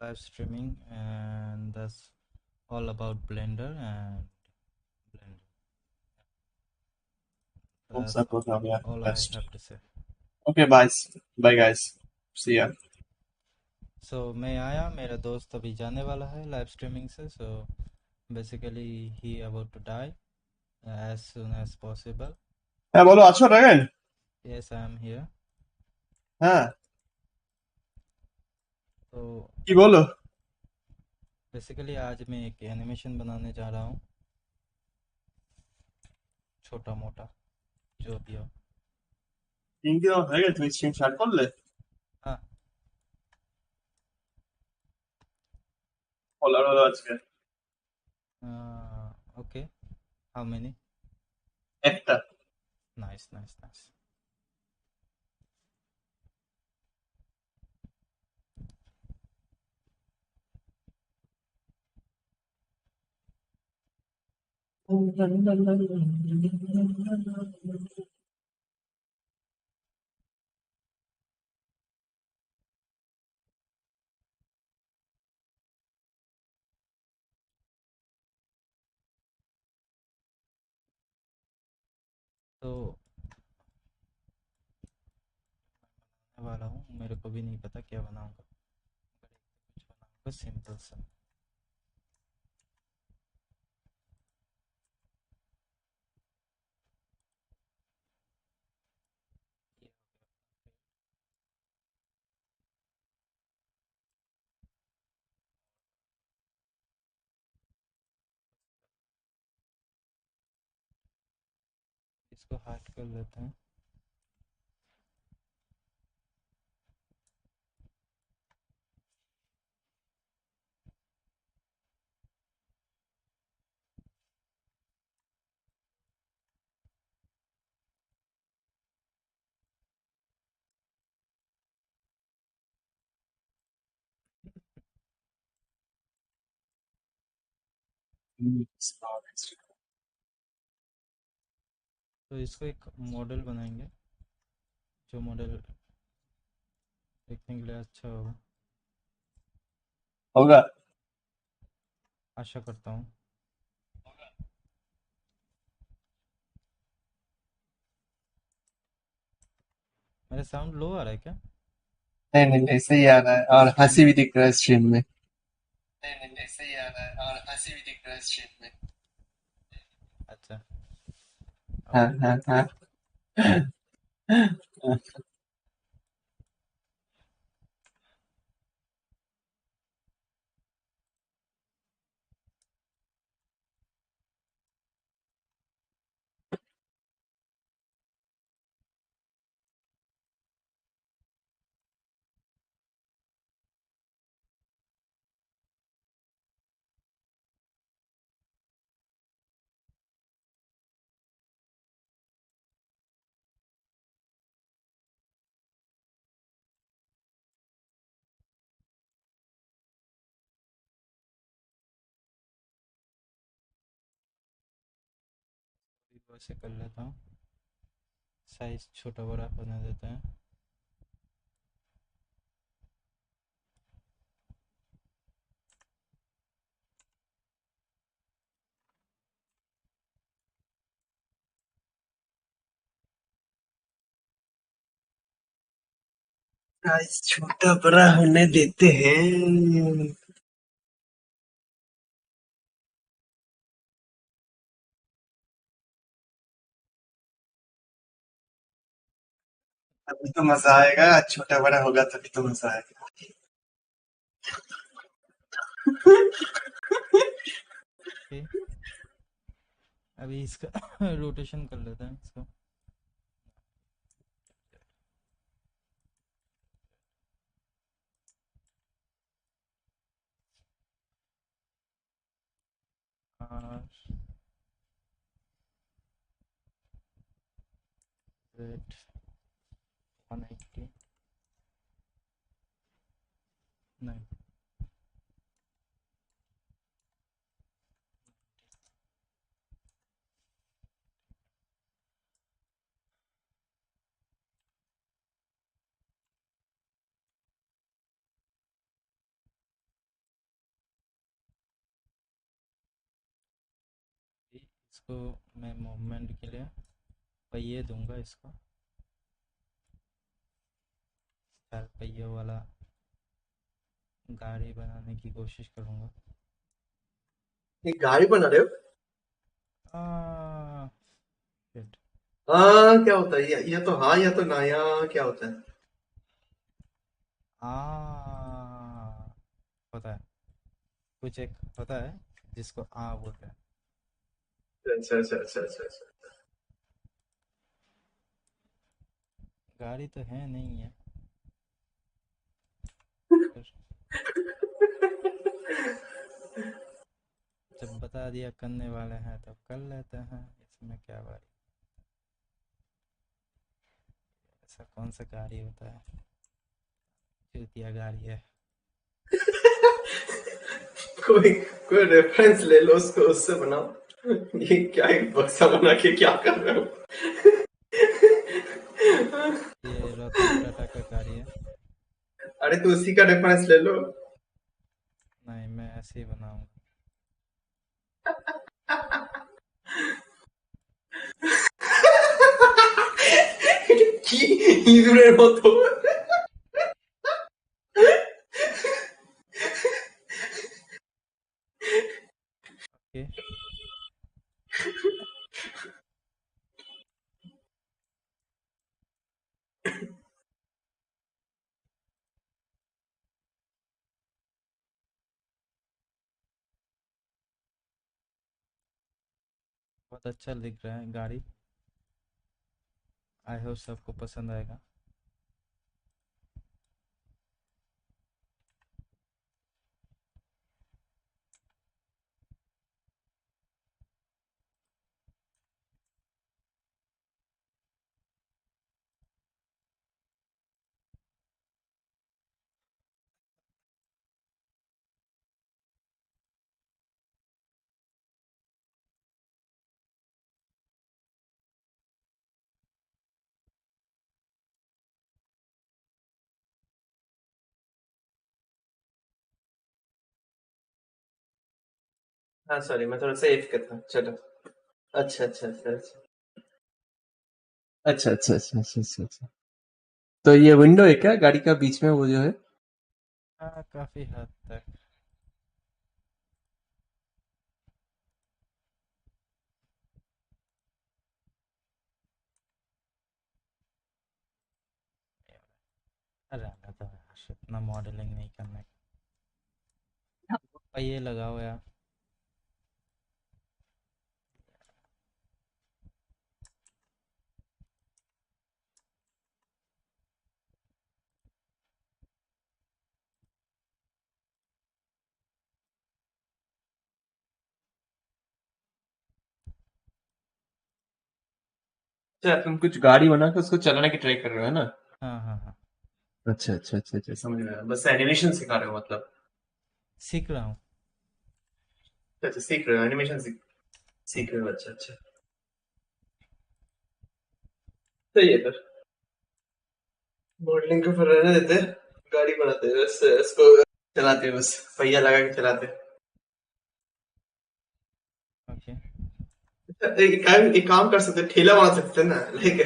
live streaming, and that's all about Blender and Blender. Oops, That's I put on, yeah, all I best. have to say. Okay, bye. Bye, guys. See ya. So मैं आया, मेरा दोस्त अभी जाने वाला है live streaming से. So basically he about to die as soon as possible. হ্যাঁ বলো, আছো Rayan? Yes, I am here. হ্যাঁ, तो কি বলো? बेसिकली आज मैं एक एनिमेशन बनाने जा रहा हूँ, छोटा मोटा जो भी हो. তিনটে হয়ে গেছে, তুমি স্ট্রিম স্টার্ট করলে? हाँ. ফলোয়ার হলো আজকে Okay. How many? একটা। Nice, nice, nice. तो बनाने वाला हूँ, मेरे को भी नहीं पता क्या बनाऊंगा, कुछ बनाऊंगा सिंपल सा. इसको हाइड कर लेते हैं. तो इसको एक मॉडल बनाएंगे, जो मॉडल देखने के लिए अच्छा होगा, होगा। आशा करता हूँ. मेरा साउंड लो आ रहा है क्या? नहीं नहीं नहीं, सही आ रहा है और हंसी भी दिख रहा है स्ट्रीम में। नहीं नहीं नहीं, सही आ रहा है और हंसी भी दिख रहा है स्ट्रीम में। अच्छा. हाँ ओके. हाँ हाँ। वैसे कर लेता हूँ, साइज छोटा बड़ा बना देते हैं. गाइस छोटा बड़ा होने देते हैं। अभी तो मजा आएगा, छोटा बड़ा होगा तभी तो मजा आएगा। ओके. अभी इसका रोटेशन कर लेते हैं इसको. और रेट 180 नहीं, इसको मैं मूवमेंट के लिए पहिए दूंगा, इसको 4 पहियों वाला गाड़ी बनाने की कोशिश करूंगा। ये गाड़ी बना रहे हो? आ शिट। हाँ, क्या होता है? ये तो हाँ या तो ना, या क्या होता है? आ होता है, कुछ एक होता है जिसको आ बोलते हैं। अच्छा अच्छा अच्छा अच्छा अच्छा। गाड़ी तो है नहीं है, पर जब बता दिया करने वाले हैं तब कर लेते हैं, इसमें क्या भाई। ऐसा कौन सा गाड़ी होता है, चूतिया गाड़ी है। कोई कोई रेफरेंस ले लो, उसको उससे बनाओ। ये क्या एक बक्सा बना के क्या कर रहे हो? ये रतन टाटा का गाड़ी है। अरे तो उसी का रेफरेंस ले लो। नहीं, मैं ऐसे ही बनाऊंगा। কি ইঁদুরের মতো। ओके। बहुत अच्छा दिख रहा है गाड़ी। आई होप सबको पसंद आएगा। हाँ सॉरी, मैं थोड़ा सा इफ का था, चलो। अच्छा अच्छा अच्छा अच्छा अच्छा अच्छा अच्छा अच्छा अच्छा अच्छा। तो ये विंडो है क्या गाड़ी का बीच में, वो जो है? हाँ, काफ़ी हद तक। रहने दो यार, इतना मॉडलिंग नहीं करना है। पहिए लगाओ यार। अच्छा, तुम कुछ गाड़ी बना के उसको चलाने की ट्राई कर रहे हो, है ना? हाँ हाँ हाँ। अच्छा अच्छा अच्छा अच्छा, समझ में आया। बस एनिमेशन सिखा रहे हो मतलब? सीख रहा हूँ। अच्छा, सीख रहे हो एनिमेशन, सीख हाँ। सीख रहे हो, अच्छा अच्छा। सही है फिर। मॉडलिंग को फिर रहने देते हैं, गाड़ी बनाते हैं बस, इसको चलाते हैं, बस पहिया लगा के चलाते हैं। ओके। अच्छा, एक काम कर सकते हैं, ठेला बना सकते हैं ना, लाइक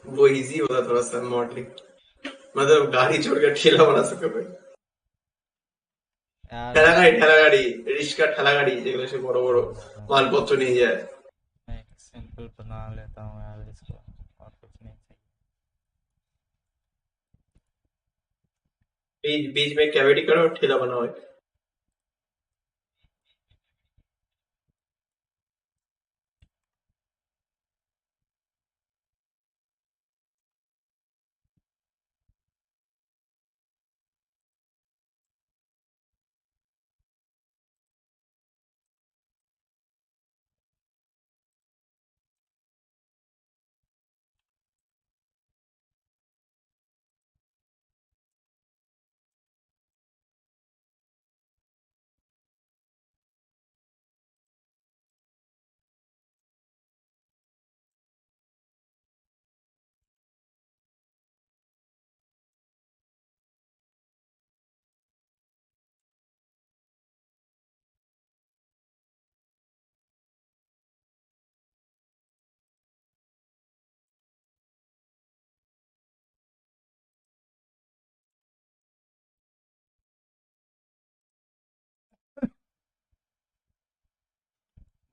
वो इजी होता थोड़ा सा मॉडलिंग। मतलब गाड़ी छोड़कर ठेला बना सकते हैं। यार ঠেলা मैं গাড়ি ঠেলা গাড়ি, রিক্সা ঠেলা গাড়ি, যেগুলো সে বড় বড় মালপত্র নিয়ে যায়। मैं एक सिंपल बना लेता हूँ यार इसको, और कुछ नहीं चाहिए। बीच बीच में कैविटी करो और ठेला बनाओ।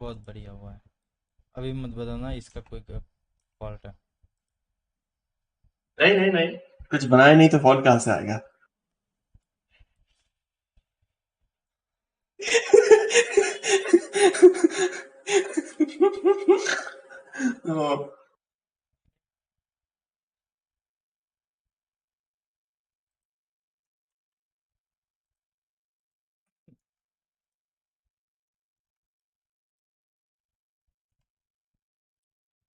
बहुत बढ़िया हुआ है। अभी मत बताना इसका कोई फॉल्ट है। नहीं नहीं नहीं, कुछ बनाया नहीं तो फॉल्ट कहाँ से आएगा? तो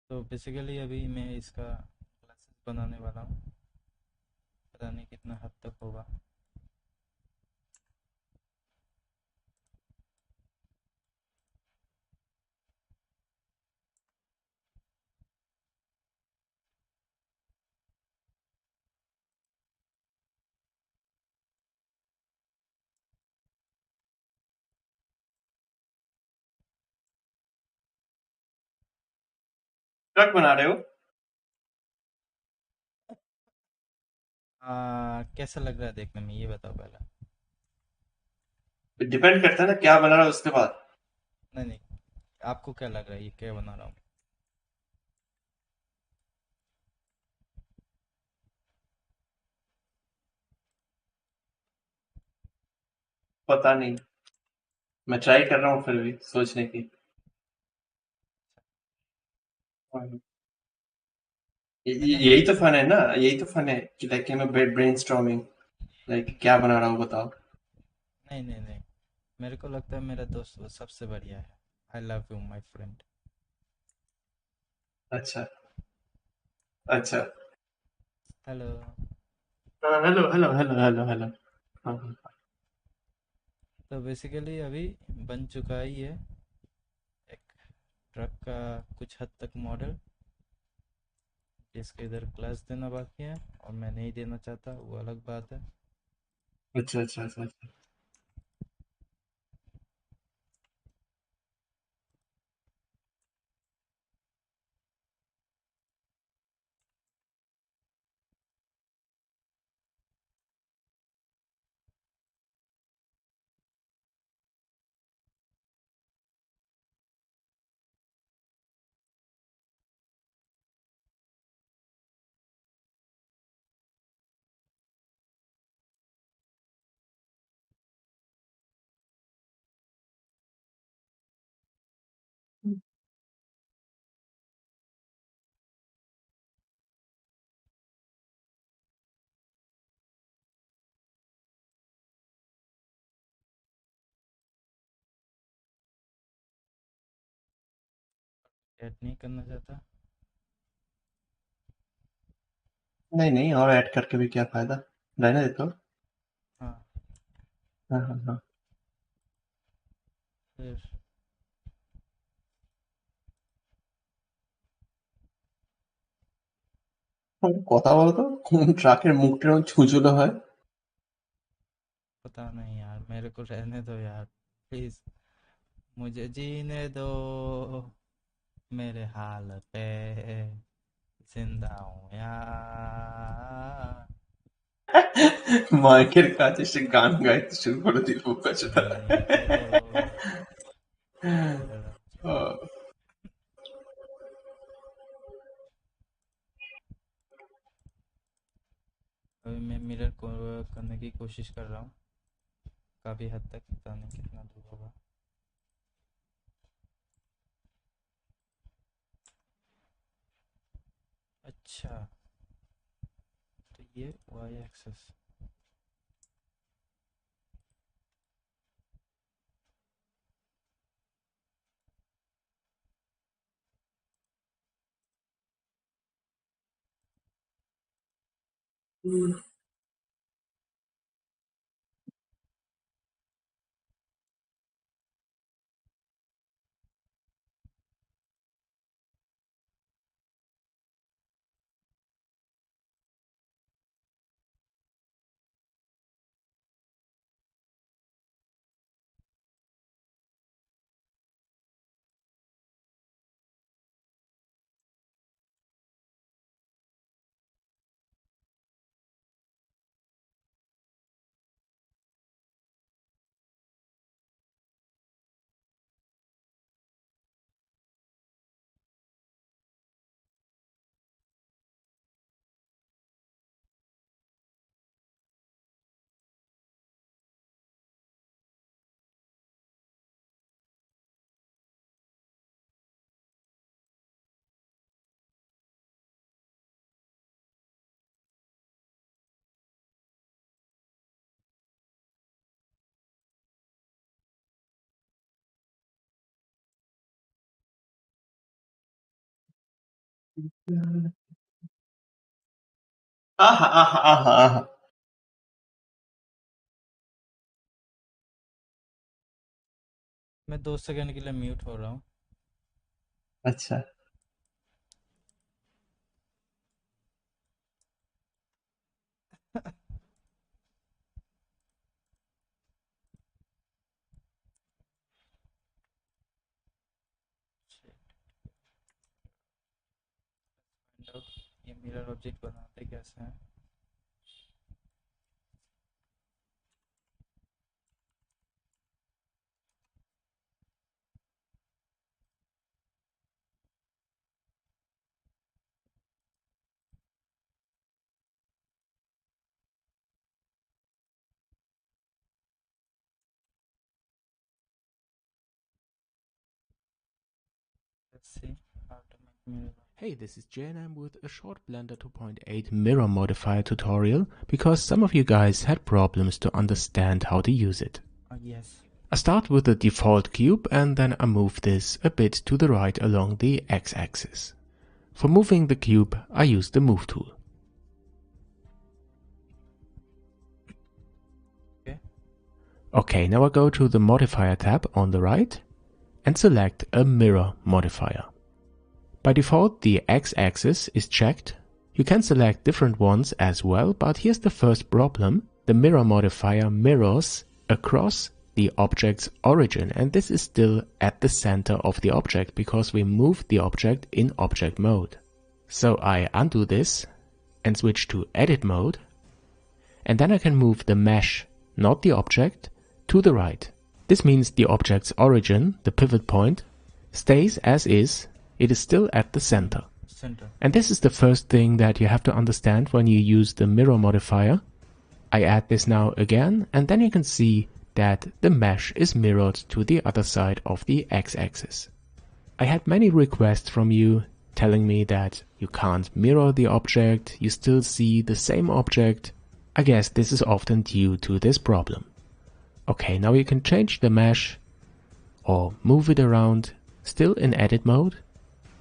तो बेसिकली अभी मैं इसका क्लासेस बनाने वाला हूँ, पता नहीं कितना हद तक होगा। ट्रक बना रहे हो? कैसा लग रहा है देखने में, ये बताओ पहले। डिपेंड करता है ना क्या बना रहा है उसके बाद। नहीं नहीं, आपको क्या लग रहा है ये क्या बना रहा हूँ? पता नहीं, मैं ट्राई कर रहा हूँ फिर भी सोचने की। मैंने यही तो फन है ना, यही तो फन है कि लाइक मैं ब्रेन स्टॉर्मिंग, लाइक क्या बना रहा हूँ बताओ। नहीं नहीं नहीं, मेरे को लगता है मेरा दोस्त वो सबसे बढ़िया है। I love you my friend. अच्छा अच्छा। हेलो। हाँ, hello hello hello hello hello. हाँ हाँ। तो बेसिकली अभी बन चुका ही है एक ट्रक का कुछ हद तक मॉडल, जिसके इधर क्लास देना बाकी है और मैं नहीं देना चाहता, वो अलग बात है। अच्छा अच्छा अच्छा अच्छा। ऐड नहीं करना चाहता। नहीं नहीं, और ऐड करके भी क्या फायदा, रहने देते हो। हाँ। हाँ हाँ हाँ। फिर কথা বলো তো, কোন ট্রাকের মুখটা এরকম ছুঁচলো হয়? पता नहीं यार, मेरे को रहने दो यार, प्लीज। मुझे जीने दो मेरे हाल पे, जिंदा हूँ यार। মাইকের কাছে সে গান গাইতে শুরু করে দিল বেচারা। जीने दो जरा। अभी मैं मिरर को करने की कोशिश कर रहा हूँ, काफ़ी हद तक, पता नहीं कितना दूर होगा। अच्छा, तो ये वाई एक्सेस। आहा आहा आहा आहा। मैं 2 सेकंड के लिए म्यूट हो रहा हूँ। अच्छा। Find out ये मिरर ऑब्जेक्ट बनाते कैसे हैं। Let's see how to make mirror. Hey, this is Jan. I'm with a short Blender 2.8 mirror modifier tutorial because some of you guys had problems to understand how to use it. Yes. I start with the default cube and then I move this a bit to the right along the x-axis. For moving the cube, I use the move tool. Okay, now I go to the modifier tab on the right and select a mirror modifier. By default, the x-axis is checked. You can select different ones as well, but here's the first problem. The mirror modifier mirrors across the object's origin, and this is still at the center of the object because we moved the object in object mode. So I undo this and switch to edit mode, and then I can move the mesh, not the object, to the right. This means the object's origin, the pivot point, stays as is. It is still at the center. And this is the first thing that you have to understand when you use the mirror modifier. I add this now again, and then you can see that the mesh is mirrored to the other side of the x-axis. I had many requests from you telling me that you can't mirror the object, you still see the same object. I guess this is often due to this problem. Okay, now you can change the mesh or move it around, still in edit mode,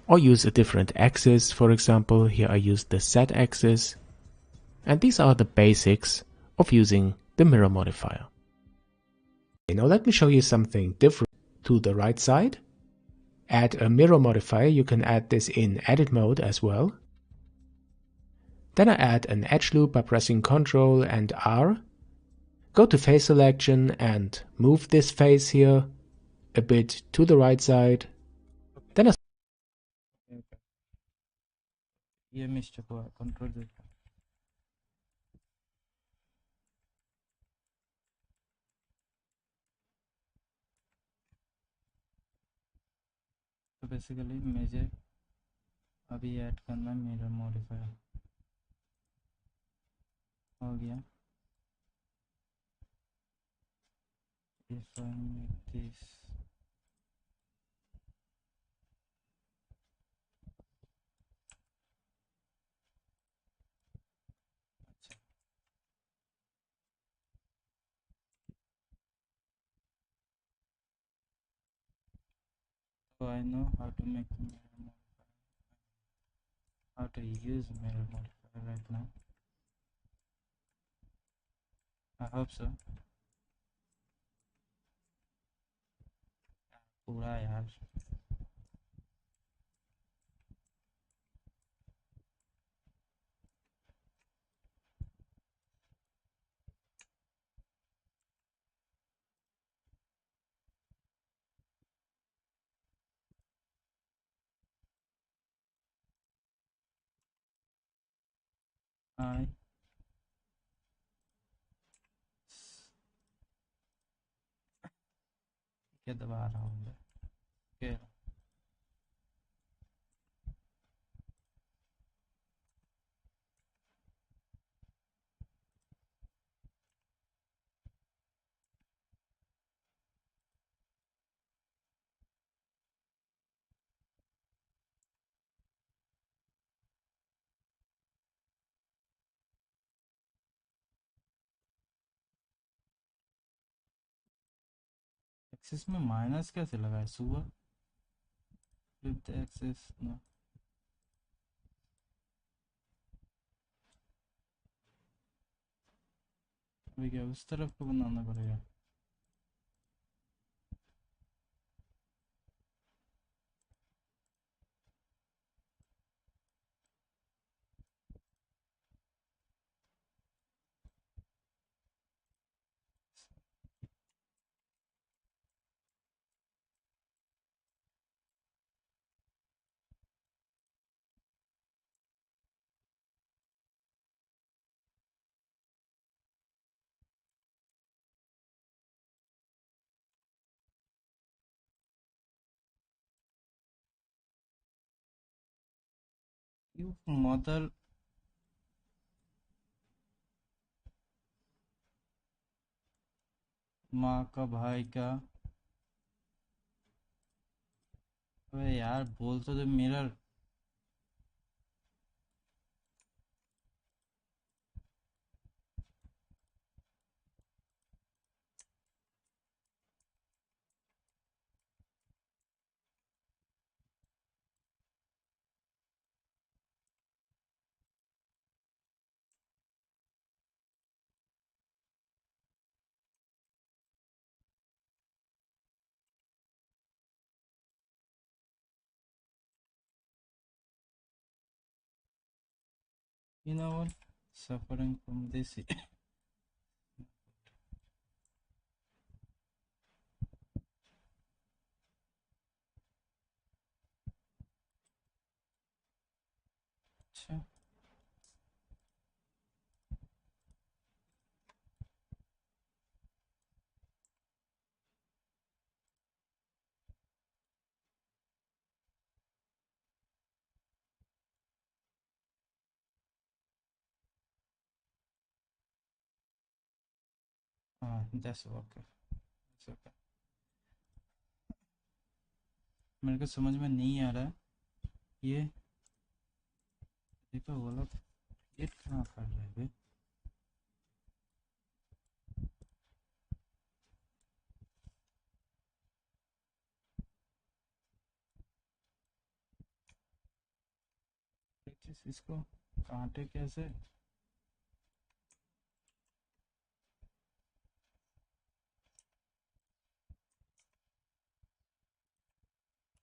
or use a different axis. For example, here I use the Z axis. And these are the basics of using the mirror modifier. Okay, now let me show you something different. To the right side, add a mirror modifier. You can add this in edit mode as well. Then I add an edge loop by pressing Ctrl and R. Go to face selection and move this face here a bit to the right side. Then I ये mistake हुआ, control देखो। तो basically मुझे अभी add करना है mirror modifier. हो गया। If I make this अच्छा, so I know how to make mirror modifier, how to use mirror modifier right now. I hope so. पूरा यार। I क्या दबा रहा हूँ मैं? Okay. एक्सिस में माइनस कैसे लगा है सुबह? Flip the axis, no. अभी क्या उस तरफ को बनाना पड़ेगा? You mother, माँ का भाई का। अबे यार बोल तो दे mirror. You know what? Suffering from this. अच्छा, हाँ that's okay. That's okay. मेरे को समझ में नहीं आ रहा है ये। देखो बोला था ये कहाँ कर रहे हैं? इसको काटे कैसे?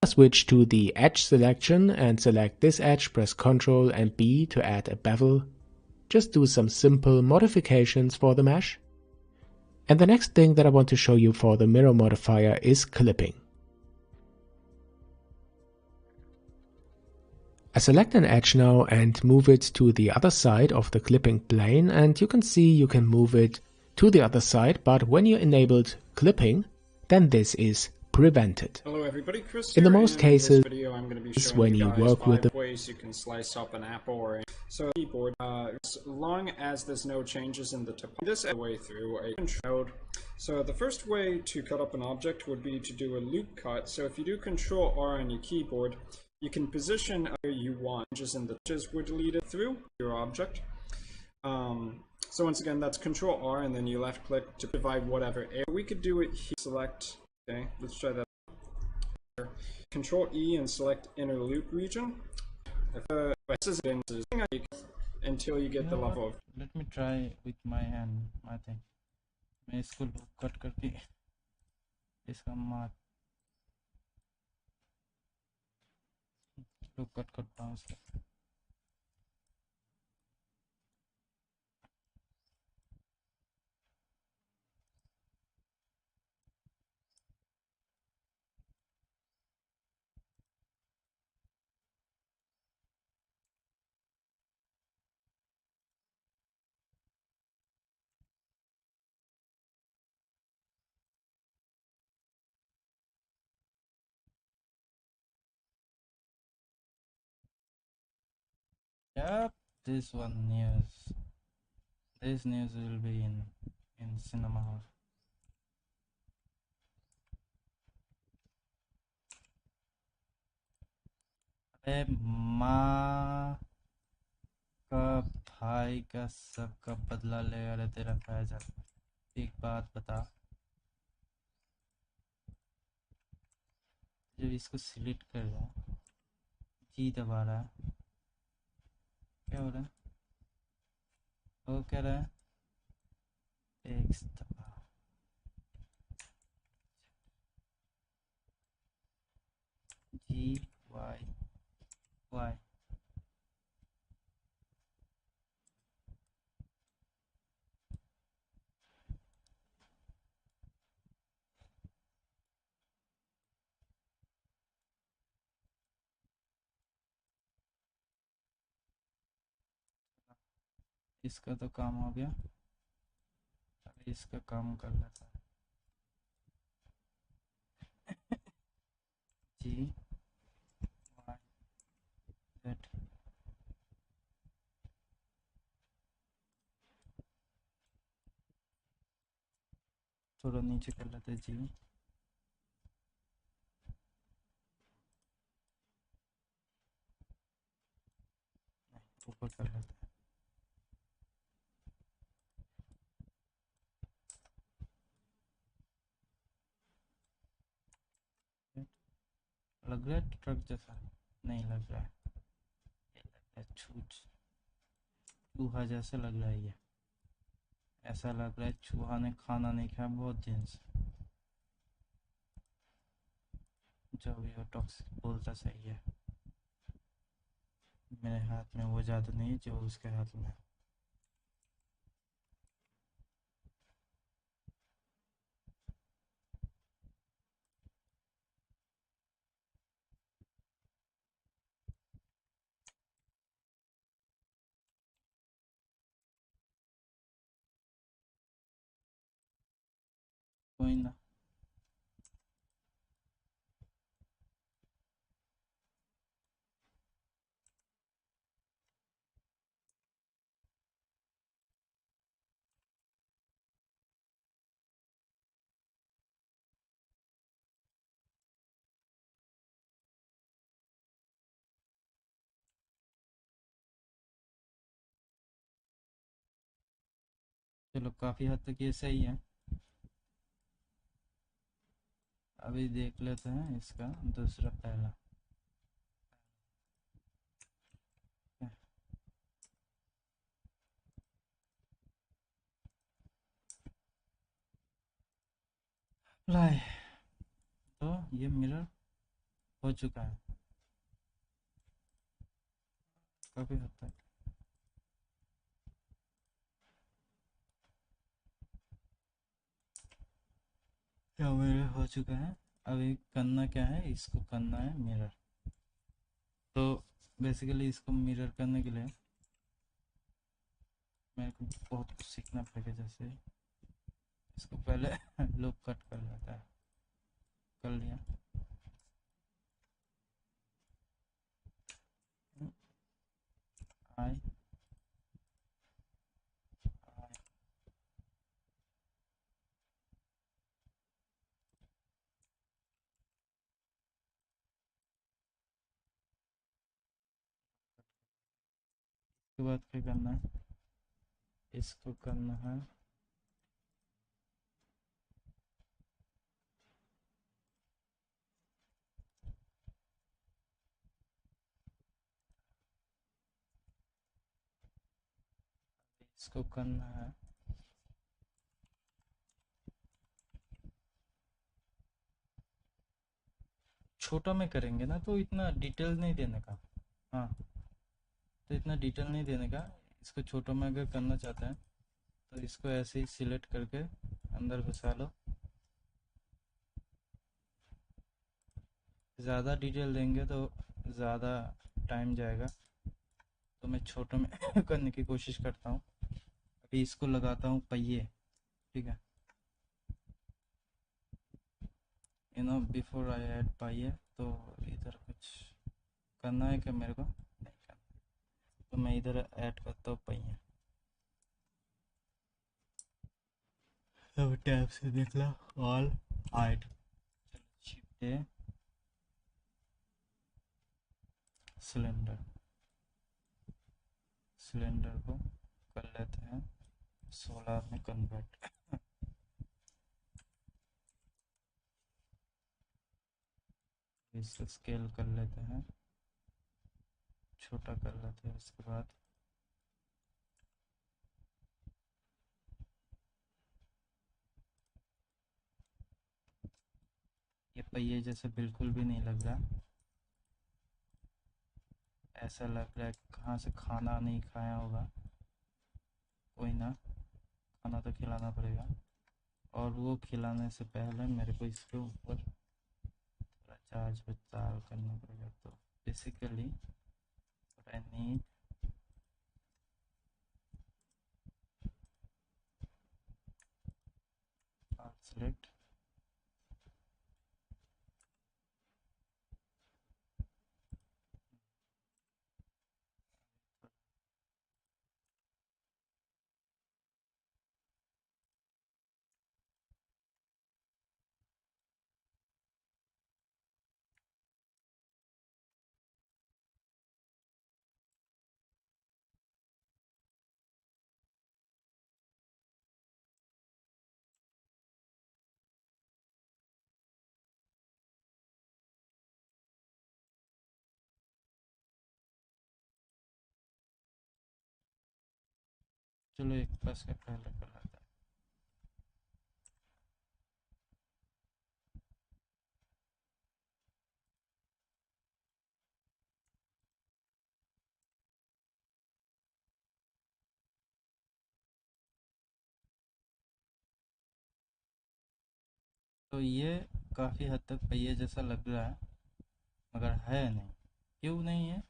Switch to the edge selection and select this edge, press Ctrl and B to add a bevel. Just do some simple modifications for the mesh. And the next thing that I want to show you for the mirror modifier is clipping. I select an edge now and move it to the other side of the clipping plane, and you can see you can move it to the other side, but when you enabled clipping, then this is prevented. Hello everybody, Chris In the here, most and in this cases, video I'm going to be showing when you you guys work with 5 ways you can slice up an apple or a keyboard. As long as there's no changes in the topology, this way through a control. So the first way to cut up an object would be to do a loop cut. So if you do Control R on your keyboard, you can position where you want changes in the edges would lead it through your object. So once again, that's Control R and then you left click to divide whatever area. We could do it here. Select, okay, let's try that. Control E and select inner loop region. If this is until you get the level of. Let me try with my hand. I think मैं इसको loop cut करके इसका mark loop cut करता हूँ उसका। Yep, this one news. This news will be in cinema hall. अरे माँ का भाई का सबका बदला ले। अरे तेरा फैजल, एक बात बता, जब इसको सिलेक्ट कर रहा है, जी दबा रहा है, क्या हो रहा है? वो कह रहा है एक्स दबा, जी वाई वाई, इसका तो काम हो गया। अभी इसका काम कर लेता है। जी वाई जेड, थोड़ा नीचे कर लेते हैं जी, ऊपर कर लेते हैं। लग रहा है ट्रक जैसा, नहीं लग रहा है, ये लग रहा है चूहा जैसा लग रहा है ये। ऐसा लग रहा है चूहा ने खाना नहीं खाया बहुत दिन से। जो भी हो, टॉक्सिक बोलता सही है। मेरे हाथ में वो जादू नहीं जो उसके हाथ में है। कोई ना, चलो काफ़ी हद तक ये सही है। अभी देख लेते हैं इसका दूसरा पहला। अप्लाई, तो ये मिरर हो चुका है काफ़ी हद तक। क्या मिरर हो चुका है। अभी करना क्या है, इसको करना है मिरर। तो बेसिकली इसको मिरर करने के लिए मेरे को बहुत कुछ सीखना पड़ेगा। जैसे इसको पहले लूप कट कर लेता है, कर लिया। आई आई, उसके बाद क्या करना है, इसको करना है इसको करना है छोटा में करेंगे ना तो इतना डिटेल नहीं देने का। हाँ, तो इतना डिटेल नहीं देने का। इसको छोटा में अगर करना चाहते हैं तो इसको ऐसे ही सिलेक्ट करके अंदर घुसा लो। ज़्यादा डिटेल देंगे तो ज़्यादा टाइम जाएगा, तो मैं छोटे में करने की कोशिश करता हूँ। अभी इसको लगाता हूँ पहिए, ठीक है। बिफोर आई ऐड पहिए, तो इधर कुछ करना है क्या मेरे को, नहीं करना, तो मैं इधर ऐड करता हूँ पहिए। अब टैब से देख लो, all hide, shift A, cylinder, cylinder को कर लेते हैं 16 में कन्वर्ट। इसको स्केल कर लेते हैं, छोटा कर लेते हैं। उसके बाद ये पहिए जैसे बिल्कुल भी नहीं लग रहा, ऐसा लग रहा है कहाँ से खाना नहीं खाया होगा। कोई ना, खाना तो खिलाना पड़ेगा, और वो खिलाने से पहले मेरे को इसके ऊपर थोड़ा चार्ज बचाव करना पड़ेगा। तो basically what I need select चलो एक पास का पहले कर लेते हैं। तो ये काफ़ी हद तक पहिए जैसा लग रहा है, मगर है नहीं। क्यों नहीं है?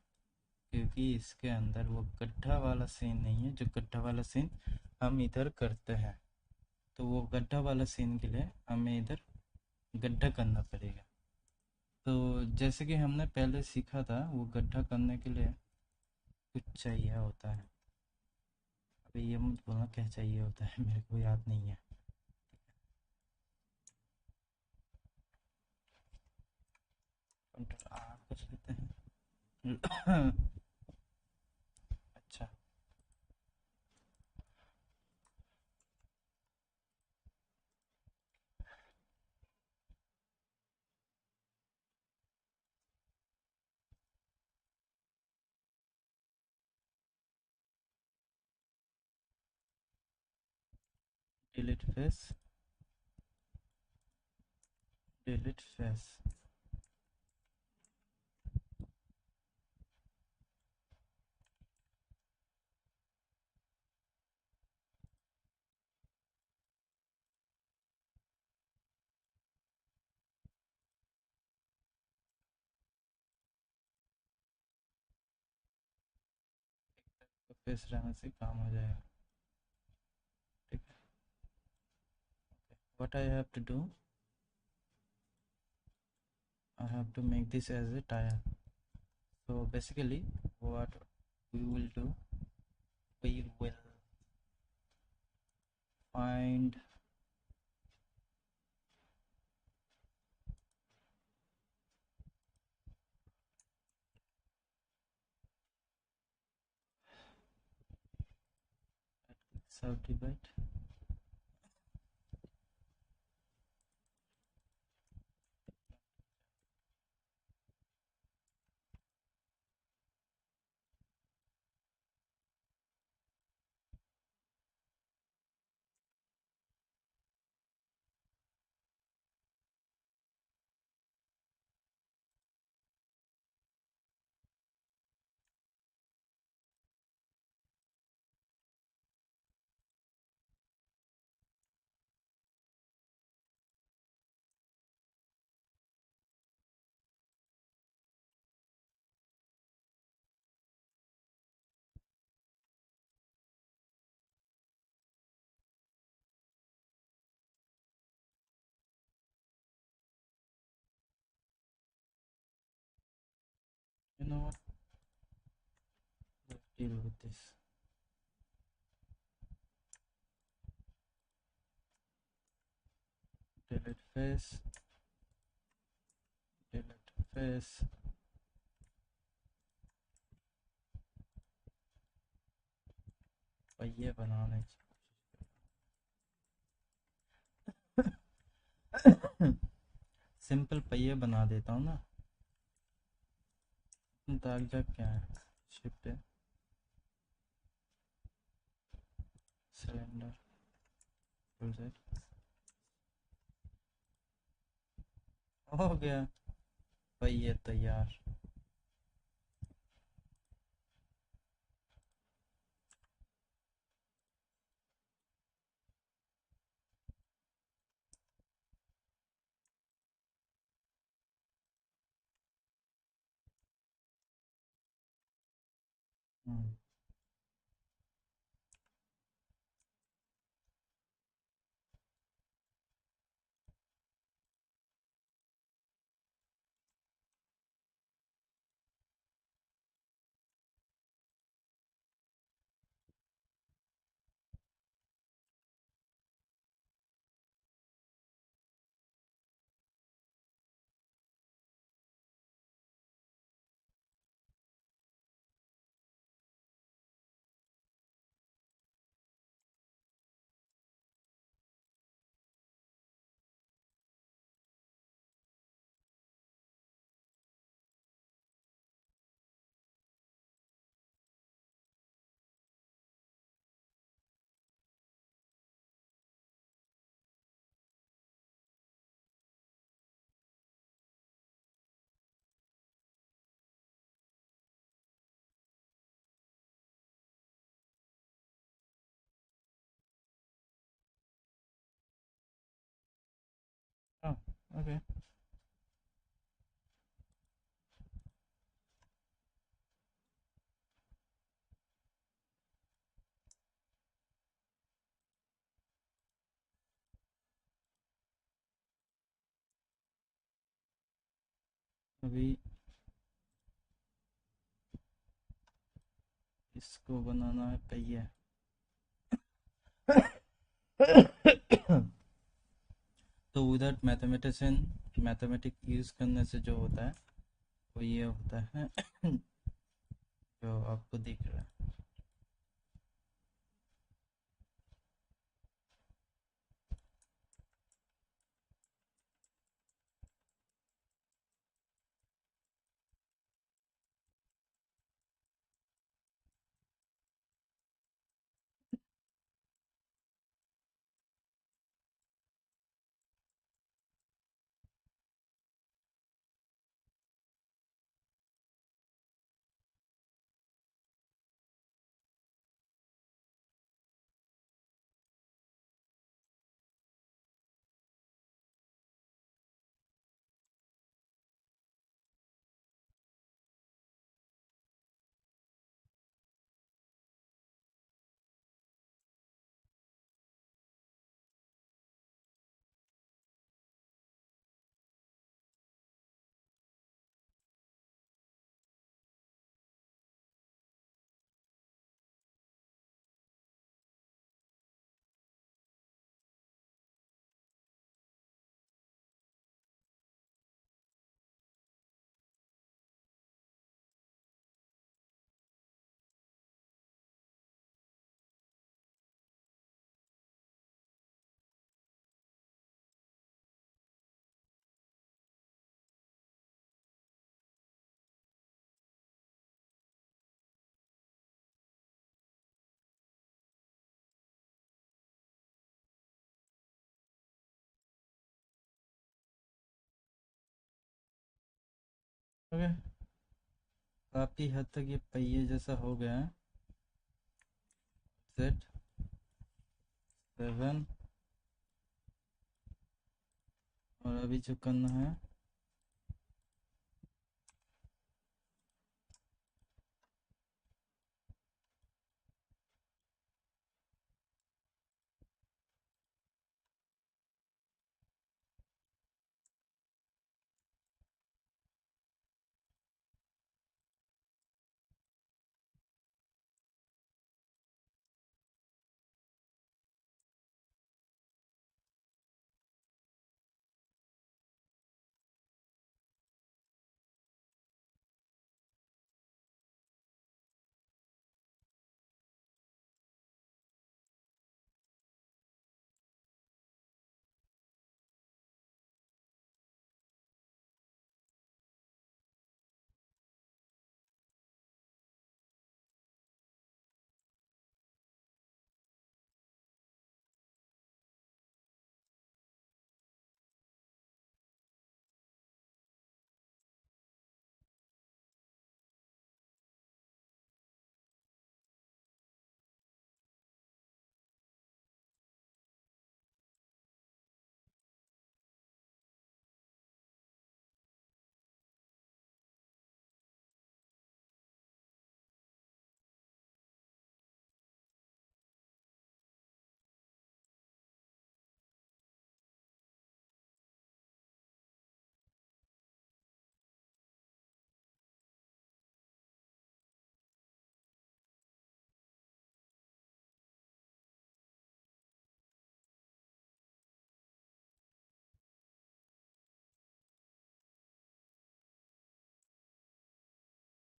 क्योंकि इसके अंदर वो गड्ढा वाला सीन नहीं है, जो गड्ढा वाला सीन हम इधर करते हैं। तो वो गड्ढा वाला सीन के लिए हमें इधर गड्ढा करना पड़ेगा। तो जैसे कि हमने पहले सीखा था, वो गड्ढा करने के लिए कुछ चाहिए होता है। अभी ये मत बोलना क्या चाहिए होता है, मेरे को याद नहीं है। कंट्रोल आर कर लेते हैं। अच्छा, डिलीट फेस, डिलीट फेस। तो फेस रहने से काम हो जाएगा। ठीक है, what I have to do, I have to make this as a tire. So basically what we will do, we will find subdivide, you know what, let's deal with this. Delete face, delete face, पहिए बनाने की simple पहिए बना देता हूँ ना। दाग जाग क्या है, शिफ्ट है, सिलेंडर, फुल सेट, हो गया भाई, ये तैयार। हम्म, हाँ, ओके। अभी इसको बनाना है पहिया। तो विदाउट मैथमेटिशियन, मैथमेटिक यूज़ करने से जो होता है वो ये होता है जो आपको दिख रहा है। ओके, काफ़ी हद तक ये पहिए जैसा हो गया है। सेट 7, और अभी जो करना है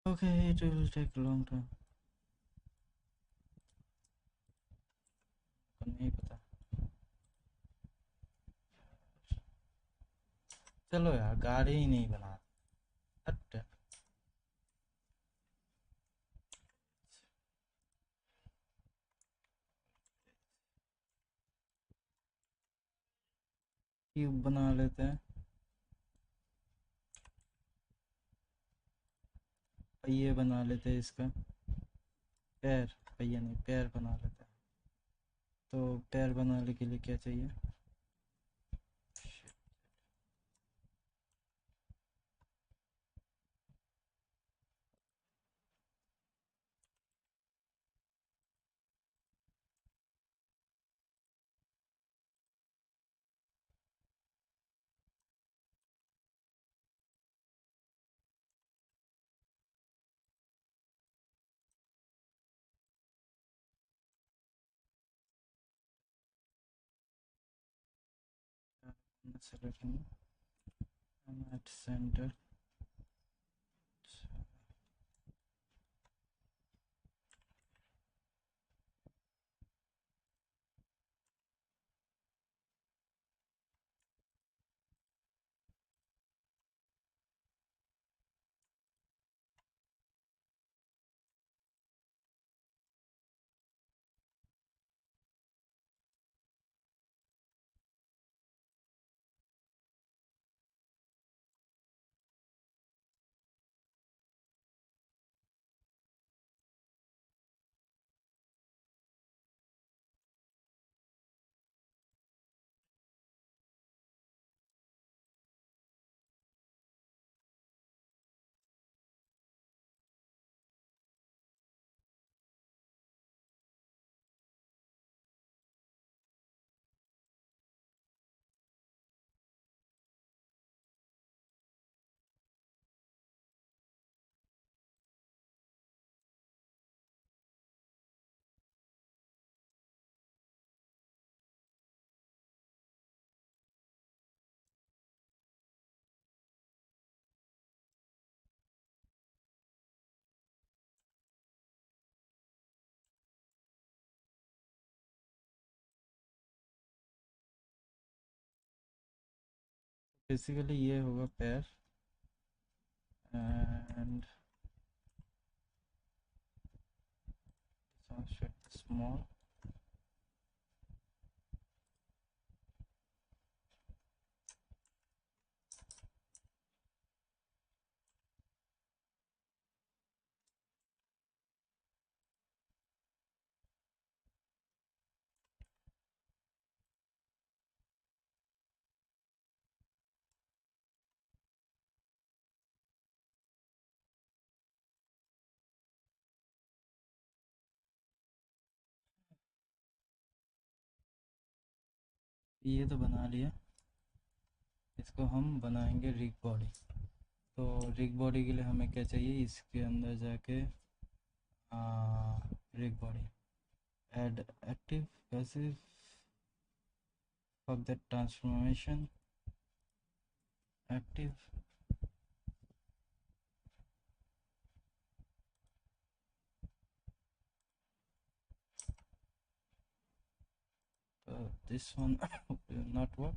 Okay, it will take a long time. नहीं पता. चलो यार, गाड़ी ही नहीं बना. हट. क्यूब बना लेते हैं. पहिए बना लेते हैं इसका. पैर, पहिया नहीं, पैर बना लेते हैं. तो पैर बनाने के लिए क्या चाहिए? Select and at center. Basically ये होगा पैर and this one should be small. ये तो बना लिया. इसको हम बनाएंगे रिग बॉडी. तो रिग बॉडी के लिए हमें क्या चाहिए? इसके अंदर जाके rig body add active passive for that transformation active. So this one will not work.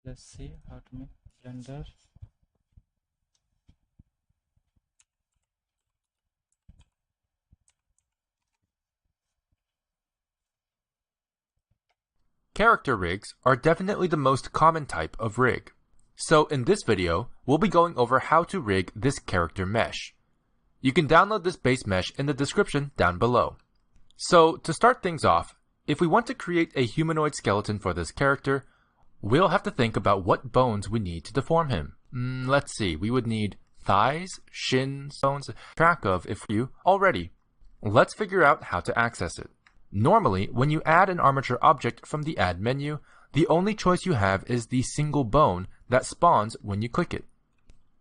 Let's see how to make blender. Character rigs are definitely the most common type of rig. So in this video, we'll be going over how to rig this character mesh. You can download this base mesh in the description down below. So to start things off, if we want to create a humanoid skeleton for this character, we'll have to think about what bones we need to deform him. Let's see, we would need thighs, shins, bones, track of if you already. Let's figure out how to access it. Normally, when you add an armature object from the Add menu, the only choice you have is the single bone that spawns when you click it.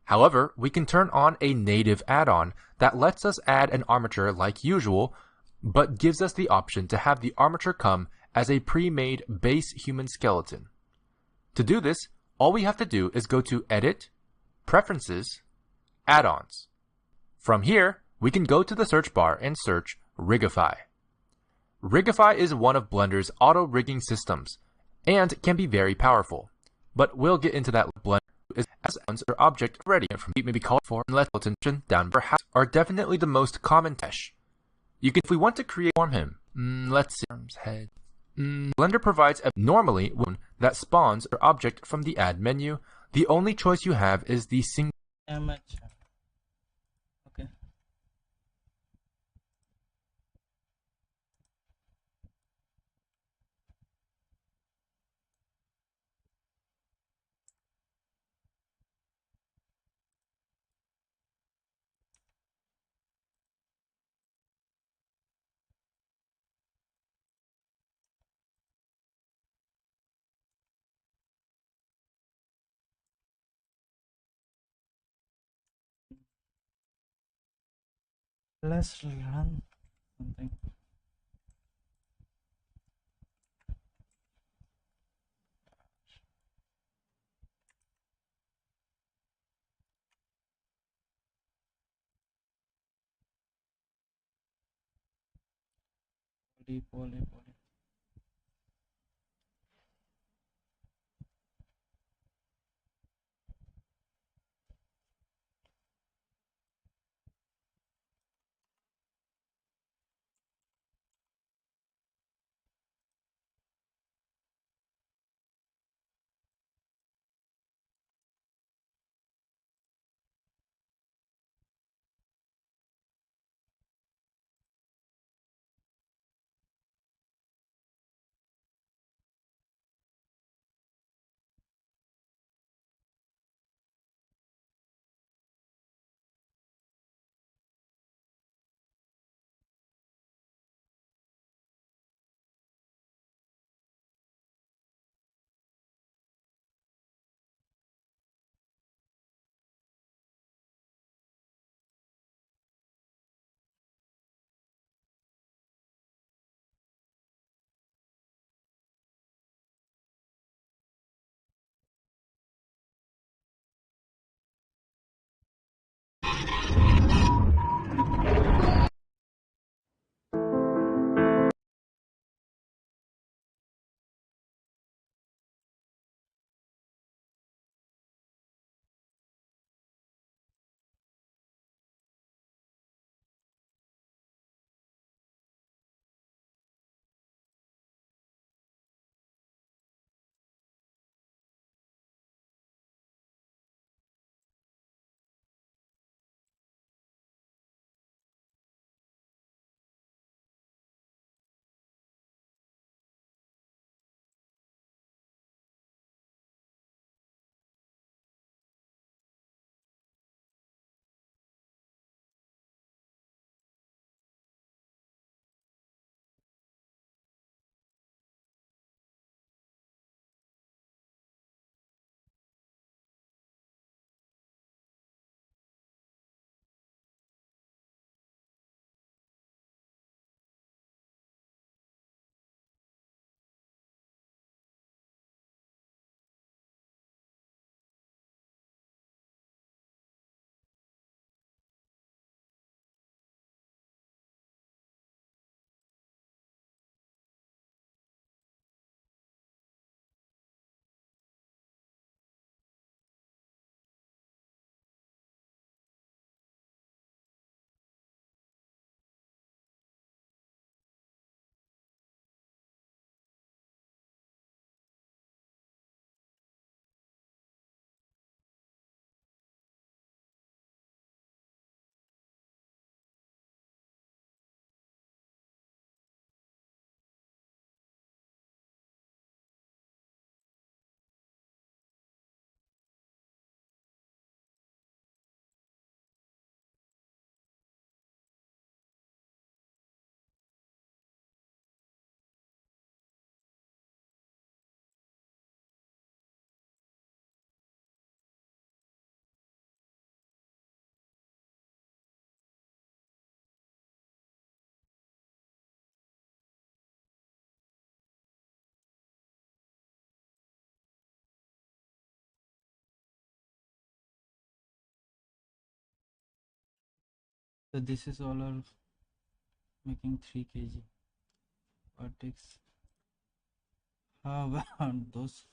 However, we can turn on a native add-on that lets us add an armature like usual, but gives us the option to have the armature come as a pre-made base human skeleton. To do this, all we have to do is go to Edit, Preferences, Add-ons. From here, we can go to the search bar and search Rigify. Rigify is one of Blender's auto-rigging systems, and can be very powerful, but we'll get into that Blender as our object ready from maybe called for and let attention down perhaps are definitely the most common tesh. You can if we want to create form him. Let's see head. Blender provides a normally one that spawns our object from the Add menu. The only choice you have is the single okay. Let's run something. Poly. So this is all our making 3 kg vertex. How about those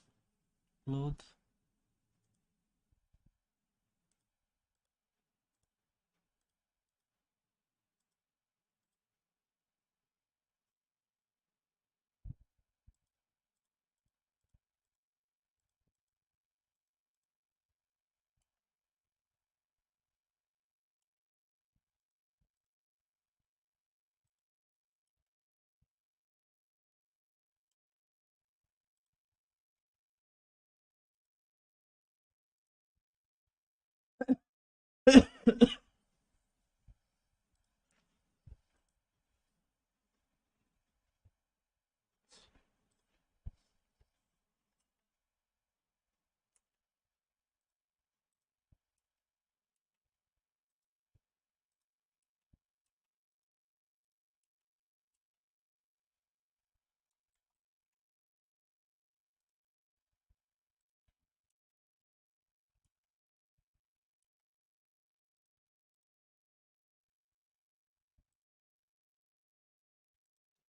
clothes?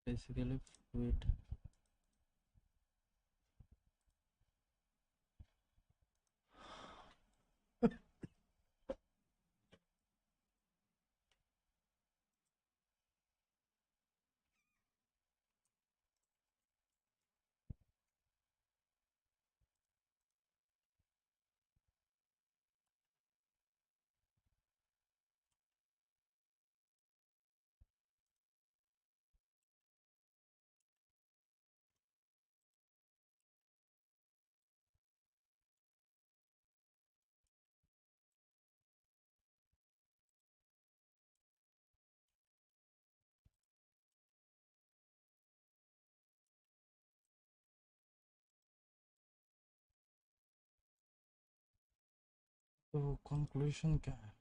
Basically fluid. तो conclusion क्या है?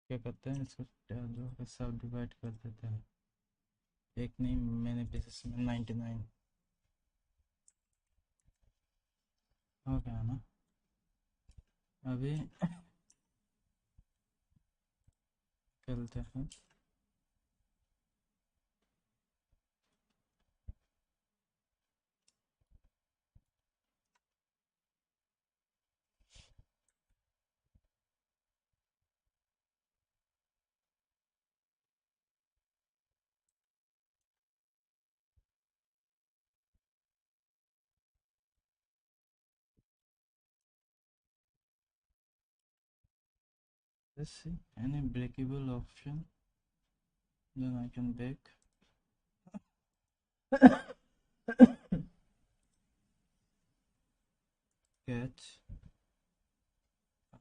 क्या करते हैं इसको जो सब divide कर देते हैं. एक नहीं मैंने पीसेस में 99 हो गया ना. अभी करते हैं. Let's see any breakable option, then I can bake. Catch.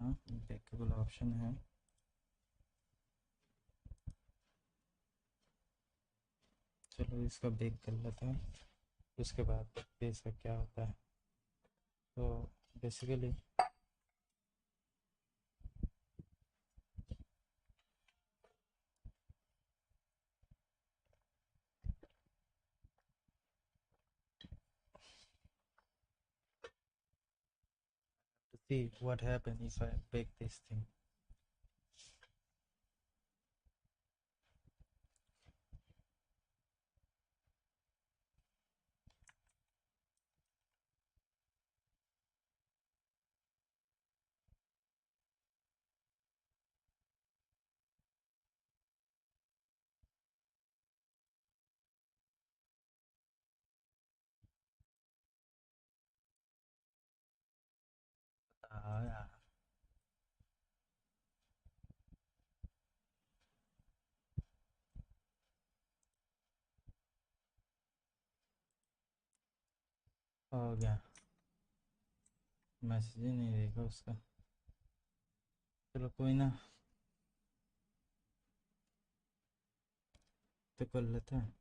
हाँ breakable option है. चलो इसका बेक कर लेते हैं, उसके बाद इसका क्या होता है. तो basically to see what happens if I bake this thing. यार हो गया, मैसेज ही नहीं देखा उसका। चलो कोई ना, तो कर लेते हैं।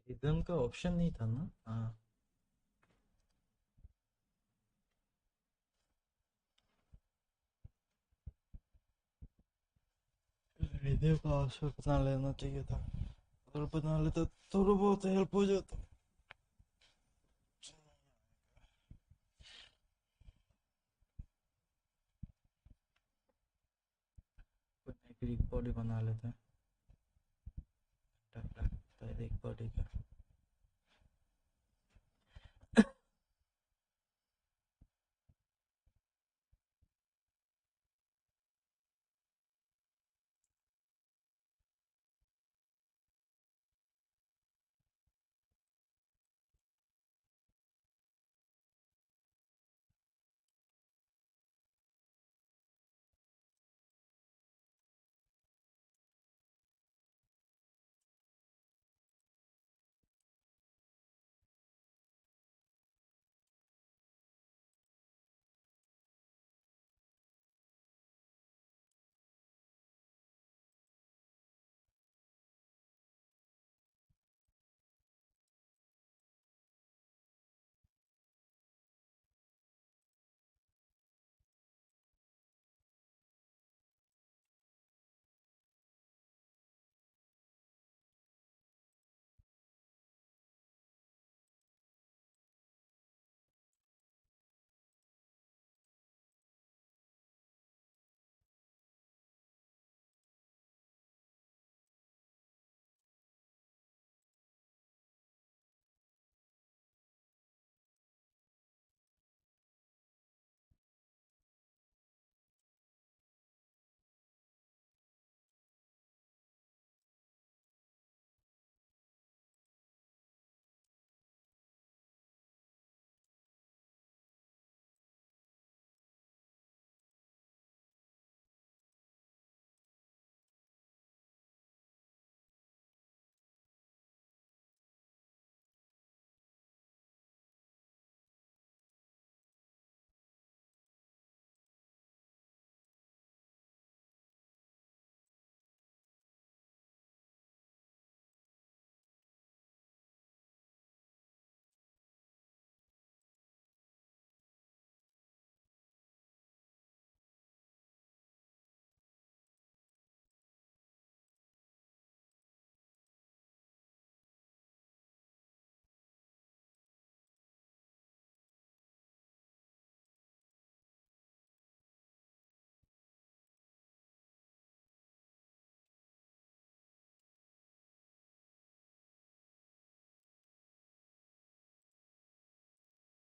रिदम का ऑप्शन नहीं था ना? हाँ, रिदम का ऑप्शन बना लेना चाहिए था, और बना लेता थोड़ा बहुत हेल्प हो जाता। एक बॉडी बना लेते हैं, एक बॉडी का।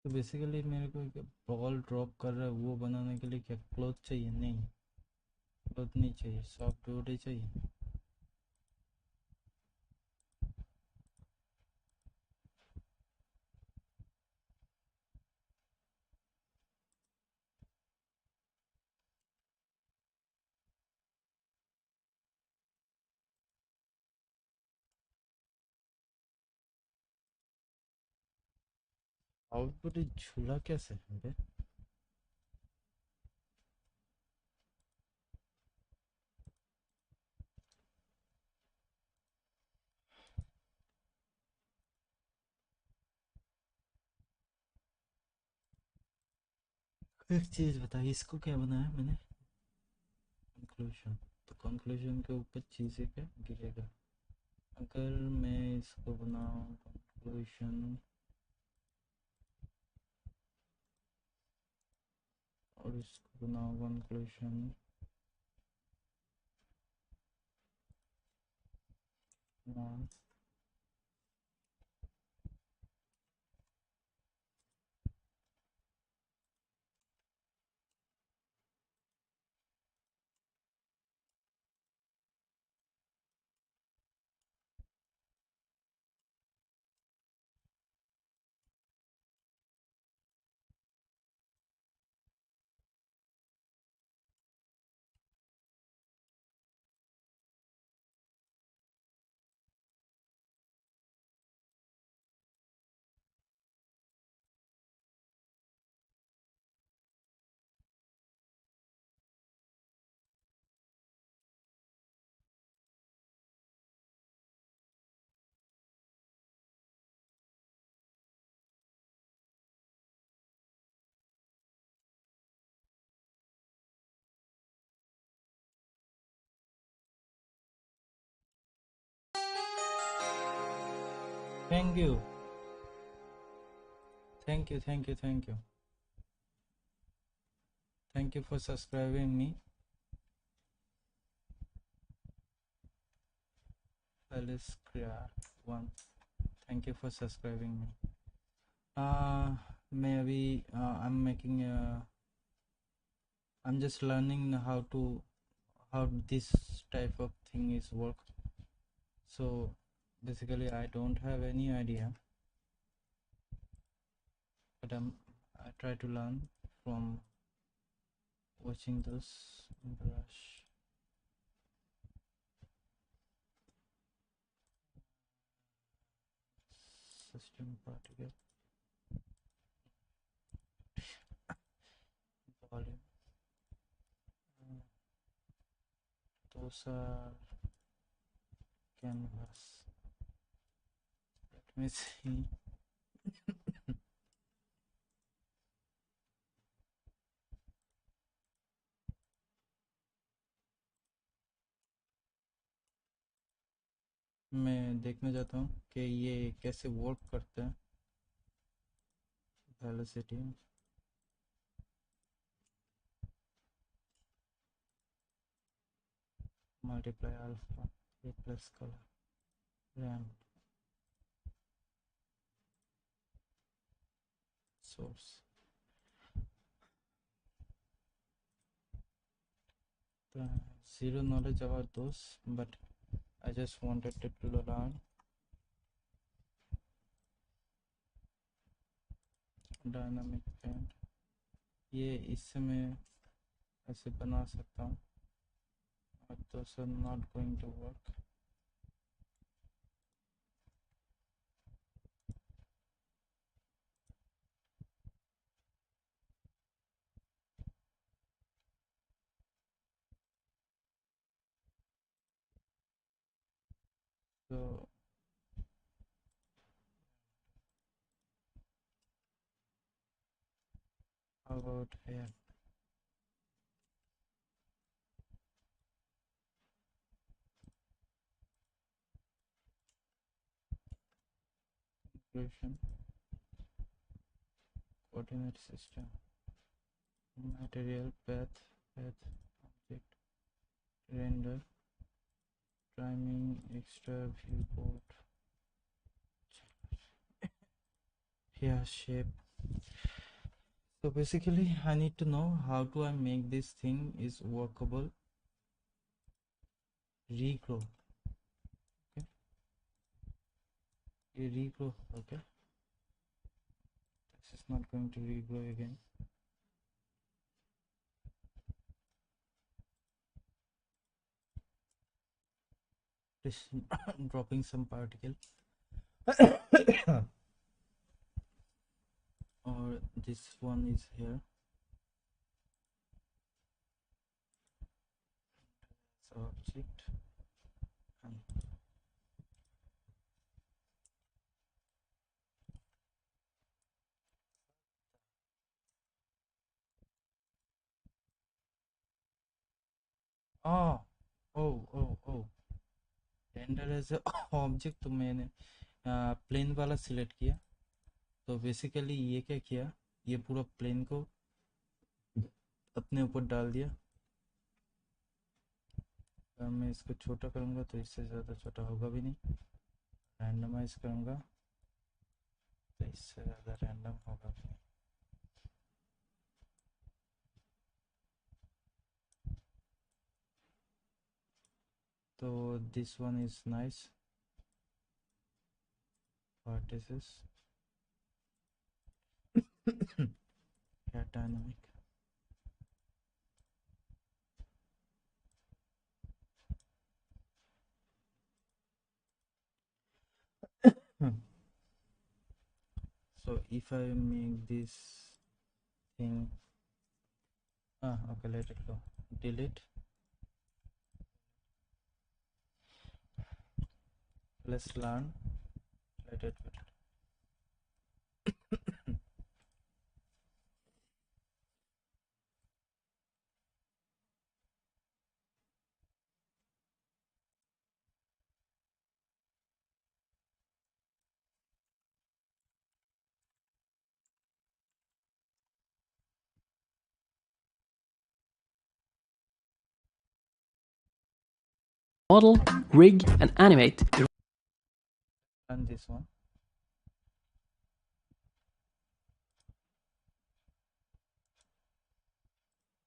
तो बेसिकली मेरे को बॉल ड्रॉप कर रहा है वो बनाने के लिए क्या क्लॉथ चाहिए? नहीं, क्लॉथ नहीं चाहिए, सॉफ्ट बॉडी चाहिए। आउटपुट झूला कैसे है बे? एक चीज़ बताइए, इसको क्या बनाया मैंने? कंक्लूजन। तो कंक्लूजन के ऊपर चीज़ें क्या गिरेगा? अगर मैं इसको बनाऊँ कंक्लूजन और इसको बनाऊँ conclusion 1, thank you, thank you, thank you, thank you, thank you for subscribing me. Alice Kriya 1, thank you for subscribing me. मैं अभी I'm just learning how this type of thing is work. So basically I don't have any idea, but I try to learn from watching those brush system particle volume. Those are canvas. Let me see. मैं देखने जाता हूँ कि ये कैसे work करता है. Velocity, multiply alpha, A plus colour, ramp, source. Zero knowledge about those, but I just wanted to learn. Dynamic paint, ये इससे मैं ऐसे बना सकता हूँ, but those are not going to work. So how about here? Inclusion, coordinate system, material, path, object, render, priming, extra viewport, here shape. So basically I need to know how do I make this thing is workable. Regrow, okay, regrow, okay, this is not going to regrow again. Just dropping some particle. Or this one is here, so object, and ओ ओ ओ render as object, तो मैंने plane वाला select किया। तो basically ये क्या किया, ये पूरा प्लेन को अपने ऊपर डाल दिया। अगर मैं इसको छोटा करूँगा तो इससे ज़्यादा छोटा होगा भी नहीं, रैंडमाइज करूँगा तो इससे ज़्यादा रैंडम होगा भी नहीं। तो this one is nice vertices yeah, dynamic. So if I make this thing, okay, let it go, delete, let's learn, let it go. Model, rig, and animate your And this one,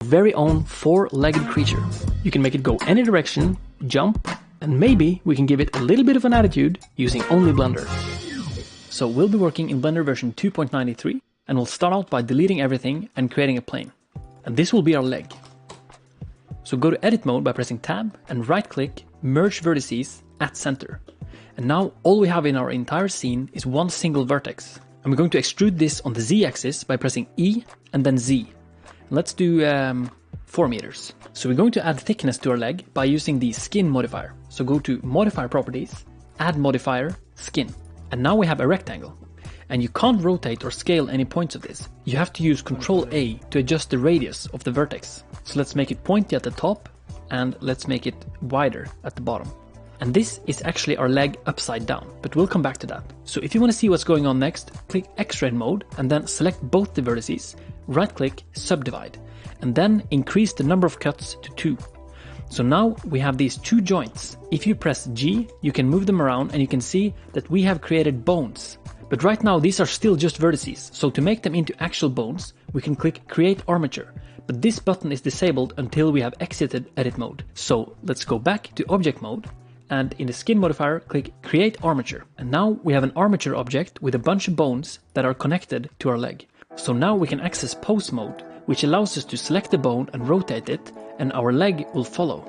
very own four-legged creature. You can make it go any direction, jump, and maybe we can give it a little bit of an attitude using only Blender. So we'll be working in Blender version 2.93, and we'll start out by deleting everything and creating a plane. And this will be our leg. So go to edit mode by pressing tab and right click, merge vertices at center. And now all we have in our entire scene is one single vertex. And we're going to extrude this on the Z-axis by pressing E and then Z. Let's do 4 meters. So we're going to add thickness to our leg by using the skin modifier. So go to modifier properties, add modifier, skin. And now we have a rectangle. And you can't rotate or scale any points of this. You have to use Ctrl A to adjust the radius of the vertex. So let's make it pointy at the top and let's make it wider at the bottom. And this is actually our leg upside down, but we'll come back to that. So if you want to see what's going on next, click X-ray mode and then select both the vertices, right click, subdivide, and then increase the number of cuts to 2. So now we have these 2 joints. If you press G, you can move them around and you can see that we have created bones. But right now these are still just vertices, so to make them into actual bones, we can click Create Armature. But this button is disabled until we have exited edit mode. So let's go back to object mode, and in the skin modifier, click Create Armature. And now we have an armature object with a bunch of bones that are connected to our leg. So now we can access pose mode, which allows us to select the bone and rotate it, and our leg will follow.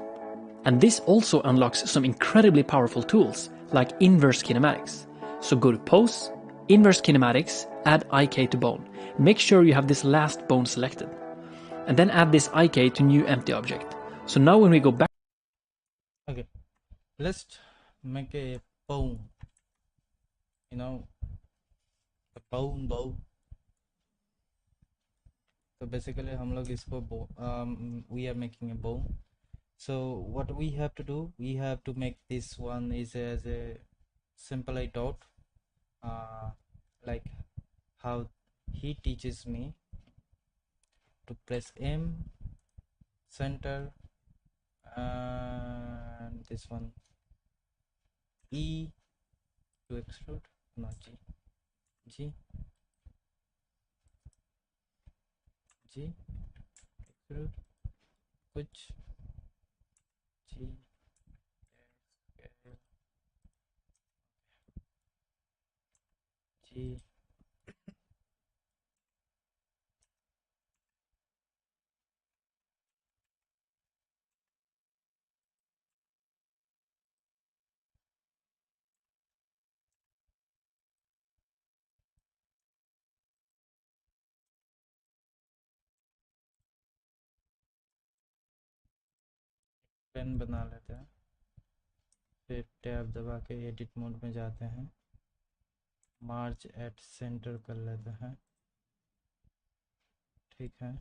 And this also unlocks some incredibly powerful tools, like inverse kinematics. So go to pose, inverse kinematics, add IK to bone. Make sure you have this last bone selected. And then add this IK to new empty object. So now when we go back, okay, let's make a bone, you know, a bone bow. So basically हम लोग इसको we are making a bone. So what we have to do, we have to make this one is as a simple a dot, like how he teaches me to press M, center, and this one E to extrude, not G, G, G, extrude, कुछ G, scale, G, pen बना लेते हैं, फिर tab दबा के edit mode में जाते हैं, मार्ज एट सेंटर कर लेते हैं, ठीक है।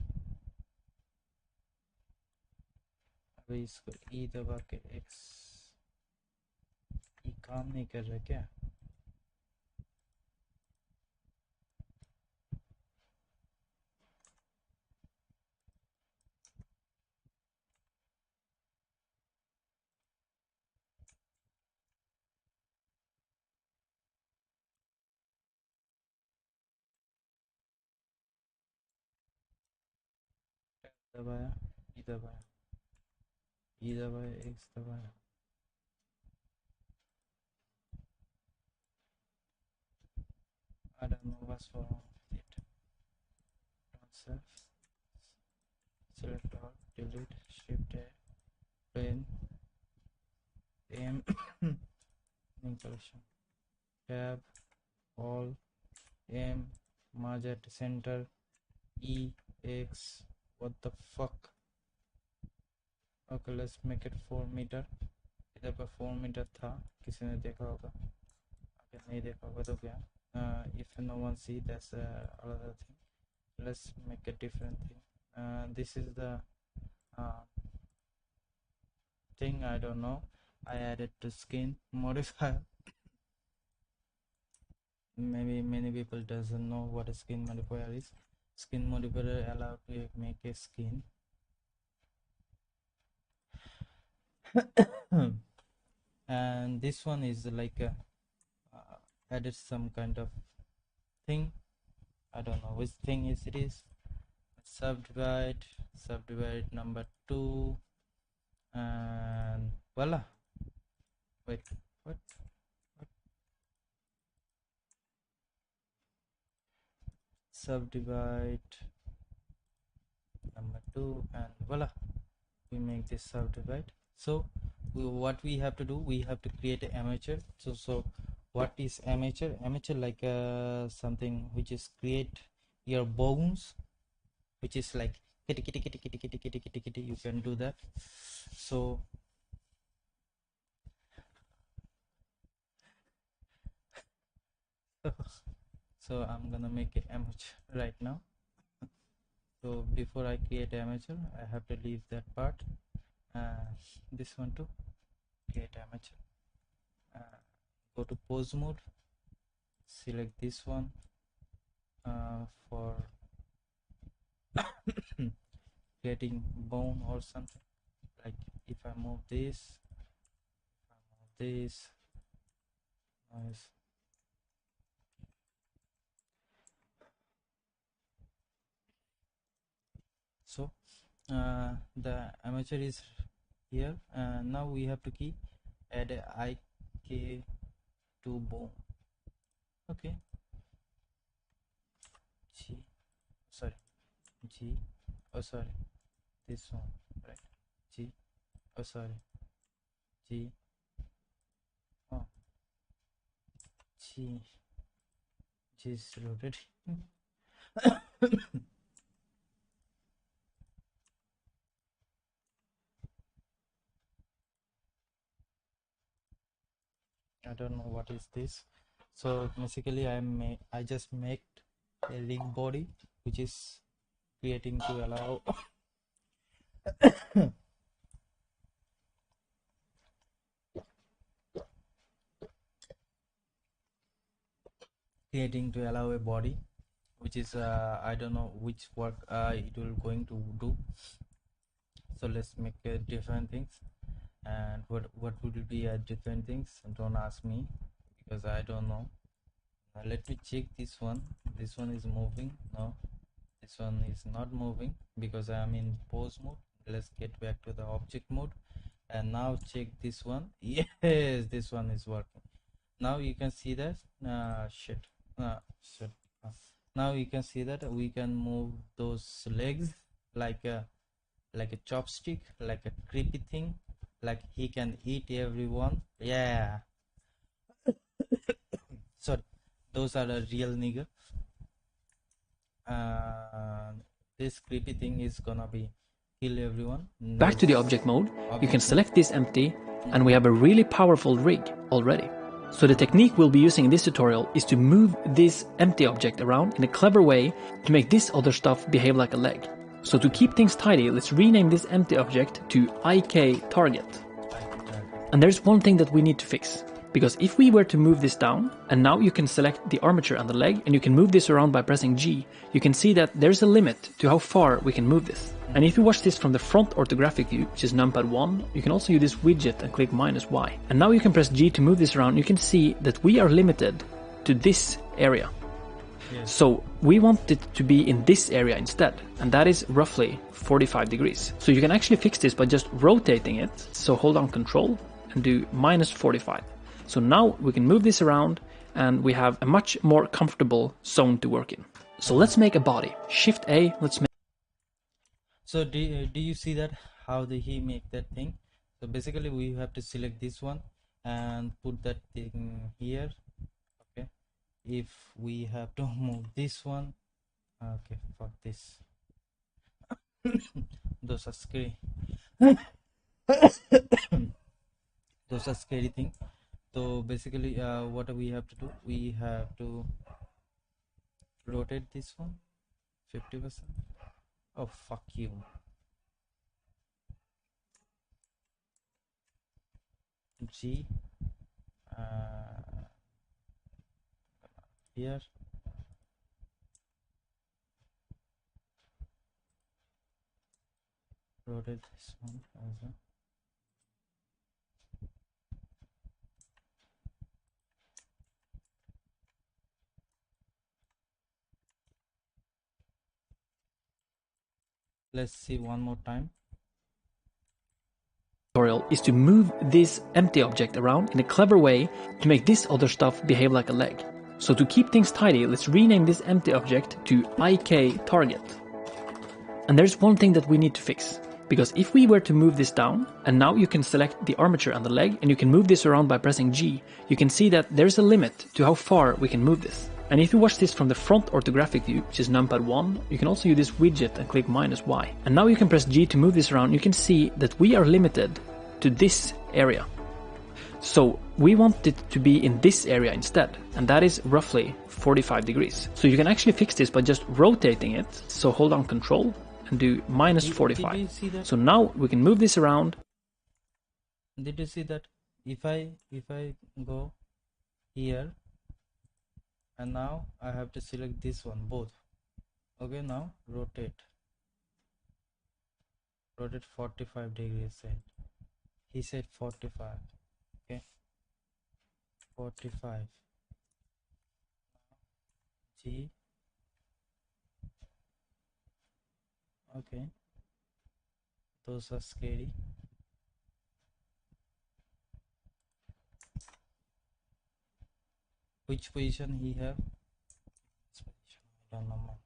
अभी इसको ई दबा के एक्स, ई काम नहीं कर रहा क्या? दबाया, ई दबाया, ई दबाया, एक्स दबाया, I don't know what's wrong with it. Don't self, select all, delete, shift A, plane, aim, in collection, tab, all, aim, merge at center, E, X, what the fuck? Okay, let's make it 4 meter. इधर पर 4 metre था, किसी ने देखा होगा, अगर नहीं देखा होगा तो क्या? If no one see, that's another thing. Let's make a different thing. This is the thing, I don't know, I added to skin modifier. Maybe many people doesn't know what a skin modifier is. Skin modifier allow to make a skin. And this one is like added some kind of thing, I don't know which thing is it is. Subdivide number 2, and voila. Wait, what? Subdivide number 2, and voila, we make this subdivide. So what we have to do, we have to create an amateur. So what is amateur? Amateur like something which is create your bones, which is like kitty kitty kitty kitty kitty kitty kitty kitty, you can do that. So I'm gonna make an amateur right now. So before I create amateur, I have to leave that part, this one to create amateur. Go to pose mode, select this one for creating bone or something. Like if I move this, nice. So the amateur is here, and now we have to key add a IK to bone. Okay, G, oh sorry, this one, right? G, oh sorry, G, oh, G is loaded. I don't know what is this. So basically I just make a rig body which is creating to allow creating to allow a body which is I don't know which work it will going to do. So let's make different things, and what would be different things, don't ask me because I don't know. Let me check this one is moving. No, this one is not moving because I am in pose mode. Let's get back to the object mode, and now check this one. Yes, this one is working. Now you can see that now you can see that we can move those legs like a chopstick, like a creepy thing, like he can eat everyone. Yeah. Sorry, those are the real nigga. This creepy thing is gonna be kill everyone. Back to the object mode, you can select this empty, and we have a really powerful rig already. So the technique we'll be using in this tutorial is to move this empty object around in a clever way to make this other stuff behave like a leg. So to keep things tidy, let's rename this empty object to IK target. And there's one thing that we need to fix. Because if we were to move this down, and now you can select the armature and the leg, and you can move this around by pressing G, you can see that there's a limit to how far we can move this. And if you watch this from the front orthographic view, which is numpad 1, you can also use this widget and click -Y. And now you can press G to move this around, you can see that we are limited to this area. Yes. So we want it to be in this area instead, and that is roughly 45 degrees. So you can actually fix this by just rotating it, so hold down Control and do -45. So now we can move this around and we have a much more comfortable zone to work in. So let's make a body. Shift A, let's make. So do you see that how he make that thing? So basically we have to select this one and put that thing here. Okay, if we have to move this one, okay, fuck this. Those are scary. Those are scary thing. So basically what we have to do, we have to rotate this one 50%. Oh fuck you. G here, rotate this one as well. Let's see one more time. Tutorial is to move this empty object around in a clever way to make this other stuff behave like a leg. So to keep things tidy, let's rename this empty object to IK target. And there's one thing that we need to fix. Because if we were to move this down, and now you can select the armature and the leg, and you can move this around by pressing G, you can see that there's a limit to how far we can move this. And if you watch this from the front orthographic view, which is numpad 1, you can also use this widget and click -Y. And now you can press G to move this around, you can see that we are limited to this area. So we want it to be in this area instead, and that is roughly 45 degrees. So you can actually fix this by just rotating it, so hold down Control and do -45. Did you see that? So now we can move this around. Did you see that if I go here and now I have to select this one both? Okay, now rotate 45 degrees said. He said 45. Okay, 45. G. Okay, those are scary. Which position he have? This position, I don't know, man.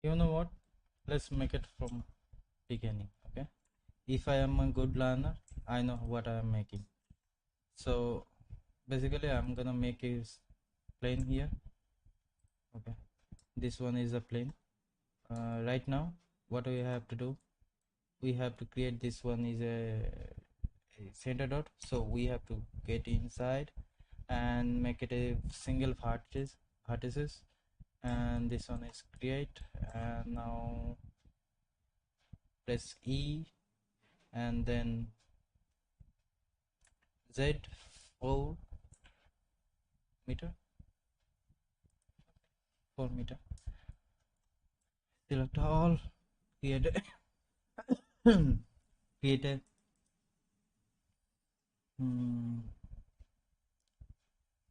You know what, let's make it from beginning. Okay, if I am a good learner, I know what I am making. So basically I'm gonna make a plane here. Okay, this one is a plane. Right now what we have to do, we have to create this one is a center dot, so we have to get inside and make it a single vertices, and this one is create, and now press E and then Z 4 meter, 4 meter, select all, create create a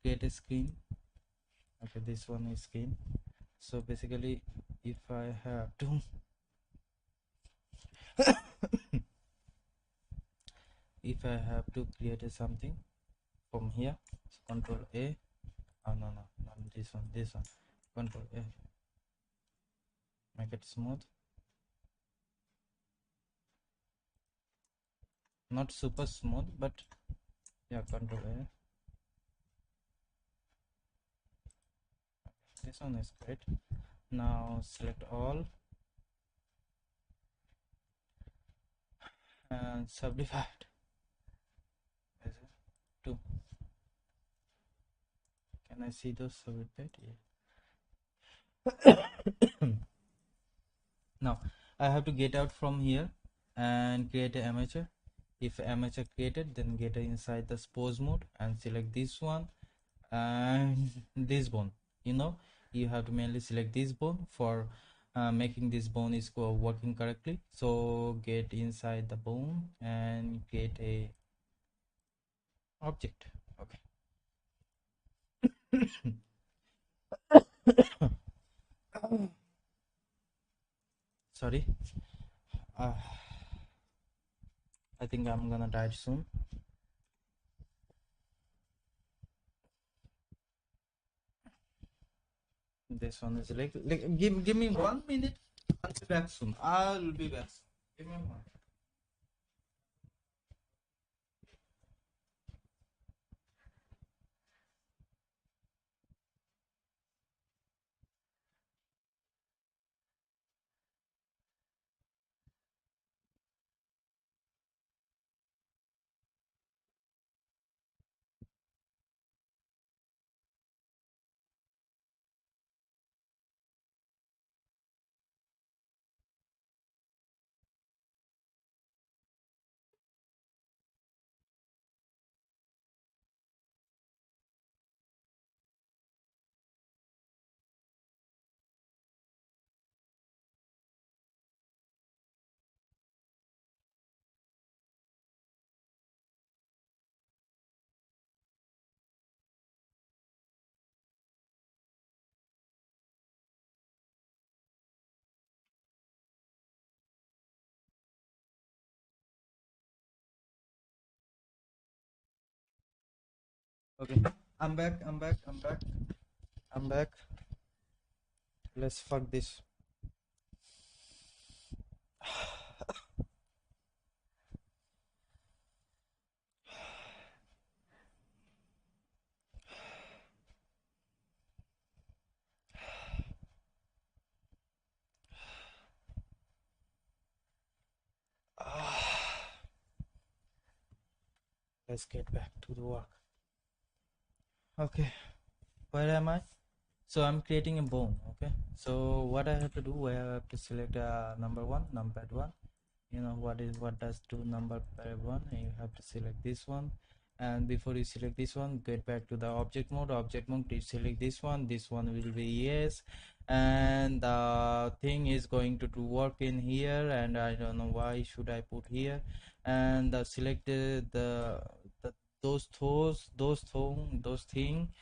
create a screen. Okay, this one is screen. So basically if I have to if I have to create a something from here, so control A, oh no, not this one, control A, make it smooth, not super smooth, but yeah, control A. This one is great. Now select all and subdivide as a 2. Can I see those subdivide? Yeah. Now I have to get out from here and create an amateur. If amateur created, then get inside the pose mode and select this one and this bone. You know, you have to mainly select this bone for making this bone is working correctly. So get inside the bone and create a object. Okay. Sorry, I think I'm gonna die soon. This one is like give me 1 minute. I'll be back soon. I'll be back soon. Give me 1 minute. Okay, I'm back. Let's fuck this. Let's get back to the work. Okay, where am I? So I'm creating a bone. Okay, so what I have to do, I have to select number 1, numpad 1. You know what does do numpad 1, and you have to select this one. And before you select this one, get back to the object mode. To select this one will be yes, and the thing is going to work in here, and I don't know why should I put here. And select those thing,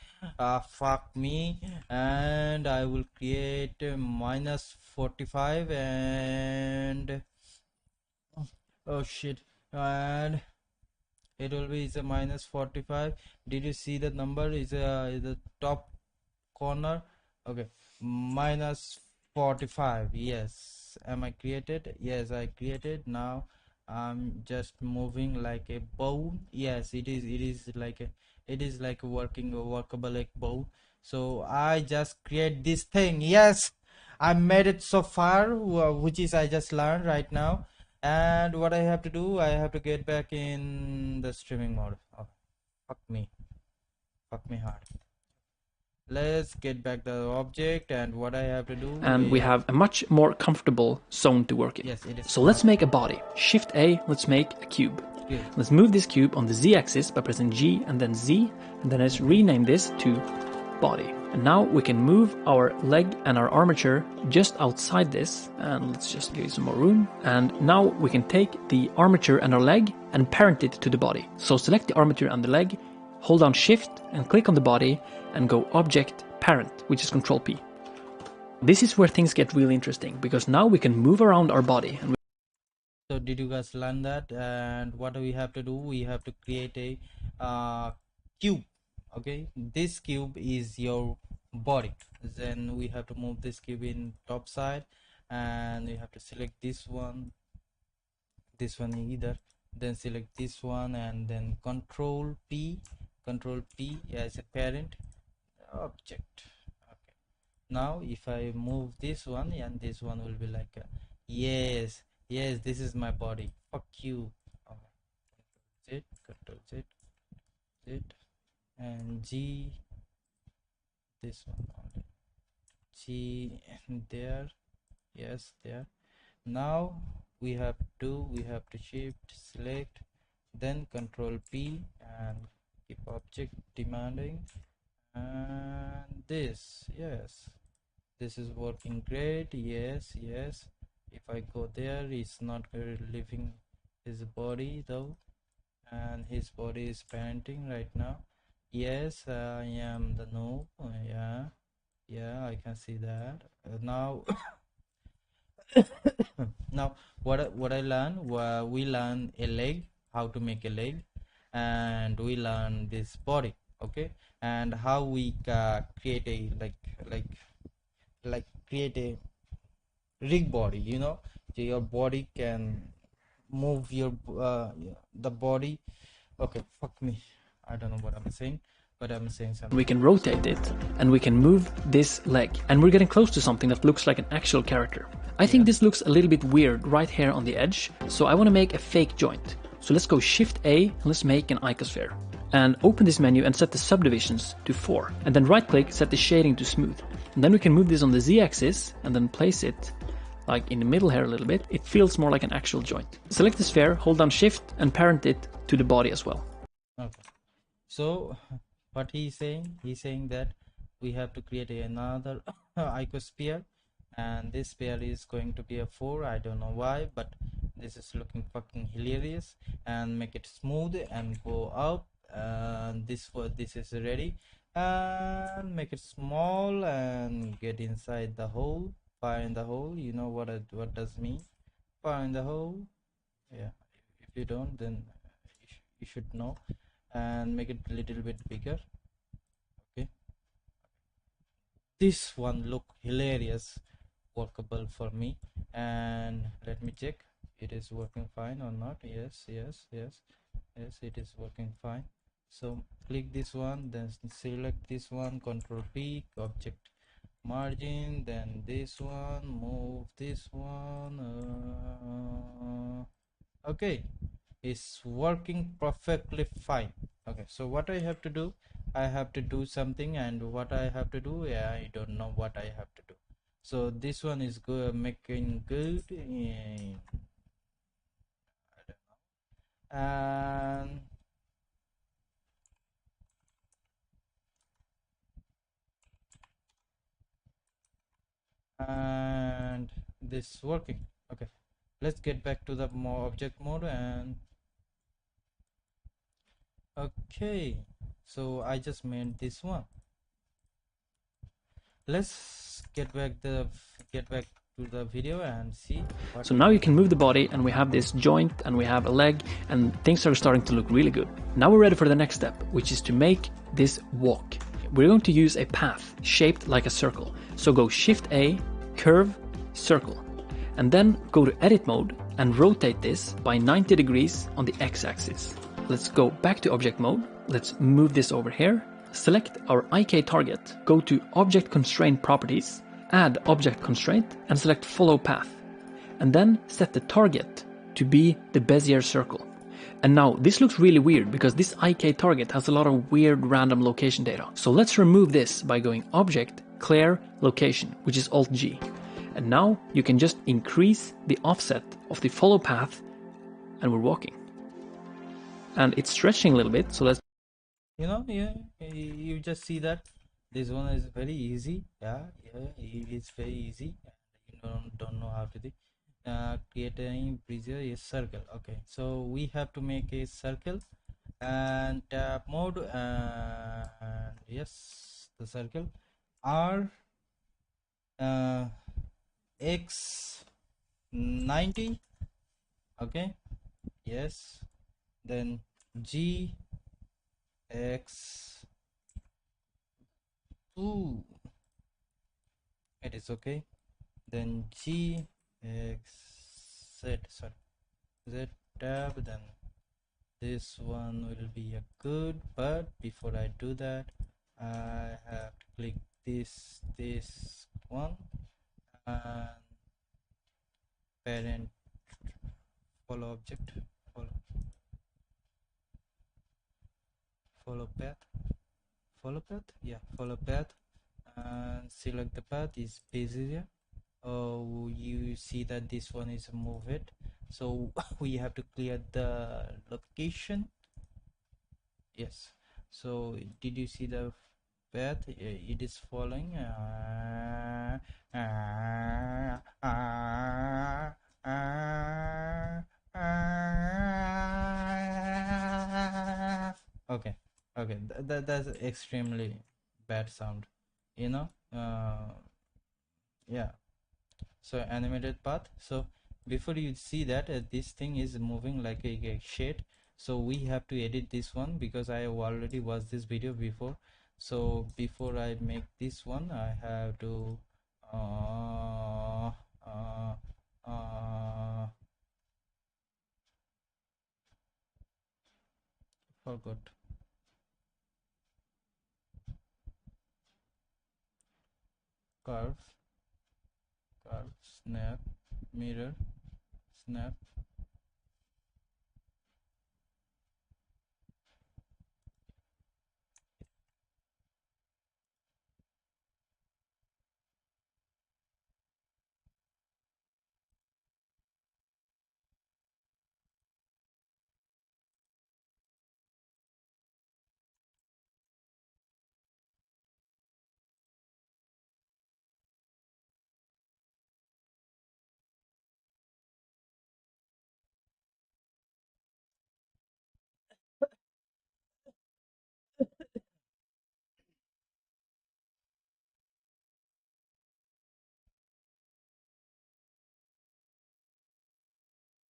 fuck me, and I will create -45 and oh shit, and it will be is a -45. Did you see the number is the top corner? Okay, minus 45. Yes, am I created? Yes, I created. Now I'm just moving like a bow. Yes, it is like a, it is like a workable like bow. So I just create this thing. Yes, I made it so far, which is I just learned right now. And what I have to do, I have to get back in the streaming mode. Oh, fuck me hard. Let's get back the object, and what I have to do And we have a much more comfortable zone to work in. Yes, it is. So let's make a body. Shift A, let's make a cube. Good. Let's move this cube on the Z-axis by pressing G and then Z, and then let's rename this to body. And now we can move our leg and our armature just outside this, and let's just give it some more room. And now we can take the armature and our leg and parent it to the body. So select the armature and the leg, hold down Shift and click on the body and go Object Parent, which is Control P. This is where things get really interesting, because now we can move around our body. And So did you guys learn that? And what do we have to do? We have to create a cube. Okay, this cube is your body. Then we have to move this cube in top side, and you have to select this one either, then select this one, and then Control P as a parent object. Okay, now if I move this one, and this one will be like a, yes, this is my body. Fuck you. Okay. Control Z, and G, this one only. G, and there, yes, there. Now we have to Shift select, then Control P and keep object demanding, and this, yes, this is working great. Yes, if I go there, it's not leaving his body though, and his body is parenting right now. Yes, I am the noob. Yeah, I can see that. Now now what I learned, we learn a leg, how to make a leg, and we learn this body. Okay, and how we create a like create a rig body, you know, so your body can move your the body. Okay, fuck me, I don't know what I'm saying, but I'm saying something. we can rotate it, and we can move this leg, and we're getting close to something that looks like an actual character. I think this looks a little bit weird right here on the edge, so I want to make a fake joint. So let's go Shift A and let's make an icosphere. And open this menu and set the subdivisions to 4. And then right click, set the shading to smooth. And then we can move this on the Z-axis and then place it like in the middle here a little bit. It feels more like an actual joint. Select the sphere, hold down Shift and parent it to the body as well. Okay, so what he's saying that we have to create another icosphere, and this sphere is going to be a 4. I don't know why, but this is looking fucking hilarious. And make it smooth and go up, and this is ready, and make it small and get inside the hole, fire in the hole. You know what does mean fire in the hole? Yeah, if you don't, then you should know. And make it a little bit bigger. Okay, this one look hilarious, workable for me. And let me check it is working fine or not. Yes, it is working fine. So click this one, then select this one, Control P, object margin, then this one, move this one. Okay, it's working perfectly fine. Okay, so what I have to do, I have to do something, and what I have to do, I don't know what I have to do. So this one is good, making good. I don't know. And this is working. Okay, let's get back to the more object mode. And okay, so I just made this one. Let's get back to the video and see what. So now you can move the body, and we have this joint and we have a leg, and things are starting to look really good. Now we're ready for the next step, which is to make this walk. We're going to use a path shaped like a circle. So go Shift A, curve, circle, and then go to edit mode and rotate this by 90 degrees on the x-axis. Let's go back to object mode. Let's move this over here. Select our IK target, go to object constraint properties, add object constraint and select follow path. And then set the target to be the Bezier circle. And now this looks really weird because this IK target has a lot of weird random location data. So let's remove this by going object, clear, location, which is Alt G. And now you can just increase the offset of the follow path and we're walking. And it's stretching a little bit, so let's... You just see that this one is very easy. It's very easy. You don't know how to do. Create a Bezier circle. Okay, so we have to make a circle and tap mode, and yes, the circle R X 90. Okay, yes, then G X 2, it is okay, then G X Z, Z tab, then this one will be a good, but before I do that I have to click this one and parent follow object, follow path, follow path, and select the path is Bezier. Oh, you see that this one is move it, so we have to clear the location. Yes, so did you see the path? It is following okay, that's extremely bad sound, yeah. So animated path. So before you see that this thing is moving like a shade, so we have to edit this one because I have already watched this video before. So before I make this one I have to forgot curve, snap, mirror, snap.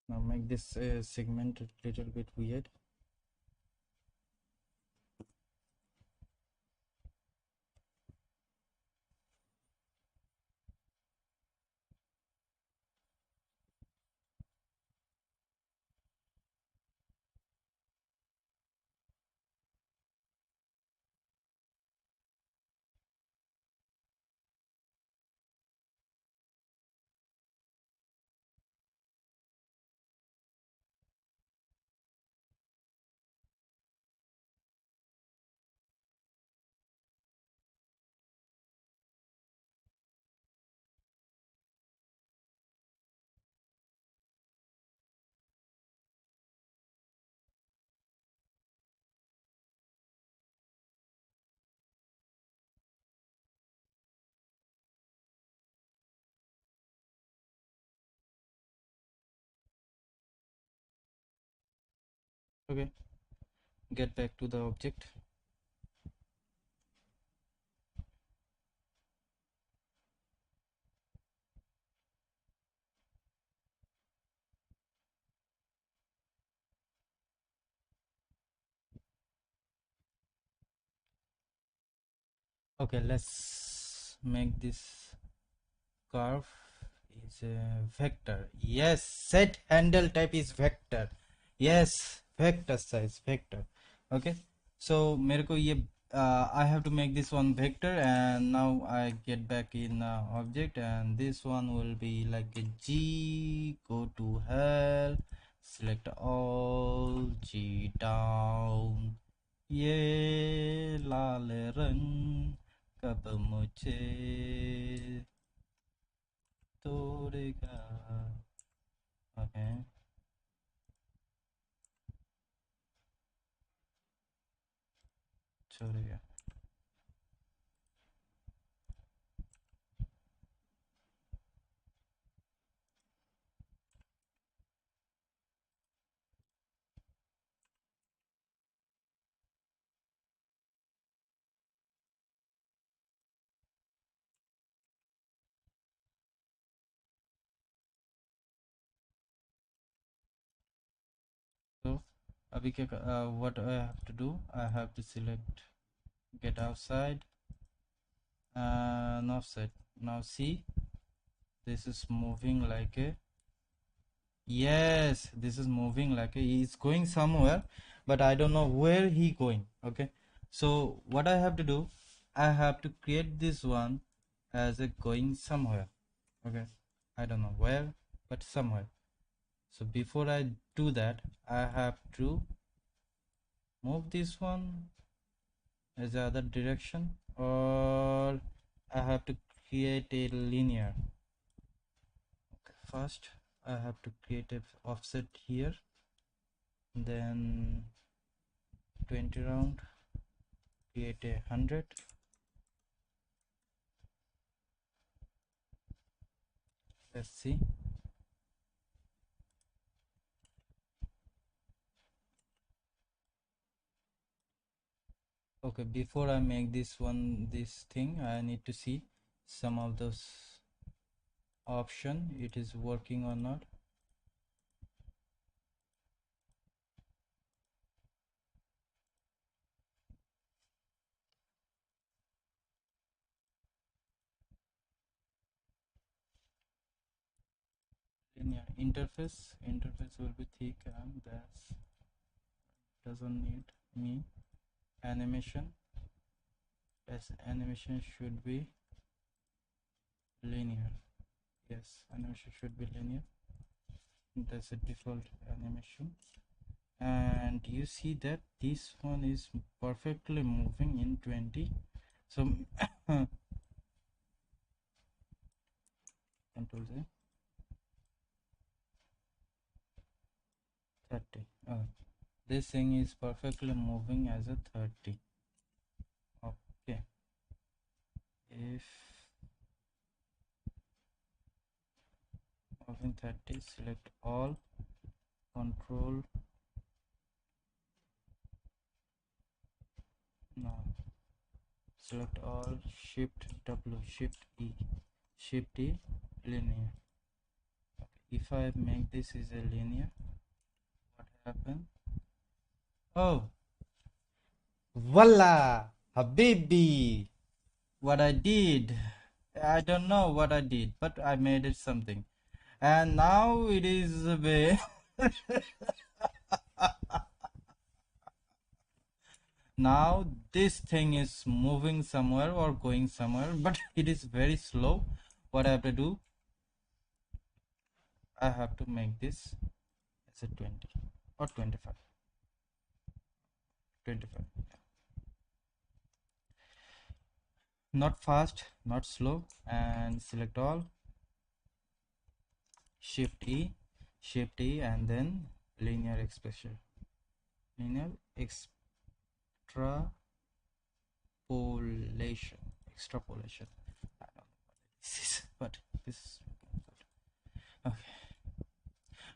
Now make this segment a little bit weird. Okay, get back to the object. Okay, let's make this curve is a vector. Yes, set handle type is vector. Yes, vector size vector. Okay, so मेरे को ये I have to make this one vector, and now I get back in object, and this one will be like a G, go to hell, select all, G down, ये लाल रंग कब मुझे तोड़ेगा. Okay, छोड़ेगा. So अभी क्या what I have to do, I have to select get outside and offset. Now see, this is moving like a, yes, this is moving like a, he's going somewhere, but I don't know where he going. Okay, so what I have to do, I have to create this one as a going somewhere. Okay, I don't know where, but somewhere. So before I do that, I have to move this one as the other direction, or I have to create a linear. Okay, first I have to create a offset here, then 20 round, create a 100, let's see. Okay, before I make this thing, I need to see some of those option, it is working or not. Linear interface will be thick, and that doesn't need me. Animation, yes, animation should be linear. Yes, animation should be linear. That's a default animation, and you see that this one is perfectly moving in 20. So Control Z, 30. This thing is perfectly moving as a 30. Okay, if moving 30, select all, control, no, select all, shift W, shift E, linear. Okay. If I make this is a linear, what happened? Oh, voila, habibi, what I did, I don't know what I did, but I made it something, and now it is a way. Now this thing is moving somewhere or going somewhere, but it is very slow. What I have to do, I have to make this as a 20 or 25. 25. Not fast, not slow, and select all, shift E, and then linear expression, linear extrapolation. I don't know what this is, but this is good. Okay,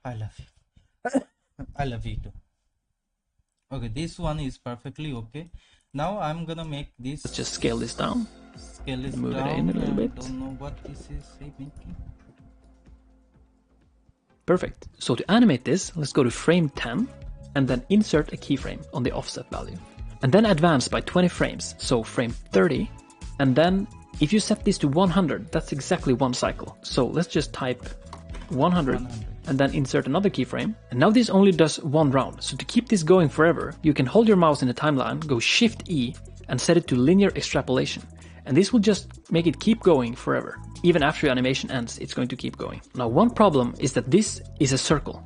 I love you. I love you too. Okay, this one is perfectly okay. Now I'm gonna make this. Let's just scale this down. Scale this Move it down. in a little bit. Don't know what this is making. Perfect. So to animate this, let's go to frame 10 and then insert a keyframe on the offset value. And then advance by 20 frames, so frame 30, and then If you set this to 100, that's exactly 1 cycle. So let's just type 100 and then insert another keyframe. And now this only does 1 round. So to keep this going forever, you can hold your mouse in the timeline, go Shift E and set it to linear extrapolation. And this will just make it keep going forever. Even after your animation ends, it's going to keep going. Now, one problem is that this is a circle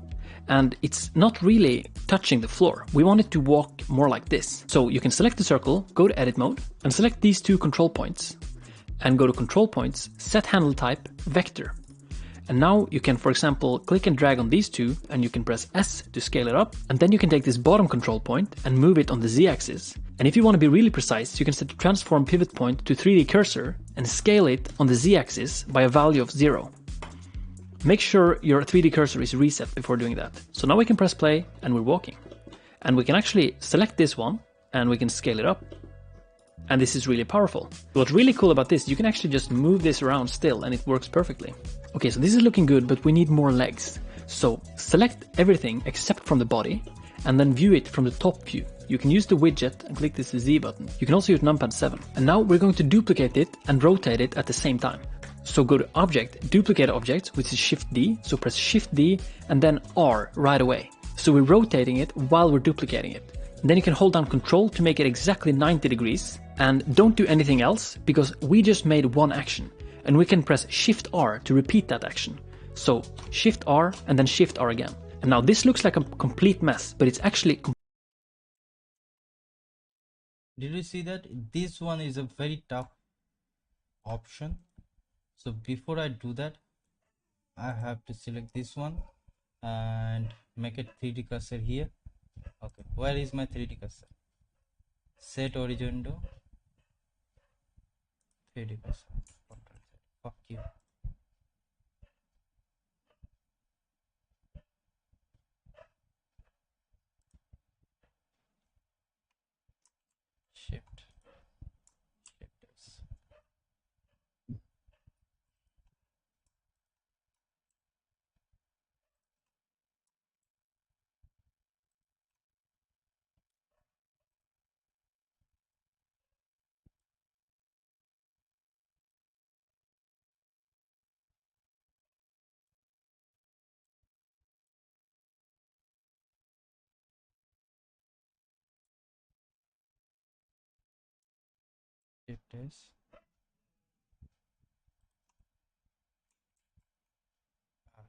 and it's not really touching the floor. We want it to walk more like this. So you can select the circle, go to edit mode and select these 2 control points and go to control points, set handle type, vector. And now you can, for example, click and drag on these 2 and you can press S to scale it up. And then you can take this bottom control point and move it on the Z axis. And if you want to be really precise, you can set the transform pivot point to 3D cursor and scale it on the Z axis by a value of 0. Make sure your 3D cursor is reset before doing that. So now we can press play and we're walking. And we can actually select this one and we can scale it up. And this is really powerful. What's really cool about this, you can actually just move this around still and it works perfectly. Okay, so this is looking good, but we need more legs. So select everything except from the body and then view it from the top view. You can use the widget and click this Z button. You can also use numpad 7. And now we're going to duplicate it and rotate it at the same time. So go to Object, Duplicate Object, which is Shift D. So press Shift D and then R right away. So we're rotating it while we're duplicating it. And then you can hold down Control to make it exactly 90 degrees. And don't do anything else because we just made one action. And we can press Shift R to repeat that action. So Shift R and then Shift R again. And now this looks like a complete mess, but it's actually... Did you see that? This one is a very tough option. So before I do that, I have to select this one and make a 3D cursor here. Okay, where is my 3D cursor? Set origin to 3D cursor. Fuck you. Shift S. Shift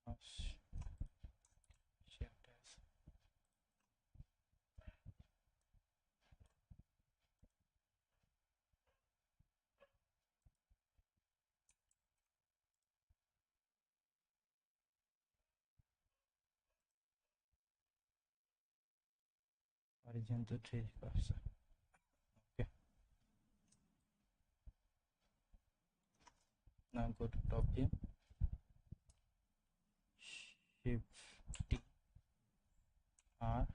S. Shift S. Origin to 3D cursor. Okay. Now go to top view. Shift T R.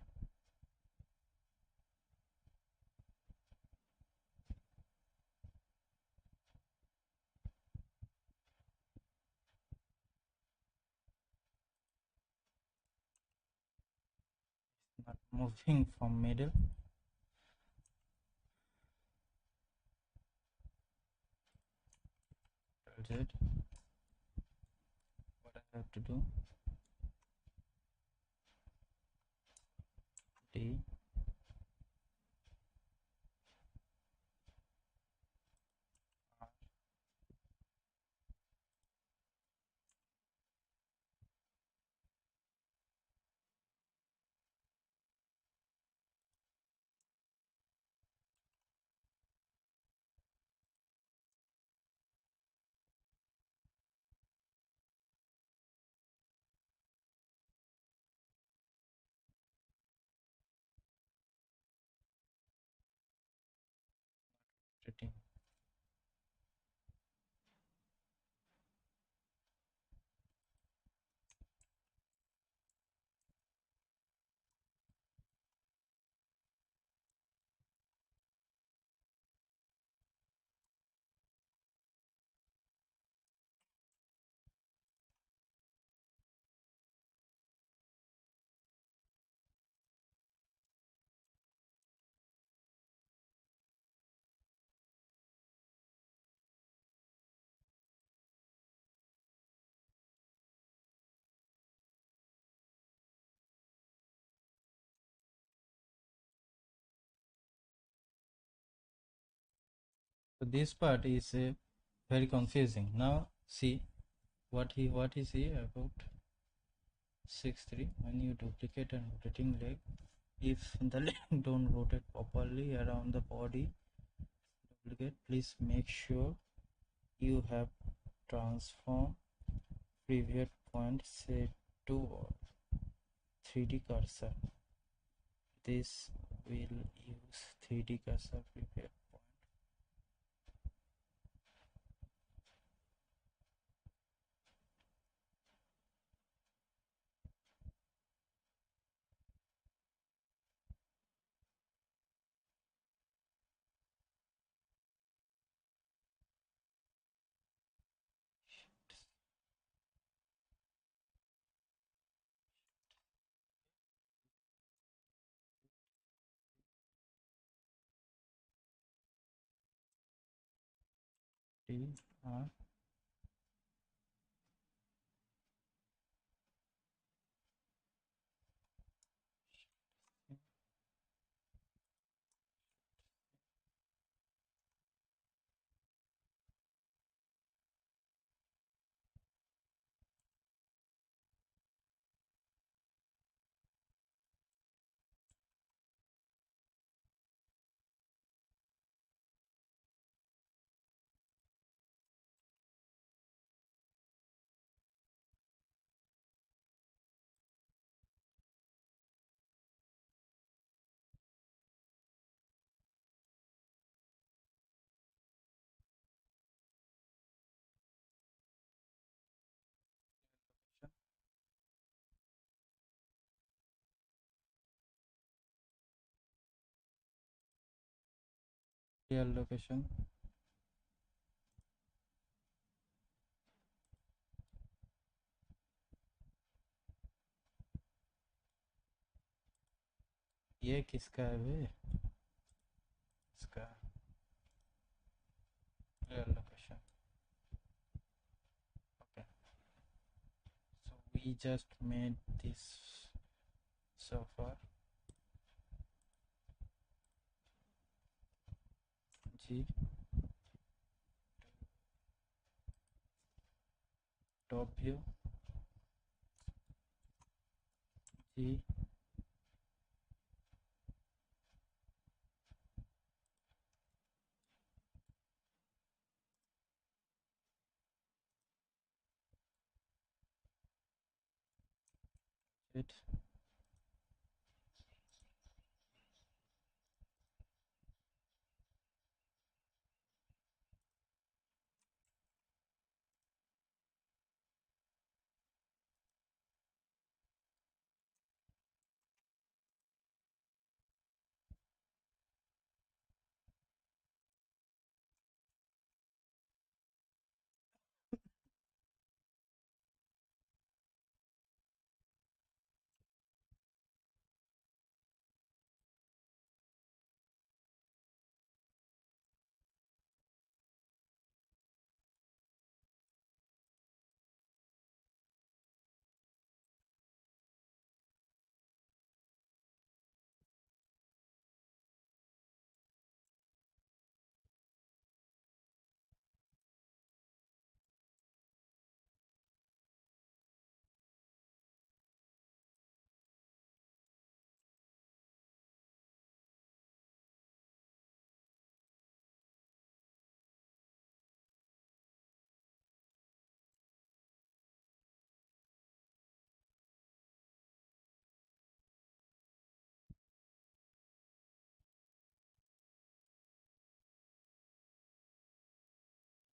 Not moving from middle. Z. What I have to do? D. R. So this part is very confusing. Now see what is here about 6.3. When you duplicate and rotating leg, if the leg don't rotate properly around the body duplicate, please make sure you have transform previous point set to 3D cursor. This will use 3D cursor previous point. R real location. ये किसका है बे? इसका real location. Okay, so we just made this so far. G top view, G it.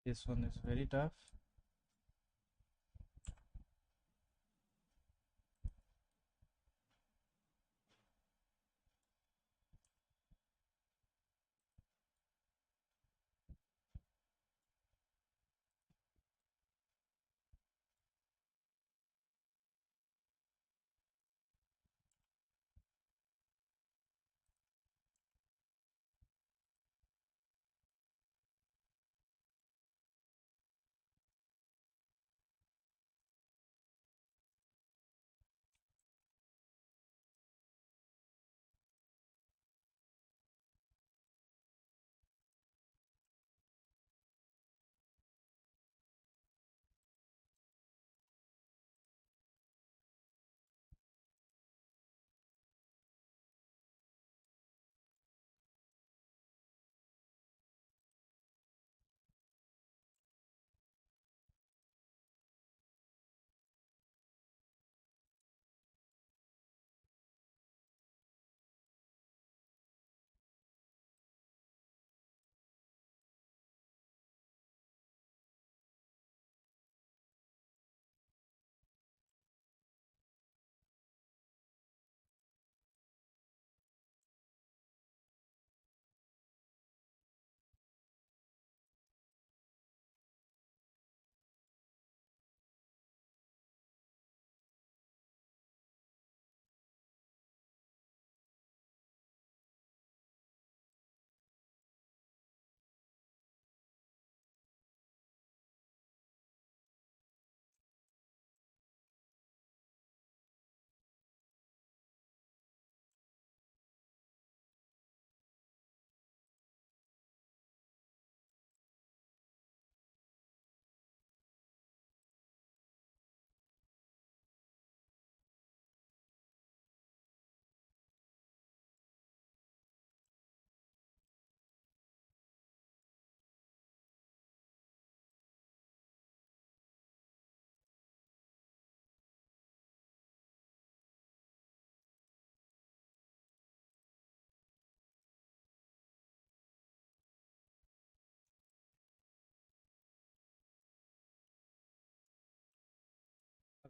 This one is very tough.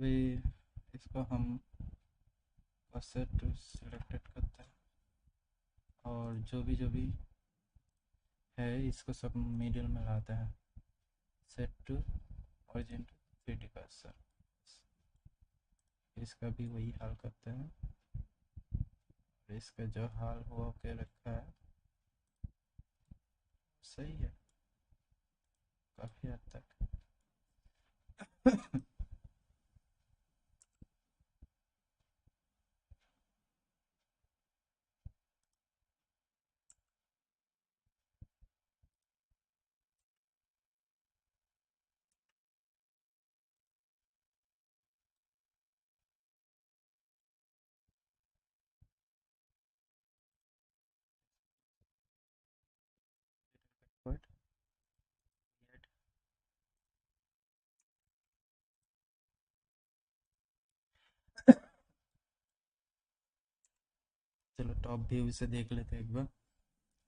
अभी इसको हम set to selected करते हैं और जो भी है इसको सब मिडिल में लाते हैं। Set to origin to 3D cursor, इसका भी वही हाल करते हैं। इसका जो हाल हुआ के रखा है सही है काफ़ी हद तक। But yet चलो टॉप व्यू से देख लेते हैं एक बार,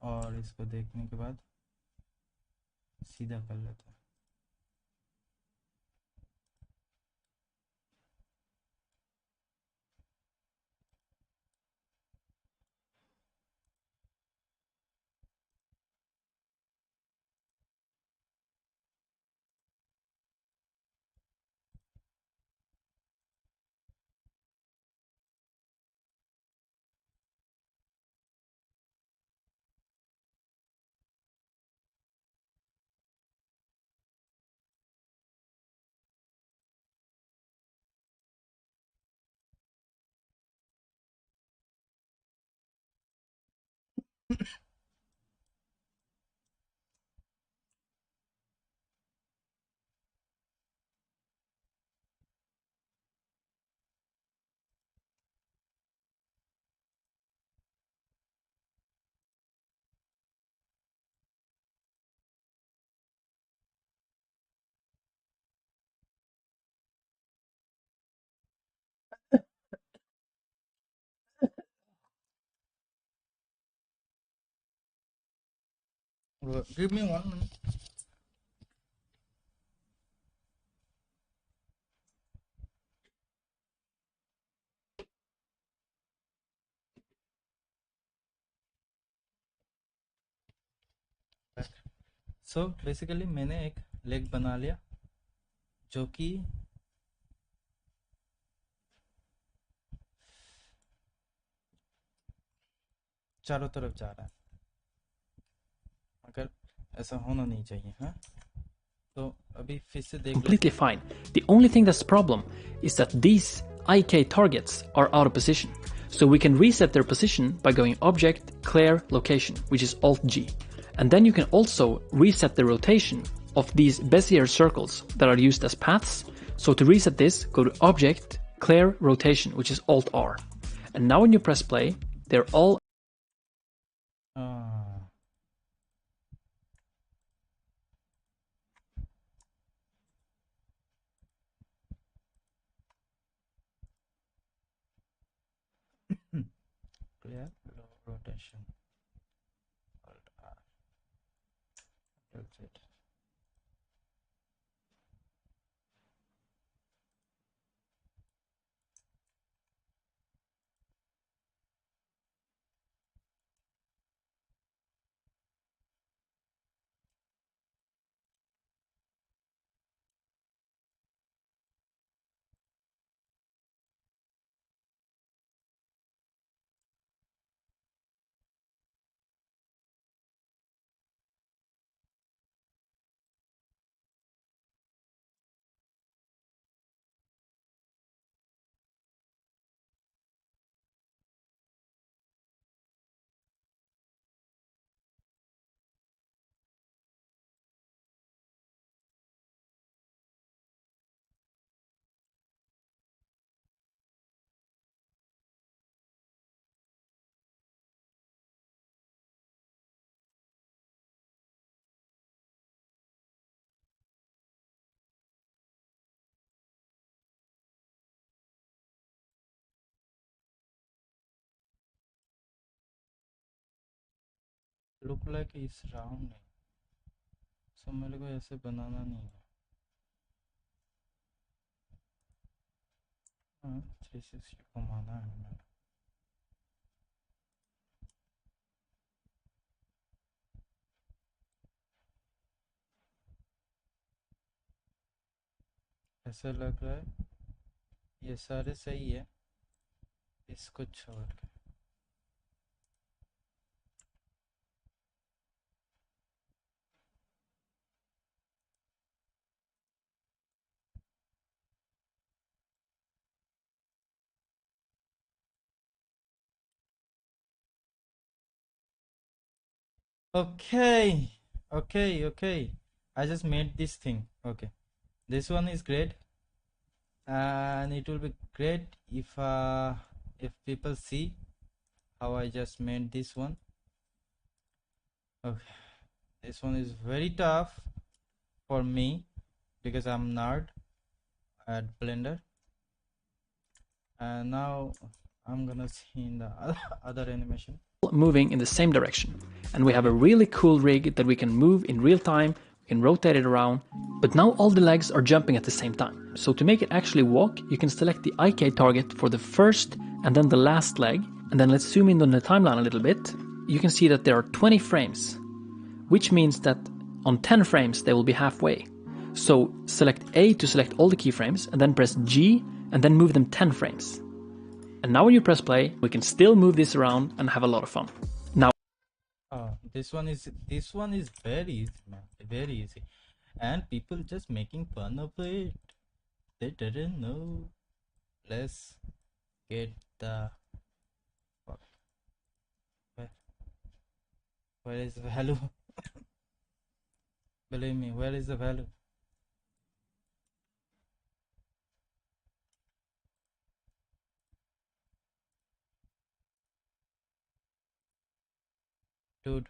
और इसको देखने के बाद सीधा कर लेते हैं। Give me 1 minute. So basically मैंने एक लेग बना लिया जो कि चारों तरफ जा रहा है, मगर ऐसा होना नहीं चाहिए। हाँ, तो अभी फिर से देख Completely fine. The only thing that's a problem is that these IK targets are out of position. So we can reset their position by going Object, Clear, Location, which is Alt-G. And then you can also reset the rotation of these Bezier circles that are used as paths. So to reset this, go to Object, Clear, Rotation, which is Alt-R. And now when you press play, they're all clear, low rotation, Alt R, rotate. Look like इस round नहीं, सो मेरे को ऐसे बनाना नहीं है। 360 घुमाना है हमें। ऐसा लग रहा है ये सारे सही है, इसको छोड़ के। Okay, okay. I just made this thing. Okay, this one is great, and it will be great if people see how I just made this one. Okay, this one is very tough for me because I'm nerd at Blender, and now I'm gonna see in the other animation. Moving in the same direction. And we have a really cool rig that we can move in real time, we can rotate it around, but now all the legs are jumping at the same time. So to make it actually walk, you can select the IK target for the first and then the last leg, and then let's zoom in on the timeline a little bit. You can see that there are 20 frames, which means that on 10 frames they will be halfway. So select A to select all the keyframes, and then press G, and then move them 10 frames. And now when you press play, we can still move this around and have a lot of fun. Now, This one is very easy, man, very easy, and people just making fun of it. They didn't know. Let's get the fuck. Where is the value? Believe me, where is the value? Dude.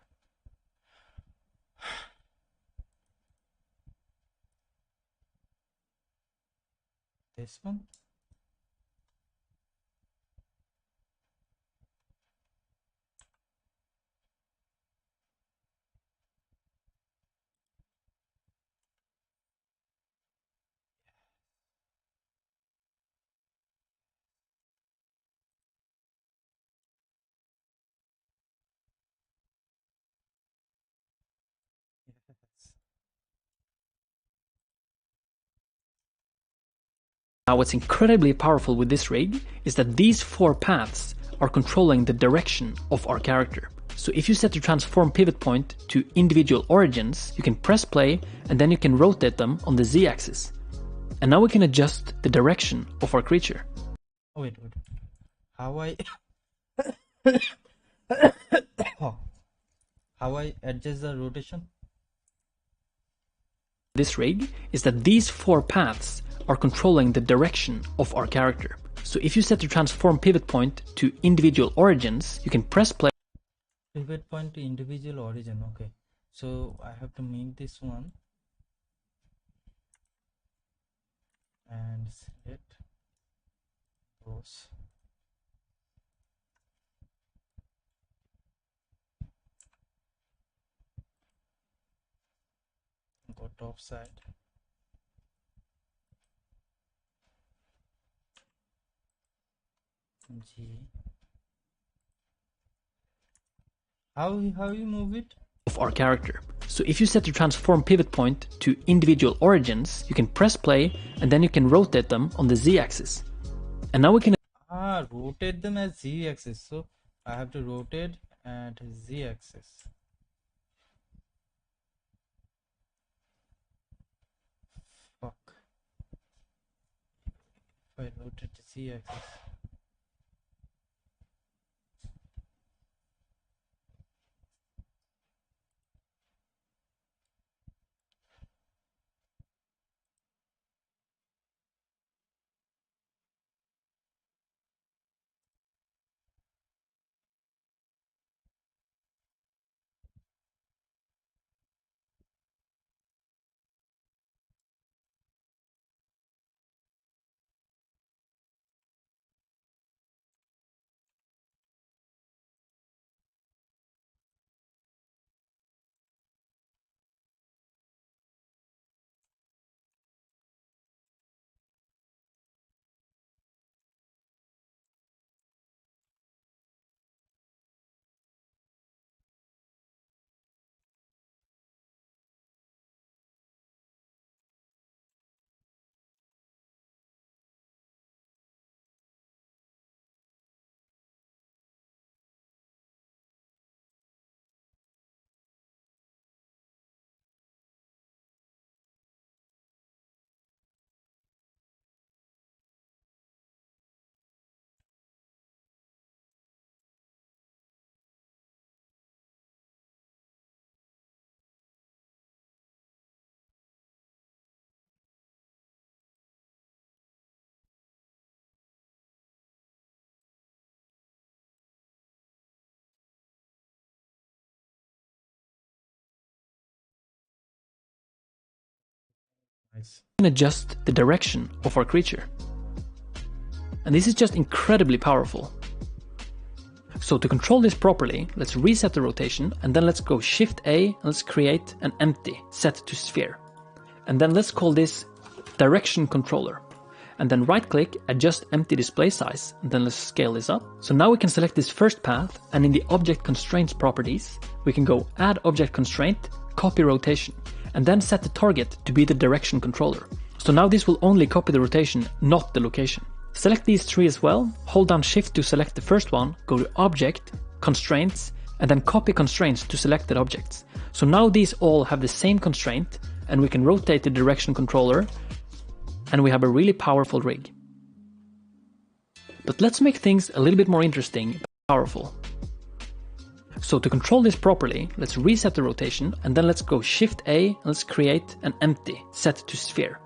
This one? Yes. now what's incredibly powerful with this rig is that these 4 paths are controlling the direction of our character. So if you set the transform pivot point to individual origins, you can press play and then you can rotate them on the Z-axis. And now we can adjust the direction of our creature. Oh, wait. How I how I adjust the rotation? This rig is that these 4 paths are controlling the direction of our character. So if you set the transform pivot point to individual origins, you can press play. Pivot point to individual origin. Okay, so I have to make this one and select those. Go top side. G. How you move it? Of our character. So if you set the transform pivot point to individual origins, you can press play and then you can rotate them on the Z-axis. And now we can Rotate them as Z-axis. So I have to rotate at Z-axis. Fuck. If I rotate Z-axis. Nice. We can adjust the direction of our creature. And this is just incredibly powerful. So to control this properly, let's reset the rotation and then let's go Shift A and let's create an empty set to sphere. And then let's call this direction controller. And then right click, adjust empty display size, and then let's scale this up. So now we can select this first path, and in the object constraints properties, we can go add object constraint, copy rotation, and then set the target to be the direction controller. So now this will only copy the rotation, not the location. Select these three as well, hold down Shift to select the first one, go to object, constraints, and then copy constraints to selected objects. So now these all have the same constraint, and we can rotate the direction controller, and we have a really powerful rig. But let's make things a little bit more interesting but powerful. So to control this properly, let's reset the rotation and then let's go Shift A and let's create an empty set to sphere.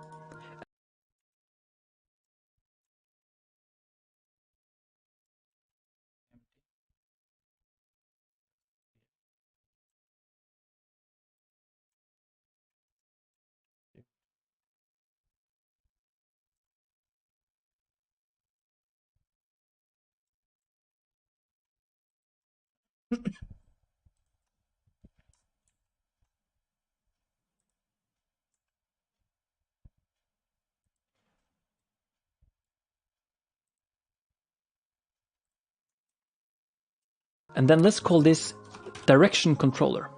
And then let's call this direction controller.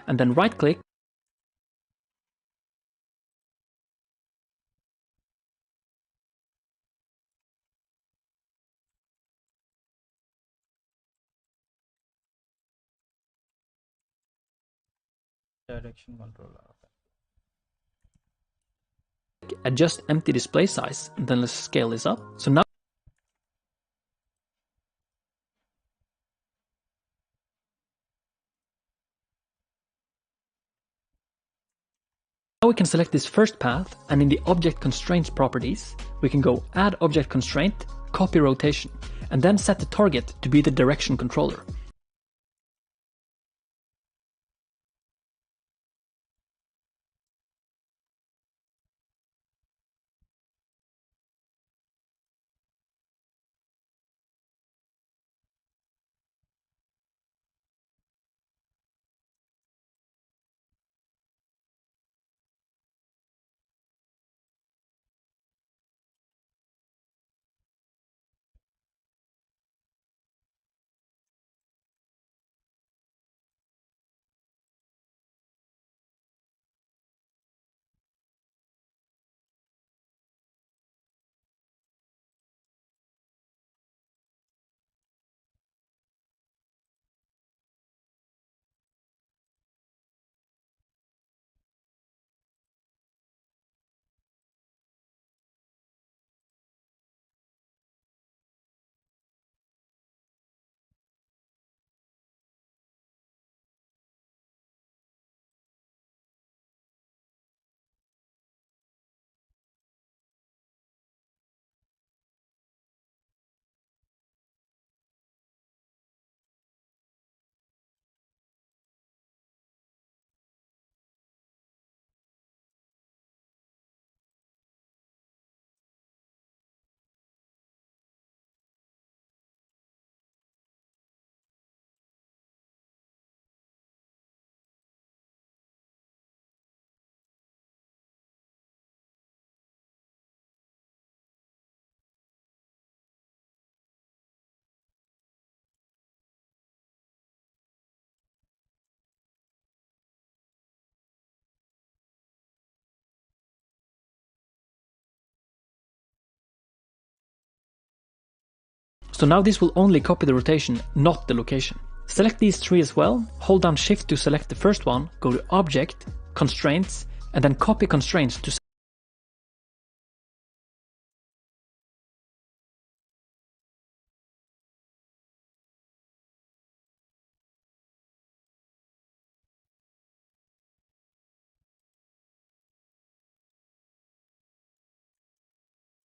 And then right click. Direction controller. Adjust empty display size, and then let's scale this up. So now we can select this first path, and in the object constraints properties, we can go add object constraint, copy rotation, and then set the target to be the direction controller. So now this will only copy the rotation, not the location. Select these three as well, hold down Shift to select the first one, go to Object, Constraints, and then copy constraints to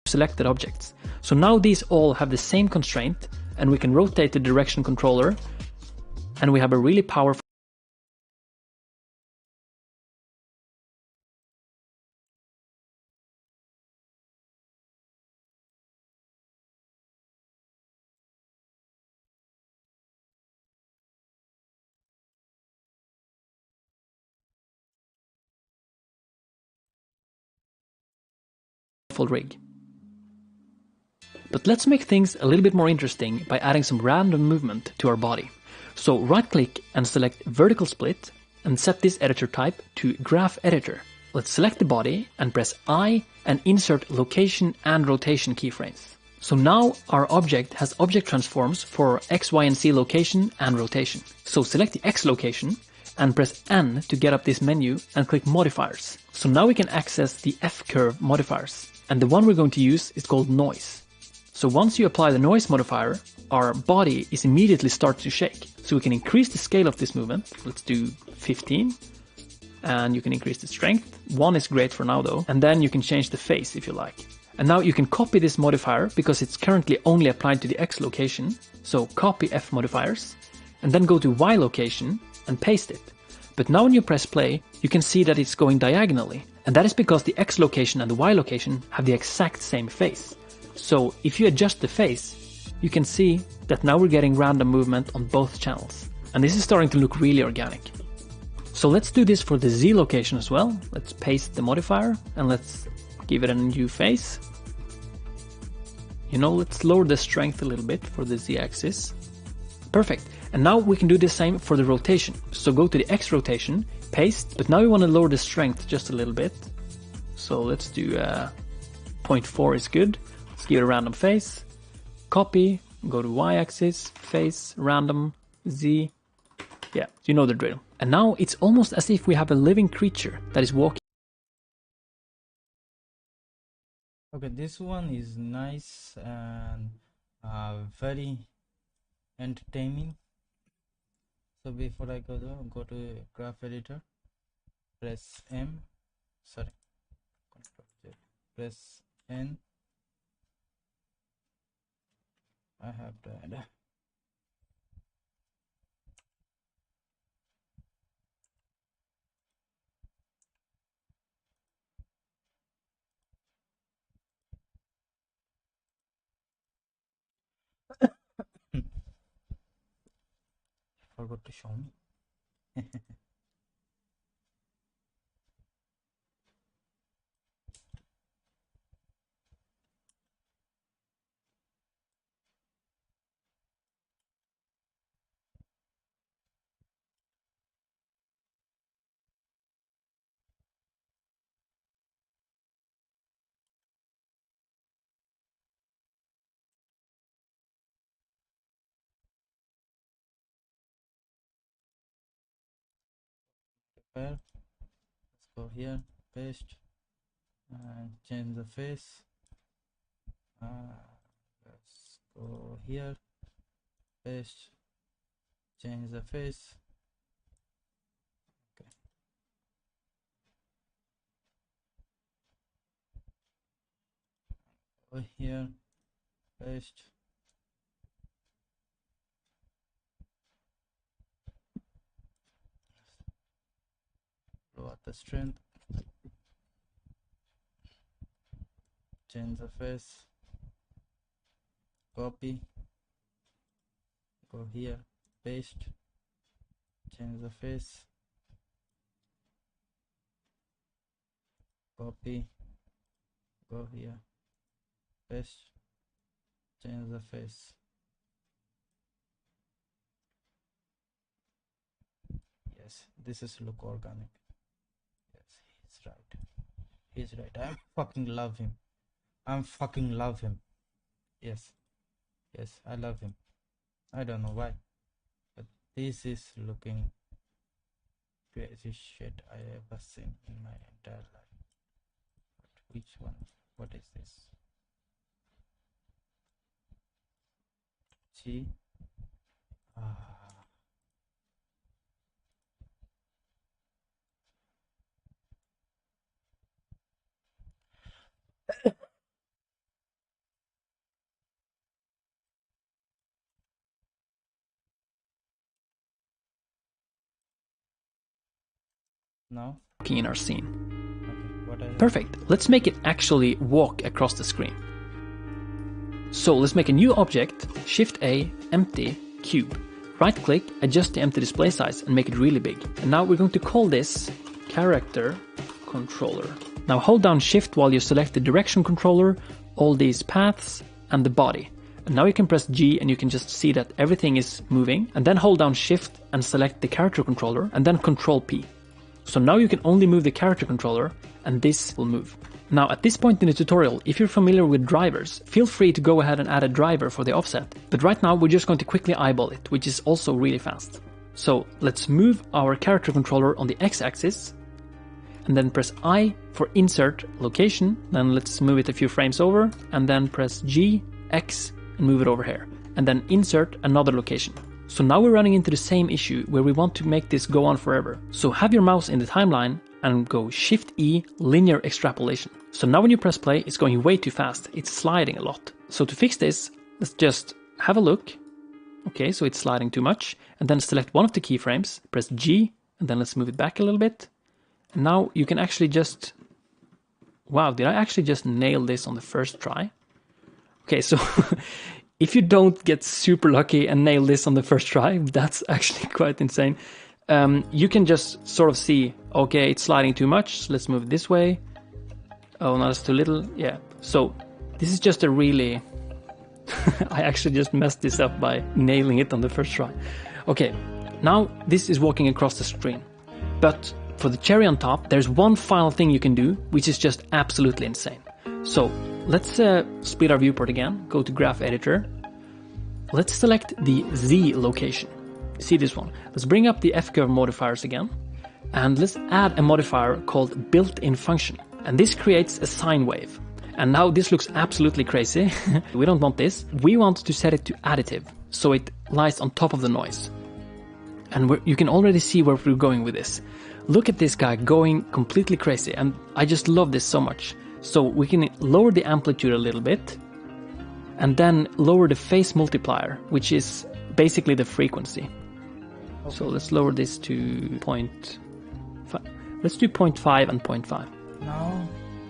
selected objects. So now these all have the same constraint, and we can rotate the direction controller, and we have a really powerful default rig. But let's make things a little bit more interesting by adding some random movement to our body. So right click and select vertical split and set this editor type to graph editor. Let's select the body and press I and insert location and rotation keyframes. So now our object has object transforms for X, Y, and Z location and rotation. So select the X location and press N to get up this menu and click modifiers. So now we can access the F-curve modifiers. And the one we're going to use is called noise. So once you apply the noise modifier, our body is immediately start to shake. So we can increase the scale of this movement. Let's do 15. And you can increase the strength. 1 is great for now though. And then you can change the phase if you like. And now you can copy this modifier because it's currently only applied to the X location. So copy F modifiers and then go to Y location and paste it. But now when you press play, you can see that it's going diagonally. And that is because the X location and the Y location have the exact same phase. So if you adjust the phase, you can see that now we're getting random movement on both channels. And this is starting to look really organic. So let's do this for the Z location as well. Let's paste the modifier and let's give it a new phase. Let's lower the strength a little bit for the Z axis. Perfect. And now we can do the same for the rotation. So go to the X rotation, paste, but now we want to lower the strength just a little bit. So let's do 0.4 is good. Let's give it a random phase. Copy, go to Y axis, phase, random, Z. Yeah, you know the drill. And now it's almost as if we have a living creature that is walking. Okay, this one is nice and very entertaining. So before I go to graph editor, press M, press N. I have to add forgot to show me. Let's go here, paste, and change the face. Let's go here, paste, change the face. Okay. Go here, paste. Lower the strength, change the face, copy, go here, paste, change the face, copy, go here, paste, change the face. Yes, this is look organic. He's right. I fucking love him. Yes, I love him. I don't know why, but this is looking crazy shit I ever seen in my entire life. But which one? What is this? G. Now in our scene. Okay, perfect. Let's make it actually walk across the screen. So let's make a new object, Shift A, empty, cube. Right click, adjust the empty display size and make it really big. And now we're going to call this character controller. Now hold down shift while you select the direction controller, all these paths, and the body. And now you can press G and you can just see that everything is moving, and then hold down shift and select the character controller, and then control P. So now you can only move the character controller, and this will move. Now at this point in the tutorial, if you're familiar with drivers, feel free to go ahead and add a driver for the offset. But right now we're just going to quickly eyeball it, which is also really fast. So let's move our character controller on the X-axis, and then press I for insert location. Then let's move it a few frames over, and then press G, X, and move it over here. And then insert another location. So now we're running into the same issue where we want to make this go on forever. So have your mouse in the timeline and go Shift E, linear extrapolation. So now when you press play, it's going way too fast. It's sliding a lot. So to fix this, let's just have a look. Okay, so it's sliding too much. And then select one of the keyframes, press G, and then let's move it back a little bit. And now you can actually just... Wow, did I actually just nail this on the first try? Okay, so if you don't get super lucky and nail this on the first try, that's actually quite insane. You can just sort of see, okay, it's sliding too much, so let's move it this way. Oh, no, that's too little. Yeah, so this is just a really... I actually just messed this up by nailing it on the first try. Okay, now this is walking across the screen. But for the cherry on top, there's one final thing you can do, which is just absolutely insane. So let's split our viewport again, go to Graph Editor. Let's select the Z location. See this one. Let's bring up the F-curve modifiers again, and let's add a modifier called built-in function. And this creates a sine wave. And now this looks absolutely crazy. We don't want this. We want to set it to additive, so it lies on top of the noise. And you can already see where we're going with this. Look at this guy going completely crazy, and I just love this so much. So we can lower the amplitude a little bit, and then lower the phase multiplier, which is basically the frequency. Okay. So let's lower this to 0.5. Let's do 0.5 and 0.5. Now,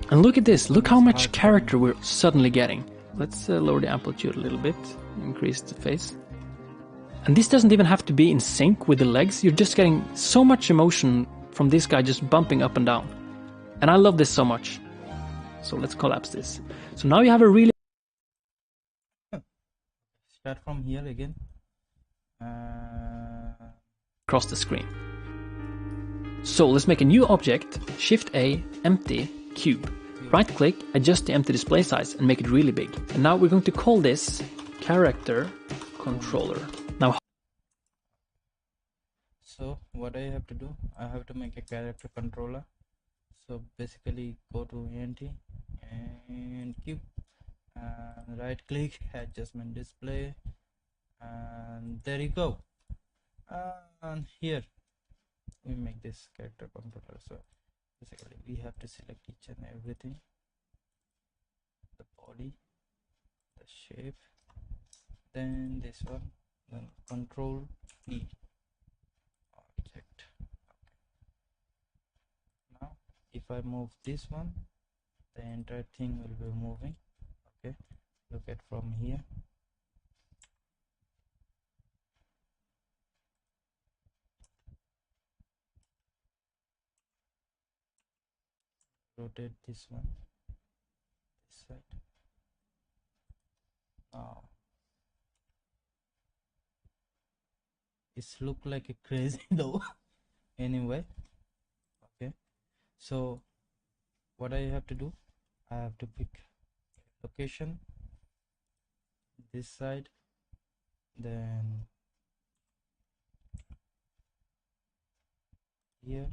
and look at this. Look how much character we're suddenly getting. Let's lower the amplitude a little bit, increase the phase. And this doesn't even have to be in sync with the legs. You're just getting so much emotion from this guy just bumping up and down. And I love this so much. So let's collapse this. So now you have a really... Start from here again. Across the screen. So let's make a new object, Shift A, empty, cube. Right click, adjust the empty display size and make it really big. And now we're going to call this character controller. Now, so what I have to do, I have to make a character controller. So basically go to ENT and cube, and right click, adjustment display, and there you go. And here we make this character controller. So basically we have to select each and everything, the body, the shape, then this one, then control E, object. Now if I move this one, the entire thing will be moving. Okay, look at from here. Rotate this one, this side. Now it's look like a crazy though. Anyway, okay, so what I have to do, I have to pick location, this side, then here,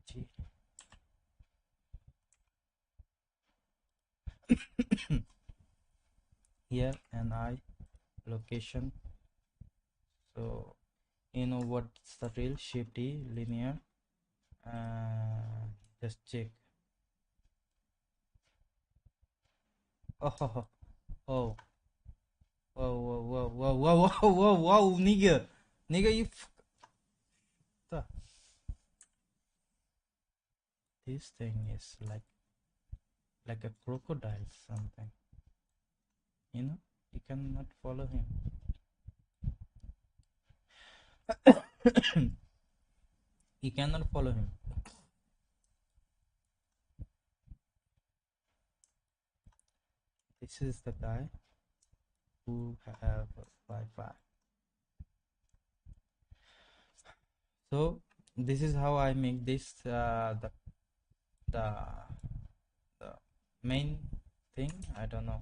G. Here, and I location. So you know what's the real Shift E, linear, just check. Oh, oh, whoa, whoa, whoa, whoa, whoa, whoa, whoa, whoa, nigga, you this thing is like a crocodile something, you know, you cannot follow him. You cannot follow him. This is the guy who have Wi-Fi. So this is how I make this the main thing. I don't know.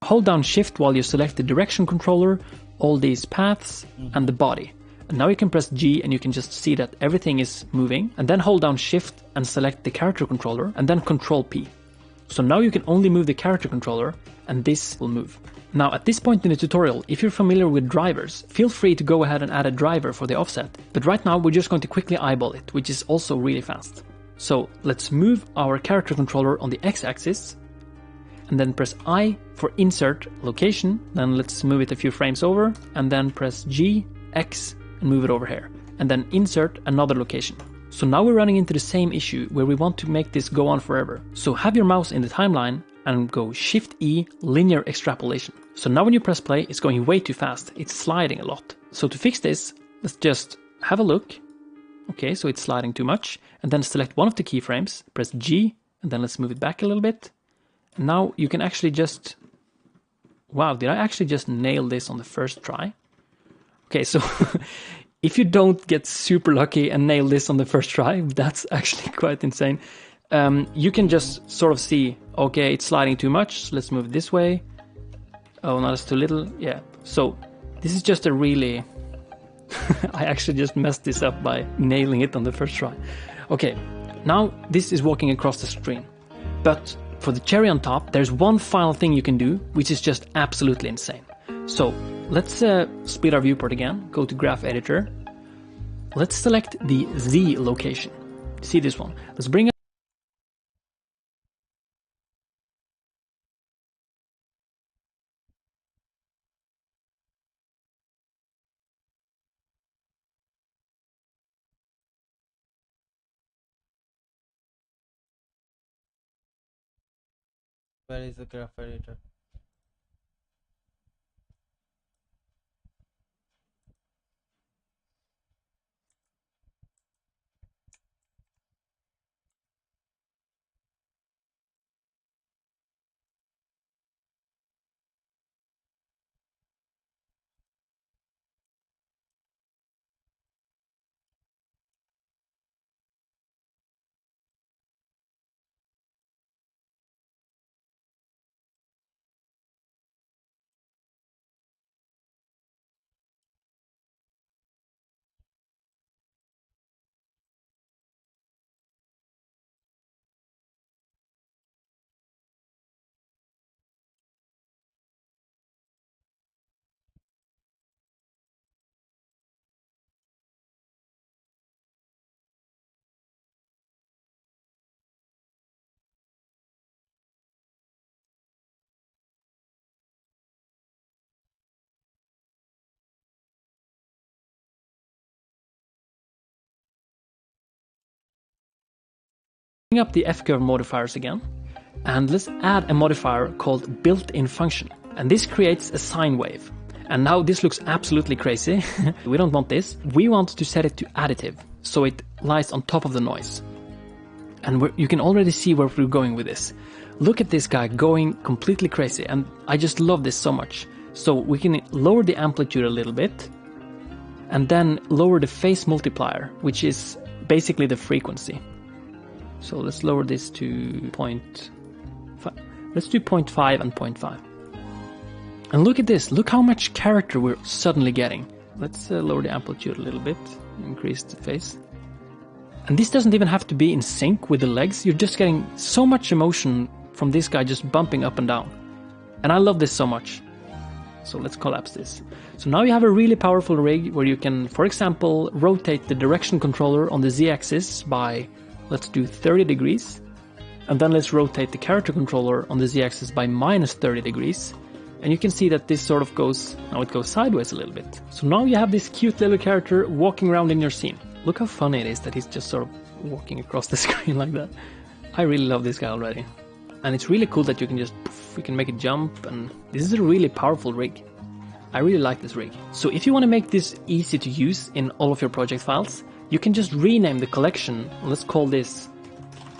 Hold down shift while you select the direction controller, all these paths, and the body. And now you can press G and you can just see that everything is moving, and then hold down shift and select the character controller and then control P. So now you can only move the character controller and this will move. Now at this point in the tutorial, if you're familiar with drivers, feel free to go ahead and add a driver for the offset. But right now we're just going to quickly eyeball it, which is also really fast. So let's move our character controller on the X-axis and then press I for insert location. Then let's move it a few frames over and then press G, X and move it over here. And then insert another location. So now we're running into the same issue where we want to make this go on forever. So have your mouse in the timeline and go Shift E linear extrapolation. So now when you press play, it's going way too fast. It's sliding a lot. So to fix this, let's just have a look. Okay, so it's sliding too much. And then select one of the keyframes, press G, and then let's move it back a little bit. And now you can actually just... Wow, did I actually just nail this on the first try? Okay, so if you don't get super lucky and nail this on the first try, that's actually quite insane. You can just sort of see, okay, it's sliding too much, so let's move it this way. Oh, no, that's too little. Yeah, so this is just a really... I actually just messed this up by nailing it on the first try. Okay, now this is walking across the screen. But for the cherry on top, there's one final thing you can do, which is just absolutely insane. So let's split our viewport again, go to Graph Editor. Let's select the Z location. See this one. Let's bring up Where is the graph editor? up the F-curve modifiers again, and let's add a modifier called built-in function. And this creates a sine wave. And now this looks absolutely crazy. We don't want this. We want to set it to additive, so it lies on top of the noise. And you can already see where we're going with this. Look at this guy going completely crazy, and I just love this so much. So we can lower the amplitude a little bit, and then lower the phase multiplier, which is basically the frequency. So let's lower this to 0.5. Let's do 0.5 and 0.5. And look at this. Look how much character we're suddenly getting. Let's lower the amplitude a little bit. Increase the phase. And this doesn't even have to be in sync with the legs. You're just getting so much emotion from this guy just bumping up and down. And I love this so much. So let's collapse this. So now you have a really powerful rig where you can, for example, rotate the direction controller on the Z-axis by... Let's do 30 degrees, and then let's rotate the character controller on the Z-axis by minus 30 degrees. And you can see that this sort of goes, now it goes sideways a little bit. So now you have this cute little character walking around in your scene. Look how funny it is that he's just sort of walking across the screen like that. I really love this guy already. And it's really cool that you can just, you can make it jump, and this is a really powerful rig. I really like this rig. So if you want to make this easy to use in all of your project files, you can just rename the collection. Let's call this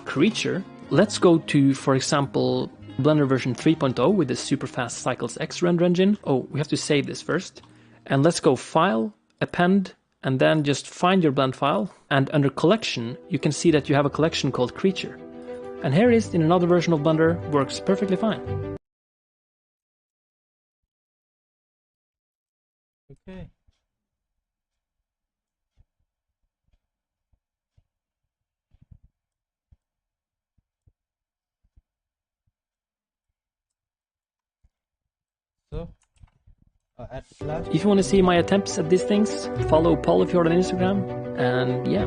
creature. Let's go to, for example, Blender version 3.0 with the super fast Cycles X render engine. Oh, we have to save this first. And let's go File, Append, and then just find your blend file. And under Collection, you can see that you have a collection called Creature. And here it is in another version of Blender, works perfectly fine. Okay. So, at last, If you want to see my attempts at these things, follow Paul if you're on Instagram, and yeah.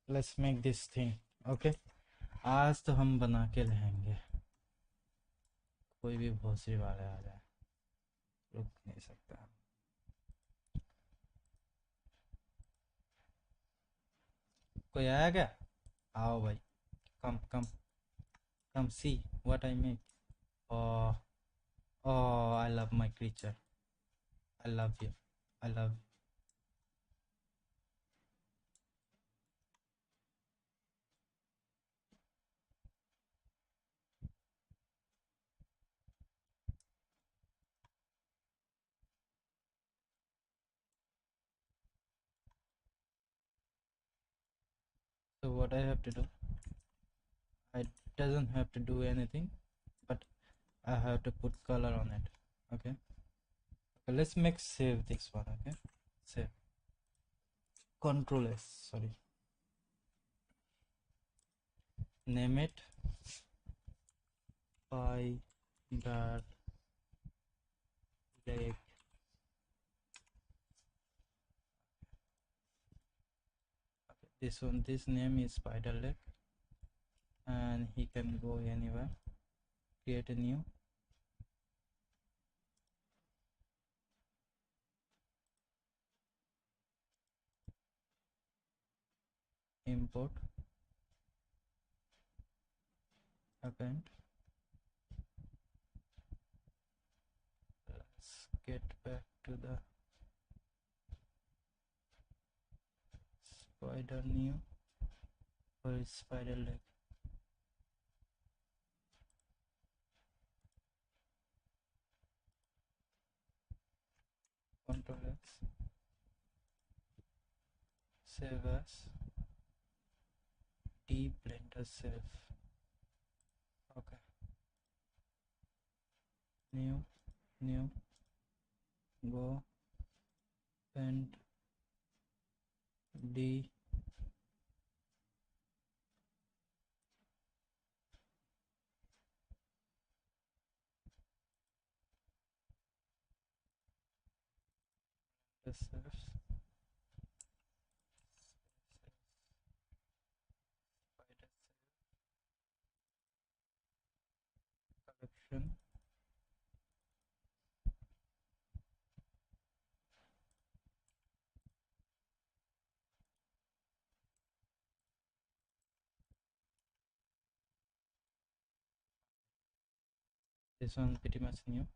Let's make this thing. Okay. आज तो हम बना के रहेंगे, कोई भी भोसड़ी वाले आ जाए, रुक नहीं सकता. कोई आया क्या? आओ भाई, come come come see what I make. Oh, oh, I love my creature. I love you. I love you. So what I have to do, I doesn't have to do anything, but I have to put color on it. Okay, okay, let's make save this one. Okay, save, Control S, sorry, name it by dot leg. This one, this name is spider leg, and he can go anywhere. Create a new, import, append. Let's get back to the spider new, or spider leg. Control X, save as D blender save. Okay, new, go and D saves. Collection. This one pretty much new.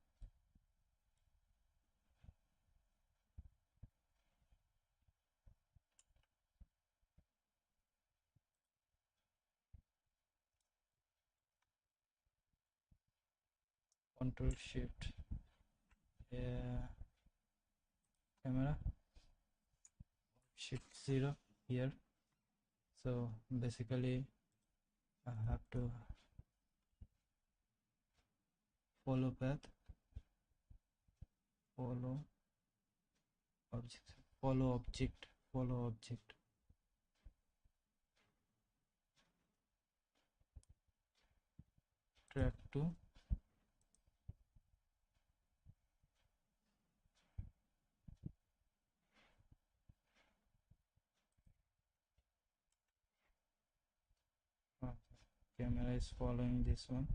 Control Shift, yeah, camera, Shift 0 here. So basically I have to follow path, follow object, follow object, follow object. Track to camera is following this one.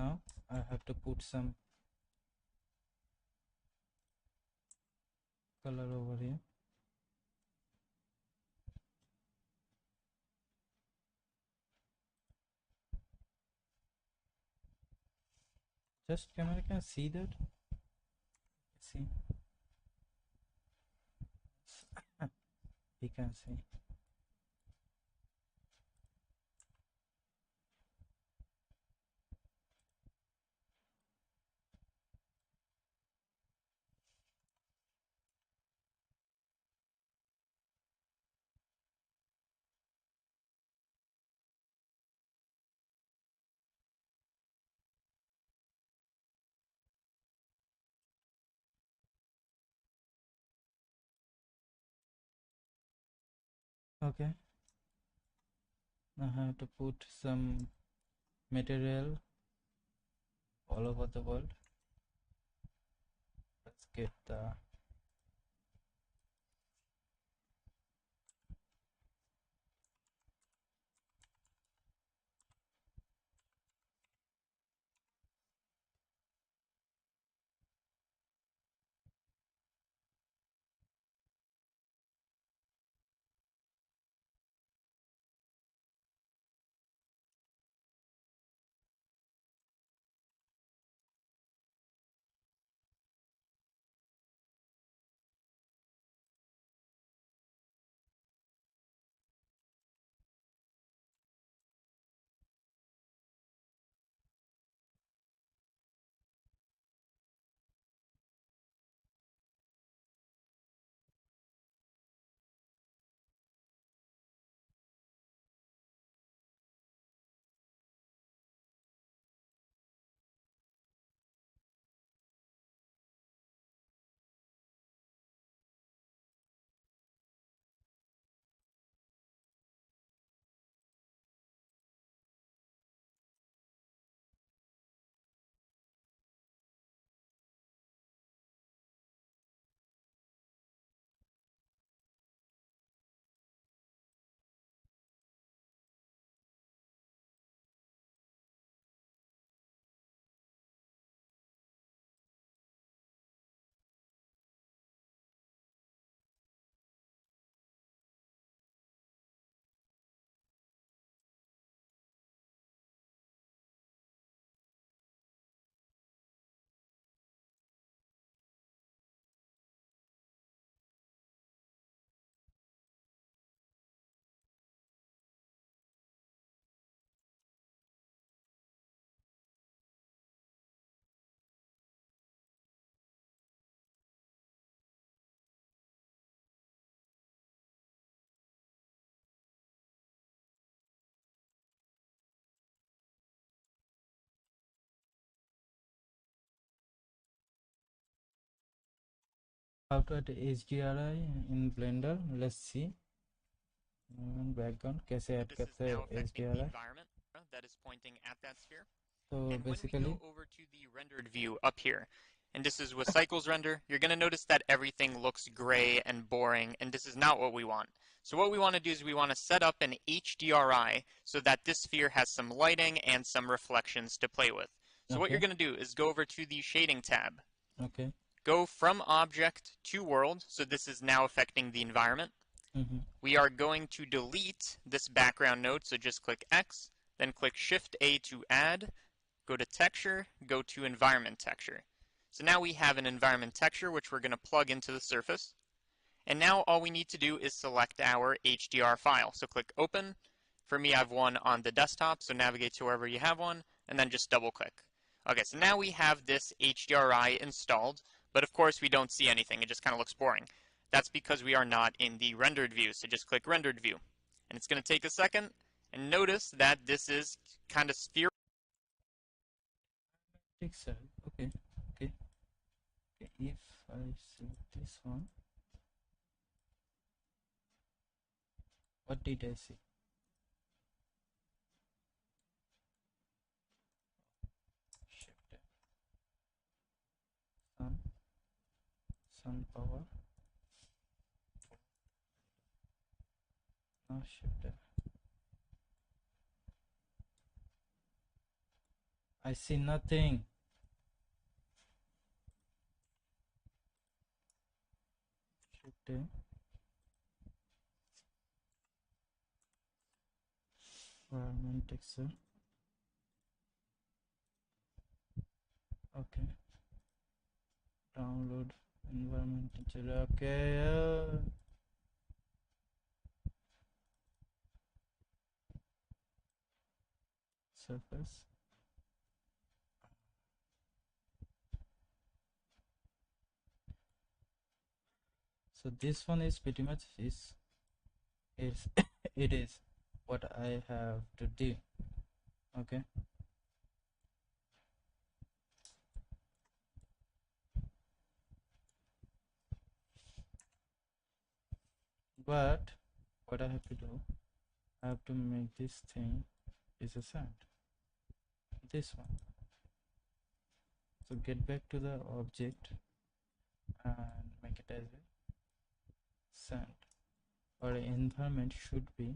now I have to put some color over here. Just camera can see that. See, he can see. Okay, now I have to put some material all over the world. Let's get the how to add HDRI in Blender. Let's see. Background कैसे add This is करते हैं now affecting the HDRI. environment that is pointing at that sphere. So And when we basically, go over to the rendered view up here, and this is with cycles render, you're going to notice that everything looks gray and boring, and this is not what we want. So what we want to do is we want to set up an HDRI so that this sphere has some lighting and some reflections to play with. So what you're okay, going to do is go over to the shading tab, okay, go from object to world, so this is now affecting the environment. We are going to delete this background node, so just click X, then click Shift A to add, go to texture, go to environment texture. So now we have an environment texture which we're going to plug into the surface. And now all we need to do is select our HDR file. So click open. For me, I have one on the desktop, so navigate to wherever you have one, and then just double click. Okay, so now we have this HDRI installed, but of course we don't see anything. It just kind of looks boring. That's because we are not in the rendered view, so just click rendered view. And it's going to take a second, and notice that this is kind of spherical. Pixel. Okay, okay, okay. If I select this one, what did I see? Shift sun power. Now shift. I see nothing. Shift A. Environment texture. Okay. Download environment texture. Okay. Surface. So this one is pretty much is it is what I have to do. Okay. But what I have to do, I have to make this thing is a sand. This one. So get back to the object and make it as a sand. Our environment should be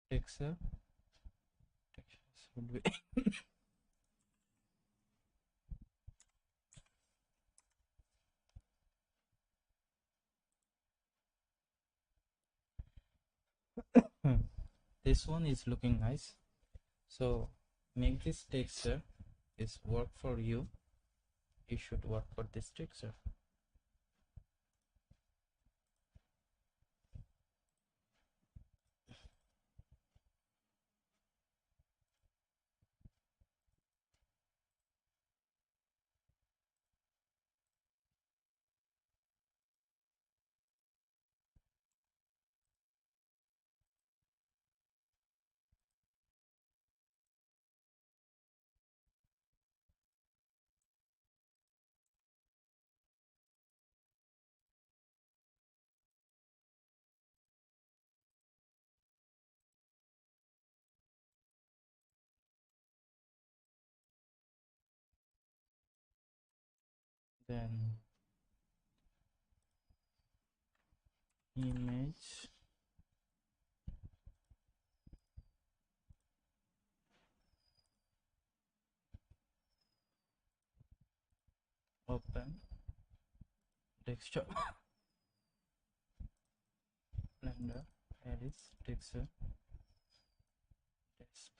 texture. Texture should be this one is looking nice. So make this texture is work for you. You should work for this texture. Then image open desktop blender Alice texture desk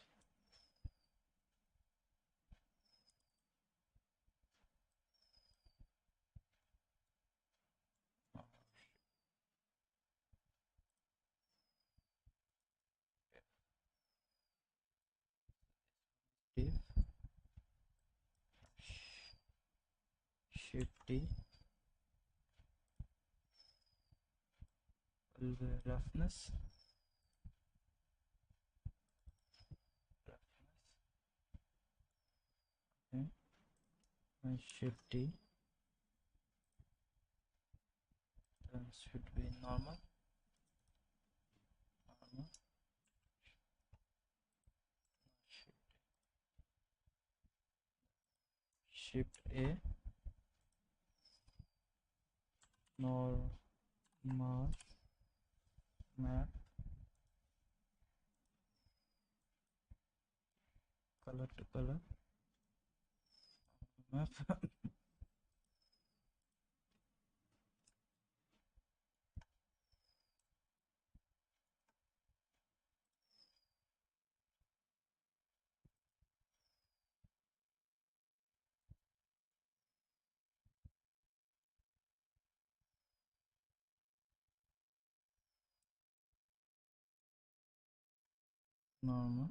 div shift D roughness okay and shift D then should be normal shift A normal map color to color map normal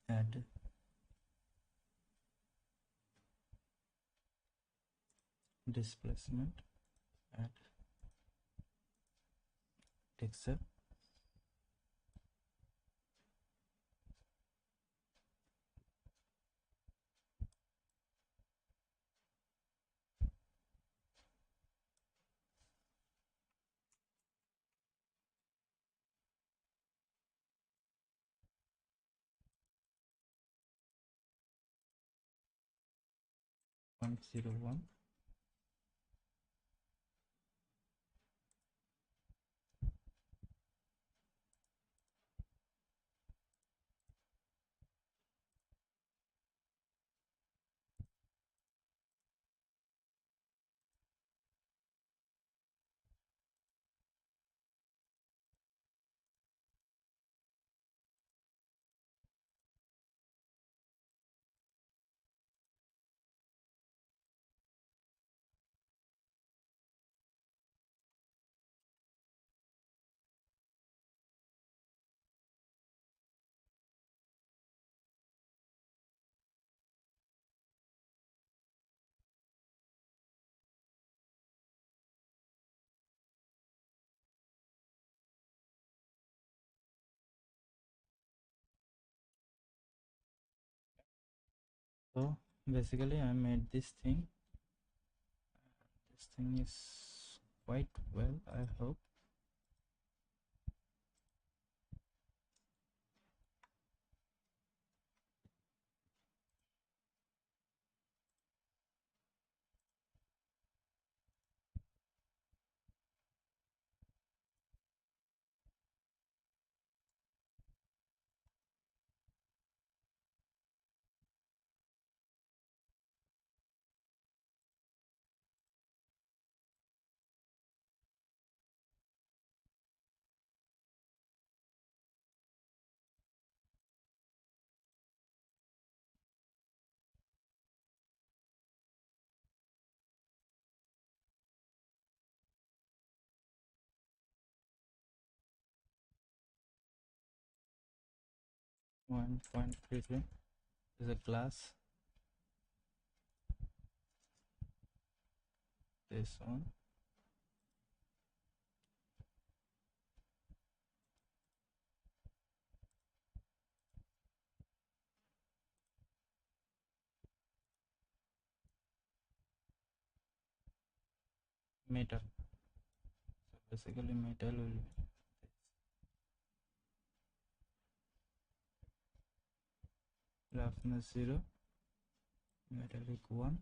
add displacement, add texture, .01, so basically I made this thing. This thing is quite well, I hope. One point 33 is a glass. This one, metal. So basically metal will be roughness 0, metallic 1,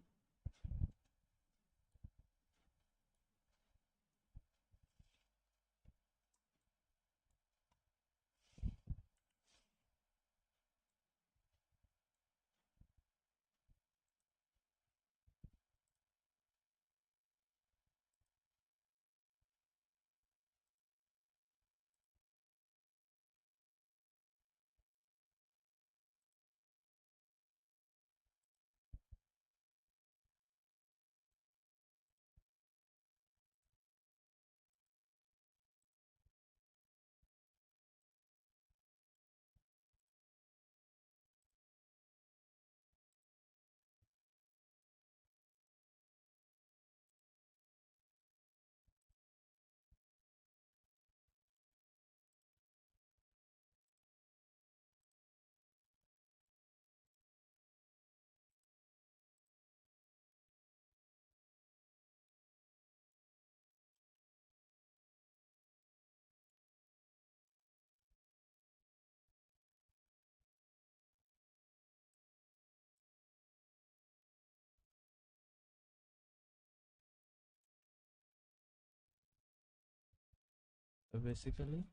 so basically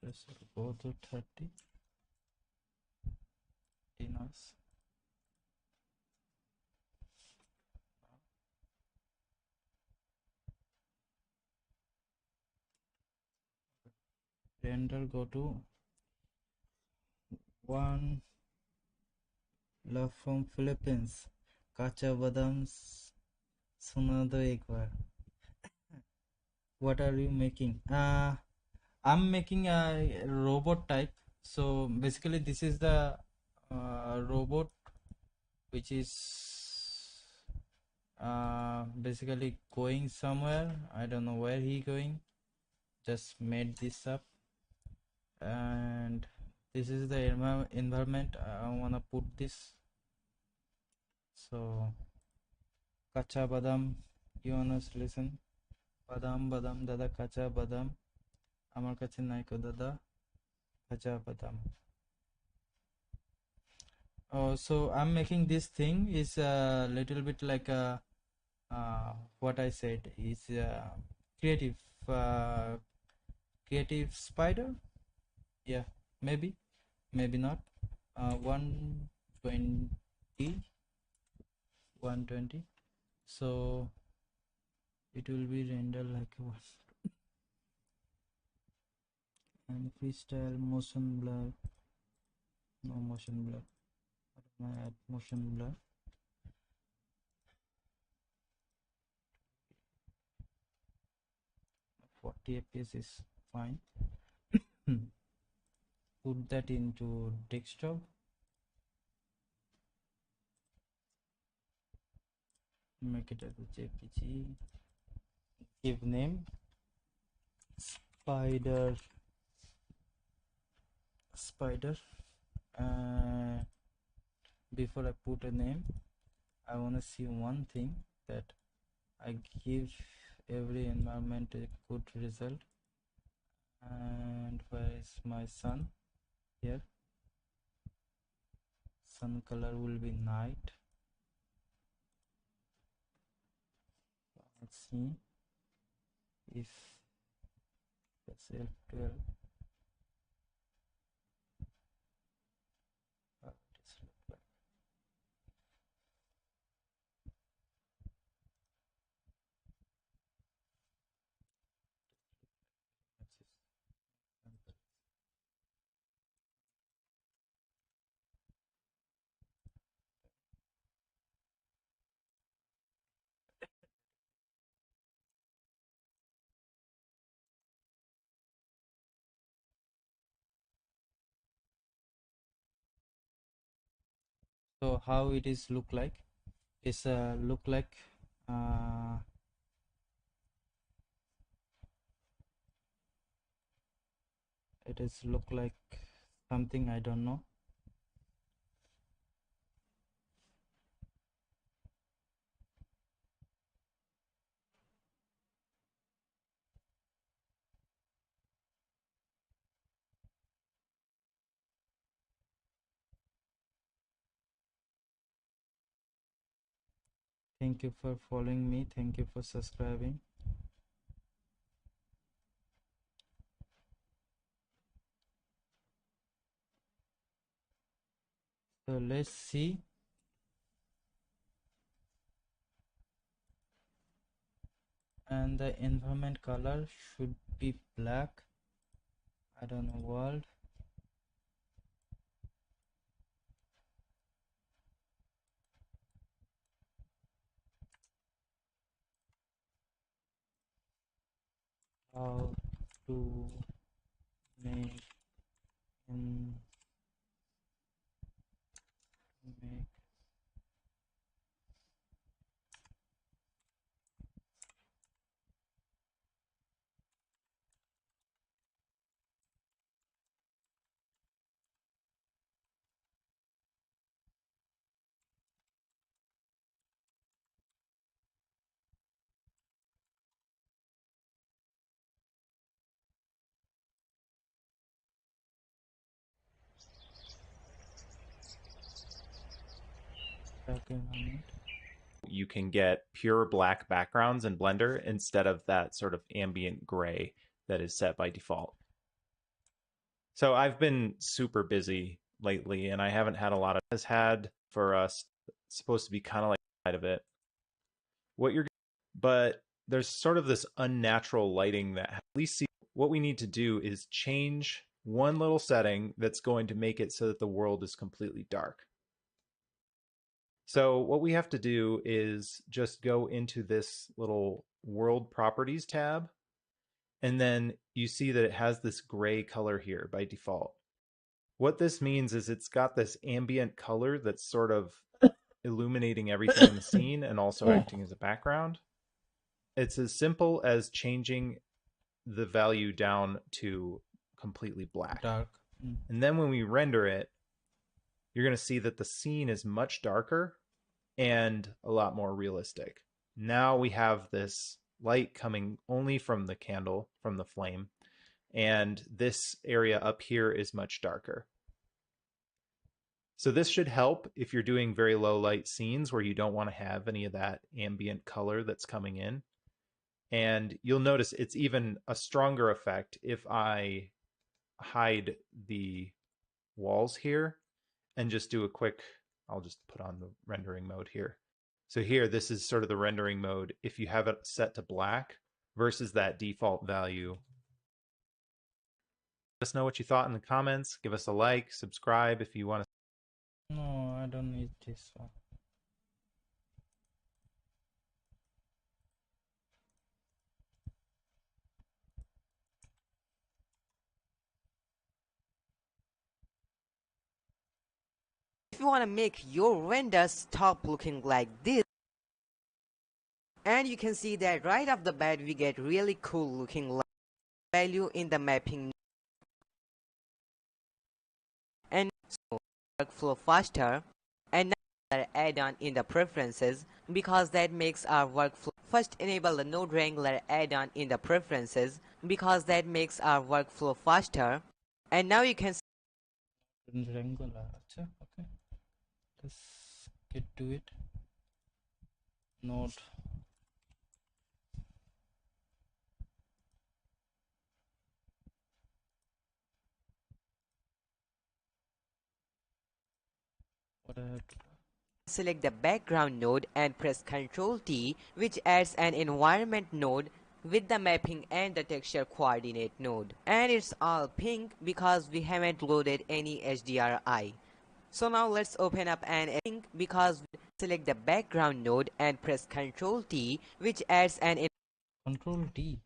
threshold go to 30 noise. Render go to one. Love from Philippines. Kacha badam suna do ek baar. What are you making? I'm making a robot type. So basically this is the robot which is basically going somewhere. I don't know where he going. Just made this up, and this is the environment I wanna put this. So kacha badam, you wanna listen? Badam badam dada kacha badam, amar kache naiko dada kacha badam. Oh, so I'm making this thing is a little bit like a what I said is creative creative spider. Yeah, maybe not. 120, 120. So it will be render like one. And freestyle motion blur. No motion blur. I add motion blur. FPS is fine. Put that into desktop. Make it as a JPG. Give name spider. Before I put a name, I want to see one thing, that I give every environment a good result. And where is my sun? Here, sun color will be night. Let's see if that's F12. How it is look like. So how it is look like? It's look like it is look like something I don't know. Thank you for following me. Thank you for subscribing. So let's see. And the environment color should be black. I don't know, world. How to make make dark environment. You can get pure black backgrounds in Blender instead of that sort of ambient gray that is set by default. So I've been super busy lately and I haven't had a lot of has had for us. It's supposed to be kind of like side of it. But there's sort of this unnatural lighting that at least see what we need to do is change one little setting that's going to make it so that the world is completely dark. So what we have to do is just go into this little world properties tab, and then you see that it has this gray color here by default. What this means is it's got this ambient color that's sort of illuminating everything in the scene and also acting as a background. It's as simple as changing the value down to completely black. Dark. And then when we render it, you're going to see that the scene is much darker and a lot more realistic. Now we have this light coming only from the candle, from the flame, and this area up here is much darker. So this should help if you're doing very low light scenes where you don't want to have any of that ambient color that's coming in. And you'll notice it's even a stronger effect if I hide the walls here and just do a quick, I'll just put on the rendering mode here. So here, this is sort of the rendering mode if you have it set to black versus that default value. Let us know what you thought in the comments. Give us a like, subscribe if you want to. No, I don't need this one. If you want to make your render stop looking like this, and you can see that right off the bat we get really cool looking value in the mapping, and so workflow faster. And now add-on in the preferences, because that makes our workflow. First enable the node wrangler add-on in the preferences because that makes our workflow faster. And now you can Wrangler. Okay, let's get to it. Node. What I have to select the background node and press Ctrl T, which adds an environment node with the mapping and the texture coordinate node. And it's all pink because we haven't loaded any HDRI. So now let's open up an pink because we select the background node and press Ctrl T, which adds an Control T.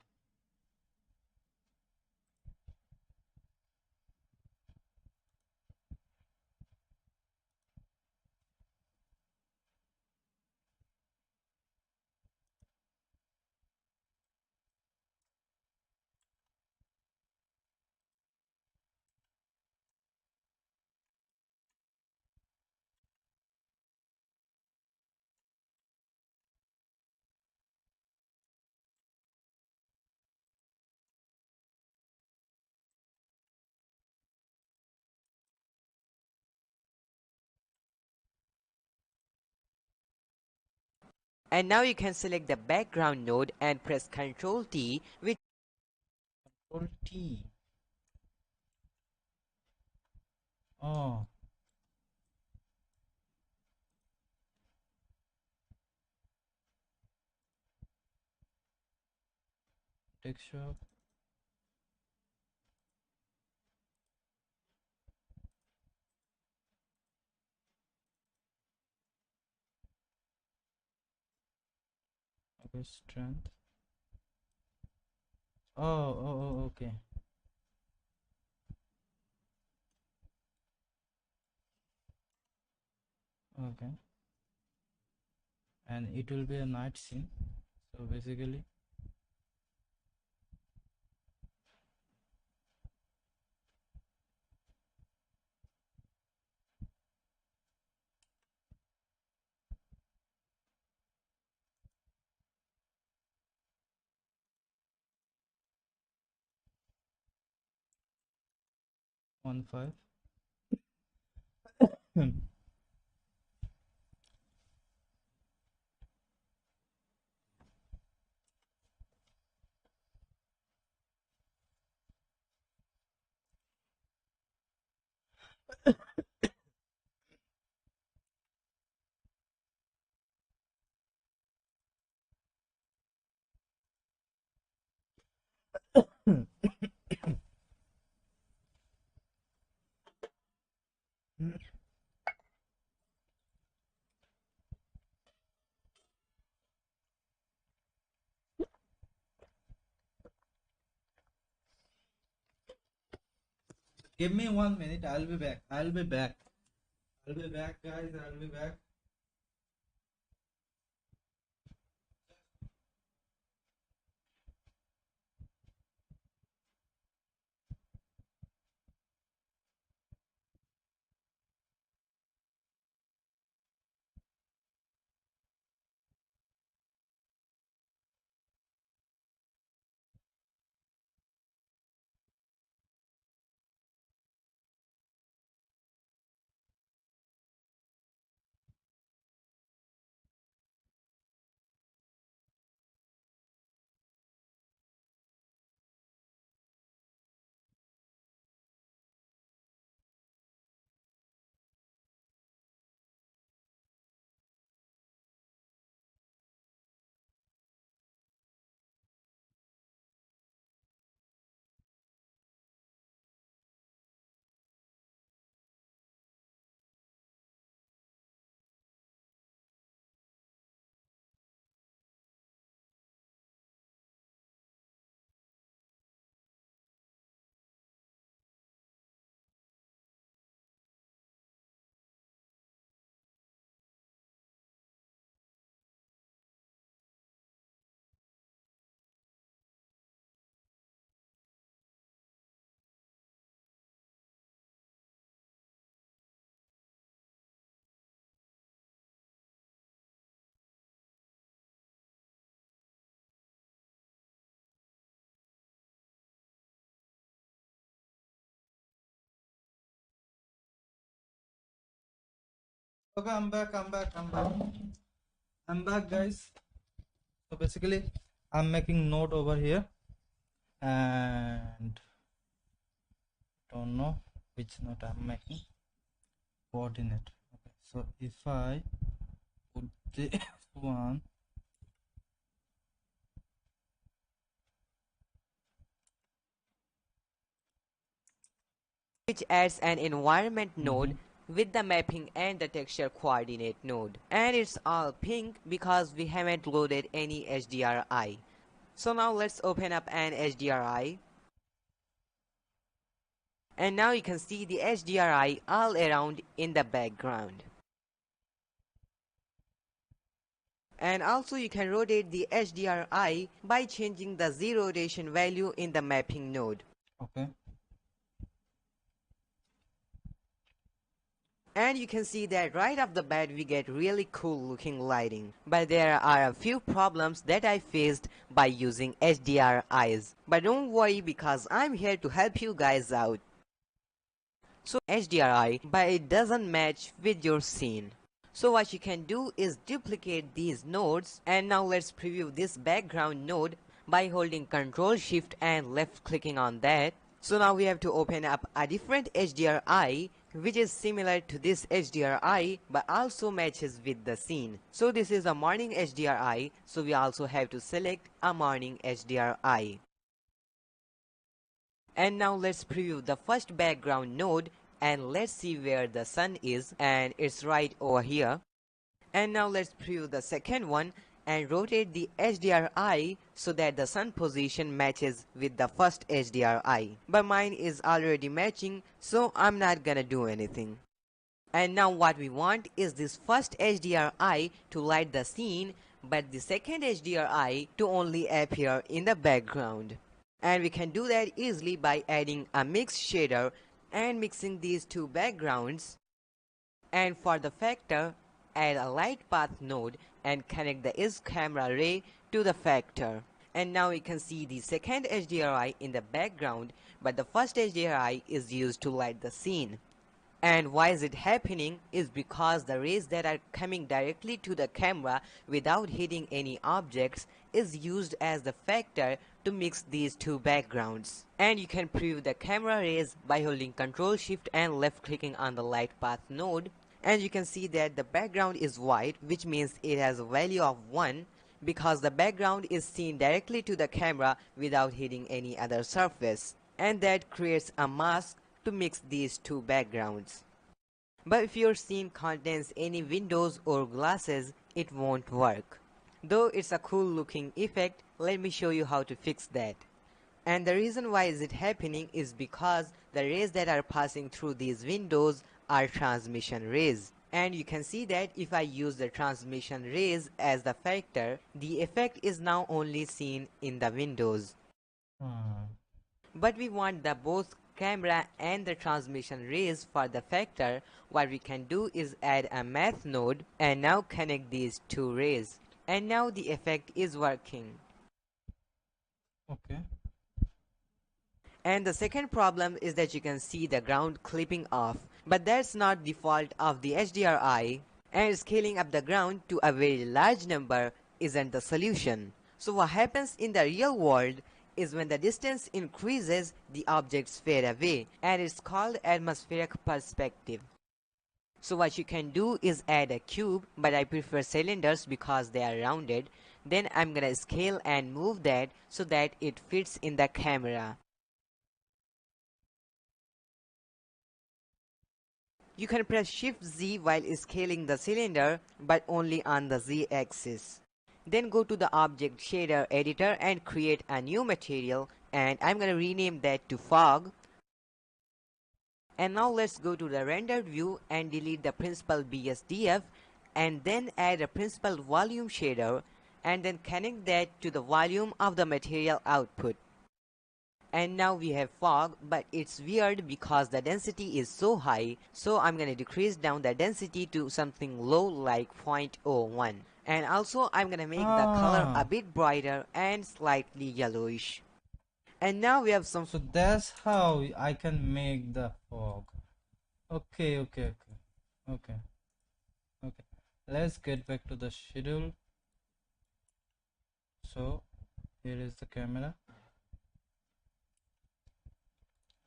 and now you can select the background node and press Ctrl T, which Control T. Oh. Texture. Okay, strength. Oh, okay. Okay. And it will be a night scene. So basically, one five. Give me 1 minute. I'll be back. I'll be back. I'll be back, guys. I'll be back. Okay, I'm back. I'm back, guys. So basically, I'm making note over here, and don't know which note I'm making. Coordinate. Okay, so if I put this one, which adds an environment node with the mapping and the texture coordinate node. And it's all pink because we haven't loaded any HDRI. So now let's open up an HDRI. And now you can see the HDRI all around in the background. And also you can rotate the HDRI by changing the Z rotation value in the mapping node. okay. And you can see that right off the bat we get really cool looking lighting. But there are a few problems that I faced by using HDRIs. But don't worry because I'm here to help you guys out. So HDRI, but it doesn't match with your scene. So what you can do is duplicate these nodes, and now let's preview this background node by holding Ctrl Shift and left clicking on that. So now we have to open up a different HDRI which is similar to this HDRI but also matches with the scene. So this is a morning HDRI, so we also have to select a morning HDRI. And now let's preview the first background node and let's see where the sun is, and it's right over here. And now let's preview the second one and rotate the HDRI so that the sun position matches with the first HDRI. But mine is already matching, so I'm not gonna do anything. And now what we want is this first HDRI to light the scene, but the second HDRI to only appear in the background. And we can do that easily by adding a mix shader and mixing these two backgrounds. And for the factor, add a light path node and connect the is camera ray to the factor. And now we can see the second HDRI in the background, but the first HDRI is used to light the scene. And why is it happening is because the rays that are coming directly to the camera without hitting any objects is used as the factor to mix these two backgrounds. And you can preview the camera rays by holding Ctrl Shift and left clicking on the light path node. And you can see that the background is white, which means it has a value of 1 because the background is seen directly to the camera without hitting any other surface. And that creates a mask to mix these two backgrounds. But if your scene contains any windows or glasses, it won't work. Though it's a cool looking effect, let me show you how to fix that. And the reason why is it happening is because the rays that are passing through these windows are transmission rays. And you can see that if I use the transmission rays as the factor, the effect is now only seen in the windows. But we want the both camera and the transmission rays for the factor. What we can do is add a math node and now connect these two rays. And now the effect is working. Okay. And the second problem is that you can see the ground clipping off, but that's not the fault of the HDRI, and scaling up the ground to a very large number isn't the solution. So what happens in the real world is when the distance increases, the objects fade away, and it's called atmospheric perspective. So what you can do is add a cube, but I prefer cylinders because they are rounded. Then I'm gonna scale and move that so that it fits in the camera. You can press Shift Z while scaling the cylinder, but only on the Z axis. Then go to the object shader editor and create a new material, and I'm gonna rename that to fog. And now let's go to the rendered view and delete the principal BSDF, and then add a principal volume shader, and then connect that to the volume of the material output. And now we have fog, but it's weird because the density is so high, so I'm gonna decrease down the density to something low like 0.01. And also I'm gonna make the color a bit brighter and slightly yellowish. And now we have some. So that's how I can make the fog. Okay. Let's get back to the schedule. So here is the camera.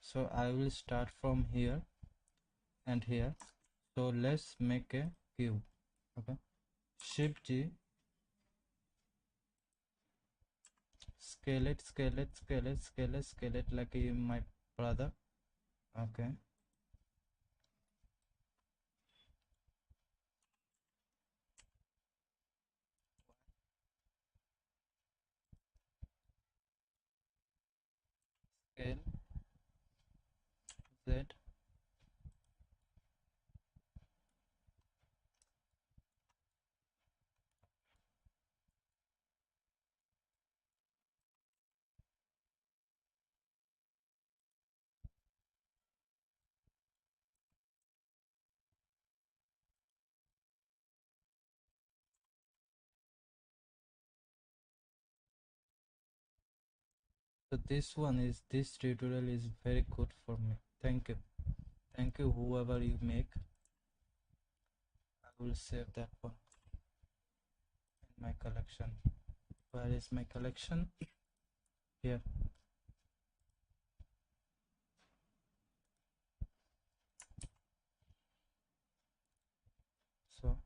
So I will start from here and here. So let's make a cube. Okay, Shift G, scale it like my brother. Okay, scale Z. So this tutorial is very good for me. Thank you whoever you make. I will save that one in my collection. Where is my collection? Here. So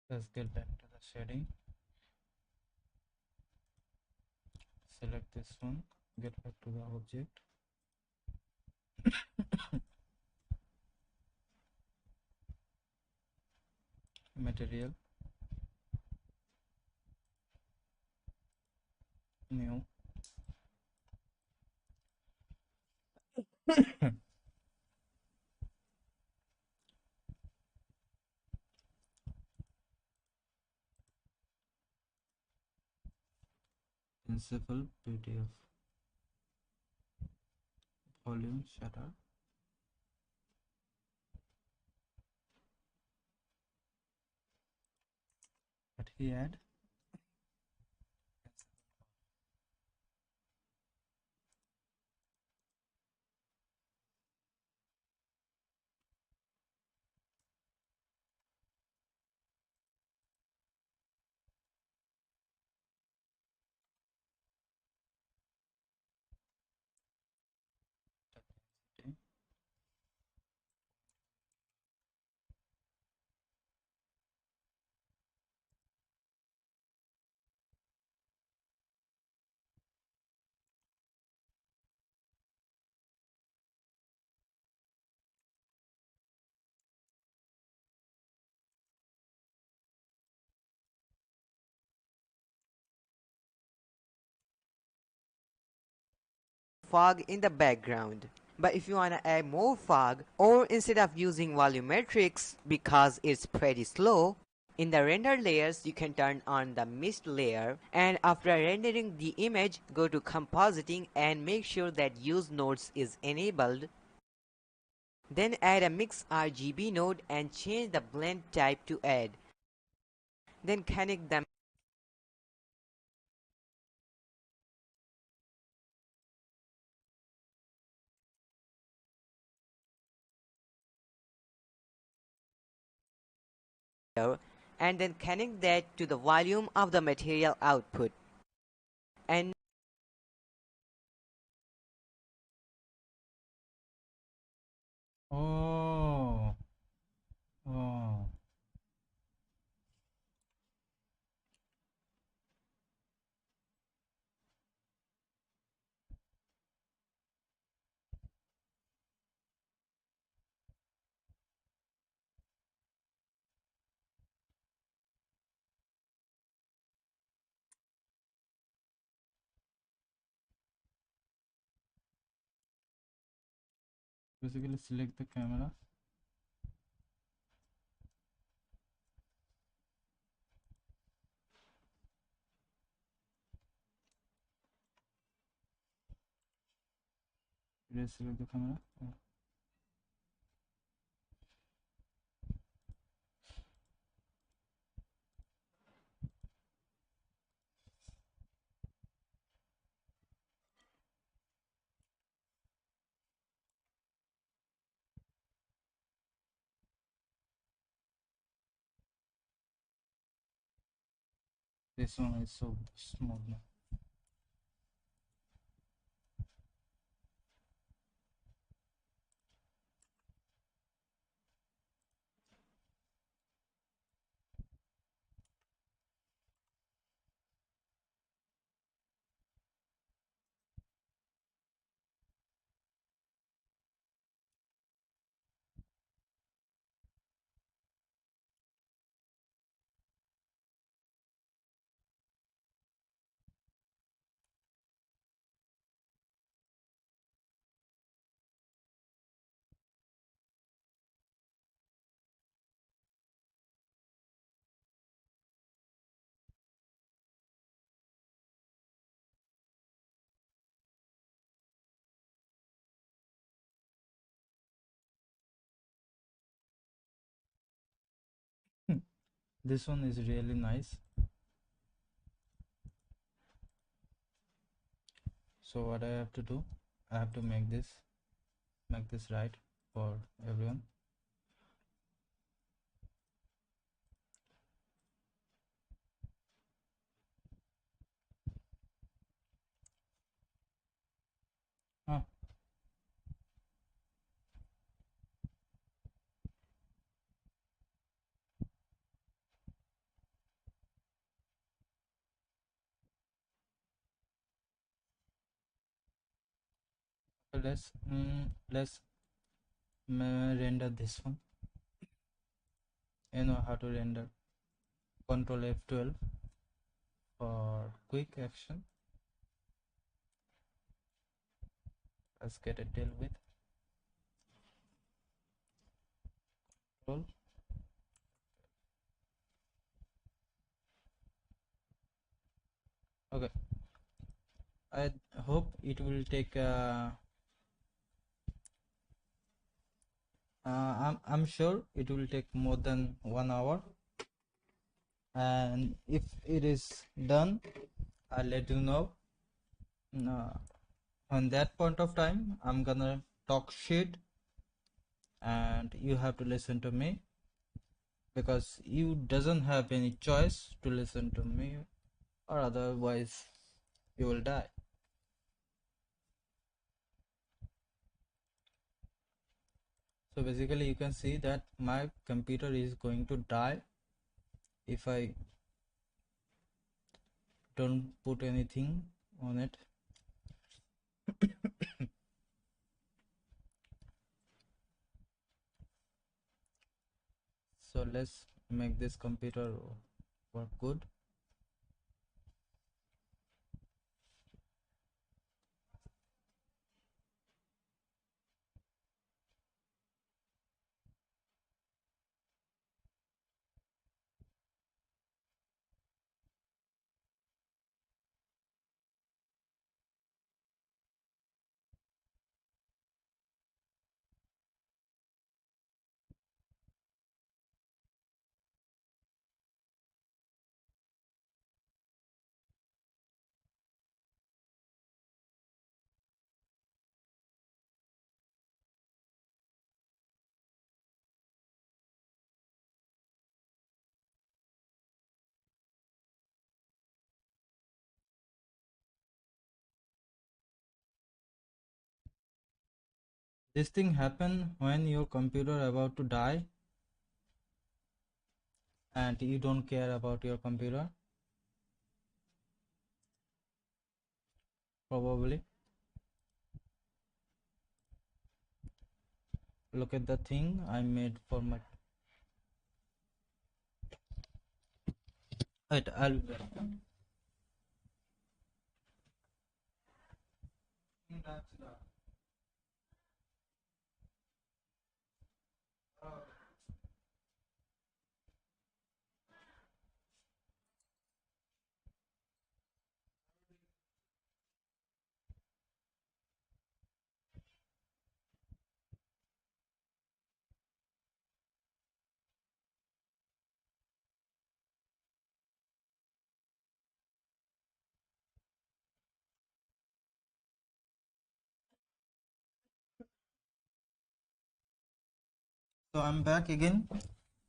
let's get back to the shading. Select this one, get back to the object. Material, new. Principal PDF, volume shutter, what he had. fog in the background. But if you wanna add more fog, or instead of using volumetrics because it's pretty slow, in the render layers you can turn on the mist layer, and after rendering the image, go to compositing and make sure that use nodes is enabled. Then add a mix RGB node and change the blend type to add. Then connect them. And then connect that to the volume of the material output. And Oh, oh. Basically, select the camera. Select the camera. Oh. This one is so small now. This one is really nice. So what I have to do, I have to make this right for everyone. Huh. So let's render this one. You know how to render. Control F12 for quick action. Let's get it deal with. Control. Okay. I hope it will take I'm sure it will take more than 1 hour, and if it is done, I'll let you know. On that point of time, I'm gonna talk shit, and you have to listen to me, because you doesn't have any choice to listen to me, or otherwise you will die. So basically you can see that my computer is going to die if I don't put anything on it. So let's make this computer work good. This thing happen when your computer about to die and you don't care about your computer, probably. Look at the thing I made for my... Wait, I'll be back. So I'm back again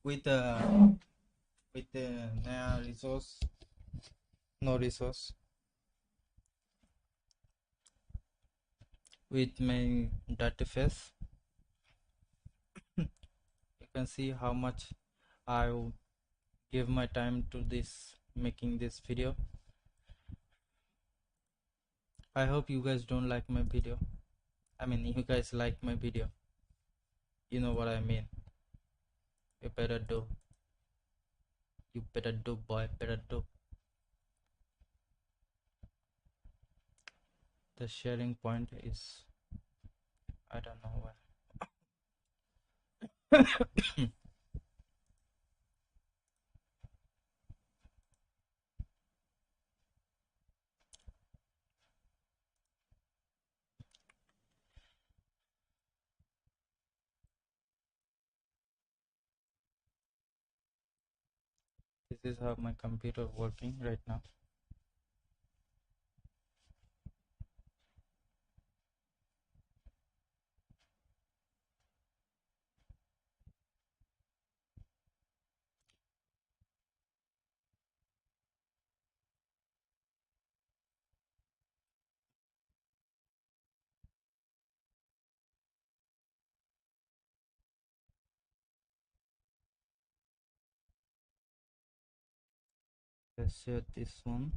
with the resource, no resource, with my data face. You can see how much I give my time to this, making this video. I hope you guys don't like my video. I mean, you guys like my video. You know what I mean. You better do. You better do, boy. Better do. The sharing point is... I don't know where. This is how my computer working right now. Let's share this one.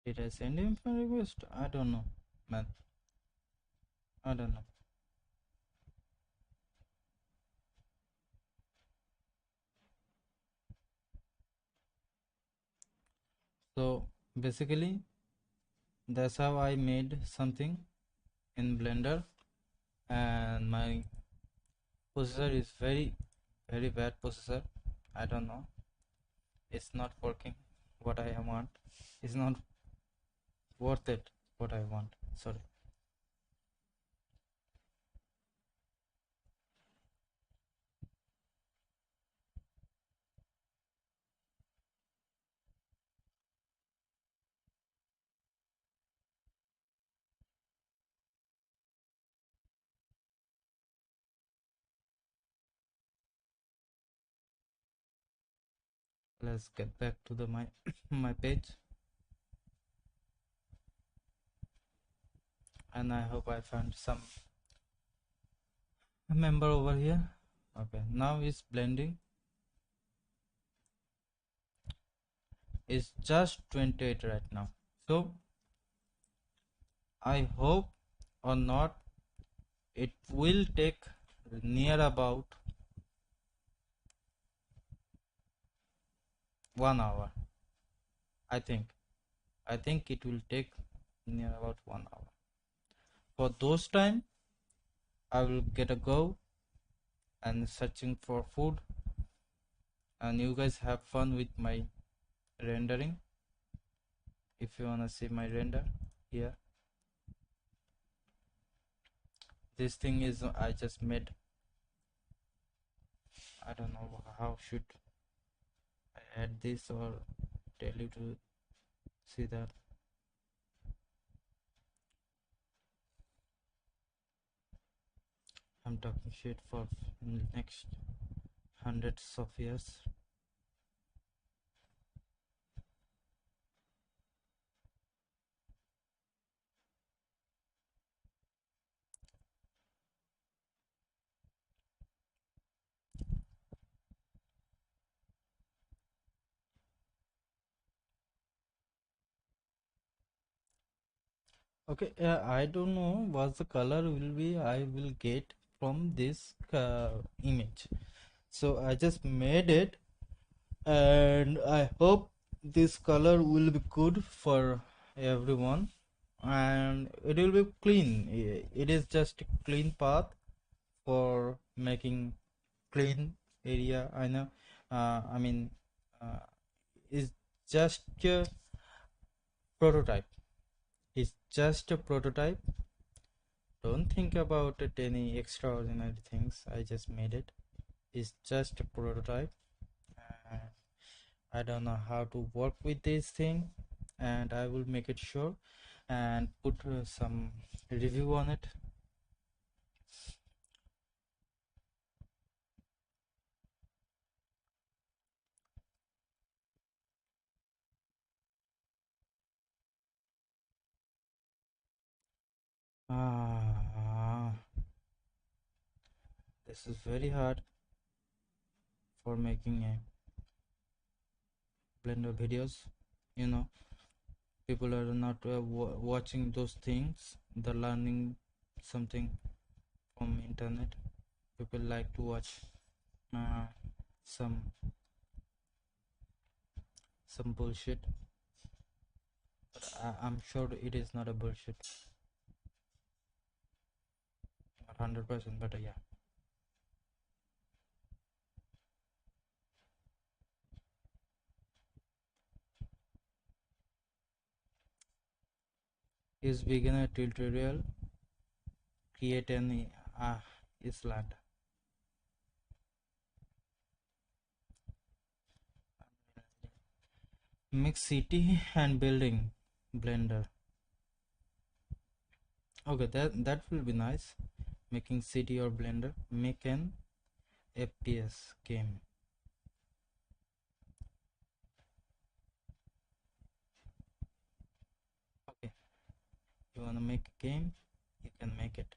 Did I send him a request? I don't know, man. I don't know. So basically, that's how I made something in Blender, and my processor is very bad processor. I don't know. It's not working what I want. It's not worth it what I want. Sorry. let's get back to the my my page, and I hope I found some member over here. Okay, now it's blending. It's just 28 right now, so I hope or not it will take near about 1 hour. I think it will take near about 1 hour. For those time I will get a go and searching for food, and you guys have fun with my rendering. If you wanna see my render here, this thing is I just made. I don't know how should I add this or tell you to see that. I'm talking shit for next hundreds of years. Okay, I don't know what the color will be I will get from this image, so I just made it, and I hope this color will be good for everyone, and it will be clean. It is just a clean path for making clean area. I know, I mean, it's just a prototype. It's just a prototype. Don't think about it any extraordinary things. I just made it. It's just a prototype. I don't know how to work with this thing, and I will make it sure and put some review on it. This is very hard for making a Blender videos. You know, people are not watching those things. They're learning something from internet. People like to watch some bullshit, but I'm sure it is not a bullshit. Not 100%, but yeah. Is beginner tutorial. Create an island. Mix city and building Blender. Okay, that will be nice. Making city or Blender. Make an FPS game. Okay, you wanna make a game, you can make it.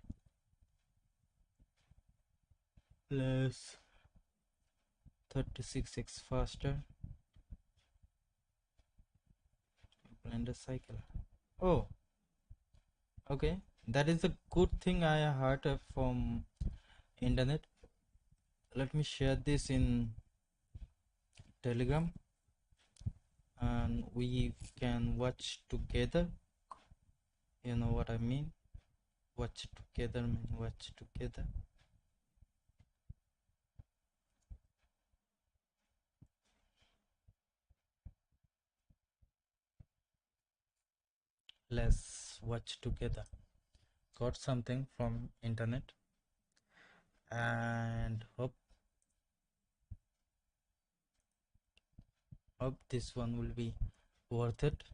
Plus 36x faster. Blender cycle. Oh, okay, that is a good thing I heard from internet. Let me share this in Telegram, and we can watch together. You know what I mean? Watch together mean watch together. Let's watch together. Got something from internet, and hope this one will be worth it.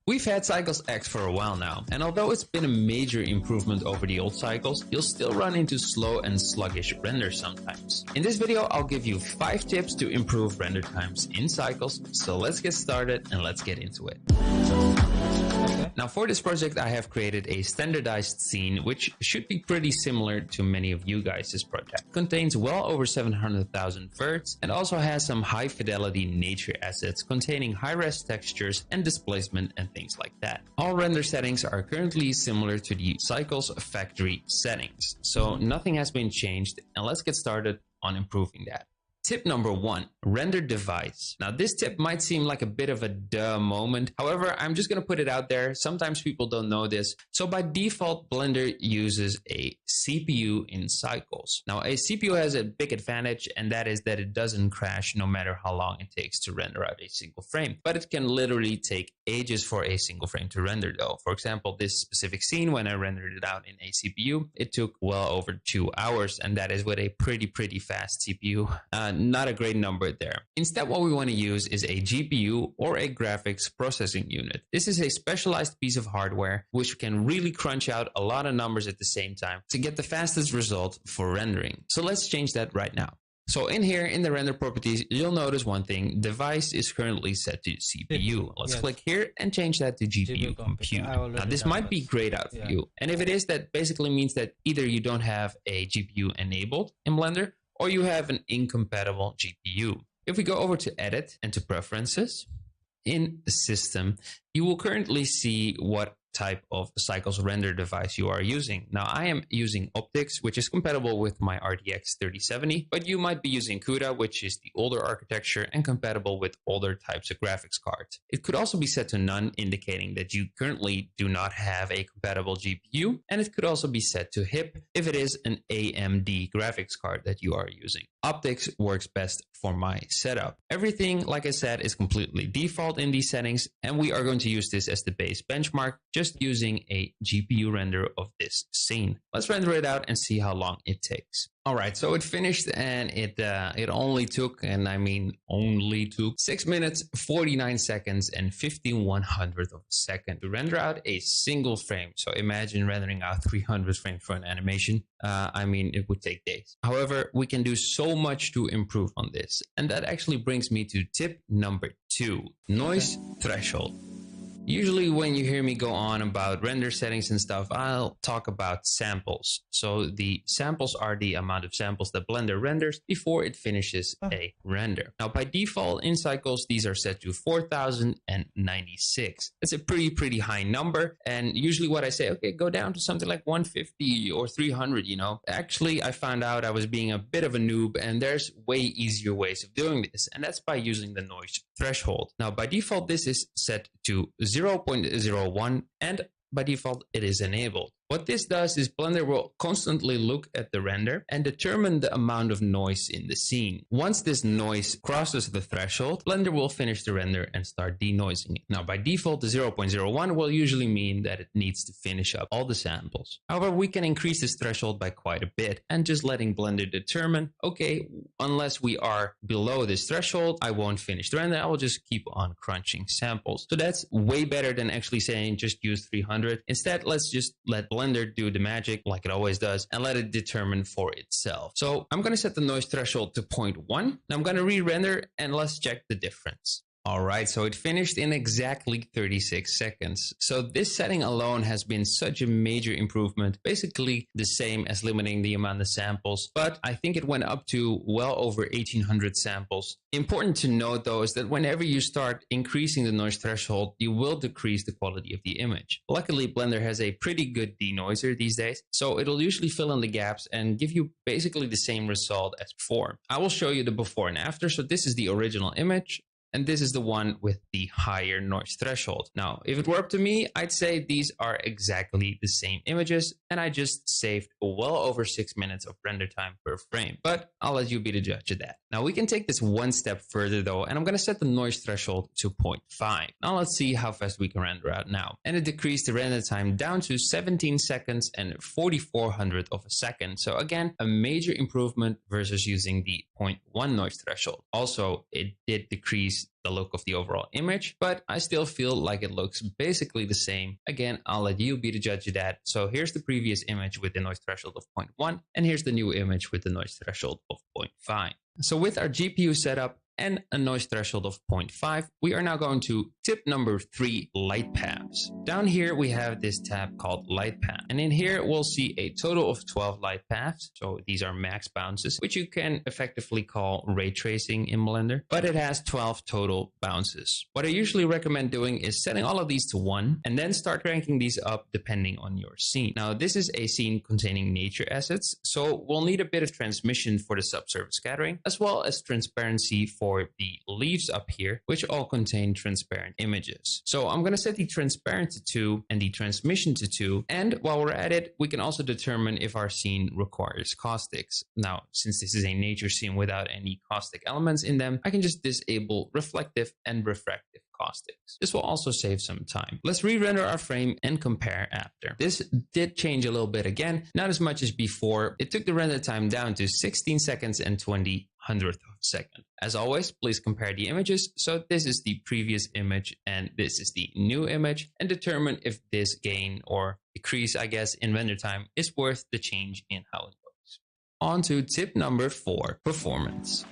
We've had Cycles X for a while now, and although it's been a major improvement over the old cycles, you'll still run into slow and sluggish render sometimes. In this video, I'll give you 5 tips to improve render times in Cycles, so let's get started and let's get into it. Now for this project, I have created a standardized scene, which should be pretty similar to many of you guys' project. It contains well over 700,000 verts and also has some high fidelity nature assets containing high-res textures and displacement and things like that. All render settings are currently similar to the Cycles factory settings, so nothing has been changed, and let's get started on improving that. Tip number 1, render device. Now this tip might seem like a bit of a duh moment. However, I'm just going to put it out there. Sometimes people don't know this. So by default, Blender uses a CPU in Cycles. Now a CPU has a big advantage, and that is that it doesn't crash no matter how long it takes to render out a single frame. But it can literally take ages for a single frame to render though. For example, this specific scene, when I rendered it out in a CPU, it took well over 2 hours, and that is with a pretty fast CPU. Not a great number there. Instead, what we want to use is a GPU or a graphics processing unit. This is a specialized piece of hardware which can really crunch out a lot of numbers at the same time to get the fastest result for rendering. So let's change that right now. So in here, in the render properties, you'll notice one thing. Device is currently set to CPU. Let's click here and change that to GPU compute. Now this might be grayed out for you. And if it is, that basically means that either you don't have a GPU enabled in Blender, or you have an incompatible GPU. If we go over to Edit and to Preferences, in System, you will currently see what type of Cycles render device you are using. Now I am using Optics, which is compatible with my RTX 3070, but you might be using CUDA, which is the older architecture and compatible with older types of graphics cards. It could also be set to none, indicating that you currently do not have a compatible GPU, and it could also be set to HIP if it is an AMD graphics card that you are using. Optics works best for my setup. Everything, like I said, is completely default in these settings, and we are going to use this as the base benchmark, just using a GPU render of this scene. Let's render it out and see how long it takes. All right, so it finished, and it only took, and I mean only took, 6 minutes, 49 seconds, and 51/100 of a second to render out a single frame. So imagine rendering out 300 frames for an animation. I mean, it would take days. However, we can do so much to improve on this. And that actually brings me to tip number 2, noise threshold. Usually when you hear me go on about render settings and stuff, I'll talk about samples. So the samples are the amount of samples that Blender renders before it finishes a render. Now by default in Cycles, these are set to 4096. It's a pretty high number. And usually what I say, okay, go down to something like 150 or 300, you know. Actually, I found out I was being a bit of a noob, and there's way easier ways of doing this. And that's by using the noise threshold. Now by default, this is set to 0.01, and by default it is enabled. What this does is Blender will constantly look at the render and determine the amount of noise in the scene. Once this noise crosses the threshold, Blender will finish the render and start denoising it. Now by default, the 0.01 will usually mean that it needs to finish up all the samples. However, we can increase this threshold by quite a bit, and just letting Blender determine, okay, unless we are below this threshold, I won't finish the render. I will just keep on crunching samples. So that's way better than actually saying just use 300. Instead, let's just let Blender do the magic like it always does and let it determine for itself. So I'm going to set the noise threshold to 0.1. I'm going to re-render and let's check the difference. All right, so it finished in exactly 36 seconds. So this setting alone has been such a major improvement, basically the same as limiting the amount of samples, but I think it went up to well over 1800 samples. Important to note though is that whenever you start increasing the noise threshold, you will decrease the quality of the image. Luckily, Blender has a pretty good denoiser these days, so it'll usually fill in the gaps and give you basically the same result as before. I will show you the before and after. So this is the original image, and this is the one with the higher noise threshold. Now, if it were up to me, I'd say these are exactly the same images, and I just saved well over 6 minutes of render time per frame. But I'll let you be the judge of that. Now, we can take this one step further though, and I'm going to set the noise threshold to 0.5. Now, let's see how fast we can render out now. And it decreased the render time down to 17 seconds and 4400 of a second. So again, a major improvement versus using the 0.1 noise threshold. Also, it did decrease change the look of the overall image, but I still feel like it looks basically the same. Again, I'll let you be the judge of that. So here's the previous image with the noise threshold of 0.1, and here's the new image with the noise threshold of 0.5. So with our GPU setup and a noise threshold of 0.5, we are now going to tip number 3, light paths. Down here we have this tab called light path, and in here we'll see a total of 12 light paths. So these are max bounces, which you can effectively call ray tracing in Blender, but it has 12 total bounces. What I usually recommend doing is setting all of these to 1 and then start cranking these up depending on your scene. Now this is a scene containing nature assets, so we'll need a bit of transmission for the subsurface scattering, as well as transparency for the leaves up here, which all contain transparent images. So I'm going to set the transparent to 2 and the transmission to 2. And while we're at it, we can also determine if our scene requires caustics. Now, since this is a nature scene without any caustic elements in them, I can just disable reflective and refractive caustics. This will also save some time. Let's re-render our frame and compare after. This did change a little bit again, not as much as before. It took the render time down to 16 seconds and 20 hundredth of a second. As always, please compare the images. So this is the previous image and this is the new image, and determine if this gain or decrease, I guess, in render time is worth the change in how it looks. On to tip number 4, performance.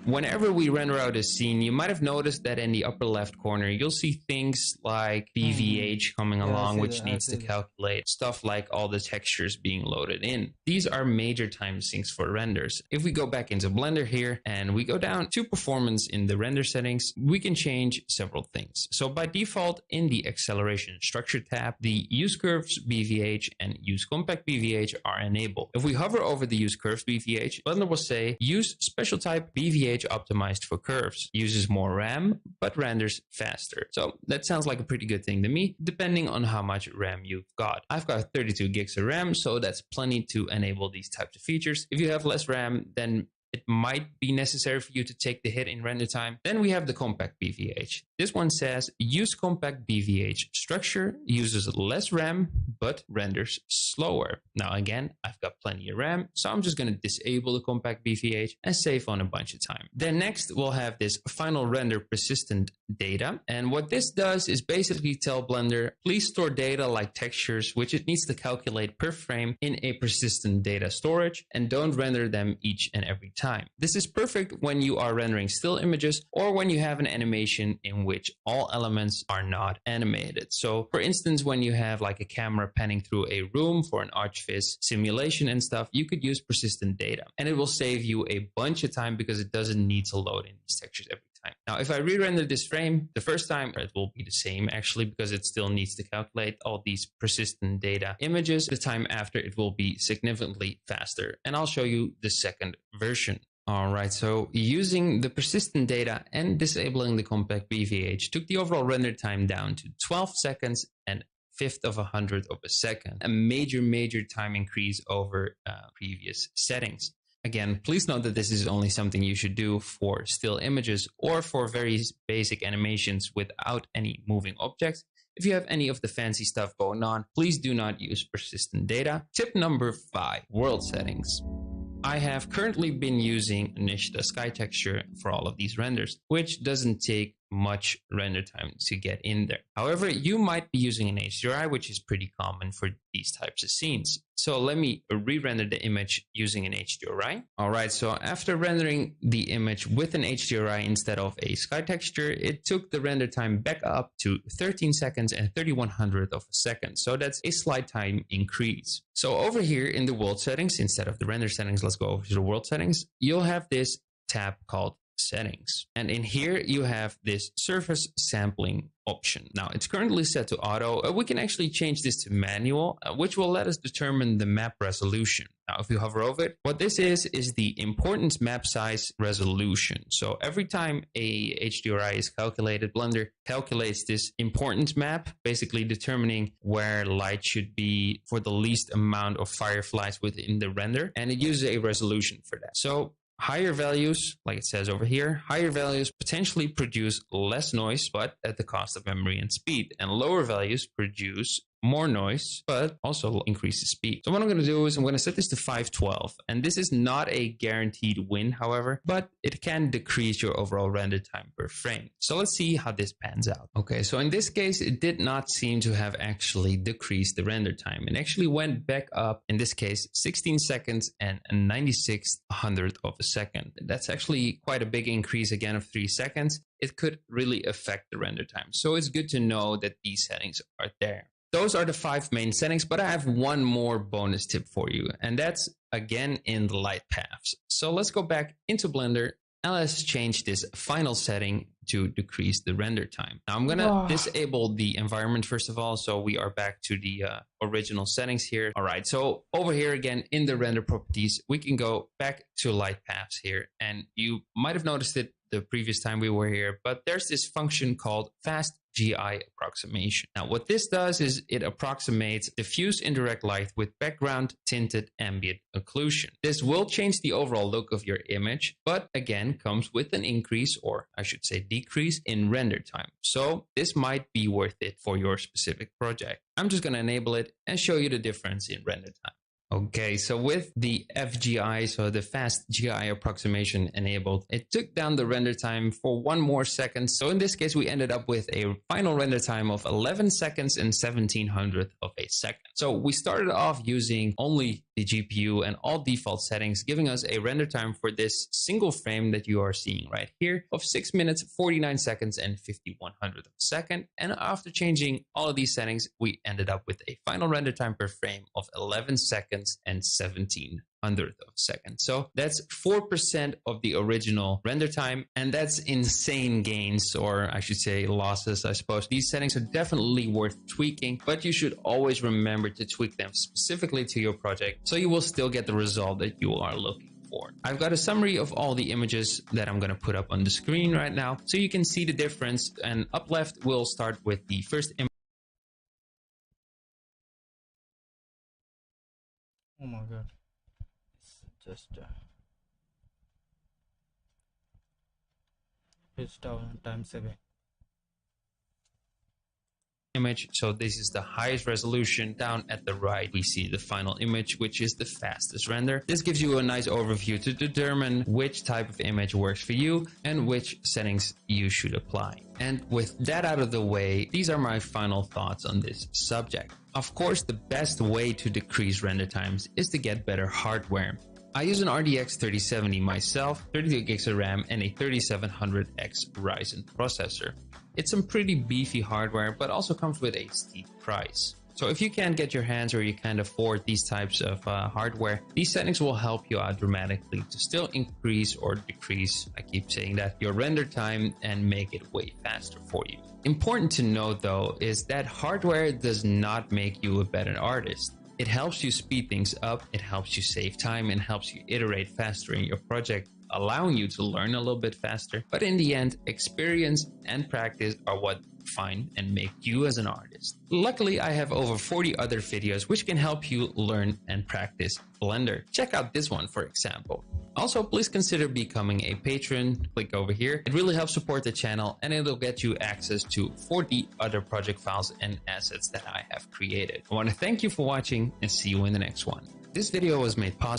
Whenever we render out a scene, you might have noticed that in the upper left corner, you'll see things like BVH coming along, which needs to calculate stuff like all the textures being loaded in. These are major time sinks for renders. If we go back into Blender here and we go down to performance in the render settings, we can change several things. So by default, in the acceleration structure tab, the use curves BVH and use compact BVH are enabled. If we hover over the use curves BVH, Blender will say use special type BVH optimized for curves, uses more RAM, but renders faster. So that sounds like a pretty good thing to me, depending on how much RAM you've got. I've got 32 gigs of RAM, so that's plenty to enable these types of features. If you have less RAM, then it might be necessary for you to take the hit in render time. Then we have the compact BVH. This one says use compact BVH structure, uses less RAM, but renders slower. Now again, I've got plenty of RAM, so I'm just going to disable the compact BVH and save on a bunch of time. Then next we'll have this final render persistent data. And what this does is basically tell Blender, please store data like textures, which it needs to calculate per frame in a persistent data storage, and don't render them each and every time. This is perfect when you are rendering still images or when you have an animation in which all elements are not animated. So for instance, when you have like a camera panning through a room for an ArchViz simulation and stuff, you could use persistent data and it will save you a bunch of time because it doesn't need to load in these textures every time. Now, if I re-render this frame, the first time it will be the same actually because it still needs to calculate all these persistent data images. The time after it will be significantly faster, and I'll show you the second version. All right, so using the persistent data and disabling the compact BVH took the overall render time down to 12 seconds and 1/5 of a hundredth of a second. A major time increase over previous settings. Again, please note that this is only something you should do for still images or for very basic animations without any moving objects. If you have any of the fancy stuff going on, please do not use persistent data. Tip number 5, world settings. I have currently been using Nishta Sky Texture for all of these renders, which doesn't take much render time to get in there. However, you might be using an HDRI, which is pretty common for these types of scenes. So let me re-render the image using an HDRI. All right, so after rendering the image with an HDRI instead of a sky texture, it took the render time back up to 13 seconds and 31/100th of a second. So that's a slight time increase. So over here in the world settings, instead of the render settings, let's go over to the world settings. You'll have this tab called settings. And in here you have this surface sampling option. Now it's currently set to auto. We can actually change this to manual, which will let us determine the map resolution. Now if you hover over it, what this is the importance map size resolution. So every time a HDRI is calculated, Blender calculates this importance map, basically determining where light should be for the least amount of fireflies within the render, and it uses a resolution for that. So higher values, like it says over here, higher values potentially produce less noise, but at the cost of memory and speed. And lower values produce more noise, but also increase the speed. So what I'm going to do is I'm going to set this to 512. And this is not a guaranteed win, however, but it can decrease your overall render time per frame. So let's see how this pans out. Okay, so in this case, it did not seem to have actually decreased the render time. It actually went back up, in this case, 16 seconds and a 96/100th of a second. That's actually quite a big increase again of 3 seconds. It could really affect the render time. So it's good to know that these settings are there. Those are the 5 main settings, but I have one more bonus tip for you, and that's again in the light paths. So let's go back into Blender and let's change this final setting to decrease the render time. Now I'm gonna disable the environment first of all, so we are back to the original settings here. All right, so over here again in the render properties, we can go back to light paths here, and you might have noticed it the previous time we were here, but there's this function called fast GI approximation. Now what this does is it approximates diffuse indirect light with background tinted ambient occlusion. This will change the overall look of your image, but again comes with an increase, or I should say decrease, in render time. So this might be worth it for your specific project. I'm just going to enable it and show you the difference in render time. Okay, so with the FGI, so the fast GI approximation enabled, it took down the render time for 1 more second. So in this case, we ended up with a final render time of 11 seconds and 1700th of a second. So we started off using only the GPU and all default settings, giving us a render time for this single frame that you are seeing right here of 6 minutes, 49 seconds and 5100th of a second. And after changing all of these settings, we ended up with a final render time per frame of 11 seconds and 1700th of a second. So that's 4% of the original render time, and that's insane gains, or I should say losses, I suppose. These settings are definitely worth tweaking, but you should always remember to tweak them specifically to your project so you will still get the result that you are looking for. I've got a summary of all the images that I'm going to put up on the screen right now so you can see the difference, and up left we'll start with the first image. Oh my god, it's just it's down time saving image. So this is the highest resolution. Down at the right we see the final image, which is the fastest render. This gives you a nice overview to determine which type of image works for you and which settings you should apply. And with that out of the way, these are my final thoughts on this subject. Of course, the best way to decrease render times is to get better hardware. I use an RTX 3070 myself, 32 gigs of RAM and a 3700X Ryzen processor. It's some pretty beefy hardware, but also comes with a steep price. So if you can't get your hands or you can't afford these types of hardware, these settings will help you out dramatically to still increase or decrease, I keep saying that, your render time and make it way faster for you. Important to note though is that hardware does not make you a better artist. It helps you speed things up, it helps you save time, and helps you iterate faster in your project, allowing you to learn a little bit faster. But in the end, experience and practice are what define and make you as an artist. Luckily, I have over 40 other videos which can help you learn and practice Blender. Check out this one, for example. Also, please consider becoming a patron. Click over here. It really helps support the channel, and it'll get you access to 40 other project files and assets that I have created. I want to thank you for watching and see you in the next one. This video was made possible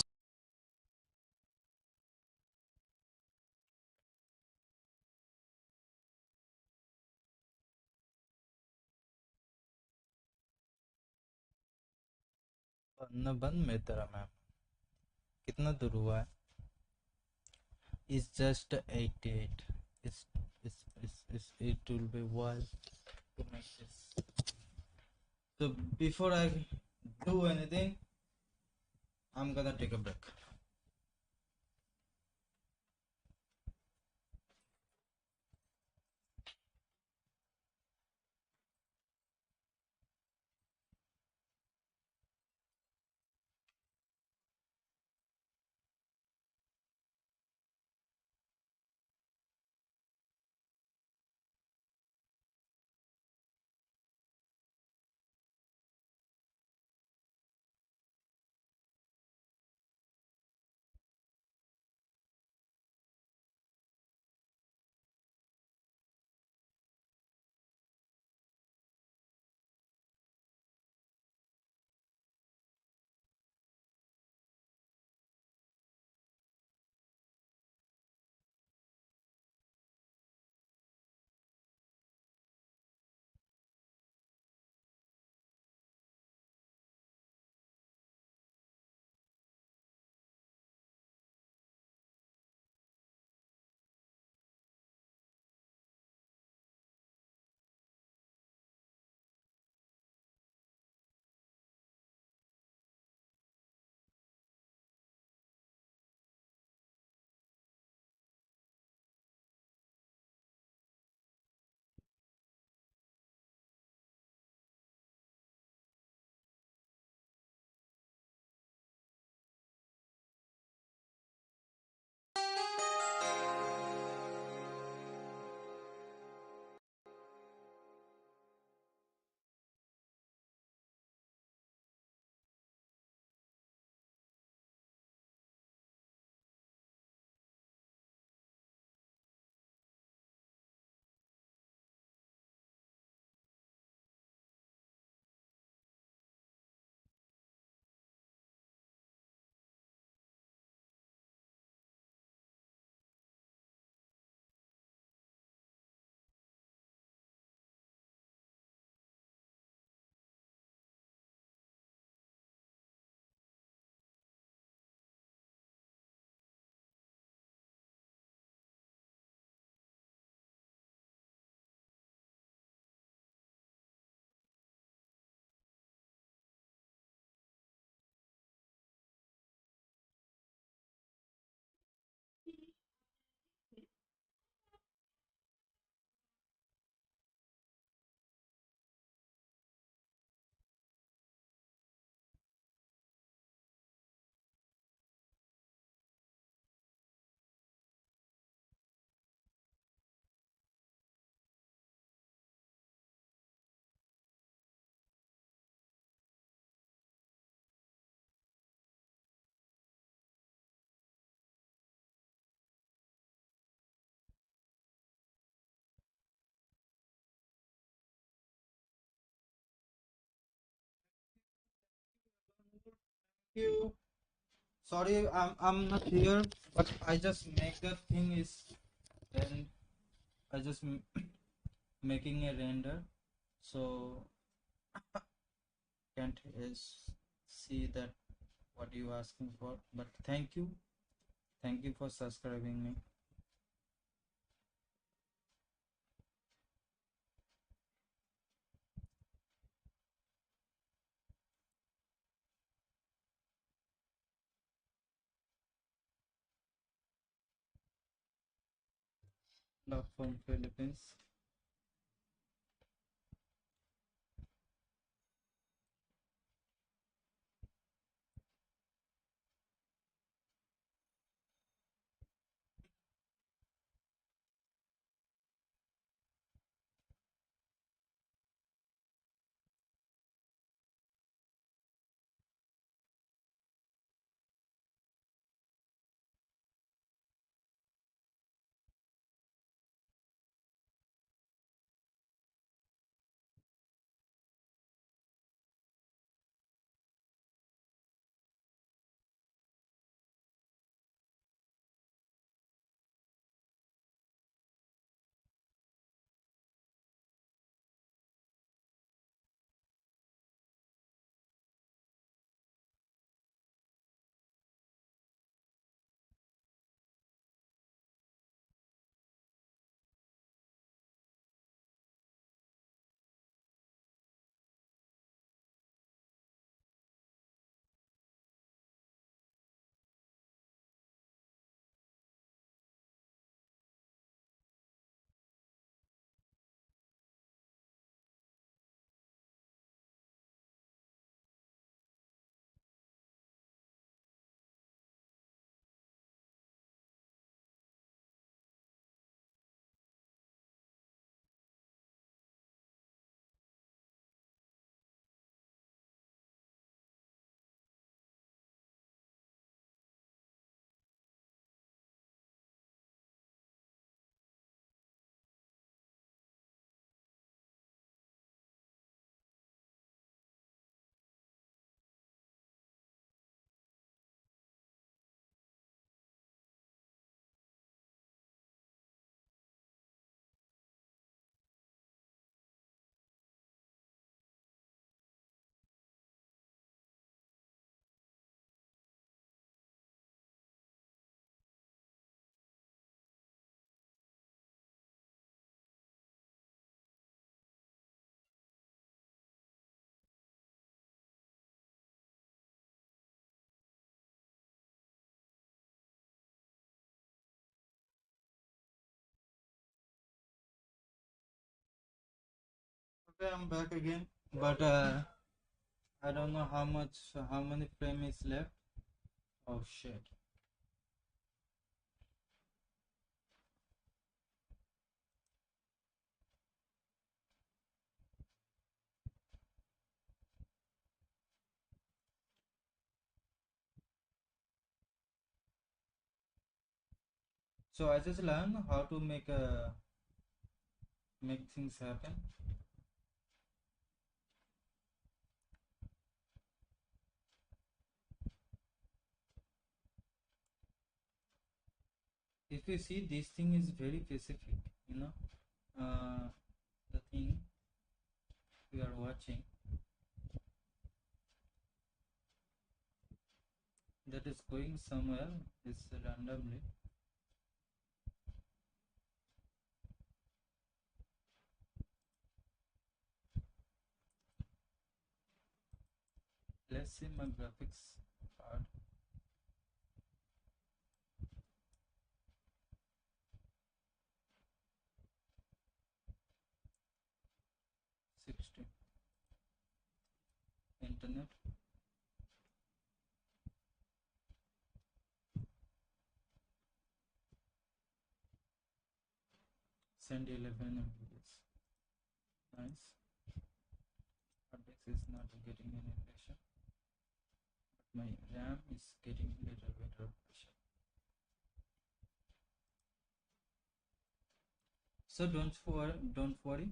न बंद में तेरा ma'am कितना दूर हुआ है is just 88 it will be wild to make this. So before I do anything, I'm gonna take a break. you. Sorry, I'm not here, but I just make the thing is, then I just making a render, so can't see that what you asking for. But thank you for subscribing me. Love from Philippines. Okay, I'm back again, but I don't know how many frame is left. Oh shit. So I just learned how to make things happen. If you see, this thing is very specific, you know, the thing we are watching, that is going somewhere is randomly. Let's see my graphics card. Internet. Send 11 MBs. Nice. Hard disk is not getting any pressure, but my RAM is getting little better pressure. So don't worry.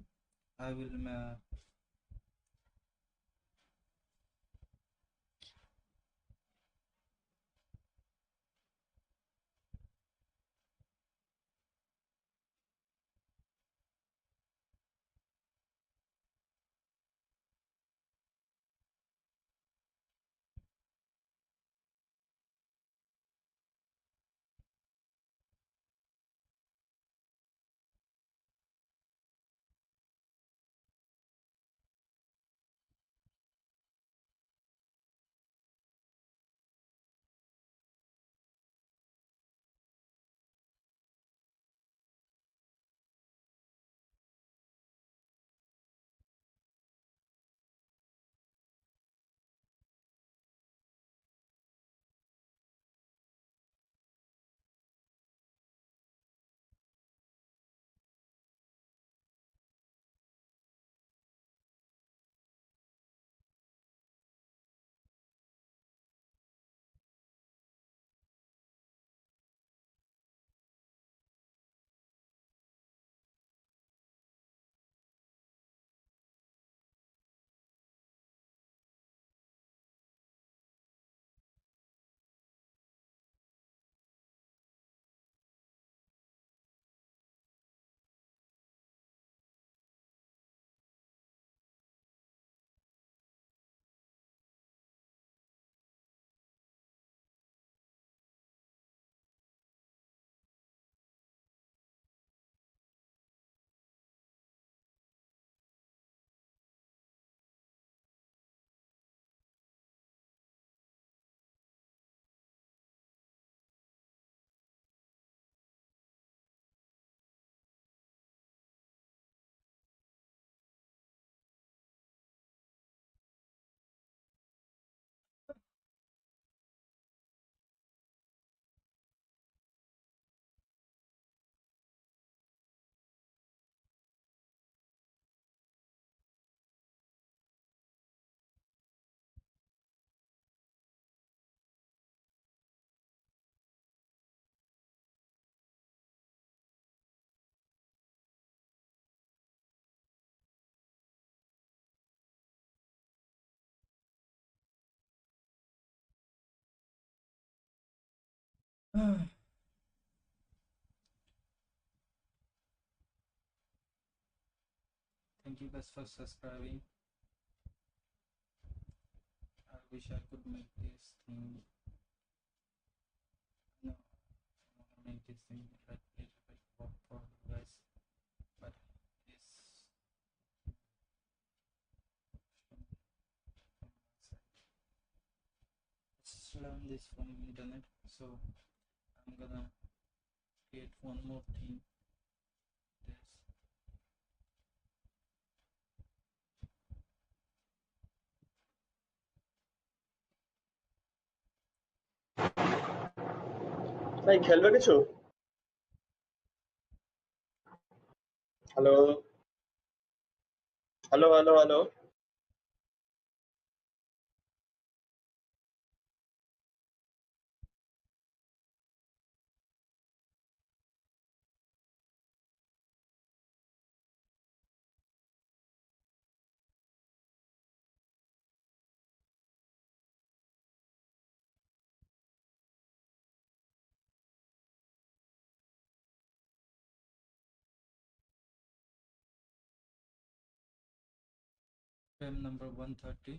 I will Thank you guys for subscribing. I wish I could make this thing. No, I want to make this thing like a little bit work for you guys, but this from my side. Let's learn this from internet. So I'm gonna create one more thing. This. ভাই খেলবে কিছু? Hello hello hello hello Frame number 130.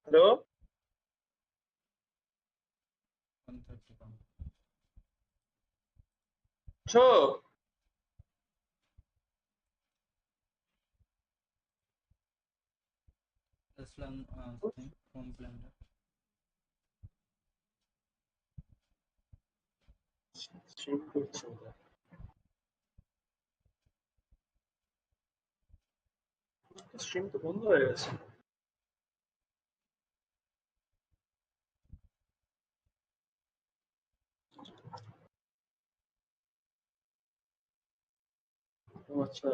Hello 131. Chhau Let's learn thing from Blender. Stream করছে ওটা। Stream তো বন্ধ হয়ে গেছে। ও আচ্ছা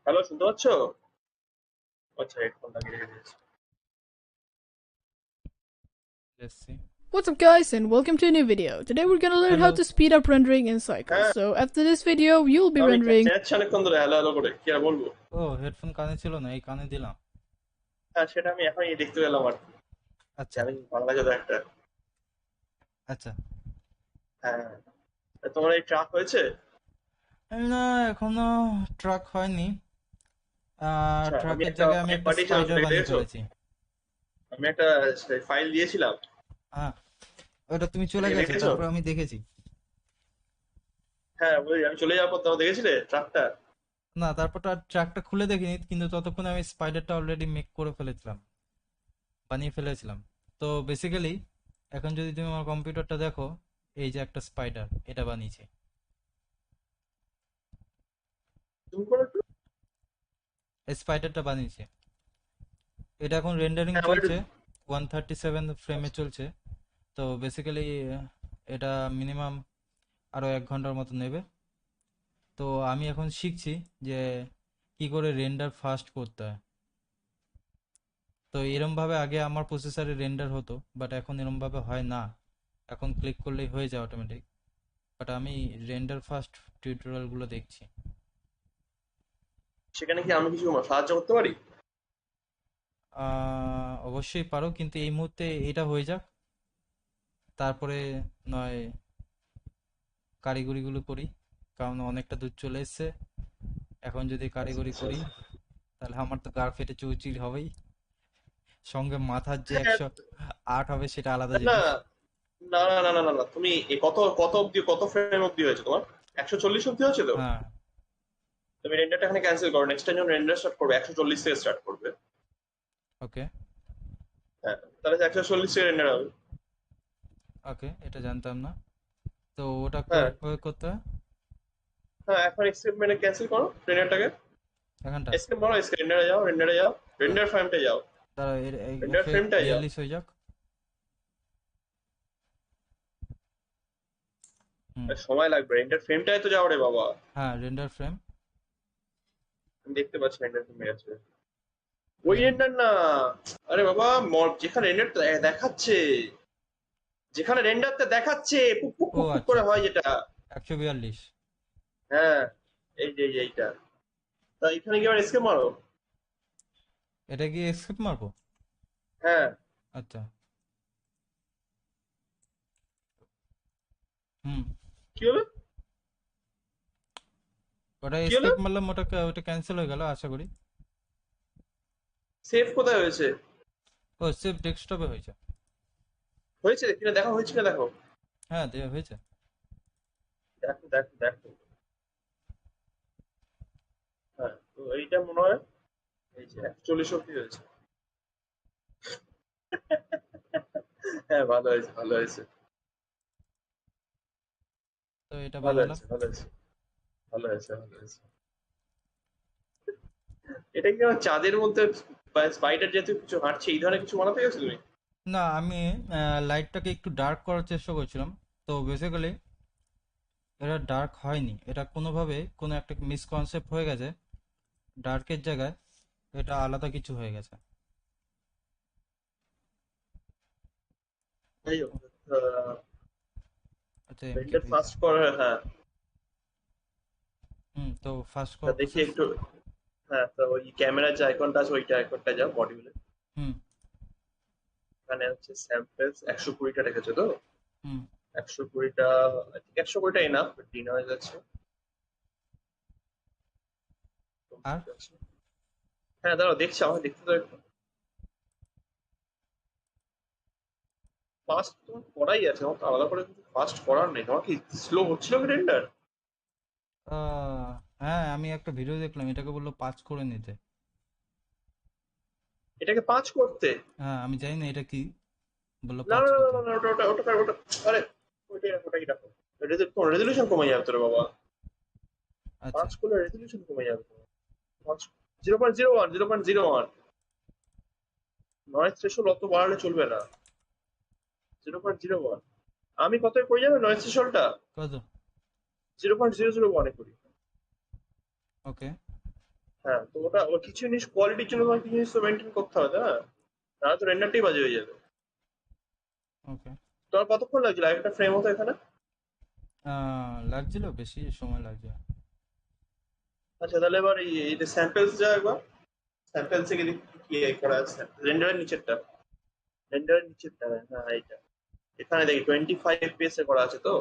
হ্যালো শুনতে পাচ্ছ? আচ্ছা হেডফোন লাগিয়ে রেখে দিয়েছি। Let's see. What's up guys and welcome to a new video. Today we're gonna learn how Hello. to speed up rendering in Cycle. So after this video you'll be আমি rendering. চেঁচাচ্ছি অনেকক্ষণ ধরে hello hello করে, কি আর বলবো? ও headphone কানে ছিল না, এই কানে দিলাম। হ্যাঁ সেটা আমি এখনই দেখতে পেলাম আর কি। আচ্ছা আমি বাংলা যত একটা। আচ্ছা। হ্যাঁ তোমার এই ট্রাক হয়েছে? না এখনো ট্রাক হয়নি। আমি ট্রাকের একটা জায়গায় আমি একটা পাঠিয়েছিলাম, স্পাইডার বানিয়ে দেখেছো? ফেলেছি। আমি একটা ফাইল দিয়েছিলাম। হ্যাঁ ওটা তুমি চলে দেখে গেছো, দেখেছো? তারপর আমি দেখেছি। হ্যাঁ ওই আমি চলে যাওয়ার পর তাও দেখেছিলে ট্রাকটা? না তারপর ট্রাকটা খুলে দেখিনি, কিন্তু ততক্ষণে আমি স্পাইডারটা অলরেডি মেক করে ফেলেছিলাম, বানিয়ে ফেলেছিলাম। তো বেসিক্যালি এখন যদি তুমি আমার কম্পিউটারটা দেখো, এই যে একটা স্পাইডার এটা বানিয়েছে। জুম করে একটু। এই স্পাইডারটা বানিয়েছে, এটা এখন রেন্ডারিং হ্যাঁ আমার একটু। চলছে, 137 ফ্রেমে চলছে। তো বেসিক্যালি এটা মিনিমাম আরো 1 ঘন্টার মতো নেবে। তো আমি এখন শিখছি যে কি করে রেন্ডার ফাস্ট করতে হয়। তো এরম ভাবে আগে আমার প্রসেসরে রেন্ডার হতো, বাট এখন এরম ভাবে হয় না, এখন ক্লিক করলেই হয়ে যায় অটোমেটিক। বাট আমি রেন্ডার ফাস্ট টিউটোরিয়ালগুলো দেখছি। সেখানে কি আমি কিছু সাহায্য করতে পারি? অবশ্যই পারো, কিন্তু এই মুহূর্তে এটা হয়ে যাক, তারপরে নয় কারিগরিগুলো করি, কারণ অনেকটা দূর চলে এসছে। এখন যদি কারিগরি করি তাহলে আমার তো গার ফেটে চৌচির হবেই, সঙ্গে মাথার যে 108 হবে সেটা আলাদা না জিনিস। না না না না না না, তুমি কত কত অবধি, কত ফ্রেম অবধি হয়েছে তোমার? 140 অবধি হয়েছে তো? হ্যাঁ তুমি রেন্ডারটা এখানে ক্যান্সেল করো, নেক্সট টাইম যখন রেন্ডার স্টার্ট করবে 140 থেকে স্টার্ট করবে। ওকে হ্যাঁ তাহলে 140 থেকে রেন্ডার হবে। ওকে, এটা জানতাম না। তো ওটা হ্যাঁ কিভাবে করতে হয়? হ্যাঁ এখন এক্সকেপ মেনে ক্যান্সেল করো রেন্ডারটাকে। এখানটা এস্কেপ মারো, এস্কেপ রেন্ডারে যাও, রেন্ডারে যাও, রেন্ডার ফ্রেমটা যাও, তারা রেন্ডার ফ্রেমটা যাও। রিলিজ হয়ে যাক। সময় লাগবে, রেন্ডার ফ্রেমটাই তো যাও রে বাবা। হ্যাঁ রেন্ডার ফ্রেম আমি দেখতে পাচ্ছি রেন্ডার ফ্রেম আছে। ওই রেন্ডার না, আরে বাবা যেখানে রেন্ডার দেখাচ্ছে, যেখানে রেন্ডারতে দেখাচ্ছে পুক পুক ও পুক পুক আচ্ছা করে আচ্ছা, হয় যেটা। 142। হ্যাঁ, এই যে এইটা। তা এখানে কি আবার এসকেপ মারো? এটা কি এক্সেপ্ট মারবো? হ্যাঁ। আচ্ছা। হুম, কি হলো? ওটা কি হলো? এস্কেপ মারলাম, ওটা ক্যান্সেল হয়ে গেল আশা করি। সেভ কোথায় হয়েছে? ও সেভ ডেস্কটপে হয়েছে। হয়েছে কিনা দেখো, হয়েছে কিনা দেখো। হ্যাঁ হয়েছে। দেখো দেখো দেখো। হ্যাঁ, তো এইটা মনে হয় এই যে 41 অব্দি হয়েছে। হ্যাঁ, ভালো হয়েছে ভালো হয়েছে তো এটা ভালো বানালাম। হয়েছে ভালো হয়েছে ভালো হয়েছে ভালো হয়েছে। এটা কি আমার চাঁদের মধ্যে স্পাইডার জাতীয় কিছু হাঁটছে, এই ধরনের কিছু বানাতে গেছো তুমি? না, আমি লাইটটাকে একটু ডার্ক করার চেষ্টা করছিলাম, তো বেসিক্যালি এটা ডার্ক হয়নি, এটা কোনোভাবে কোনো একটা মিসকনসেপ্ট হয়ে গেছে, ডার্কের জায়গায় এটা আলাদা কিছু হয়ে গেছে। যাই হোক, আচ্ছা রেন্ডার এমকিউ। ফাস্ট করা, হ্যাঁ। তো ফার্স্ট তা করার দেখি প্রসেস। একটু। হ্যাঁ, তো ওই ক্যামেরার যে আইকনটা আছে ওইটা আইকনটা যাও মডিউলে। হুম এখানে হচ্ছে স্যাম্পলস 120টা রেখেছো তো? হুম 120টা, 120টা এনাফ, ডিন হয়ে যাচ্ছে। আর ঠিক আছে। হ্যাঁ, দাঁড়াও দেখছি, আমাকে দেখতে দাও একটু। ফাস্ট তোমার করাই আছে, আমার তো আলাদা করে কিছু ফাস্ট করার নেই। তোমার কি স্লো হচ্ছিল কি রেন্ডার? হ্যাঁ, আমি একটা ভিডিও দেখলাম, এটাকে বললো 5 করে নিতে। এটাকে 5 করতে? হ্যাঁ, আমি জানি না এটা কি, বললো না 5 না না করতে। না না, ওটা ওটা ওটা ওটা আরে ওইটাই রাখো, ওটাই রাখো। তোমার রেজলিউশন কমে যাবে তোর বাবা। আচ্ছা 5 করলে রেজলিউশন কমে যাবে তোমার। 0.01 0.01 নয়েজ থ্রেশহোল্ড অত বাড়ালে চলবে না। 0.01। আমি কত করে যাবে নয়েজ থ্রেশহোল্ডটা? কত? 0.001 করি। ওকে হ্যাঁ, তো ওটা ওর কিছু জিনিস কোয়ালিটির জন্য তোমার কিছু জিনিস তো মেনটেন করতে হবে, তাই না? তাহলে তো রেন্ডারটাই বাজে হয়ে যাবে। ওকে। তোমার কতক্ষণ লাগছিল একটা ফ্রেম হতো এখানে? লাগছিল, বেশি সময় লাগছে। আচ্ছা, তাহলে এবার এই যে স্যাম্পলস যা একবার স্যাম্পলস থেকে দেখি কি করা আছে রেন্ডারের নিচেরটা। রেন্ডারের নিচেরটা, হ্যাঁ এইটা। এখানে দেখি 25 FPS এ করা আছে তো।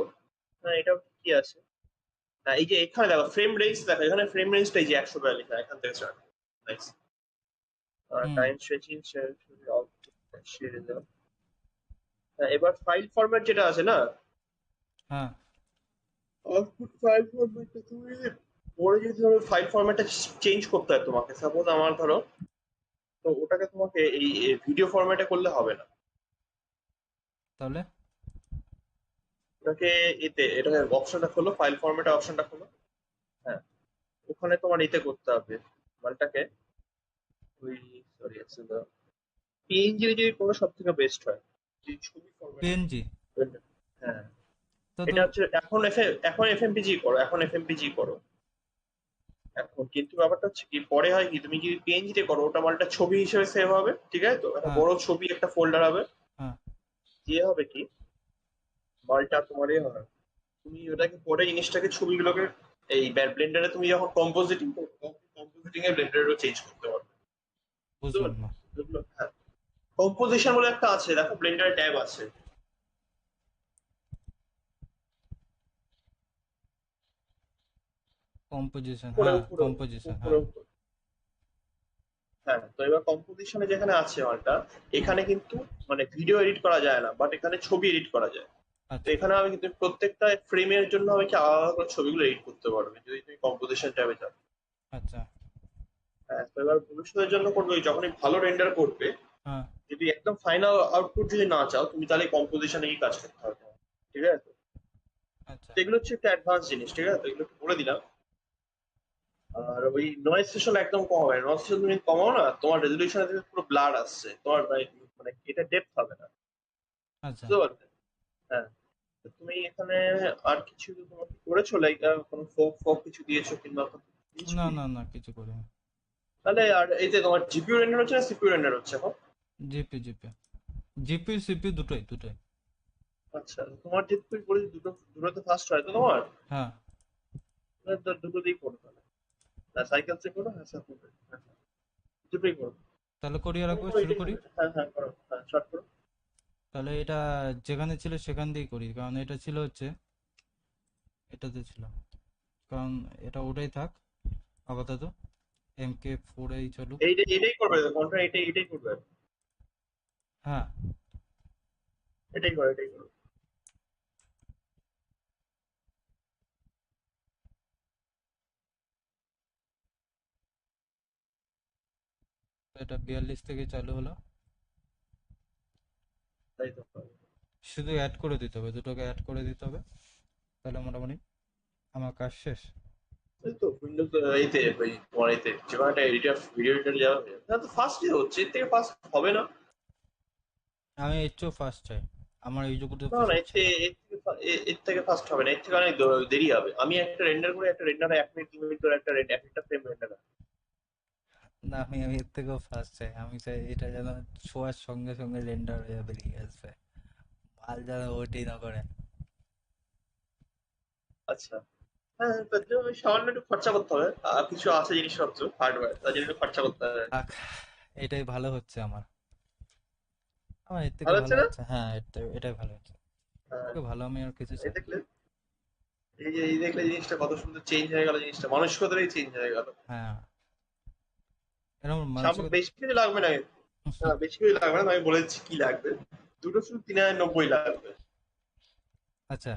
হ্যাঁ, এটা কি আছে? না, এই যে এখানে দেখো ফ্রেম রেঞ্জ, দেখো এখানে ফ্রেম রেঞ্জটা এই যে 142 লেখা, এখান থেকে স্টার্ট। নাইস। হুম টাইম স্ট্রেচিং শেয়ার দাও। হ্যাঁ, এবার ফাইল ফরম্যাট যেটা আছে না, হ্যাঁ আউটপুট ফাইল ফরম্যাটটা তুমি পরে যদি ধরো ফাইল ফরম্যাটটা চেঞ্জ করতে হয় তোমাকে, সাপোজ আমার ধরো, তো ওটাকে তোমাকে এই ভিডিও ফরম্যাটে করলে হবে না। তাহলে ওটাকে এটাকে অপশনটা খোলো, ফাইল ফরম্যাটে অপশনটা খোলো। হ্যাঁ, ওখানে তোমার এতে করতে হবে মানটাকে ওই, সরি আছে তো, পিএনজি যদি কোনো সব থেকে বেস্ট হয়, যে ছবি ফরম্যাট। পিএনজি। হ্যাঁ, তো এটা হচ্ছে এখন এফএমপিজি করো, এখন এফএমপিজি করো এখন। কিন্তু ব্যাপারটা হচ্ছে কি, পরে হয় কি, তুমি যদি পিএনজি তে করো ওটা মালটা ছবি হিসেবে সেভ হবে, ঠিক আছে? তো একটা হ্যাঁ বড় ছবি একটা ফোল্ডার হবে। হ্যাঁ দিয়ে হবে কি, মালটা তোমার হবে, তুমি ওটাকে পরে জিনিসটাকে ছবিগুলোকে এই ব্লেন্ডারে তুমি যখন কম্পোজিটিং করবে, কম্পোজিটিং এ ব্লেন্ডারও চেঞ্জ করতে পারবে। বুঝতে বুঝলাম পারলে? না। হ্যাঁ, কম্পোজিশন বলে একটা আছে, দেখো ব্লেন্ডারে ট্যাব আছে। কম্পোজিশন, উপরে হ্যাঁ উপরে কম্পোজিশন, উপরে হ্যাঁ। উপরে। হ্যাঁ, তো এবার কম্পোজিশনে যেখানে আছে মালটা, হুম এখানে কিন্তু মানে ভিডিও এডিট করা যায় না, বাট এখানে ছবি এডিট করা যায়। তো আচ্ছা এখানে আমি কিন্তু প্রত্যেকটা ফ্রেমের জন্য আমি কি আলাদা করে ছবিগুলো এডিট করতে পারবে যদি তুমি কম্পোজিশন ট্যাবে যাও। আচ্ছা। হ্যাঁ, তো এবার ভবিষ্যতের জন্য করবে যখনই ভালো রেন্ডার করবে, হ্যাঁ যদি একদম ফাইনাল আউটপুট যদি না চাও তুমি, তাহলে কম্পোজিশনে গিয়ে কাজ করতে হবে তোমার। ঠিক আছে? আচ্ছা। তো এগুলো হচ্ছে একটা অ্যাডভান্স জিনিস, ঠিক আছে? তো এগুলো একটু বলে দিলাম। আর ওই নয়েজ সেশন একদম কমাবে, নয়েজ সেশন তুমি কমাও না, তোমার রেজলিউশন থেকে পুরো ব্লার আসছে, তোমার মানে এটা ডেপথ হবে না। আচ্ছা। বুঝতে পারলে? হ্যাঁ, তো তুমি এখানে আর কিছু তোমার কি করেছো, লাইক কোনো ফোক ফোক কিছু দিয়েছো কিংবা কিছু না কি? না না, কিছু করিনি। তাহলে আর এই যে তোমার জিপিইউ রেন্ডার হচ্ছে না সিপিইউ রেন্ডার হচ্ছে এখন? জিপি জিপি জিপি সিপি দুটোই দুটোই। আচ্ছা, তোমার যেহেতু তুই বলেছিস দুটোতে ফার্স্ট হয় তো তোমার হ্যাঁ, দুটোতেই করো তাহলে। সাইকেল সে করো, হ্যাঁ সাপোর্ট, হ্যাঁ দুটোই করো। তাহলে করিয়ে রাখবো, করো, শুরু এটাই করি। হবে। হ্যাঁ হ্যাঁ করো, হ্যাঁ শর্ট করো। তাহলে এটা যেখানে ছিল সেখান দিয়েই করি, কারণ এটা ছিল হচ্ছে এটাতে ছিল, কারণ এটা ওটাই থাক আপাতত, MK4 চলুক। এটাই করবে কোনটা, এটাই করবে, হ্যাঁ, এটাই করো। এটা 42 থেকে চালু হলো। তাই তো। শুধু অ্যাড করে দিতে হবে, দুটোকে অ্যাড করে দিতে হবে, তাহলে মোটামুটি আমার কাজ শেষ। এই তো উইন্ডোজ এইতে ওই তোমার এইতে যে কোনো একটা এডিটর, ভিডিও এডিটর যাওয়া হয়ে যাবে। না তো ফার্স্টই হচ্ছে, এর থেকে ফার্স্ট হবে না। আমি এর চেয়েও ফার্স্ট চাই, আমার এইটুকুতে না না পোষাচ্ছে না। এর থেকে ফার্স্ট হবে না, এর থেকে অনেক দেরি হবে। আমি একটা রেন্ডার করে, একটা রেন্ডার 1 মিনিট 2 মিনিট ধরে একটা ফ্রেম রেন্ডার। না, আমি এর থেকেও ফার্স্ট চাই, আমি চাই এটা যেন ছোঁয়ার সঙ্গে সঙ্গে রেন্ডার হয়ে বেরিয়ে আসবে, মাল যেন ওইটাই না করে। আচ্ছা, হ্যাঁ তার জন্য ওই সামান্য একটু খরচা করতে হবে, আর কিছু আছে জিনিসপত্র হার্ডওয়্যার, তার জন্য একটু খরচা করতে হবে। থাক, এটাই ভালো হচ্ছে আমার, আমার এর থেকে ভালো ভালো হচ্ছে না? হচ্ছে। হ্যাঁ, এটাই ভালো হচ্ছে, এর হ্যাঁ, থেকে ভালো আমি আর কিছু এই চাই না। দেখলে, এই দেখলে জিনিসটা কত সুন্দর চেঞ্জ হয়ে গেল, জিনিসটা মানসিকতাটাই চেঞ্জ হয়ে গেল। হ্যাঁ, এরকম সামনে মানসিকতা। বেশি কিছু লাগবে না, না বেশি কিছু লাগবে না, আমি বলেছি কি লাগবে। দুটো শুধু 3090 লাগবে। আচ্ছা,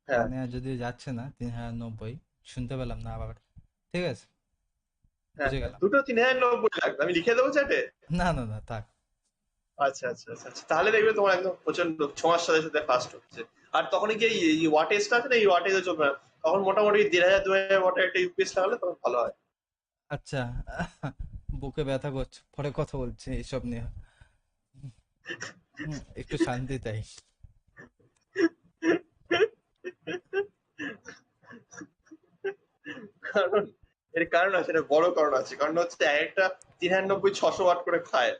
হ্যাঁ কানে আর যদিও যাচ্ছে না 3090, শুনতে পেলাম না আবার, ঠিক আছে, হ্যাঁ বুঝে হ্যাঁ, গেলাম। দুটো 3090 লাগবে, আমি লিখে দেবো চ্যাটে। না না না, থাক। আচ্ছা আচ্ছা আচ্ছা আচ্ছা, তাহলে দেখবে তোমার একদম প্রচন্ড ছোঁয়ার সাথে সাথে ফাস্ট হচ্ছে। আর তখনই কি এই ওয়াটেজটা আছে না, এই ওয়াটেজে চলবে না, তখন মোটামুটি 1500 2000 ওয়াটের একটা ইউপিএস লাগালে তখন ভালো হয়। আচ্ছা, বুকে ব্যথা করছে, পরে কথা বলছি এইসব নিয়ে। একটু শান্তি তাই। কারণ এর কারণ আছে, এটা বড় কারণ আছে। কারণ হচ্ছে একটা 3090 600 ওয়াট করে খায়।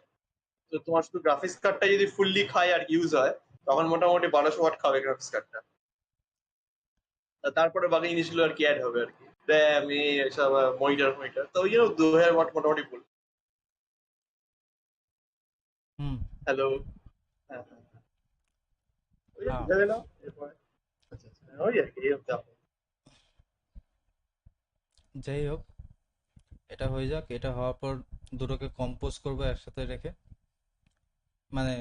তো তোমার শুধু গ্রাফিক্স কার্ডটা যদি ফুললি খায় আর ইউজ হয়, তখন মোটামুটি 1200 ওয়াট খাবে গ্রাফিক্স কার্ডটা। তারপরে বাকি জিনিসগুলো আর কি অ্যাড হবে আর কি, র্যাম এসব, মনিটর তো ওই জন্য 2000 ওয়াট মোটামুটি ফুল। হুম। হ্যালো, হ্যাঁ হ্যাঁ হ্যাঁ। ওই যে হ্যাঁ, বুঝা গেল এরপরে। আচ্ছা আচ্ছা, ওই আর কি এই হচ্ছে ব্যাপার। যাই হোক, এটা হয়ে যাক, এটা হওয়ার পর দুটোকে কম্পোজ করবো একসাথে রেখে, মানে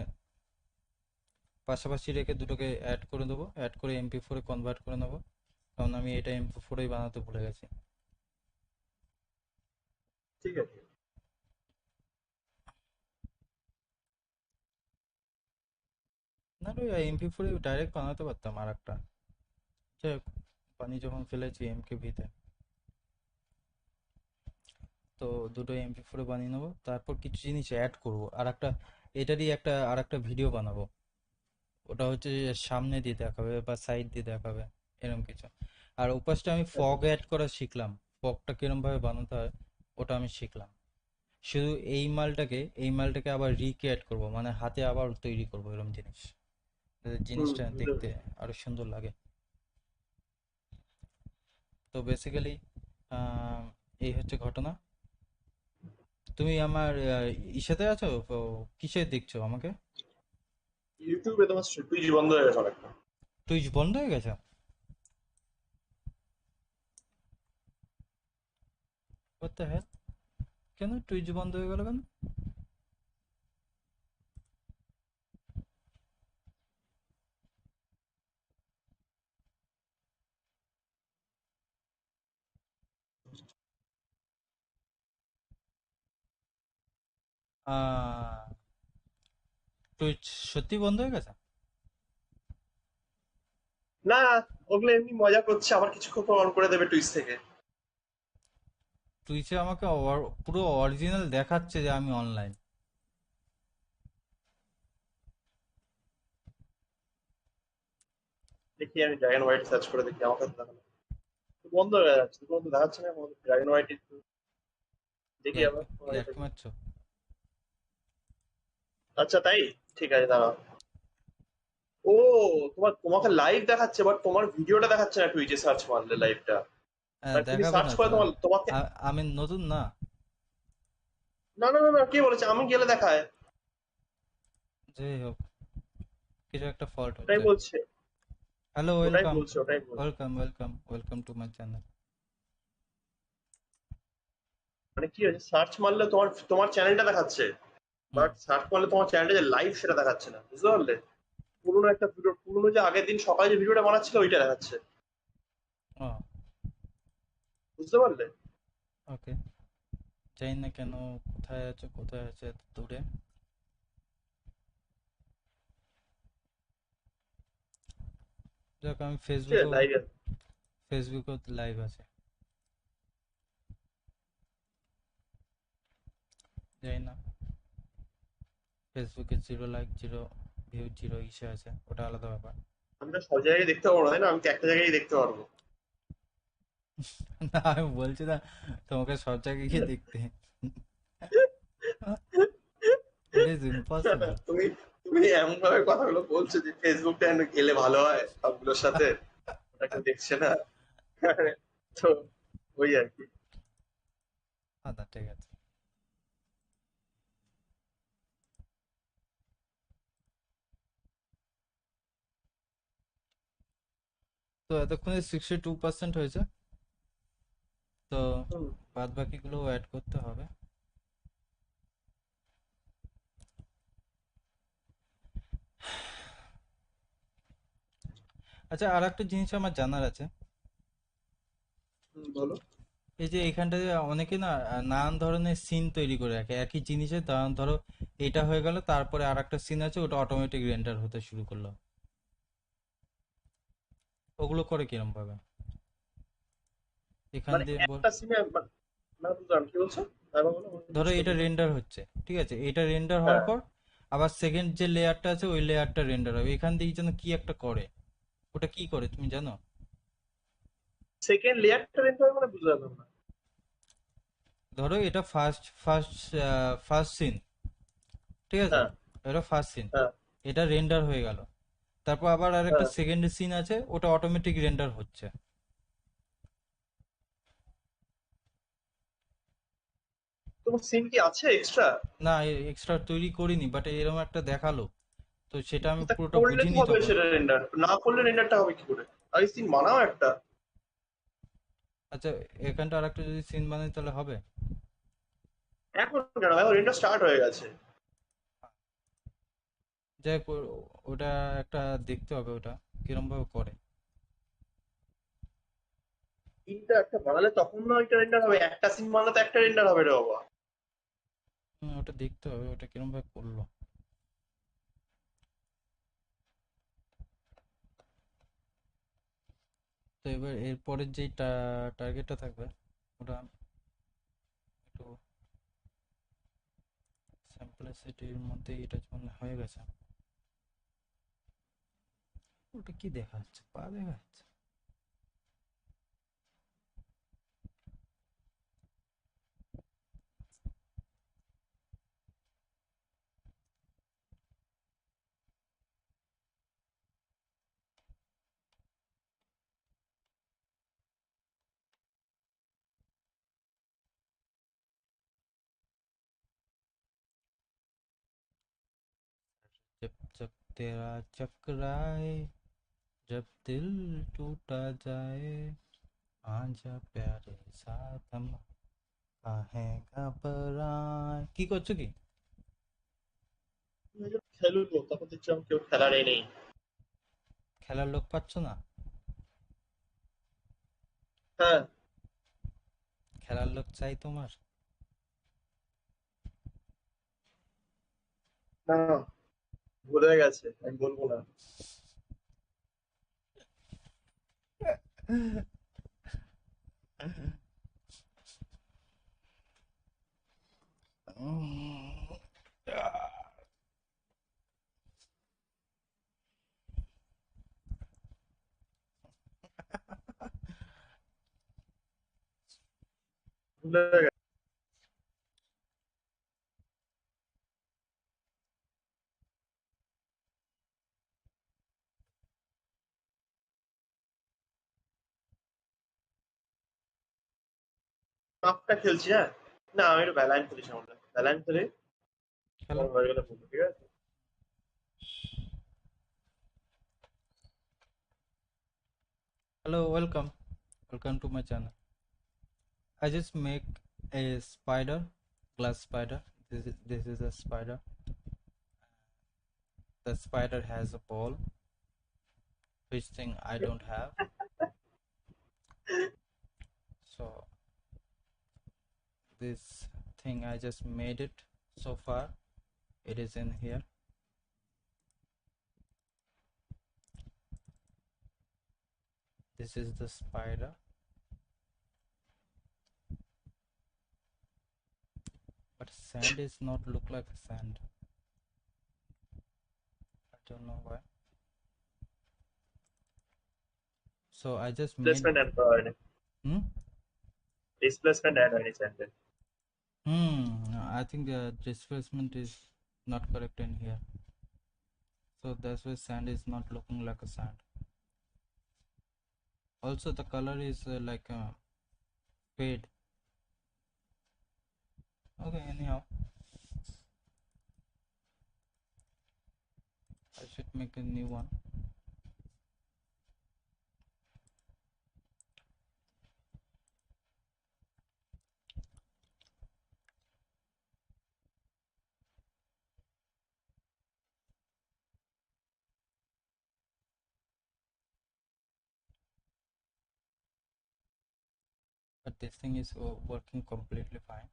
পাশাপাশি রেখে দুটোকে অ্যাড করে দেবো, অ্যাড করে MP4 কনভার্ট করে নেবো, কারণ আমি এটা MP4 বানাতে ভুলে গেছি। ঠিক আছে। না, ওই MP4 ডাইরেক্ট বানাতে পারতাম আর একটা, যাই হোক, পানি যখন ফেলেছি MKV-তে, তো দুটো MP4 বানিয়ে নেবো, তারপর কিছু জিনিস অ্যাড করবো, আর একটা এটারই আর একটা ভিডিও বানাবো, ওটা হচ্ছে যে সামনে দিয়ে দেখাবে বা সাইড দিয়ে দেখাবে, এরকম কিছু। আর ওপাশটা আমি ফগ অ্যাড করা শিখলাম, ফগটা কিরম ভাবে বানাতে হয় ওটা আমি শিখলাম। শুধু এই মালটাকে আবার রিক্রিয়েট করব, মানে হাতে আবার তৈরি করব এরকম জিনিস, যাতে জিনিসটা দেখতে আরো সুন্দর লাগে। তো বেসিক্যালি এই হচ্ছে ঘটনা। তুমি আমার ইসেতে আছো, কিসে দেখছো আমাকে? ইউটিউবে তোমার টুইচ বন্ধ হয়ে গেছে অনেকটা। টুইচ বন্ধ হয়ে গেছে? হোয়াট দ্য হেল, কেন টুইচ বন্ধ হয়ে গেল কেন? টুইচ সত্যি বন্ধ হয়ে গেছে? না, ওগুলো এমনি মজা করছে, আবার কিছুক্ষণ পর অন করে দেবে টুইচ থেকে। টুইচে আমাকে পুরো অরিজিনাল দেখাচ্ছে যে আমি অনলাইন। দেখি আমি ড্রাগন হোয়াইট সার্চ করে দেখি, আমার কাছে দেখানো বন্ধ হয়ে যাচ্ছে, বন্ধ দেখাচ্ছে না ড্রাগন হোয়াইট। দেখি আবার। ইয়ার্কি মারছো? আচ্ছা তাই, ঠিক আছে দাঁড়াও। ও তোমাকে লাইভ দেখাচ্ছে, বাট তোমার ভিডিওটা দেখাচ্ছে না টুইচে সার্চ মারলে লাইভটা। মানে তুমি দেখাবে সার্চ না করে তো, তোমাকে। আমি নতুন না। না না না না, কে বলেছে? আমি গেলে দেখায়। যাই হোক, কিছু একটা ফল্ট ওটাই হচ্ছে। বলছে, হ্যালো, ওটাই ওয়েলকাম বলছে, ওটাই বলছে। Welcome welcome welcome to my channel. মানে কি হয়েছে, সার্চ মারলে তোমার চ্যানেলটা দেখাচ্ছে, বাট সার্চ করলে তোমার চ্যানেলটা যে লাইভ সেটা দেখাচ্ছে না, বুঝতে পারলে? পুরোনো একটা ভিডিও, পুরোনো যে আগের দিন সকালে যে ভিডিওটা বানাচ্ছিল ওইটা দেখাচ্ছে, ও বুঝতে পারলে? ওকে, জানি না কেন কোথায় আছে এত দূরে। যাক, আমি ফেসবুকও লাইভ আছে, জানি না। ফেসবুকে 0 লাইক 0 ভিউ 0 ইসে আছে, ওটা আলাদা ব্যাপার। আমি তো সব জায়গায় দেখতে পারবো না, তাই না? আমি তো একটা জায়গায় দেখতে পারবো। না, আমি বলছি না তোমাকে সব জায়গায় গিয়ে দেখতে, ইট ইজ ইম্পসিবল। তুমি তুমি এমন ভাবে কথাগুলো বলছো যে ফেসবুকটা গেলে ভালো হয় সবগুলোর সাথে, ওটা কেউ দেখছে না। তো ওই আর কি। আচ্ছা, ঠিক আছে। তো এতক্ষণে 62% হয়েছে, তো বাদ বাকিগুলো অ্যাড করতে হবে। আচ্ছা, আর একটা জিনিস আমার জানার আছে। বলো। এই যে এইখানটায় অনেকে না নানান ধরনের সিন তৈরি করে রাখে একই জিনিসের, ধরো এটা হয়ে গেল, তারপরে আর একটা সিন আছে, ওটা অটোমেটিক রেন্ডার হতে শুরু করলো। ওগুলো করে কিরম ভাবে? এখান মানে দিয়ে একটা সিমে না, বুঝলাম কি বলছো, একবার বলো, আমি ধরো বুঝতে এটা পারলাম। রেন্ডার হচ্ছে, ঠিক আছে, এটা রেন্ডার হওয়ার হ্যাঁ, পর আবার সেকেন্ড যে লেয়ারটা আছে ওই লেয়ারটা রেন্ডার হবে, এখান দিয়ে যেন কি একটা করে, ওটা কি করে তুমি জানো? সেকেন্ড লেয়ারটা রেন্ডার মানে বুঝতে পারলাম না। ধরো এটা ফার্স্ট ফার্স্ট ফার্স্ট সিন, ঠিক আছে, হ্যাঁ এটা ফার্স্ট সিন, হ্যাঁ এটা রেন্ডার হয়ে গেল, তারপর আবার আর একটা হ্যাঁ। সেকেন্ড সিন আছে, ওটা অটোমেটিক রেন্ডার হচ্ছে। তোমার সিম কি আছে এক্সট্রা? না, এক্সট্রা তৈরি করিনি, বাট এরকম একটা দেখালো, তো সেটা আমি তা পুরোটা করলে তো বুঝিনি হবে তখন। সেটা রেন্ডার, না করলে রেন্ডারটা হবে কি করে? আগে সিম বানাও একটা। আচ্ছা, এখানটা আর একটা যদি সিন বানাই তাহলে হবে? এখন কেন, এখন রেন্ডার স্টার্ট হয়ে গেছে। যাই হোক, ওটা একটা দেখতে হবে, ওটা কিরম ভাবে করে। তিনটা একটা বানালে তখন না ওইটা রেন্ডার হবে, একটা সিম বানালে তো একটা রেন্ডার হবে রে বাবা। ওটা দেখতে হবে, ওটা কিরম ভাবে করলো। তো এবার এরপরের যেই টার্গেটটা থাকবে, ওটা একটু সিম্পলিসিটির মধ্যে, এটা যখন হয়ে গেছে, ওটা কি দেখা যাচ্ছে, পা দেখা যাচ্ছে? जब जब तेरा चकराए, जब दिल टूटा जाए, आजा प्यारे साथम काहे घबराए। কি করছো কি? খেলবো, তখন দেখছিলাম কেউ খেলারই নেই। খেলার লোক পাচ্ছ না? হ্যাঁ। খেলার লোক চাই তোমার? না, ভুলে গেছে, আমি বলবো না। ভুলে গেছে। টপটা খেলছি হ্যাঁ না আমি একটু ব্যালান্স করি সামনে ব্যালান্স করে খেলো। হয়ে গেলে বলবো ঠিক আছে Hello, welcome to my channel. I just make a spider, glass spider. This is a spider. The spider has a ball, which thing I don't have. So this thing I just made it. So far it is in here. This is the spider. But sand is not look like a sand. I don't know why. So I just made displacement add করা হয়নি displacement add হয়নি sandal I think the displacement is not correct in here. So that's why sand is not looking like a sand. Also the color is like a fade. Okay, anyhow I should make a new one. But this thing is working completely fine.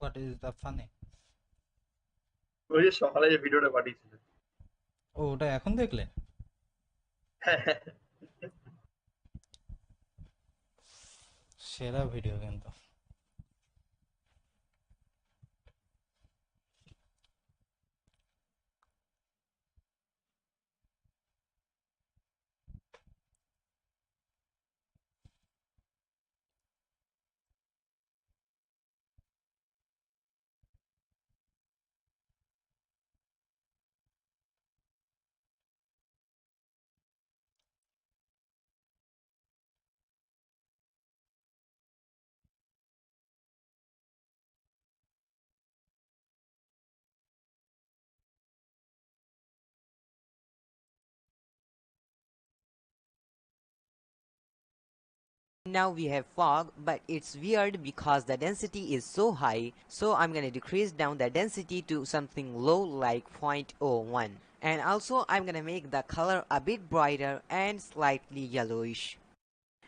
What is the funny? ওই যে সকালে যে ভিডিওটা পাঠিয়েছিল ও ওটা এখন দেখলে? সেরা ভিডিও কিন্তু। Now we have fog, but it's weird because the density is so high, so I'm gonna decrease down the density to something low like 0.01. And also I'm gonna make the color a bit brighter and slightly yellowish.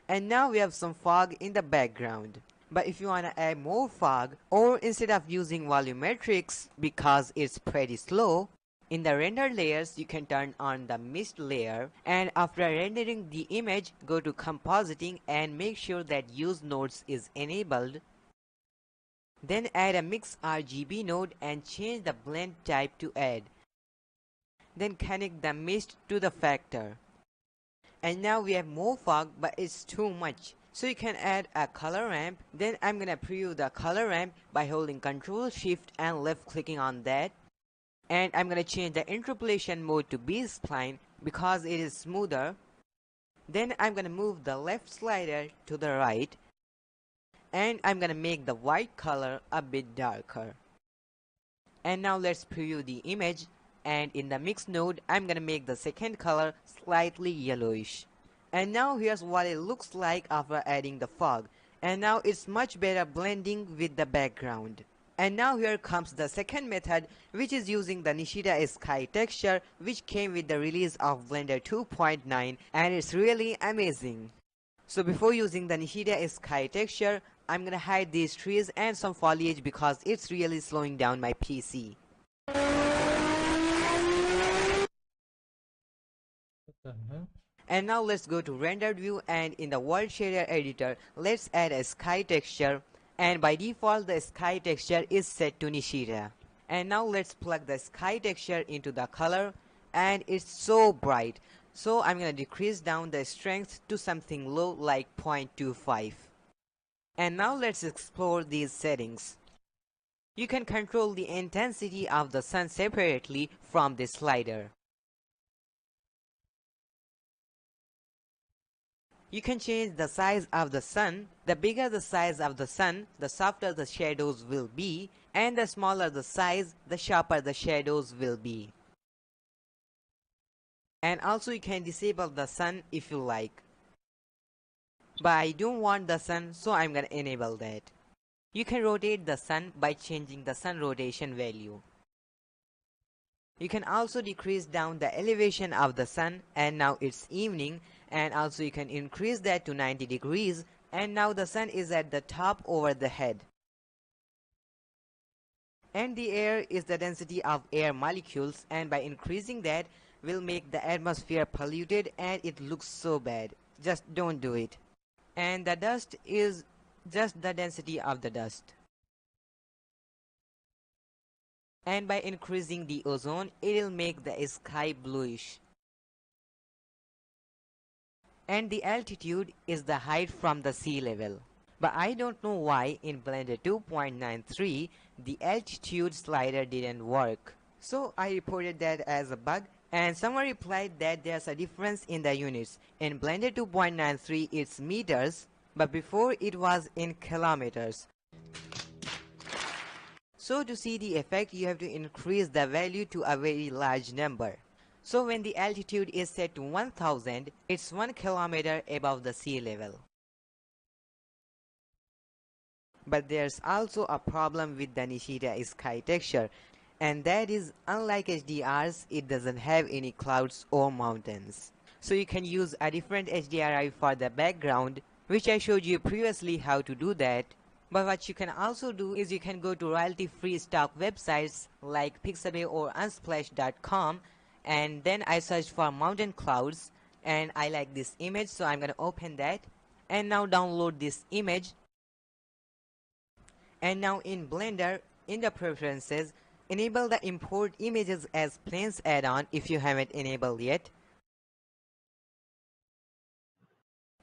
And now we have some fog in the background. But if you wanna add more fog, or instead of using volumetrics because it's pretty slow, in the render layers you can turn on the mist layer, and after rendering the image, go to compositing and make sure that use nodes is enabled. Then add a mix RGB node and change the blend type to add. Then connect the mist to the factor. And now we have more fog, but it's too much. So you can add a color ramp. Then I'm gonna preview the color ramp by holding Ctrl Shift and left clicking on that. And I'm gonna change the interpolation mode to B-spline because it is smoother. Then I'm gonna move the left slider to the right. And I'm gonna make the white color a bit darker. And now let's preview the image. And in the mix node, I'm gonna make the second color slightly yellowish. And now here's what it looks like after adding the fog. And now it's much better blending with the background. And now here comes the second method, which is using the Nishida Sky texture, which came with the release of Blender 2.9, and it's really amazing. So before using the Nishida Sky texture, I'm gonna hide these trees and some foliage because it's really slowing down my PC. And now let's go to rendered view, and in the world shader editor, let's add a sky texture. And by default the sky texture is set to Nishida. And now let's plug the sky texture into the color, and it's so bright, so I'm gonna decrease down the strength to something low like 0.25. And now let's explore these settings. You can control the intensity of the sun separately from this slider. You can change the size of the sun. The bigger the size of the sun, the softer the shadows will be, and the smaller the size, the sharper the shadows will be. And also you can disable the sun if you like. But I don't want the sun, so I'm gonna enable that. You can rotate the sun by changing the sun rotation value. You can also decrease down the elevation of the sun, and now it's evening. And also you can increase that to 90 degrees, and now the sun is at the top over the head. And the air is the density of air molecules, and by increasing that will make the atmosphere polluted and it looks so bad. Just don't do it. And the dust is just the density of the dust. And by increasing the ozone, it will make the sky bluish. And the altitude is the height from the sea level. But I don't know why in Blender 2.93 the altitude slider didn't work. So I reported that as a bug, and someone replied that there's a difference in the units. In Blender 2.93 it's meters, but before it was in kilometers. So to see the effect you have to increase the value to a very large number. So when the altitude is set to 1000, it's 1 kilometer above the sea level. But there's also a problem with the Nishida Sky texture, and that is, unlike HDRs, it doesn't have any clouds or mountains. So you can use a different HDRI for the background, which I showed you previously how to do that. But what you can also do is you can go to royalty-free stock websites like Pixabay or Unsplash.com, and then I searched for mountain clouds, and I like this image, so I'm gonna open that and now download this image. And now in Blender, in the preferences, enable the import images as planes add-on if you haven't enabled yet.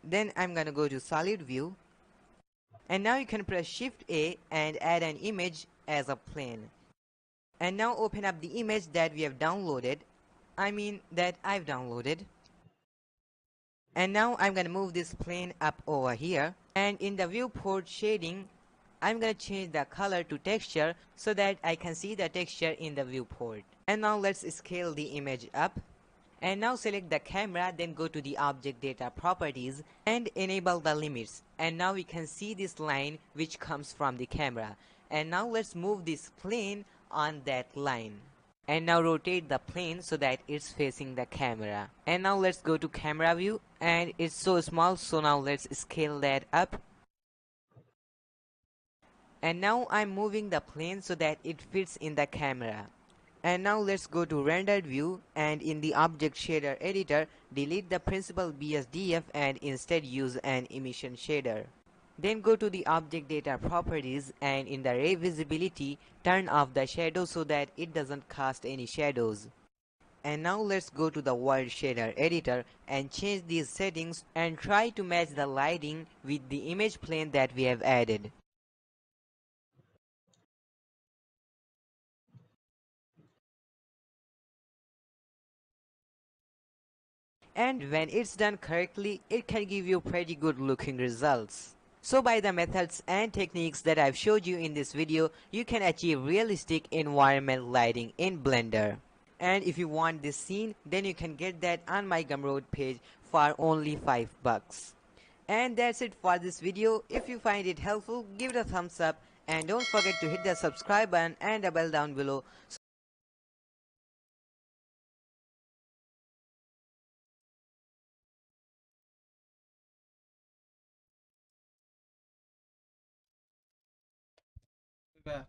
Then I'm gonna go to solid view, and now you can press Shift A and add an image as a plane. And now open up the image that we have downloaded. That I've downloaded. And now I'm gonna move this plane up over here, and in the viewport shading I'm gonna change the color to texture so that I can see the texture in the viewport. And now let's scale the image up, And now select the camera, then go to the object data properties and enable the limits. And now we can see this line which comes from the camera. And now let's move this plane on that line. And now rotate the plane so that it's facing the camera. And now let's go to camera view, and it's so small, so now let's scale that up. And now I'm moving the plane so that it fits in the camera. And now let's go to rendered view, and in the object shader editor delete the principal BSDF and instead use an emission shader. Then go to the object data properties, and in the ray visibility turn off the shadow so that it doesn't cast any shadows. And now let's go to the world shader editor and change these settings and try to match the lighting with the image plane that we have added. And when it's done correctly, it can give you pretty good looking results. So by the methods and techniques that I've showed you in this video, you can achieve realistic environment lighting in Blender. And if you want this scene, then you can get that on my Gumroad page for only $5. And that's it for this video. If you find it helpful, give it a thumbs up and don't forget to hit the subscribe button and the bell down below. back.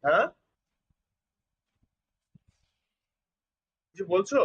হ্যাঁ কিছু বলছো?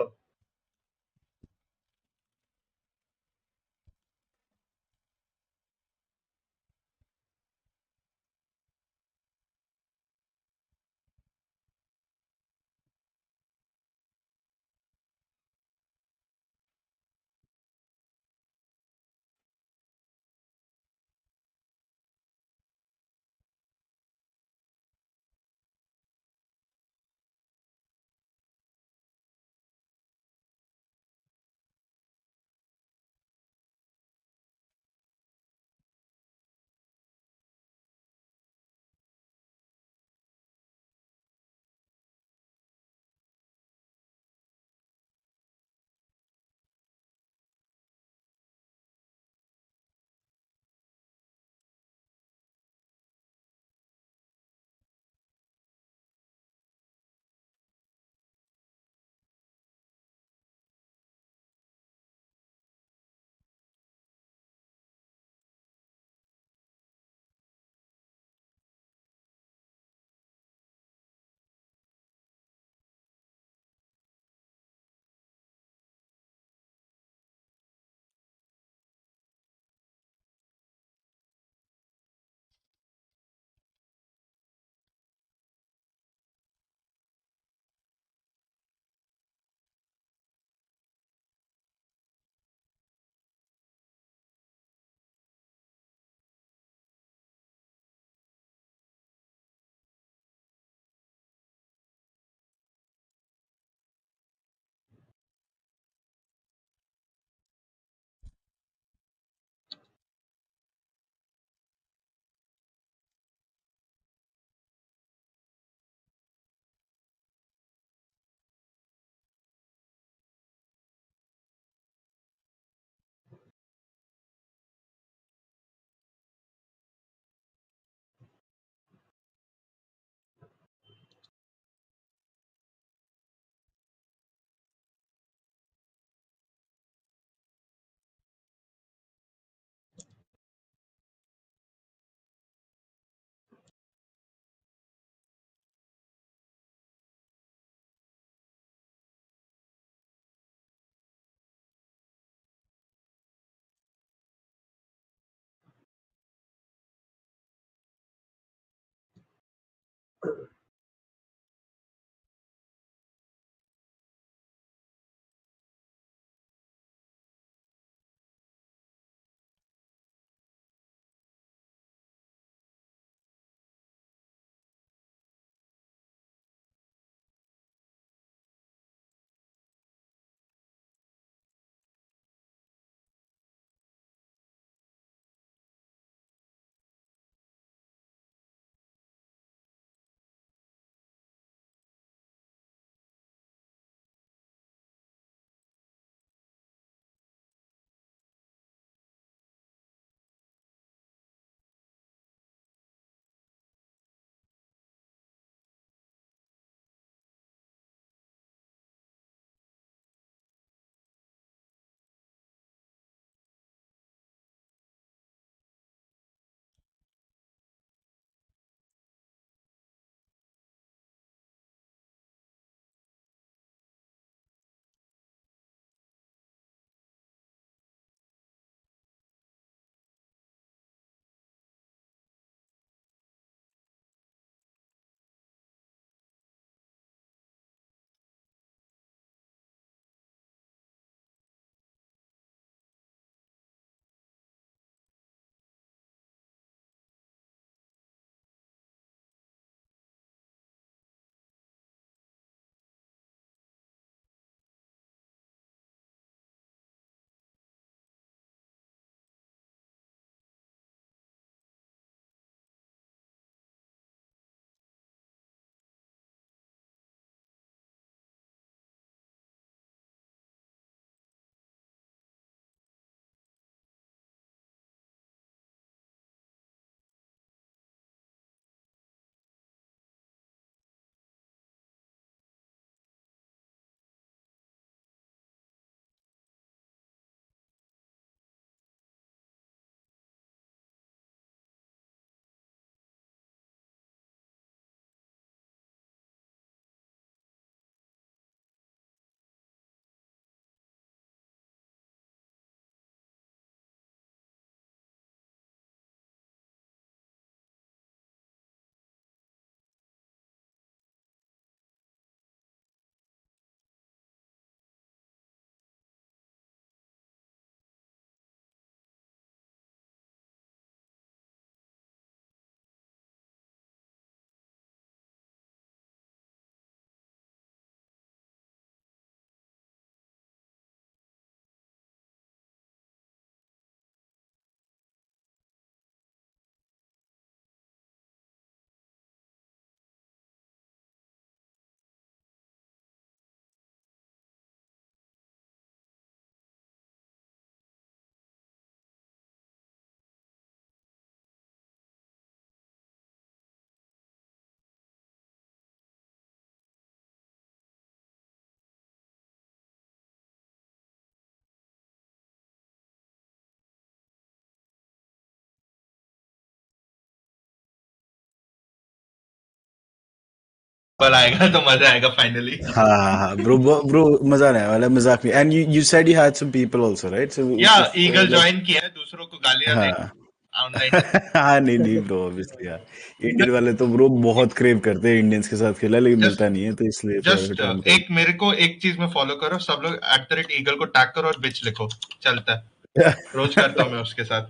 पर आएगा तो मजा आएगा finally. हाँ bro मजा आने वाला है, मजाक नहीं. And you said you had some people also, right? So या ईगल ज्वाइन किया है, दूसरों को गालियां हाँ देगा ऑनलाइन. हाँ नहीं ब्रो, ऑब्वियसली यार. इंडियन वाले तो ब्रो बहुत क्रेव करते हैं इंडियंस के साथ खेला, लेकिन मिलता नहीं है, तो इसलिए थोड़ा सा टाइम एक मेरे को एक चीज में फॉलो करो, सब लोग @ईगल को टैग करो और बिच लिखो, चलता है. रोज करता हूँ मैं उसके साथ.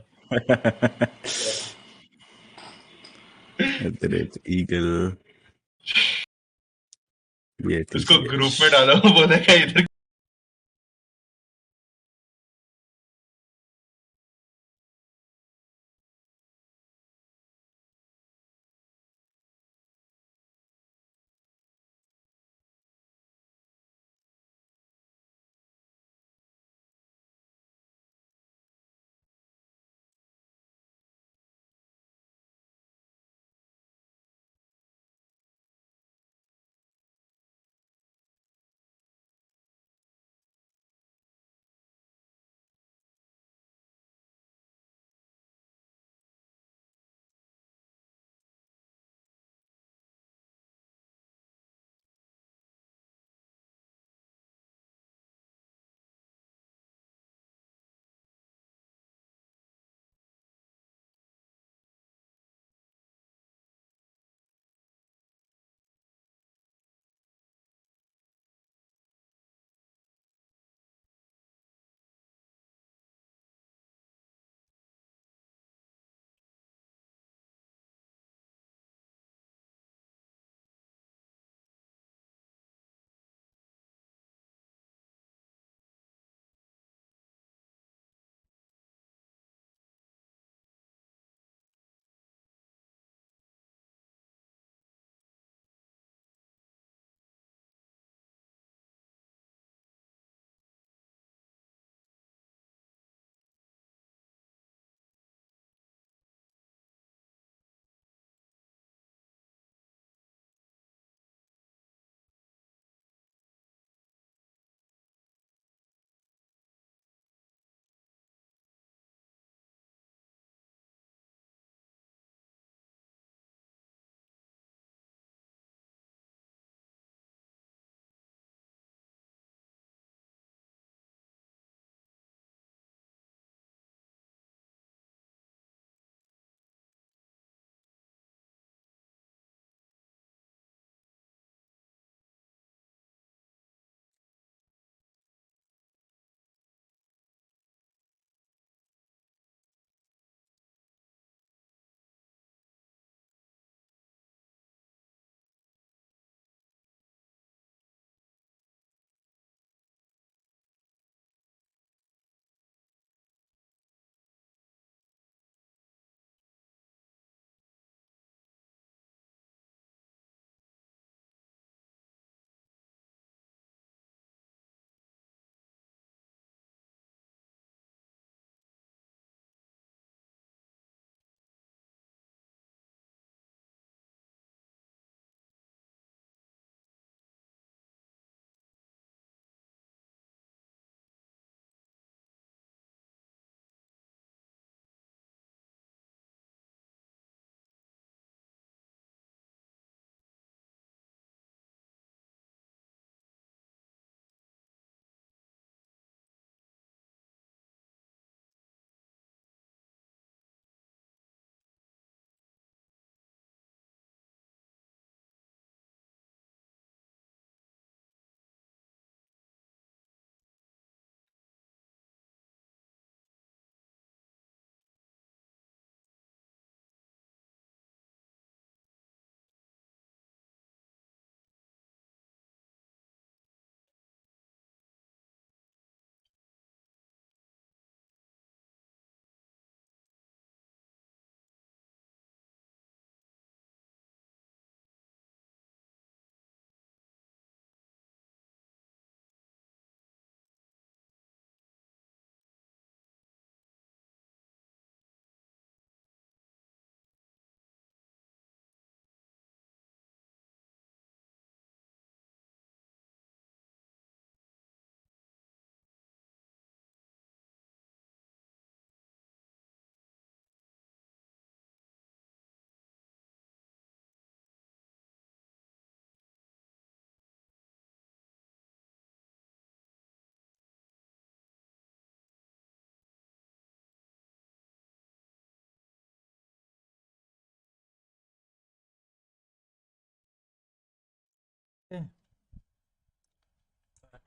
ईगल ये उसको ग्रुप में डालो, बोलेगा इधर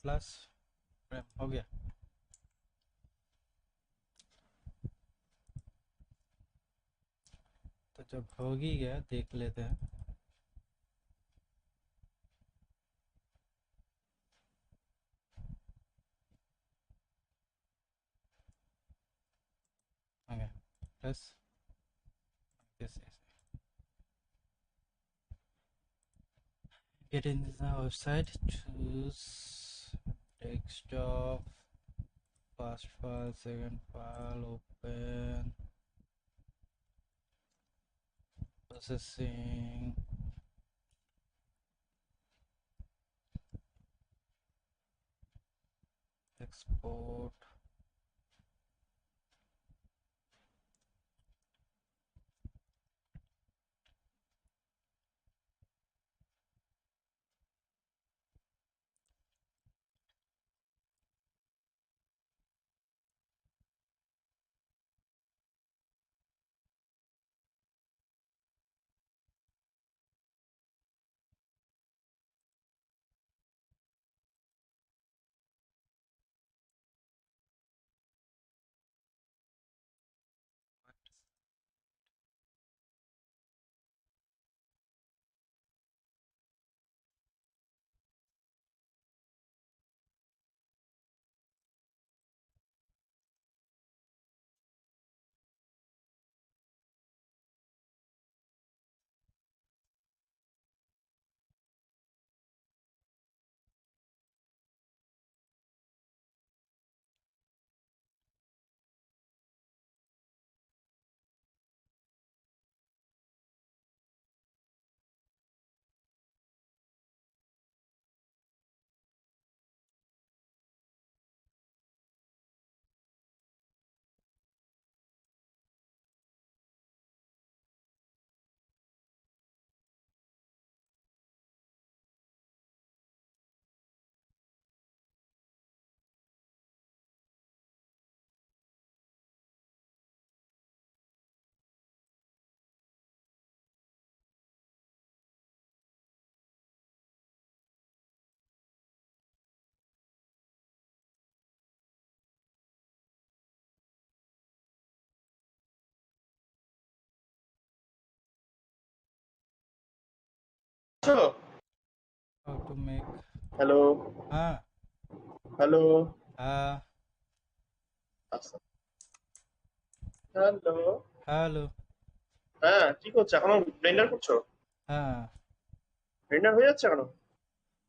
प्लस फ्रेम हो गया। तो जब हो ही गया देख लेते हैं। Okay, plus this is get in the website, choose desktop, first file, second file, open, processing, export. How to make hello hello hello hello হ্যাঁ কি করছো এখনো ব্লেন্ডার করছো? হ্যাঁ ব্লেন্ডার হয়ে যাচ্ছে এখনো?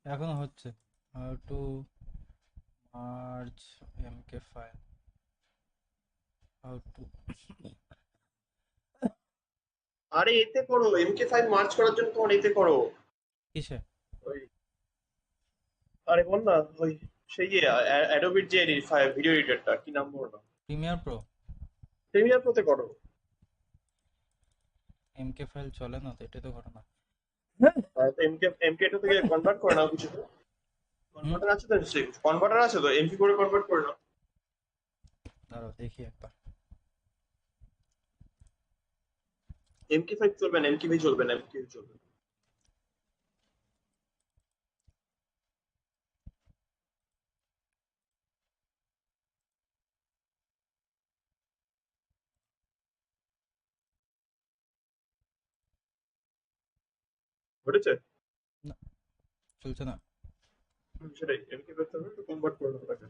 এখনো হচ্ছে। how to merge mk file, how to আরে এতে করো, MK5 মার্চ করার জন্য তোমার এতে করো। কিসে? ওই আরে বল না, ওই সেই যে অ্যাডোবির যে ভিডিও এডিটরটা, কি নাম বলো না? Premiere Pro. প্রিমিয়ার প্রোতে করো। mk ফাইল চলে না তো, এটাই তো ঘটনা। তো MK2 থেকে কনভার্ট করে নাও কিছু। কনভার্টার আছে তো নিশ্চয়ই, কনভার্টার আছে তো, MP করে কনভার্ট করে নাও। দাঁড়াও দেখি একবার। MK5 চলবে না, MKV চলবে না, MKV চলবে না। ঘটেছে? না চলছে না। সেটাই, MK5 চলবে তো কনভার্ট করে নাও তাকে।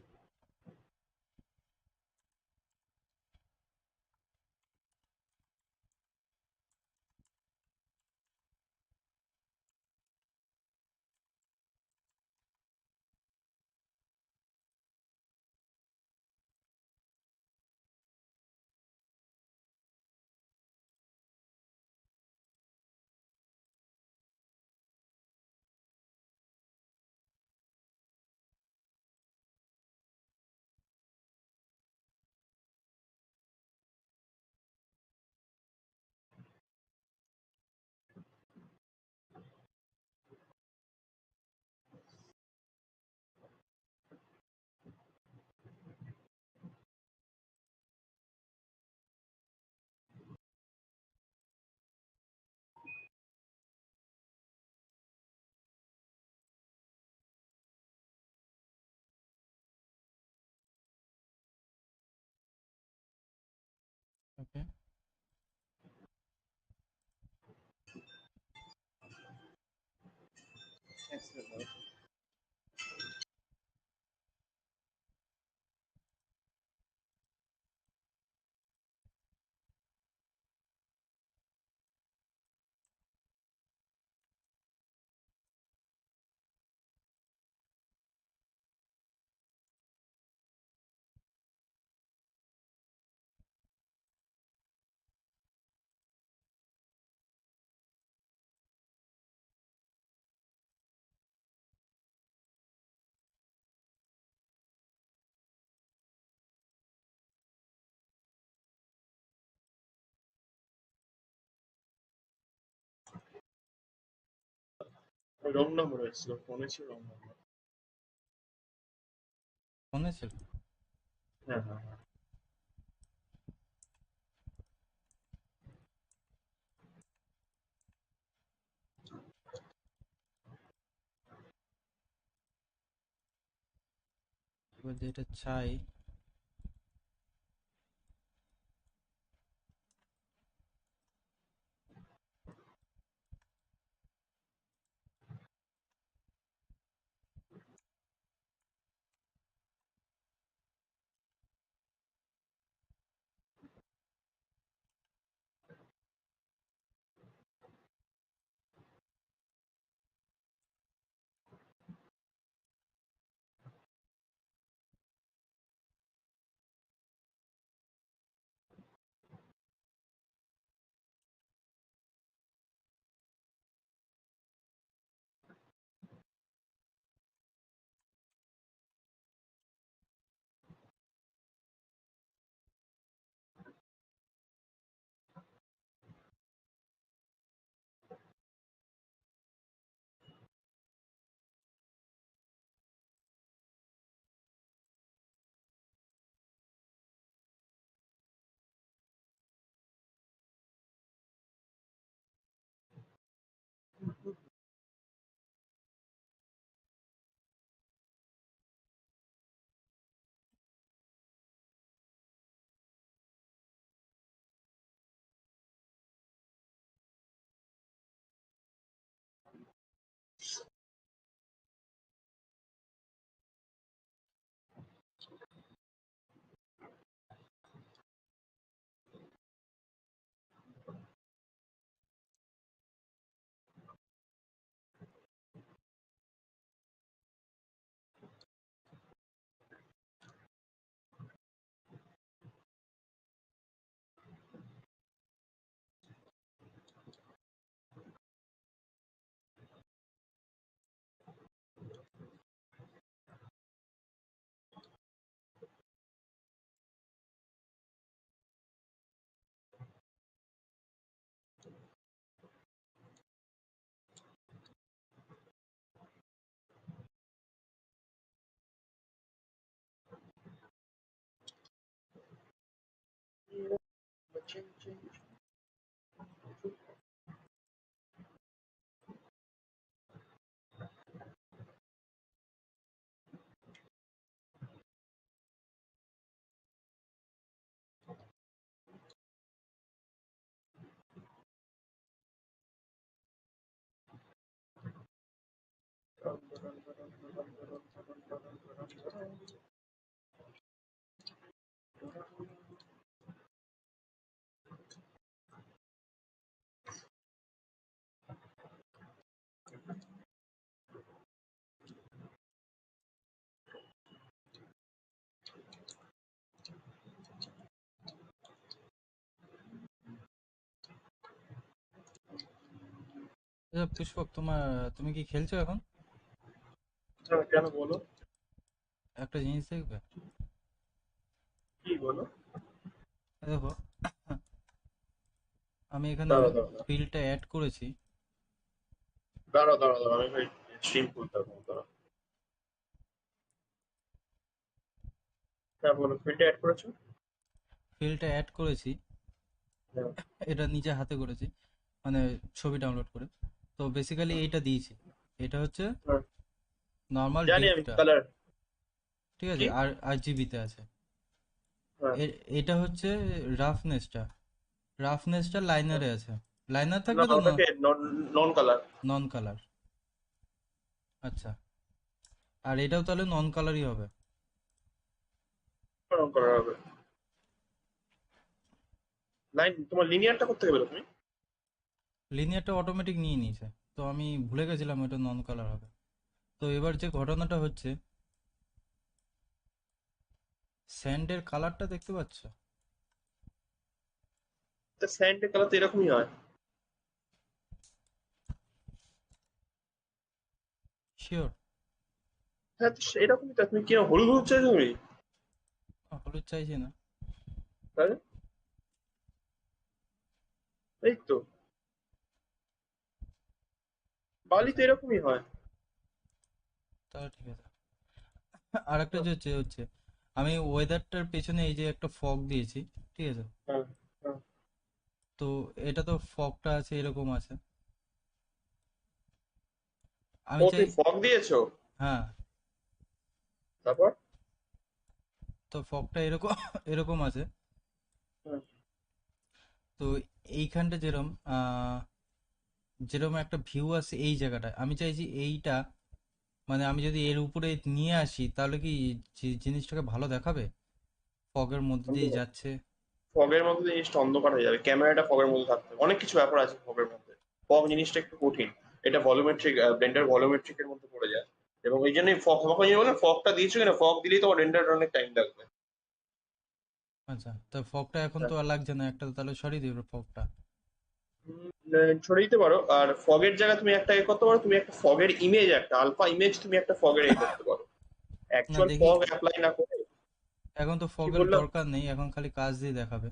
ওকে, রং নাম্বার হয়েছিল, ফোনে ছিল রং নাম্বার। ফোনে ছিল। হ্যাঁ হ্যাঁ হ্যাঁ। এবার যেটা চাই, আচ্ছা পুষ্পক, তুমি কি খেলছো এখন? কেন বলো? একটা জিনিস দেখবে, কি বলো? দেখো আমি এখানে দাঁড়াও দাঁড়াও ফিল্ডটা অ্যাড করেছি। দাঁড়াও দাঁড়াও দাঁড়াও, আমি ভাই স্ট্রিম খুলতে হবে, দাঁড়াও। হ্যাঁ বলো, ফিল্ডটা অ্যাড করেছো? ফিল্ডটা অ্যাড করেছি, হ্যাঁ এটা নিজে হাতে করেছি, মানে ছবি ডাউনলোড করে। তো বেসিক্যালি এইটা দিয়েছি, এটা হচ্ছে হ্যাঁ, নর্মাল জানি আমি ডিপটা, কালার ঠিক কি। আছে, আর জিবিতে আছে। এটা হচ্ছে রাফনেসটা লাইনারে আছে, লাইনার না থাকবে তো ওটাকে নন কালার নন কালার। আচ্ছা, আর এটাও তাহলে নন কালারই হবে। নন কালার হবে। লাইন তোমার লিনিয়ারটা করতে হবে তুমি। লিনিয়ারটা অটোমেটিক নিয়ে নিয়েছে, তো আমি ভুলে গেছিলাম এটা নন কালার হবে। তো এবার যে ঘটনাটা হচ্ছে, স্যান্ডের কালারটা দেখতে পাচ্ছ? তা স্যান্ডের কালার তো এরকমই হয়। শিওর? হ্যাঁ তো এরকমই তো, তুমি কি হলুদ হলুদ চাইছো তুমি? হলুদ চাইছি না। তাহলে এই তো বালি তো এরকমই হয়। তাহলে ঠিক আছে। আর একটা যে হচ্ছে আমি ওয়েদারটার পেছনে এই যে একটা ফগ দিয়েছি, ঠিক আছে? হ্যাঁ হ্যাঁ। তো এটা তো ফগটা আছে, এরকম আছে। আমি ও চাই, তুমি ফগ দিয়েছো? হ্যাঁ, তারপর তো ফগটা এরকম এরকম আছে। হুম। তো এইখানটা যেরকম যেরকম একটা ভিউ আছে এই জায়গাটায়, আমি চাইছি এইটা, মানে আমি যদি এর উপরে নিয়ে আসি তাহলে কি জিনিসটাকে ভালো দেখাবে, ফগের মধ্যে দিয়ে যাচ্ছে। ফগের মধ্যে জিনিসটা অন্ধকার হয়ে যাবে, ক্যামেরাটা ফগের মধ্যে থাকতে হবে। অনেক কিছু ব্যাপার আছে ফগের মধ্যে। ফগ জিনিসটা একটু কঠিন, এটা ভলিউমেট্রিক, ব্লেন্ডার ভলিউমেট্রিকের মধ্যে পড়ে যায়। এবং এই জন্যই ফগ তোমাকে বলে ফগটা দিয়েছো কিনা, ফগ দিলেই তোমার রেন্ডার অনেক টাইম লাগবে। আচ্ছা, তো ফগটা এখন তো আর লাগছে না, একটা তাহলে সরিয়ে দিবে ফগটা। ছড়িয়ে দিতে পারো। আর ফগের জায়গায় তুমি একটা করতে পারো, তুমি একটা ফগের ইমেজ, একটা আলফা ইমেজ তুমি একটা ফগের করতে পারো, না অ্যাকচুয়াল দেখি, ফগ অ্যাপ্লাই না করে। এখন তো কি ফগের বললাম? দরকার নেই, এখন খালি কাজ দিয়ে দেখাবে।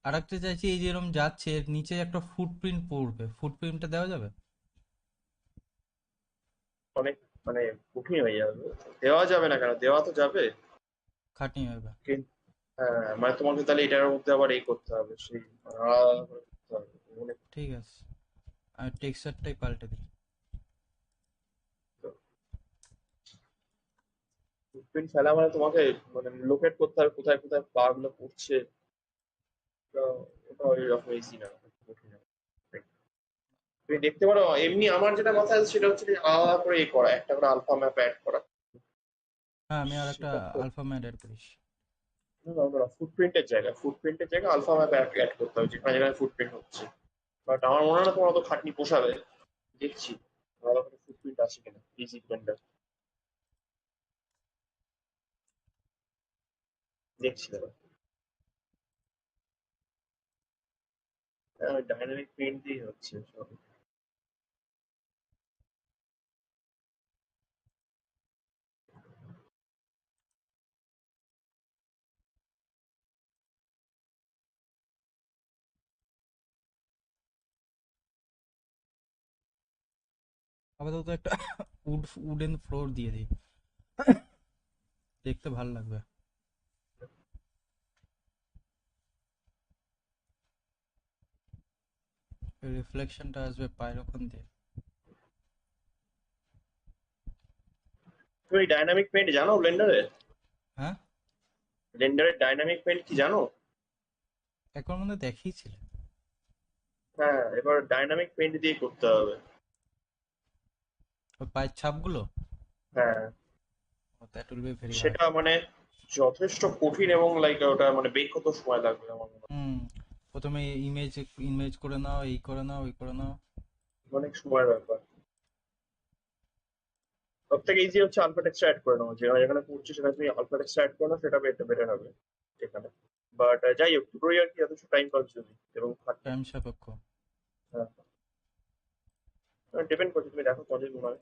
আর একটা চাইছি, এই যে এরকম যাচ্ছে এর নিচে একটা ফুটপ্রিন্ট পড়বে, ফুটপ্রিন্টটা দেওয়া যাবে? অনেক মানে কঠিন হয়ে যাবে। দেওয়া যাবে না কেন, দেওয়া তো যাবে। খাটনি হবে। হ্যাঁ মানে তোমাকে তাহলে এটার মধ্যে আবার এই করতে হবে, সেই আলাদা করে করতে হবে। ঠিক আছে, আর টেক্সচারটাই পাল্টে দিই। ফুটপ্রিন্ট ফেলা মানে তোমাকে মানে লোকেট করতে হবে কোথায় কোথায় পা গুলো পড়ছে। ওটা ওই রকম ইজি না, কঠিন না। তুমি দেখতে পারো, এমনি আমার যেটা কথা আছে সেটা হচ্ছে যে আলাদা করে এই করা, একটা করে আলফা ম্যাপ অ্যাড করা। হ্যাঁ, আমি আর একটা সেটা তো আলফা ম্যাড অ্যাড করিস। ফুটপ্রিন্টের জায়গায় আলফা ম্যাপ অ্যাড করতে হবে, যেখানে যেখানে ফুটপ্রিন্ট হচ্ছে। বাট আমার মনে হয় না তোমার অত খাটনি পোষাবে। দেখছি আলাদা করে ফুটপ্রিন্ট আছে কিনা ইজি ব্লেন্ডার, দেখছি দাদা। ডাইনামিক প্রিন্ট দিয়ে হচ্ছে সব। আপাতত একটা উডেন ফ্লোর দিয়ে দিই, দেখতে ভালো লাগবে। রিফ্লেকশনটা আসবে পায়ের ওখান দিয়ে। তুমি ডাইনামিক পেন্ট জানো ব্লেন্ডারে? হ্যাঁ, ব্লেন্ডারের ডাইনামিক পেন্ট কি জানো? একবার মধ্যে দেখিয়েছিল। হ্যাঁ এবার ডাইনামিক পেন্ট দিয়ে করতে হবে। ওই পায়ের ছাপগুলো, হ্যাঁ that will be very hard. সেটা মানে যথেষ্ট কঠিন, এবং লাইক ওটা মানে বেক কত সময় লাগবে আমার মনে হয়। প্রথমে ইমেজ ইমেজ করে নাও, এই করে নাও, ওই করে নাও। অনেক সময়ের ব্যাপার। সব থেকে ইজি হচ্ছে আলফা টেক্সট অ্যাড করে নাও, যেখানে যেখানে করছি সেখানে তুমি আলফা টেক্সট অ্যাড করো, সেটা বেটার হবে এখানে। বাট যাই হোক, দুটোই আর কি যথেষ্ট টাইম কনজিউমিং এবং খাটনি। টাইম সাপেক্ষ। হ্যাঁ ডিপেন্ড করছে, তুমি দেখো তোমাদের মনে হয়।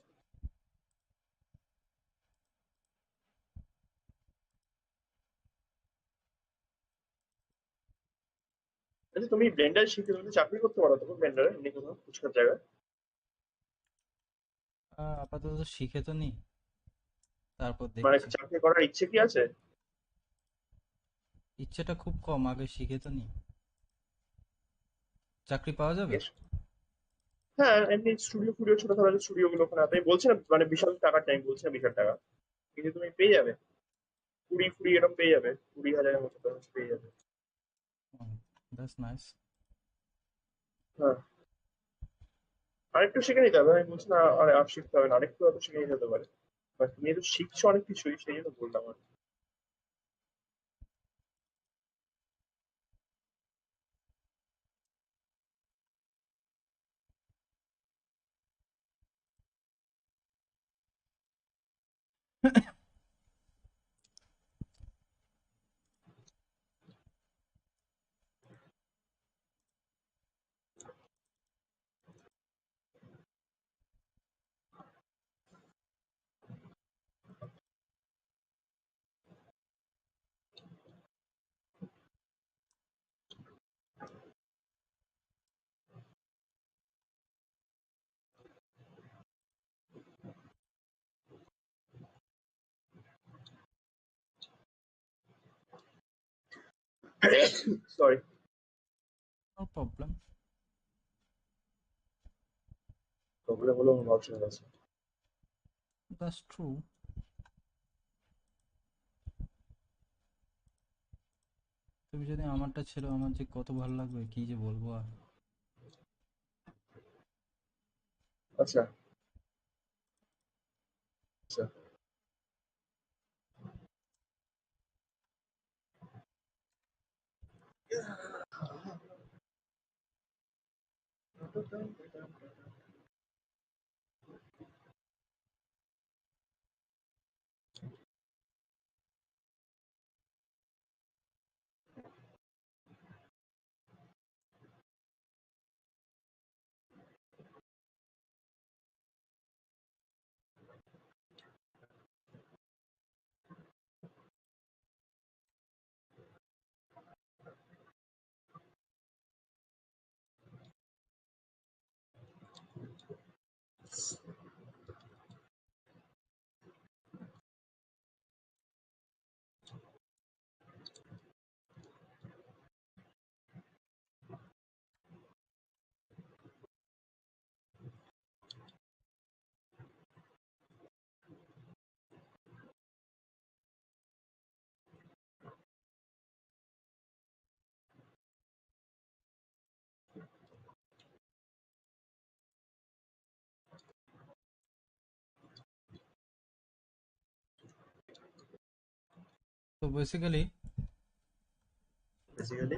আচ্ছা তুমি ব্লেন্ডার শিখে তুমি চাকরি করতে পারো তো ব্লেন্ডারে, এমনি কোথাও ফুচকার জায়গায়? আপাতত শিখে তো নি, তারপর মানে দেখছি। চাকরি করার ইচ্ছে কি আছে? ইচ্ছেটা খুব কম, আগে শিখে তো নি। চাকরি পাওয়া যাবে? হ্যাঁ এমনি স্টুডিও ফুডিও ছোটখাটো স্টুডিও গুলো ওখানে, আমি বলছি না মানে বিশাল টাকার টাইম, বলছি না বিশাল টাকা, কিন্তু তুমি পেয়ে যাবে। কুড়ি এরকম পেয়ে যাবে, 20,000-এর মতো পেয়ে যাবে। That's nice. হ্যাঁ, আরেকটু শিখে নিতে হবে, আমি বলছি না আর শিখতে হবে না, আরেকটু হয়তো শিখে নিতে হতে পারে। বাট তুমি তো শিখছো অনেক কিছুই, সেই জন্য বললাম আর কি। Sorry, No problem. প্রবলেম হলো আমার অপশন আছে। That's true. তুমি যদি আমারটা ছিল, আমার যে কত ভালো লাগবে কি যে বলবো আর। আচ্ছা আচ্ছা, তো বেসিক্যালি বেসিক্যালি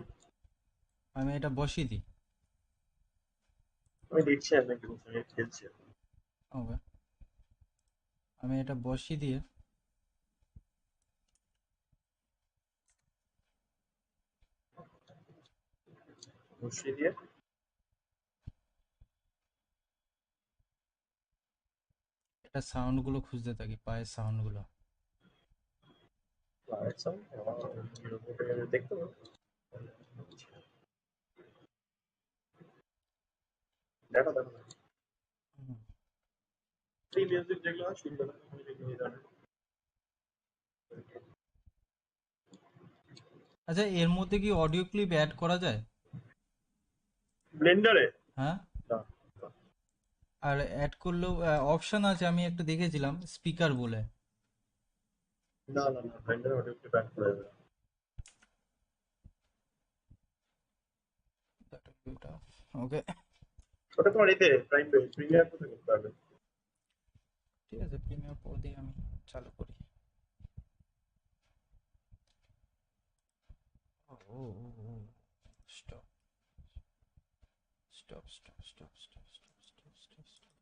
আমি এটা বসিয়ে দিই। আমি দেখছি আপনাকে সঙ্গে খেলছি। ওকে, আমি এটা বসিয়ে দিয়ে বসিয়ে দিয়ে এটা সাউন্ডগুলো খুঁজতে থাকি, পায়ের সাউন্ডগুলো। দেখতে পাবো, দেখো দেখো ফ্রি মিউজিক যেগুলো হয় সেগুলো আচ্ছা, এর মধ্যে কি অডিও ক্লিপ অ্যাড করা যায় ব্লেন্ডারে? হ্যাঁ, না আর অ্যাড করলেও অপশন আছে, আমি একটা দেখেছিলাম স্পিকার বলে। না না না, ব্লেন্ডারে অডিও ক্লিপ অ্যাড করে দেবে। ওকে, ওটা তোমার এতে প্রিমিয়ার করতে করতে হবে। ঠিক আছে, প্রিমিয়ার প্রো দিয়ে আমি চালু করি। Stop stop stop stop stop stop stop stop stop.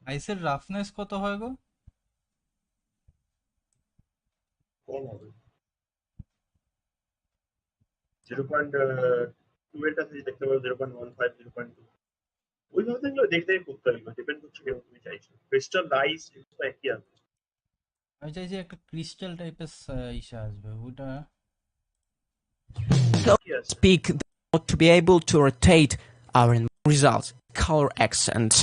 আইসের রাফনেস কত হয় গো? কম হবে 0.2 আছে, দেখতে পারো 0.15 0.2 ওইভাবে থাকলে দেখতে করতে হবে, ডিপেন্ড করছে কেমন তুমি চাইছো। ক্রিস্টাল রাইস একই আছে। আমি চাই যে একটা ক্রিস্টাল টাইপের ইসা আসবে, ওটা speak to be able to rotate our results. Color accent.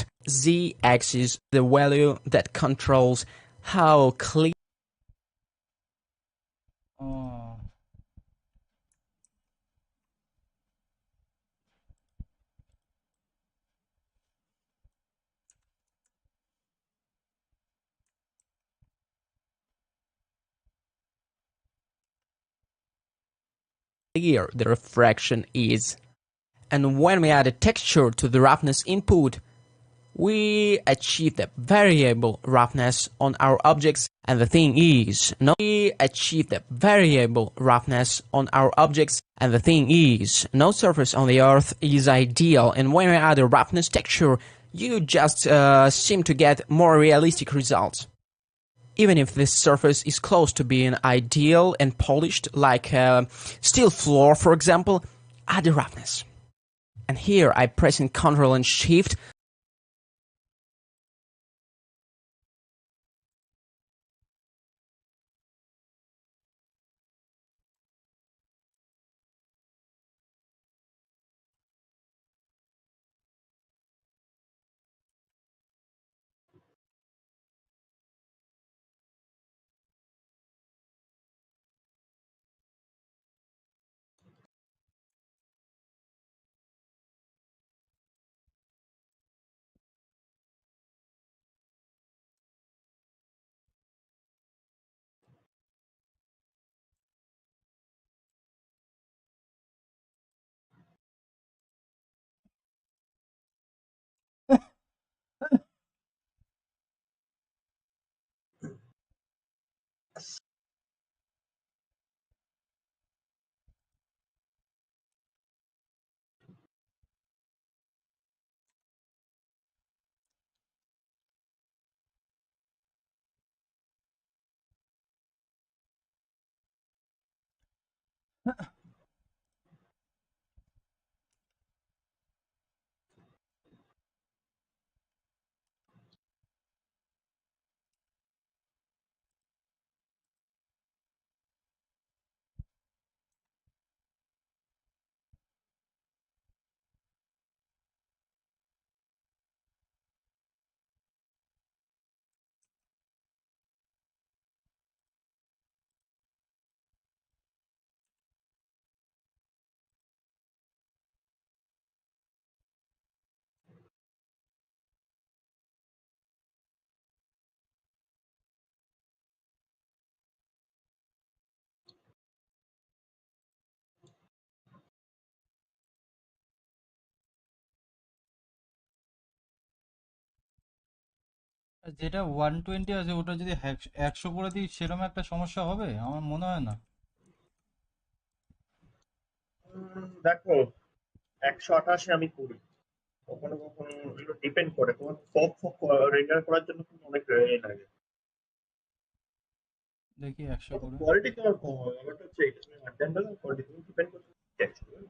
Z-X is the value that controls how clear the refraction is. And when we add a texture to the roughness input, we achieve the variable roughness on our objects, and the thing is, no surface on the earth is ideal, and when we add a roughness texture, you just seem to get more realistic results. Even if this surface is close to being ideal and polished, like a steel floor, for example, add the roughness. And here I press in Ctrl and Shift. যেটা 120 আছে ওটা যদি 100 করে দিই সেরকম একটা সমস্যা হবে? আমার মনে হয় না। দেখো 128 আমি করি, কখনো কখনো এগুলো ডিপেন্ড করে, তোমার ফক ফক রেন্ডার করার জন্য কিন্তু অনেক লাগে। দেখি 100 করে। কোয়ালিটি তোমার কম হবে, ব্যাপারটা হচ্ছে এটা, তুমি আনটেন্ডাল কোয়ালিটি তুমি ডিপেন্ড করছে টেক্সচার।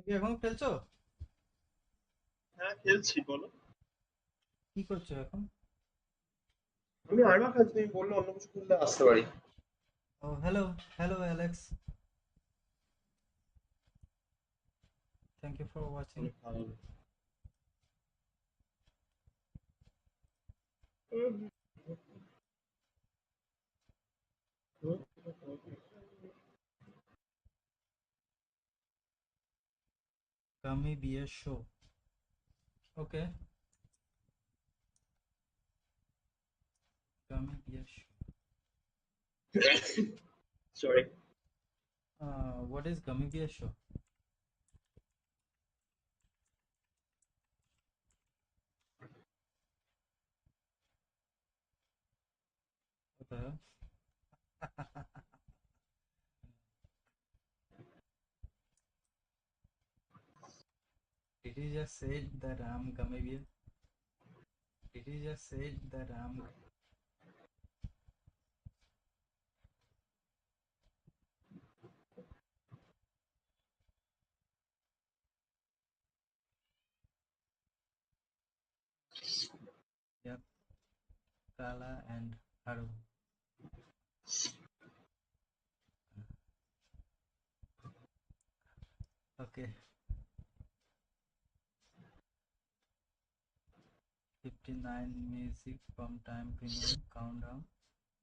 কি এখন খেলছো? হ্যাঁ খেলছি, বলো। কি করছো এখন? আমি আর্মা খেলছি, তুমি বললে অন্য কিছু খেলতে আসতে পারি। ও hello, hello Alex, thank you for watching. Gummy bear show. Okay. Gummy bear show. Sorry. What is gummy bear show? What the hell? Did he just say that I'm gummy bear? Did he just say that I'm... Yep. Kala and Haru. Okay. 59 music from time premium countdown.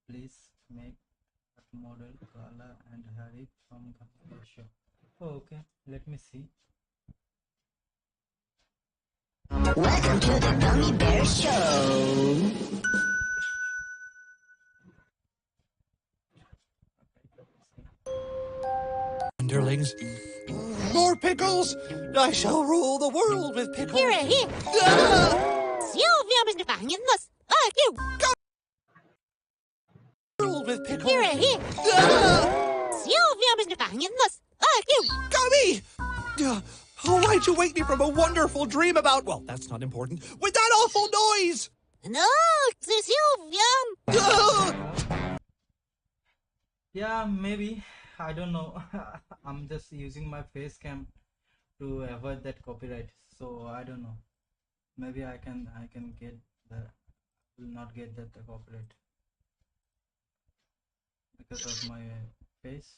Please make that model Kala and Hari from Gummy Bear Show. Oh, okay. Let me see. Welcome to the Gummy Bear Show. Underlings. More pickles! I shall rule the world with pickles. Here, here. Sylvia, Mr. Fahimless. You. World with pickles. Here, here. Sylvia, Mr. Fahimless. You. Gummy! Why'd you wake me from a wonderful dream about... Well, that's not important. With that awful noise! No, Sylvia. Yeah, maybe. I don't know. I'm just using my face cam to avoid that copyright. So I don't know. Maybe I can get the will not get that copyright because of my face.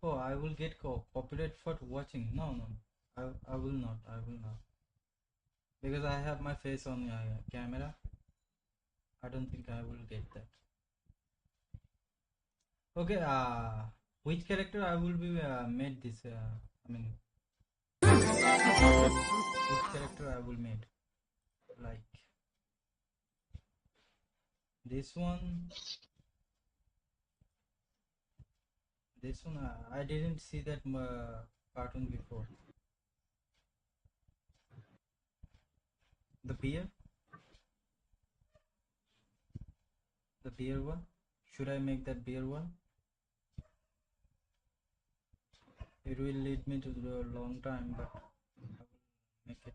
Oh, I will get copyright for watching. No, I will not. I will not. Because I have my face on camera. I don't think I will get that. Okay, which character I will be made this? I mean, which character I will made? Like this one. This one, I didn't see that cartoon before. The bear? The bear one? Should I make that bear one? It will lead me to the long time, but I will make it.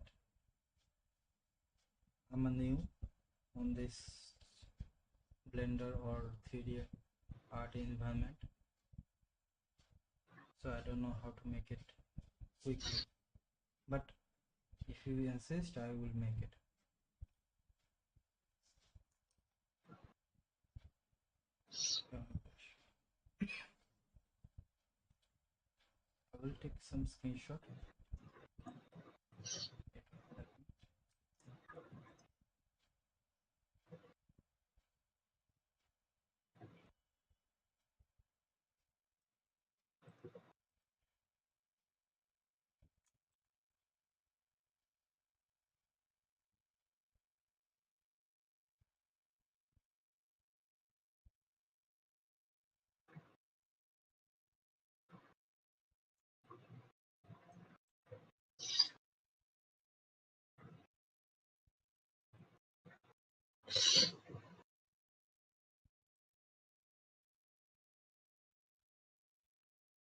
I'm a new on this Blender or 3D art environment, so I don't know how to make it quickly, but if you insist, I will make it. I will take some screenshot.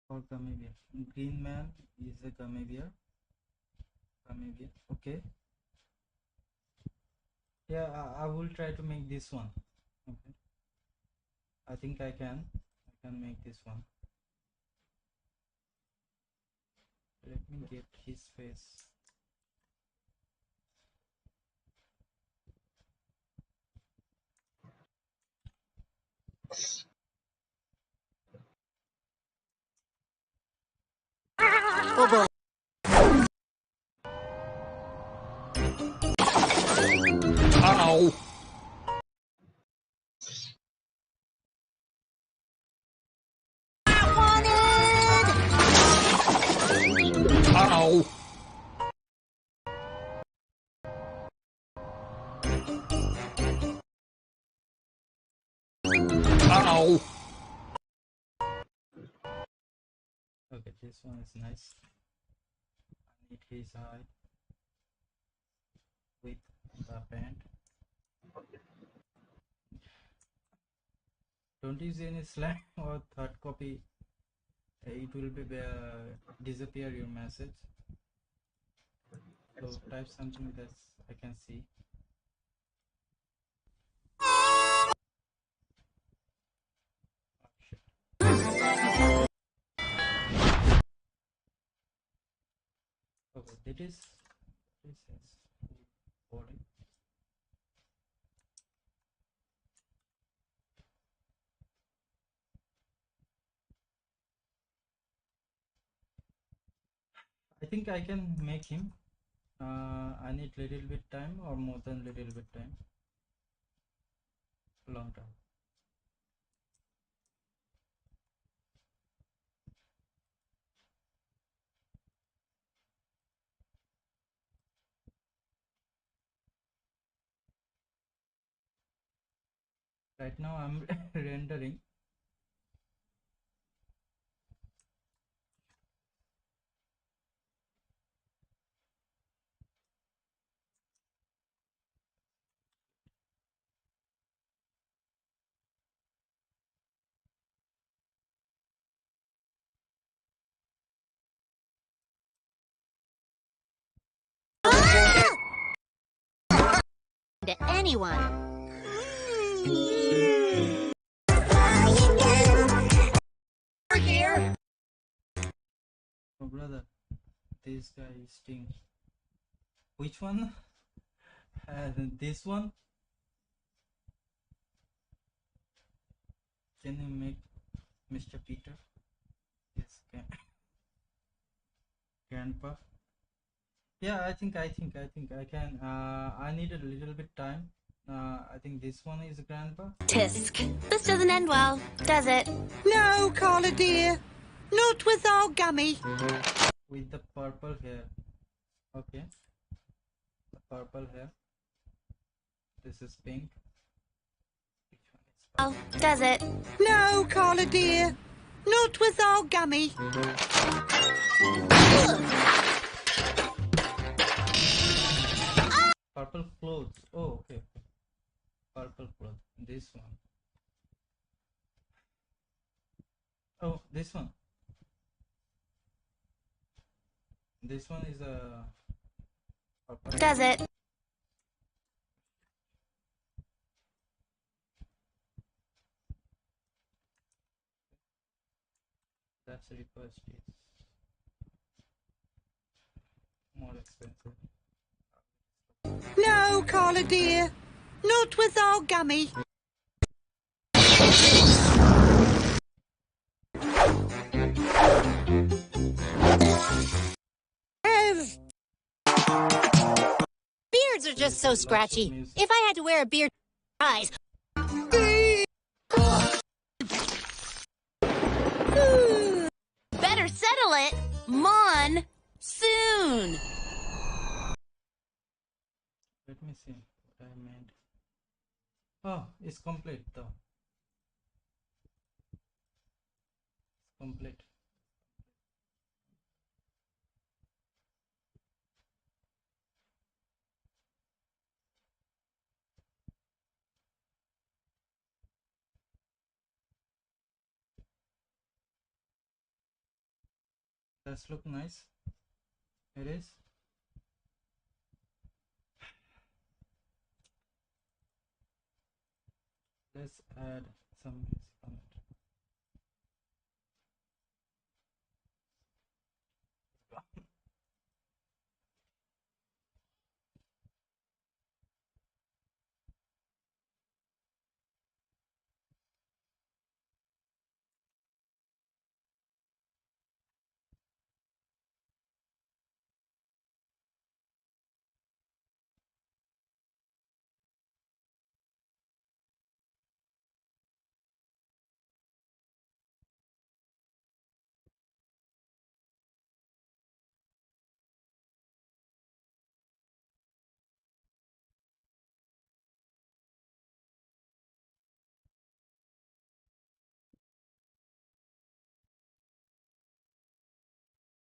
Or gummy bear. Green man is a gummy bear. Gummy bear. Okay. Yeah, I will try to make this one. Okay. I think I can make this one. Let me get his face. Oh boy. Ow! Ow! Ow! Okay, this one is nice. I need his eye with the pant. Don't use any slang or third copy. It will be disappear your message. So type something that I can see. Okay, this is body. I think I can make him. I need little bit time or more than little bit time. Long time. Right now I'm rendering. To anyone. Here. Oh brother, this guy stinks. Which one? This one? Can you make Mr. Peter? Yes, can. Grandpa. Yeah, I think I can. I need a little bit time. I think this one is grandpa. Tisk. This doesn't end well, does it? No, Carla dear. Not with our gummy. With the purple hair. Okay. The purple hair. This is pink. Oh, does it? No, Carla dear. Not with our gummy. Purple clothes. Oh, okay. Purple clothes. This one. Oh, this one. This one is a purple. Does it? That's a request. It's more expensive. No, Carla dear. Not with our gummy. Beards are just so scratchy. If I had to wear a beard, eyes. Better settle it, Mon, soon. Let me see what I meant. Oh, it's complete though. It's complete. Does look nice. It is. Let's add some music on it.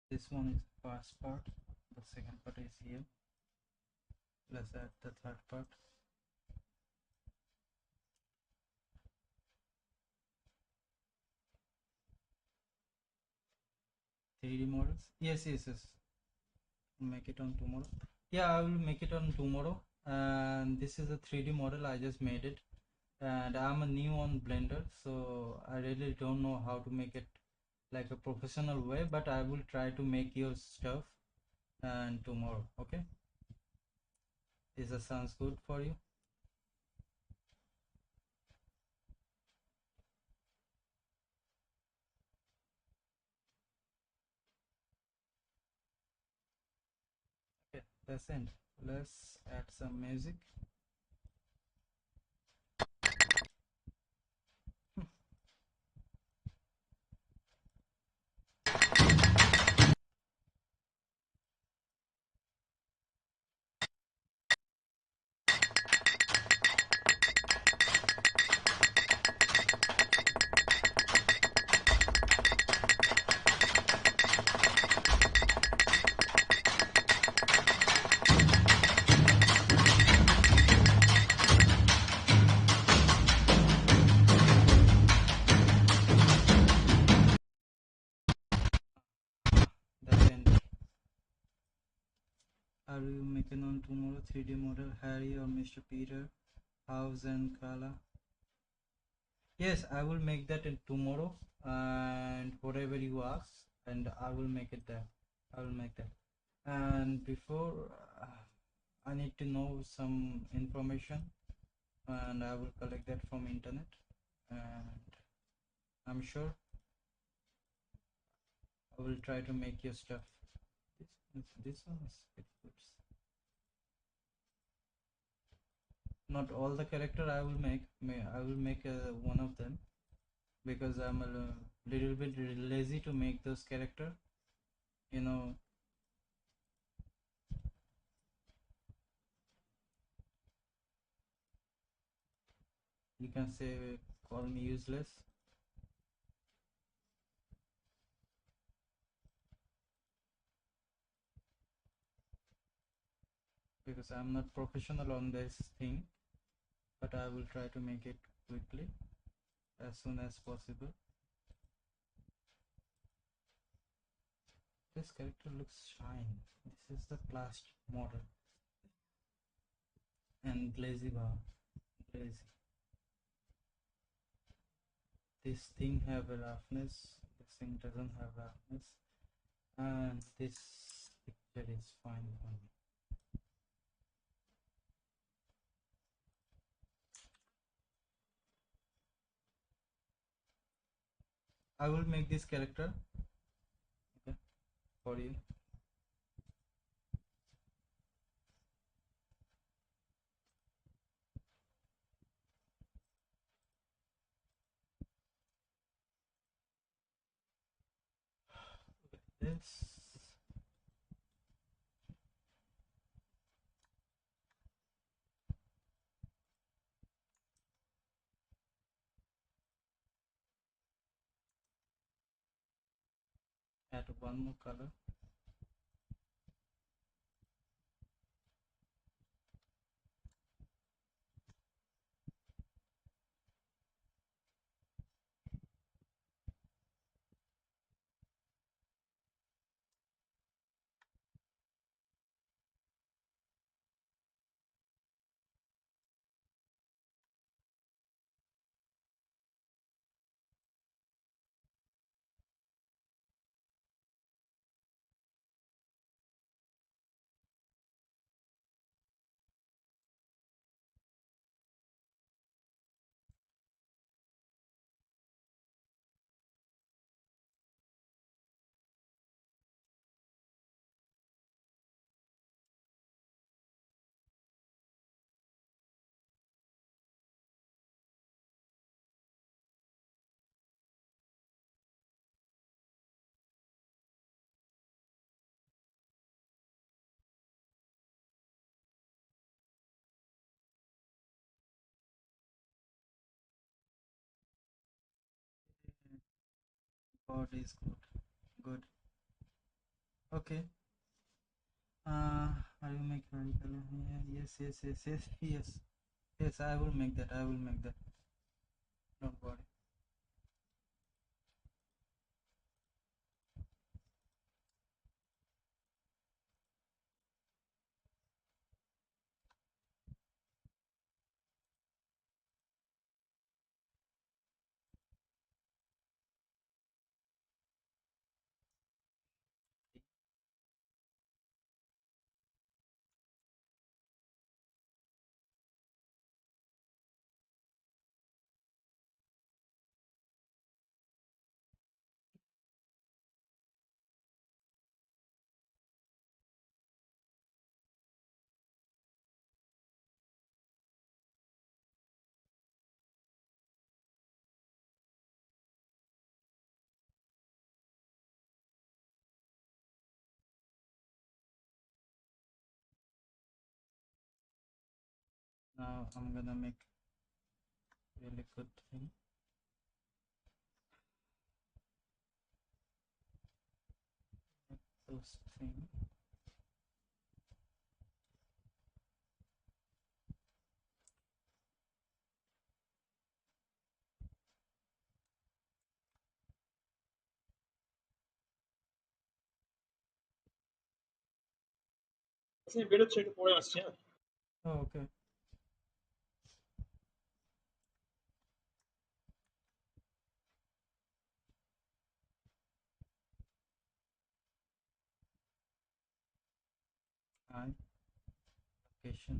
This one is the first part, the second part is here. Let's add the third part. $3D models. Yes. Make it on tomorrow. Yeah, I will make it on tomorrow. And this is a 3D model. I just made it, and I'm a new on Blender, so I really don't know how to make it like a professional way, but I will try to make your stuff and tomorrow. Okay, is that sounds good for you? Okay, that's it. Let's add some music. I will make it on tomorrow. 3D model Harry or Mr. Peter, House and Kala. Yes, I will make that in tomorrow, and whatever you ask, and I will make it there. I will make that. And before, I need to know some information, and I will collect that from internet, and I'm sure I will try to make your stuff. This one is it good. Not all the character I will make. I will make one of them, because I'm a little bit lazy to make those character. You know, you can say call me useless. Because I'm not professional on this thing, but I will try to make it quickly as soon as possible. This character looks shiny. This is the plastic model. And glazy bar. Glazy. This thing have a roughness. This thing doesn't have roughness. And this picture is fine for me. I will make this character, okay, for you. This add one more color. Body is good. Good. Okay. I will make radical. Yeah, yes. I will make that. Don't worry. Now I'm gonna make really good thing. Those things. বেরোচ্ছে একটু পরে আসছে। Oh, okay. And location.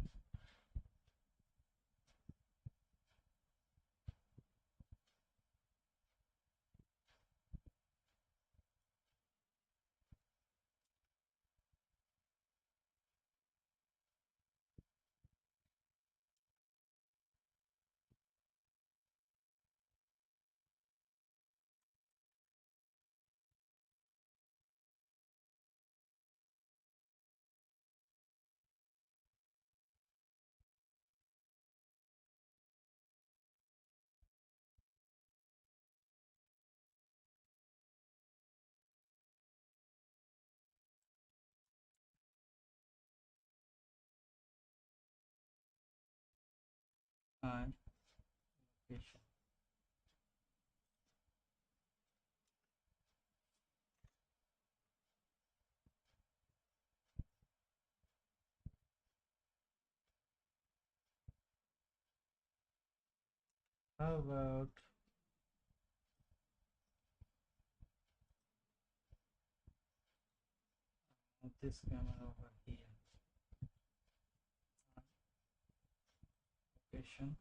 And location. How about this camera over here? Location.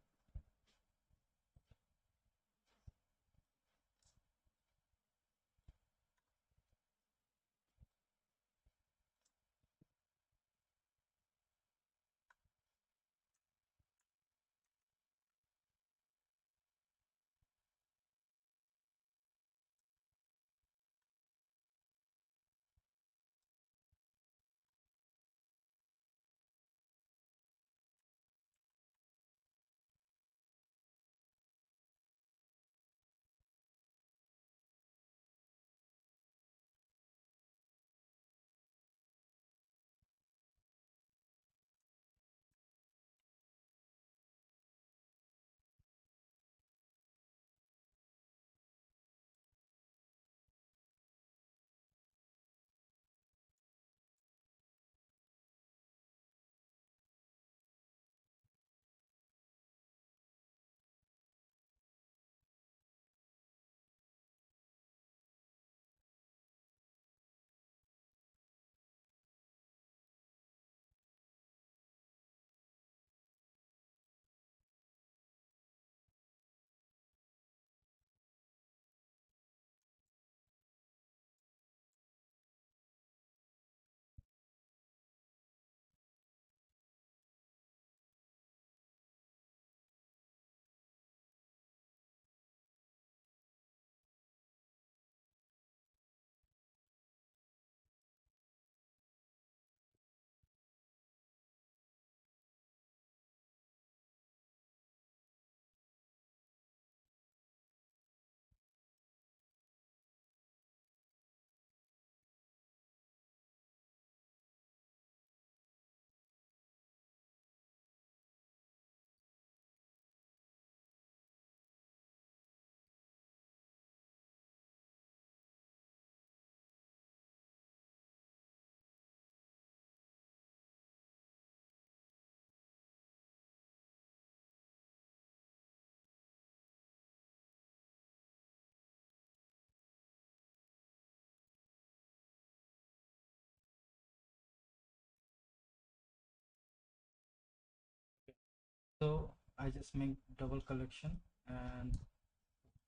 So I just make double collection and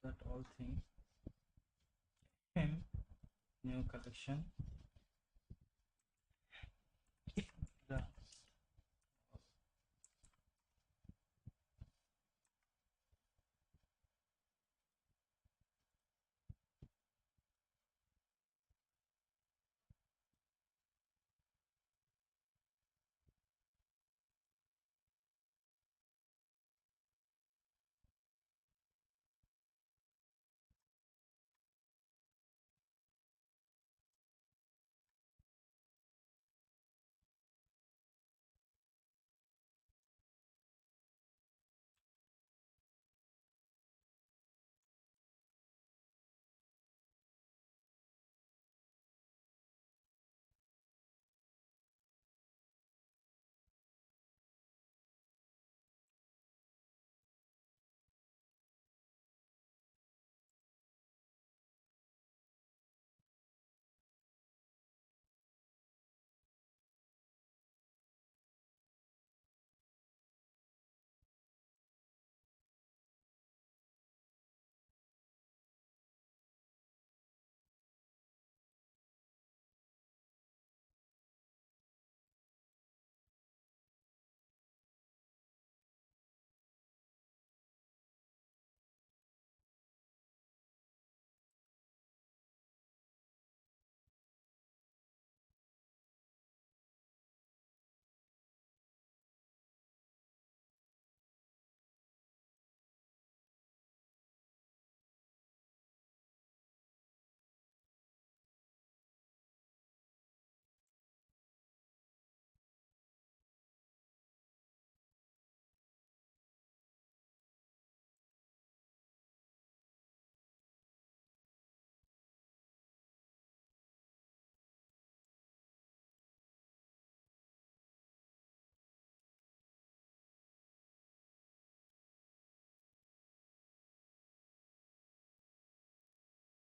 that all thing in new collection. The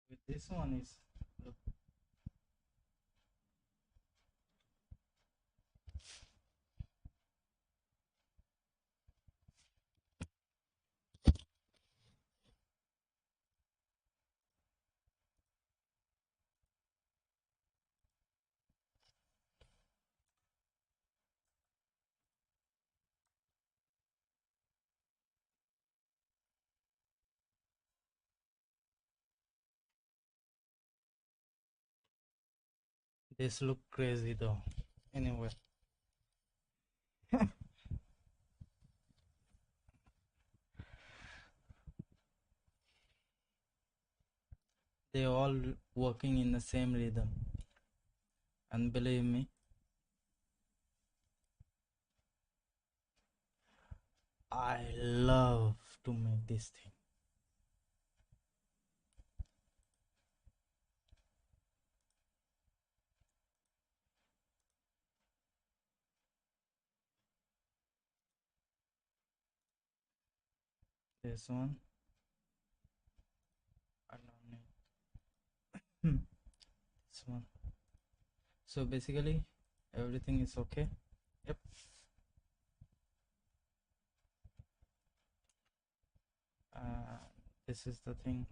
with this one is look, this look crazy though. Anyway, they all working in the same rhythm, and believe me, I love to make this thing. This one I don't need. This one. So basically everything is okay. Yep. This is the thing.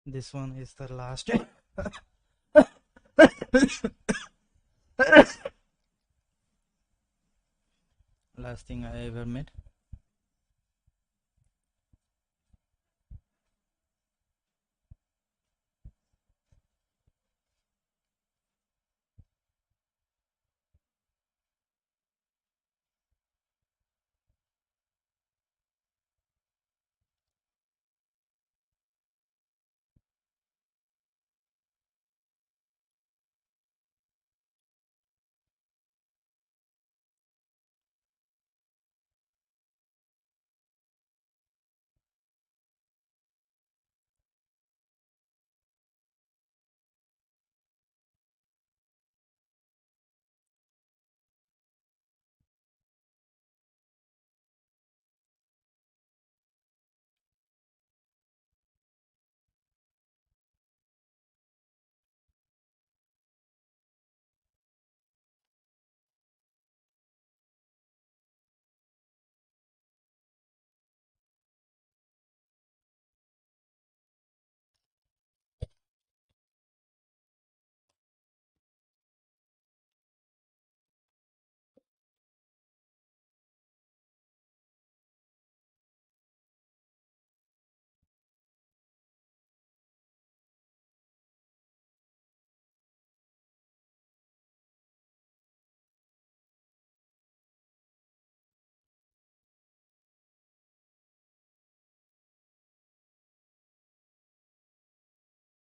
This one is the last last thing I ever made.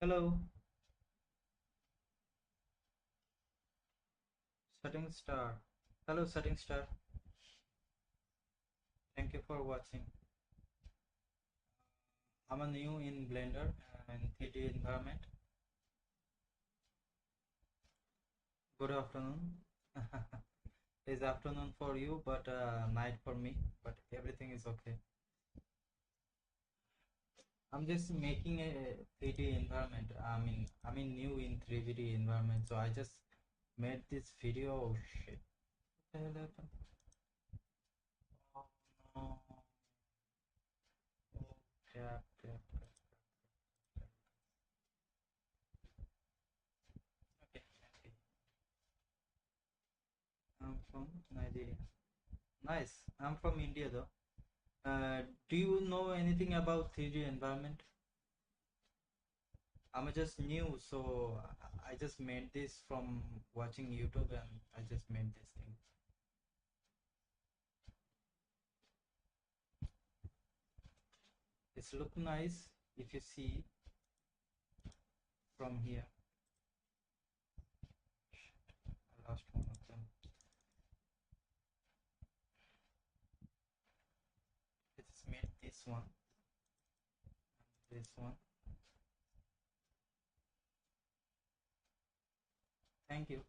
Hello. Setting star. Hello, setting star. Thank you for watching. I'm a new in Blender and 3D environment. Good afternoon. It's afternoon for you, but night for me. But everything is okay. I'm just making a 3D environment. I mean new in 3D environment. So I just made this video. Oh shit! What the hell happened? Oh no! Oh crap! Okay. I'm from Nigeria. Nice. I'm from India though. Do you know anything about 3D environment? I'm just new, so I just made this from watching YouTube, and I just made this thing. It's look nice if you see from here. I lost one of them. It's made this one, this one. Thank you.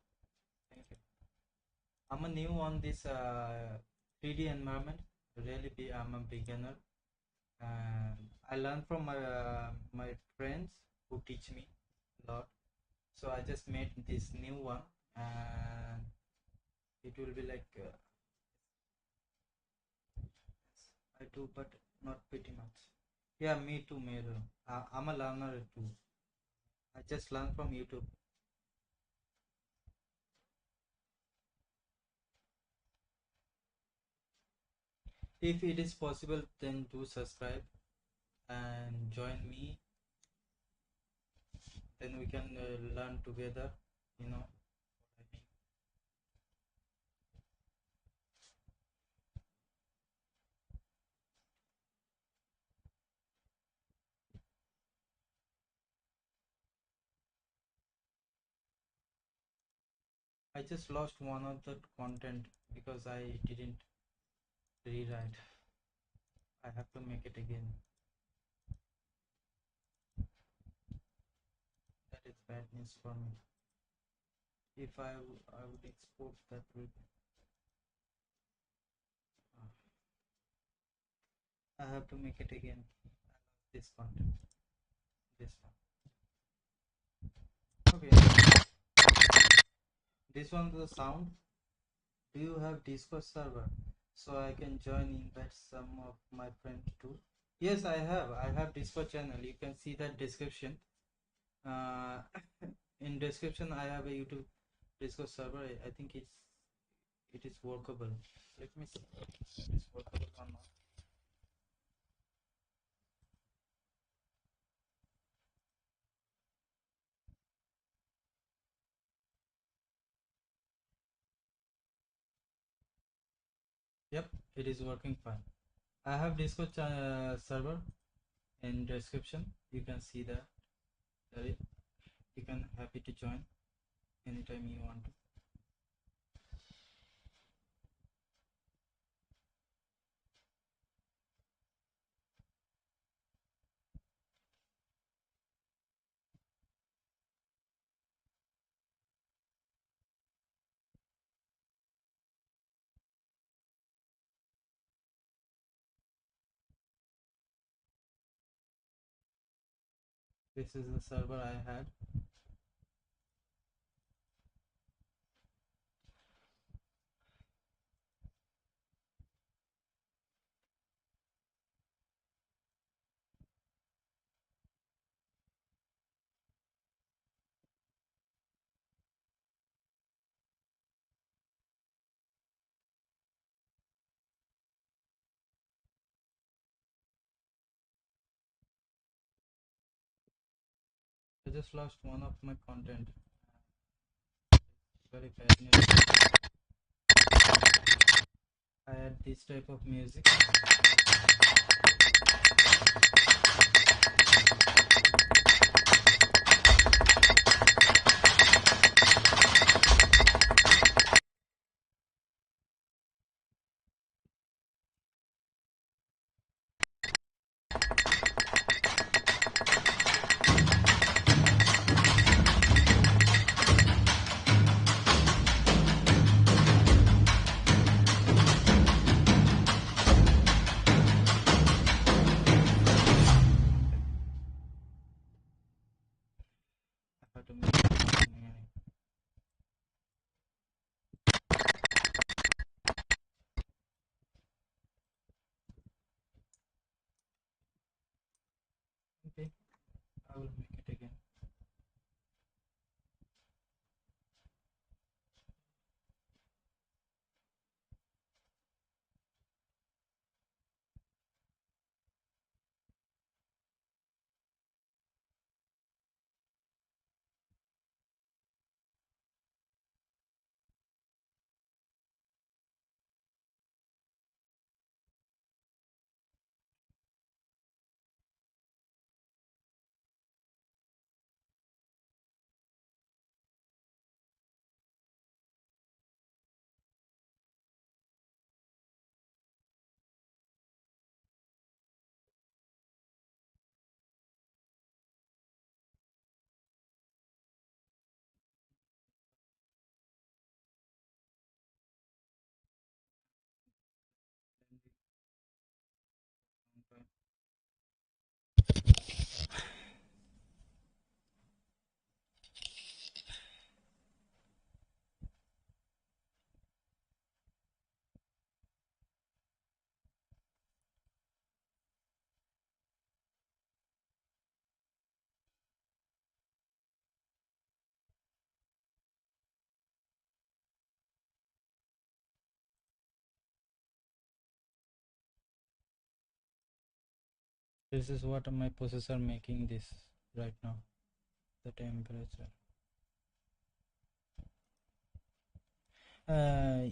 I'm a new on this 3D environment. Really, I'm a beginner. I learn from my friends who teach me a lot. So I just made this new one, and it will be like I do, but not pretty much. Yeah, me too, Mero. I'm a learner too. I just learn from YouTube. If it is possible, then do subscribe and join me. Then we can learn together, you know. I just lost one of the content because I didn't rewrite. I have to make it again. That is bad news for me. If I would export that with I have to make it again. This content. This one. Okay. This one's the sound. Do you have Discord server? So I can join, invite some of my friends too. Yes, I have Discord channel. You can see that description. In description I have a YouTube Discord server. I think it is workable. Let me see if it's workable or not. Yep, it is working fine. I have Discord server in description. You can see that. You can happy to join anytime you want to. This is the server I had. I just lost one of my content. Very bad news. I had this type of music. This is what my processor making this right now, the temperature.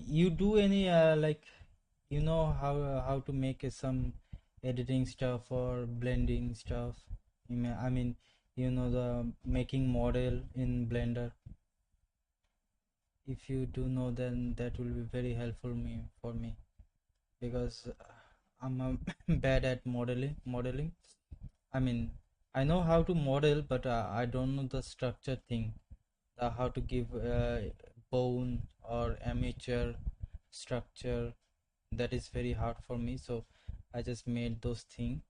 You do any like, you know how to make some editing stuff or blending stuff? I mean, you know, the making model in Blender. If you do know, then that will be very helpful for me, because I'm bad at modeling. I mean, I know how to model, but I don't know the structure thing, how to give bone or amateur structure. That is very hard for me, so I just made those things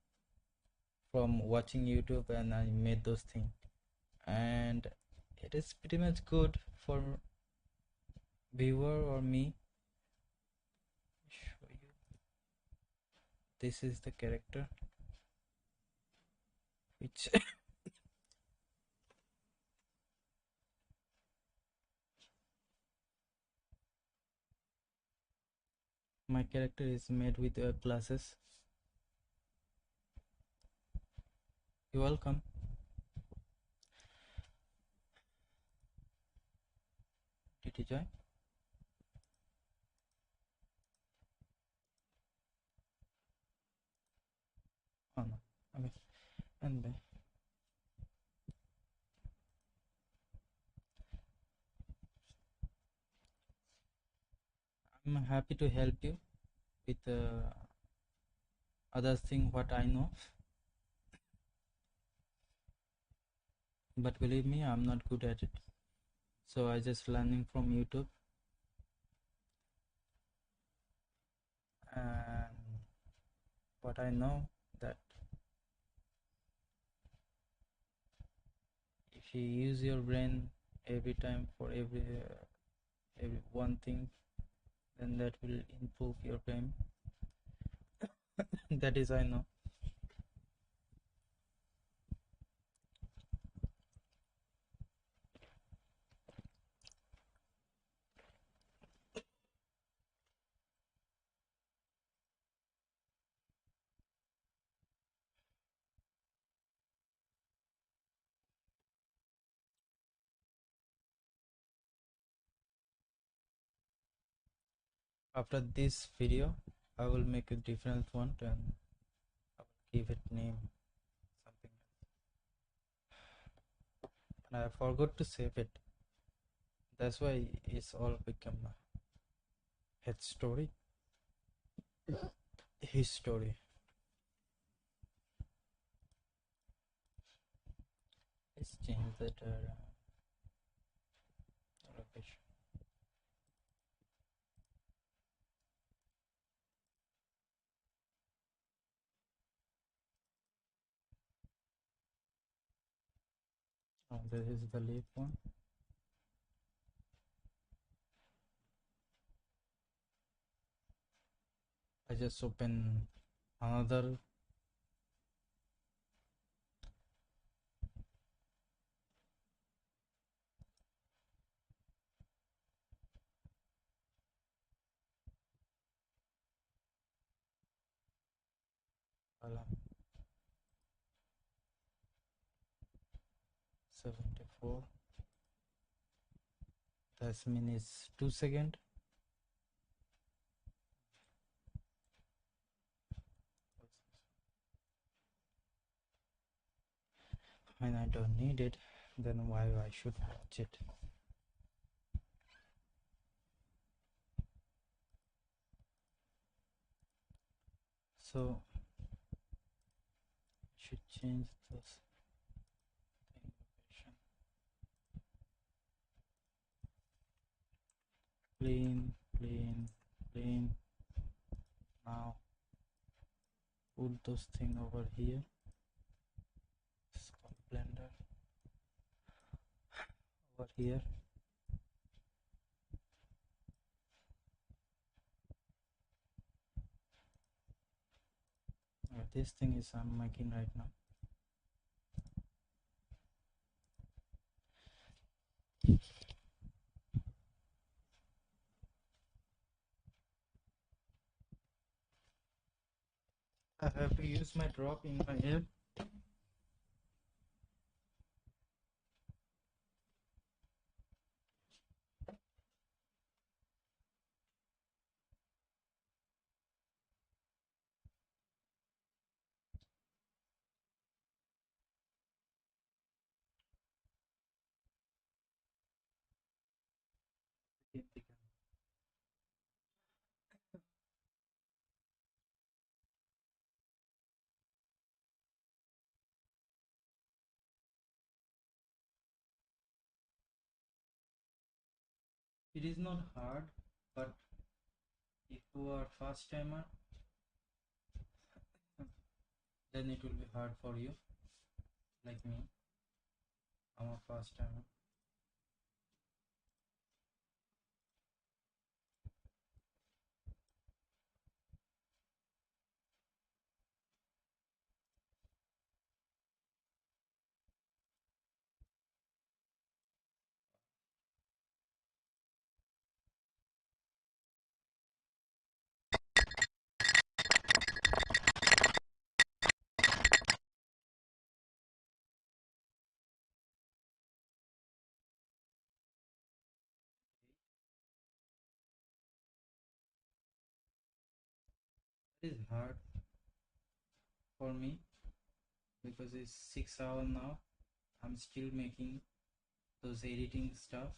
from watching YouTube, and I made those things, and it is pretty much good for viewer or me. Show you. This is the character which my character is made with classes. You're welcome. Did you join? Oh no. Okay. And then I'm happy to help you with other thing what I know, but believe me, I'm not good at it, so I just learning from YouTube. And what I know, that if you use your brain every time for every one thing, then that will improve your brain. That is I know. After this video, I will make a different one and I will give it name something, and I forgot to save it. That's why it's all become a head story, his story. Let's change that location. Oh, there is the leaf one. I just open another alarm. 74. That means 2 seconds. When I don't need it, then why I should watch it? So should change this location. Plain. Now put those thing over here. It's called Blender. Over here. This thing is I'm making right now. I have to use my drop in my ear. It is not hard, but if you are first timer, then it will be hard for you, like me. I'm a first timer. It is hard for me because it's 6 hours now. I'm still making those editing stuff.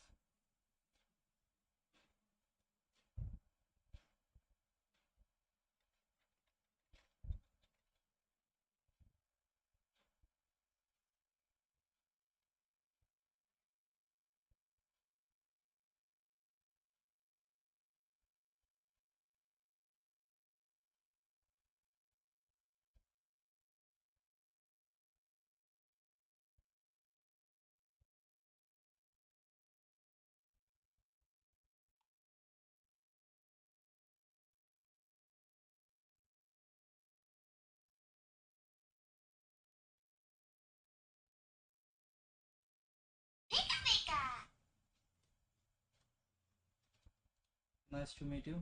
Nice to meet you.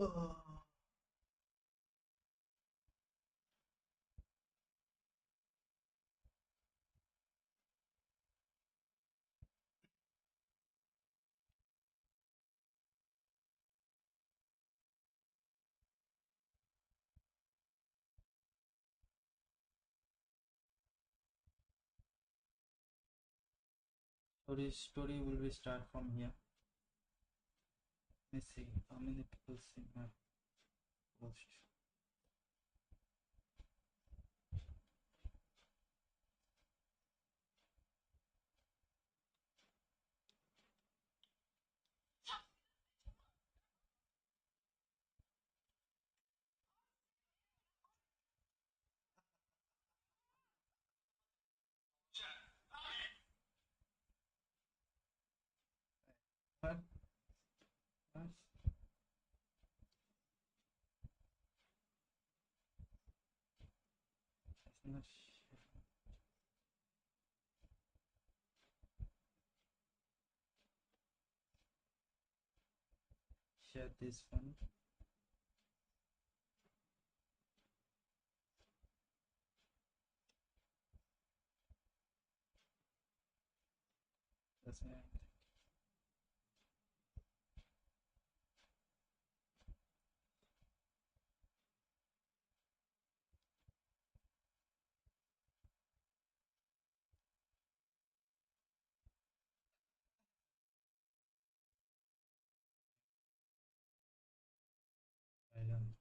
Oh. Story will be start from here. Let's see how many people see my post. What? What? That's not share this one. That's it. I don't.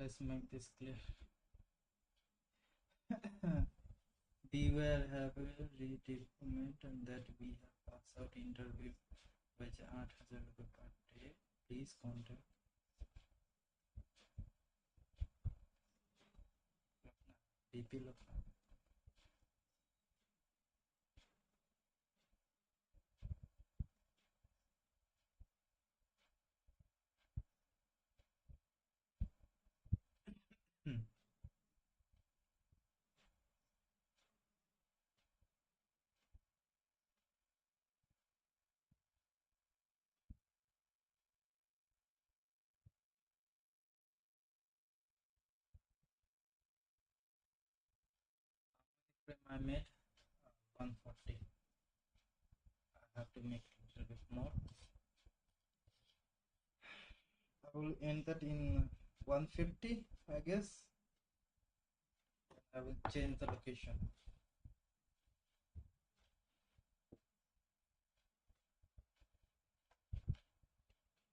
Let's make this clear. Beware have a redeployment and that we have passed out interview which 8,000 रुपए per day. Please contact BP Lokna. I made 140. I have to make a little bit more. I will end that in 150, I guess. I will change the location.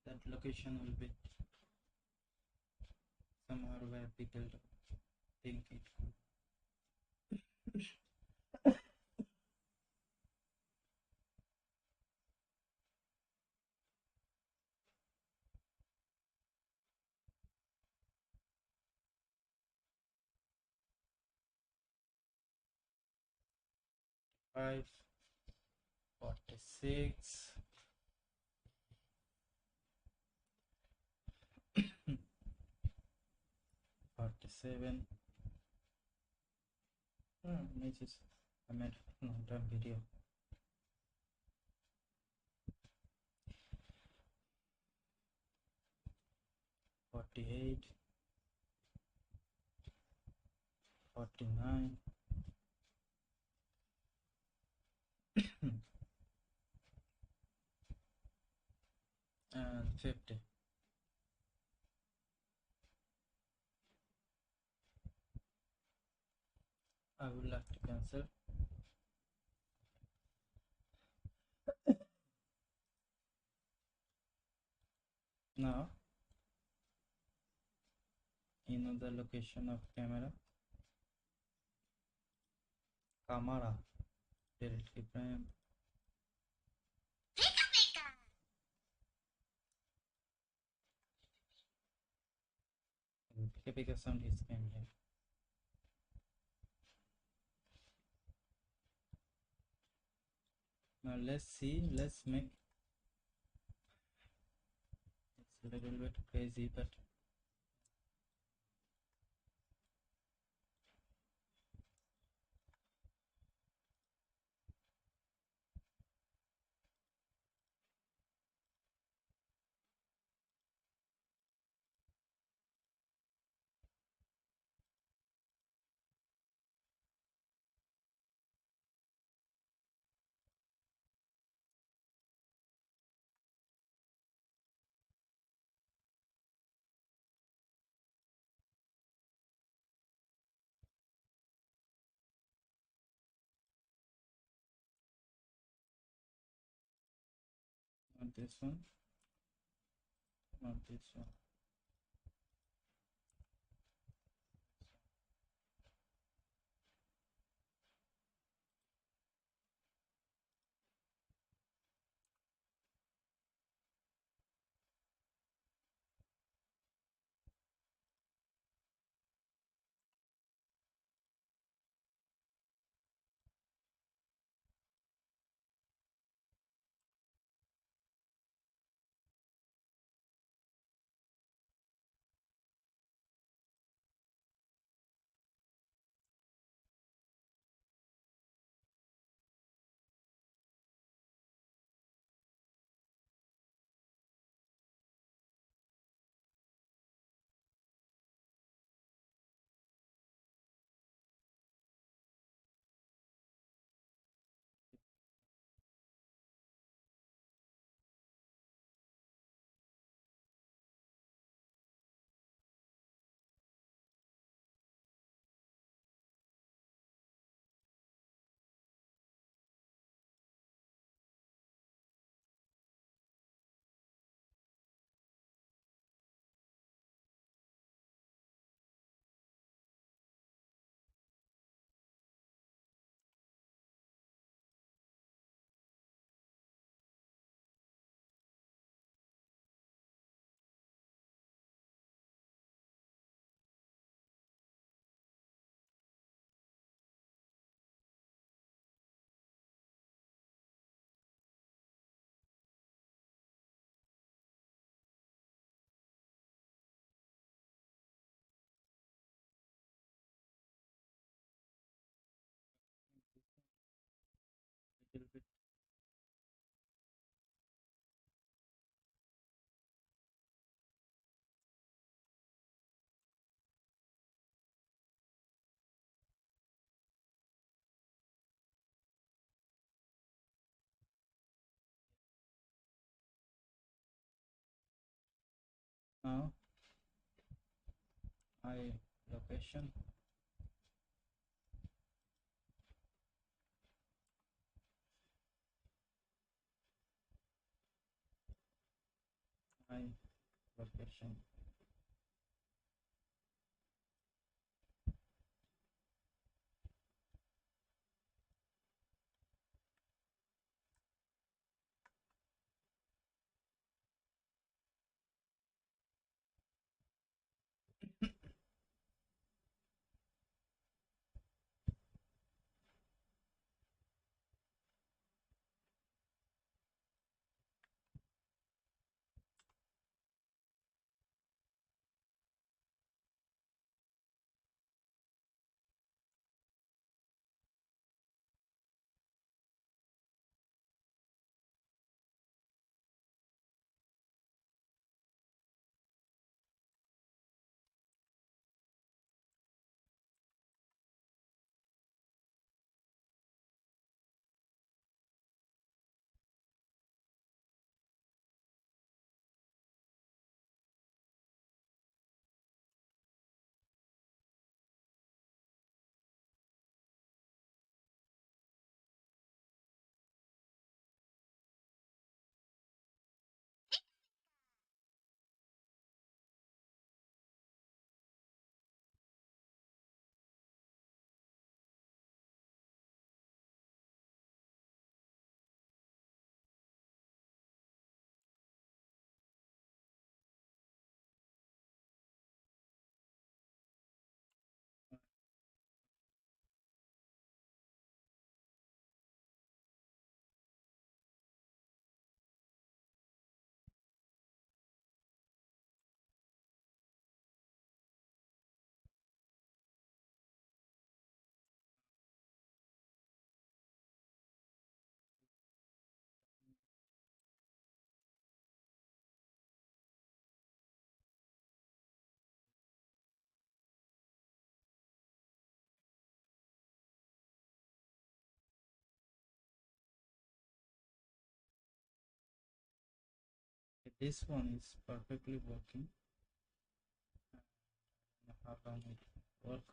That location will be somewhere where people think it could. Five, 46, 47. Images. I made long-term video. 48, 49. And 50. I would like to cancel. Now in the location of camera directly frame Pika sound is came here. Now let's make it's a little bit crazy, but not this one, not this one. Little bit now I location I location This one is perfectly working. I don't know how long it will work.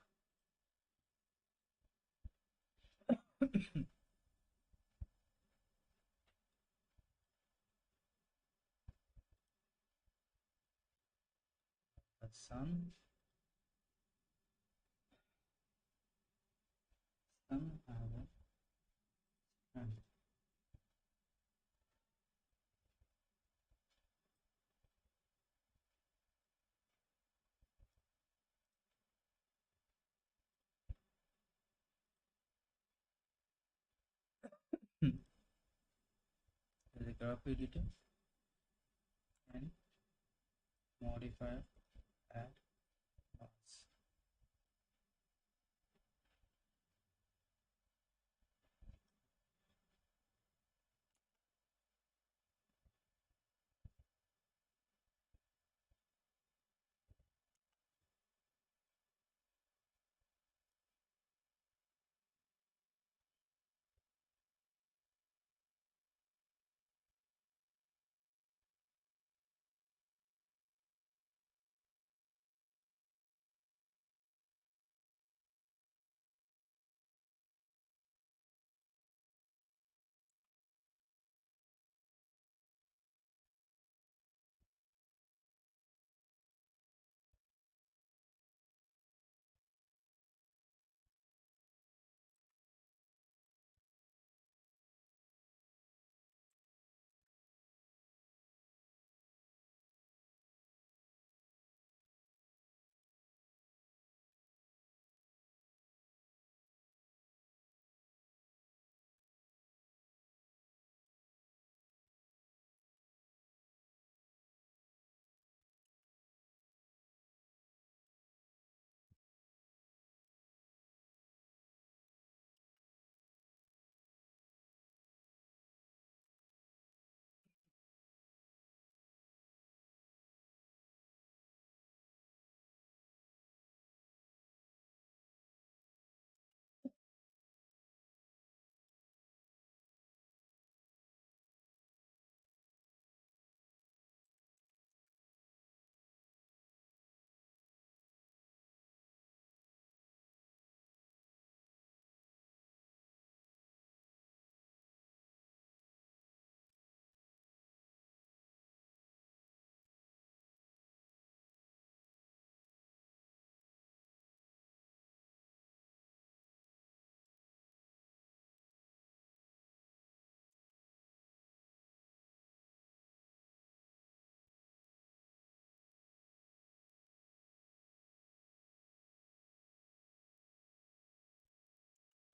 The sun I have and the graph editor and modifier add noise.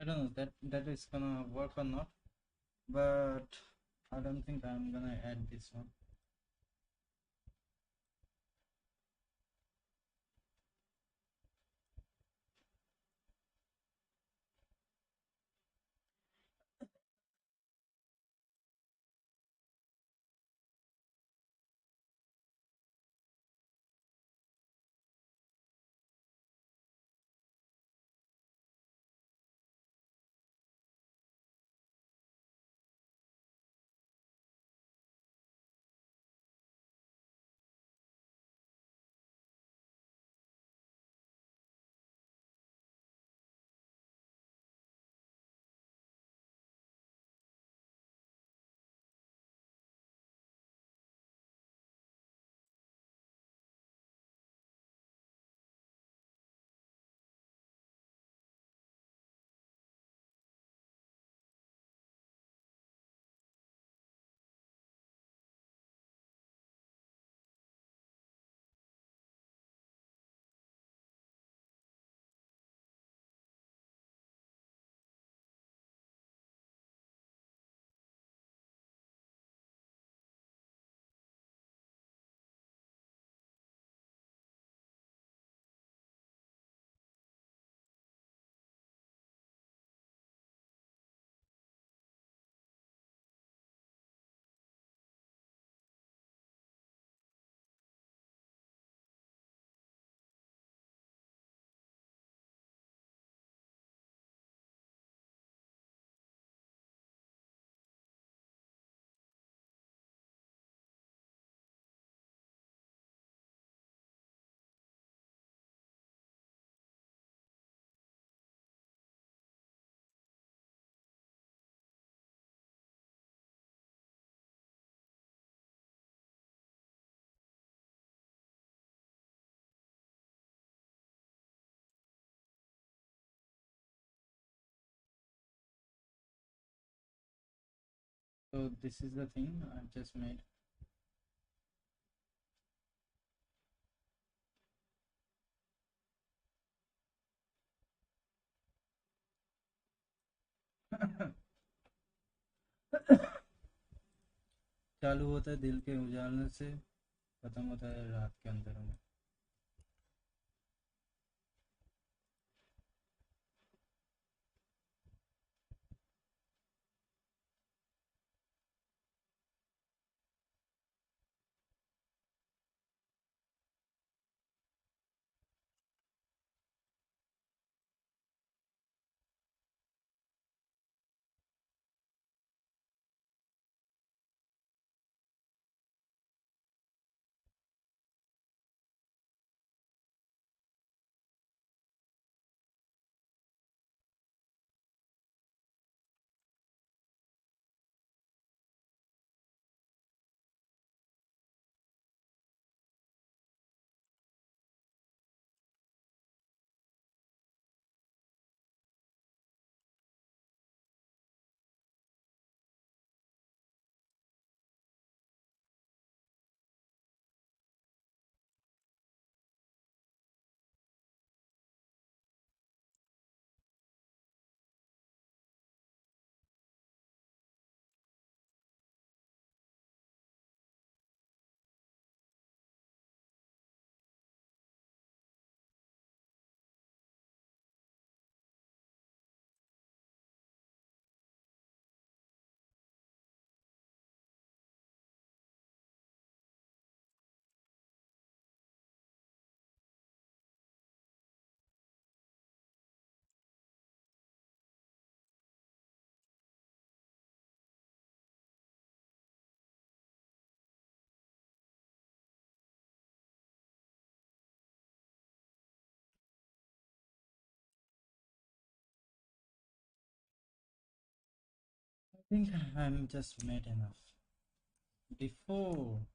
I don't know that is gonna work or not, but I don't think I'm gonna add this one. So this is the thing I just made. चालू होता है दिल के उजाले से, खत्म होता है रात के अंधेरों में। I think I'm just made enough. Before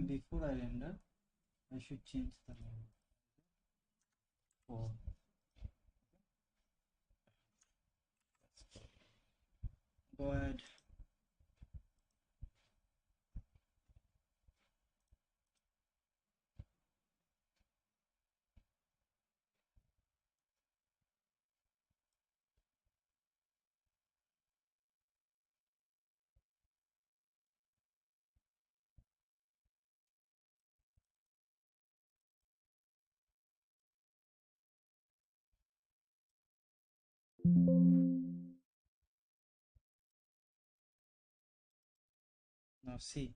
before I render, I should change the name for. Go ahead. Now see.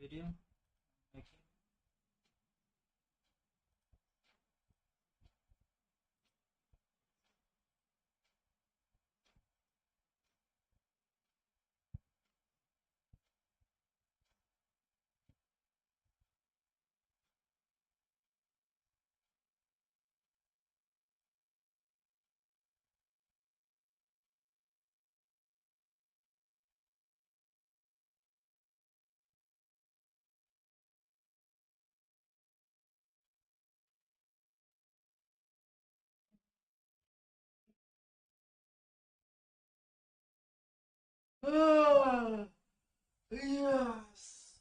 Video making. Yes.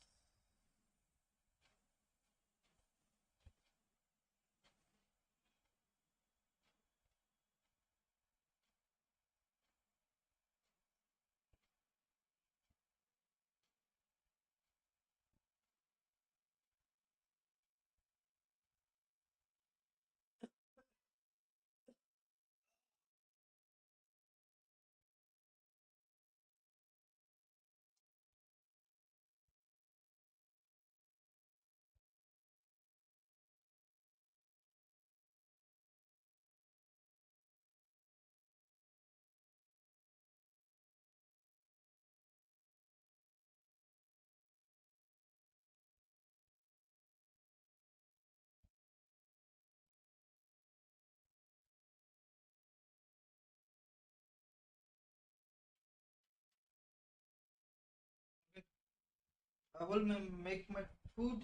I will make my food.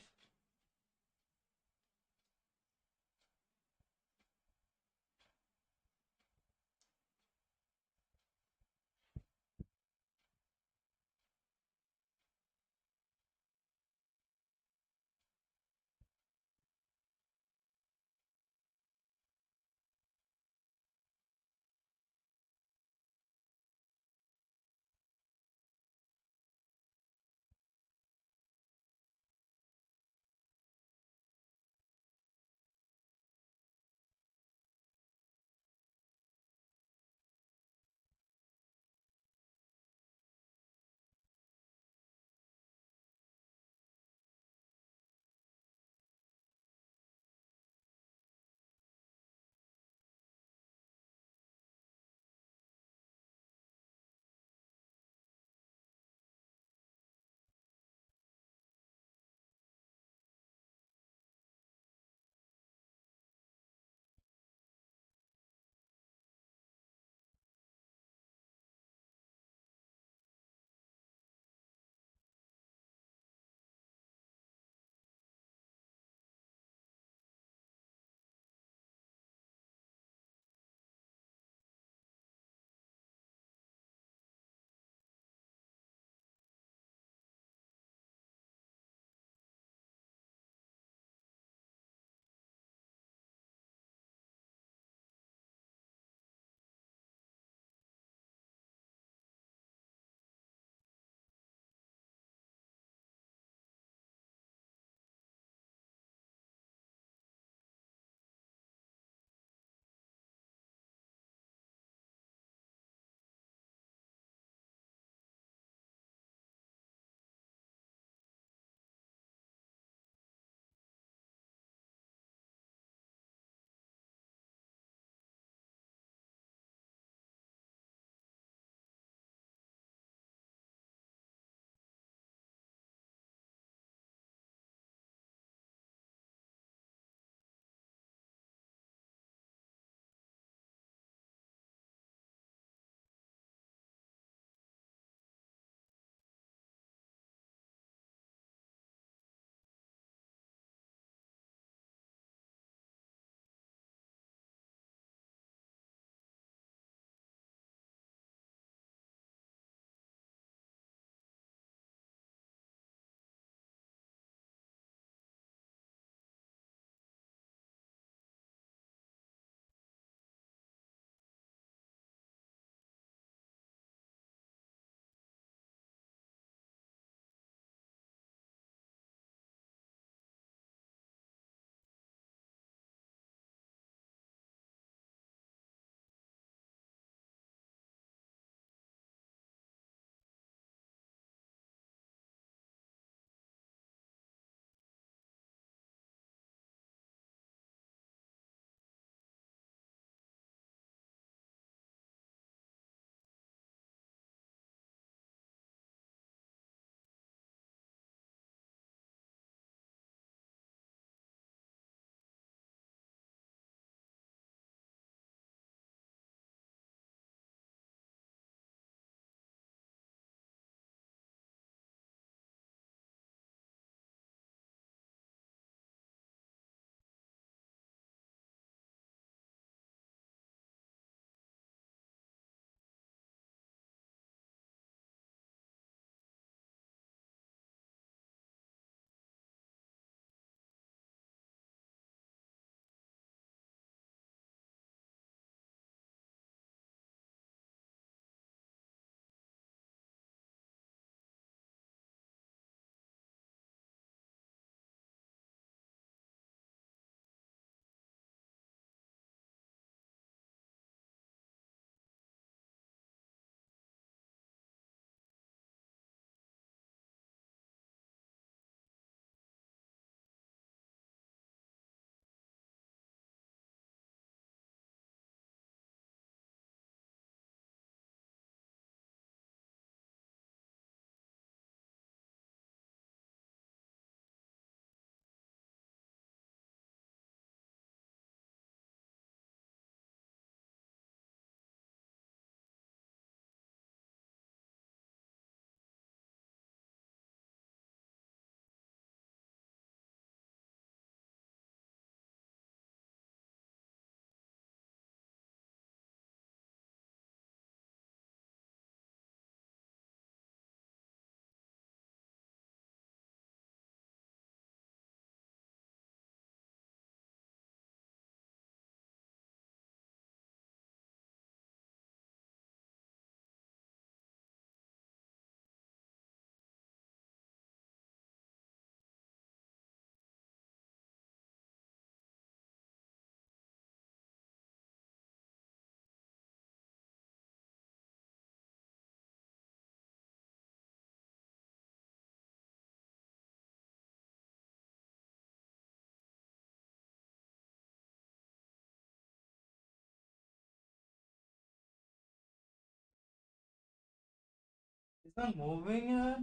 not moving yet.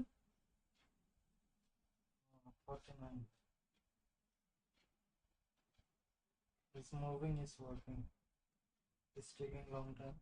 49. It's moving, it's working. It's taking long time.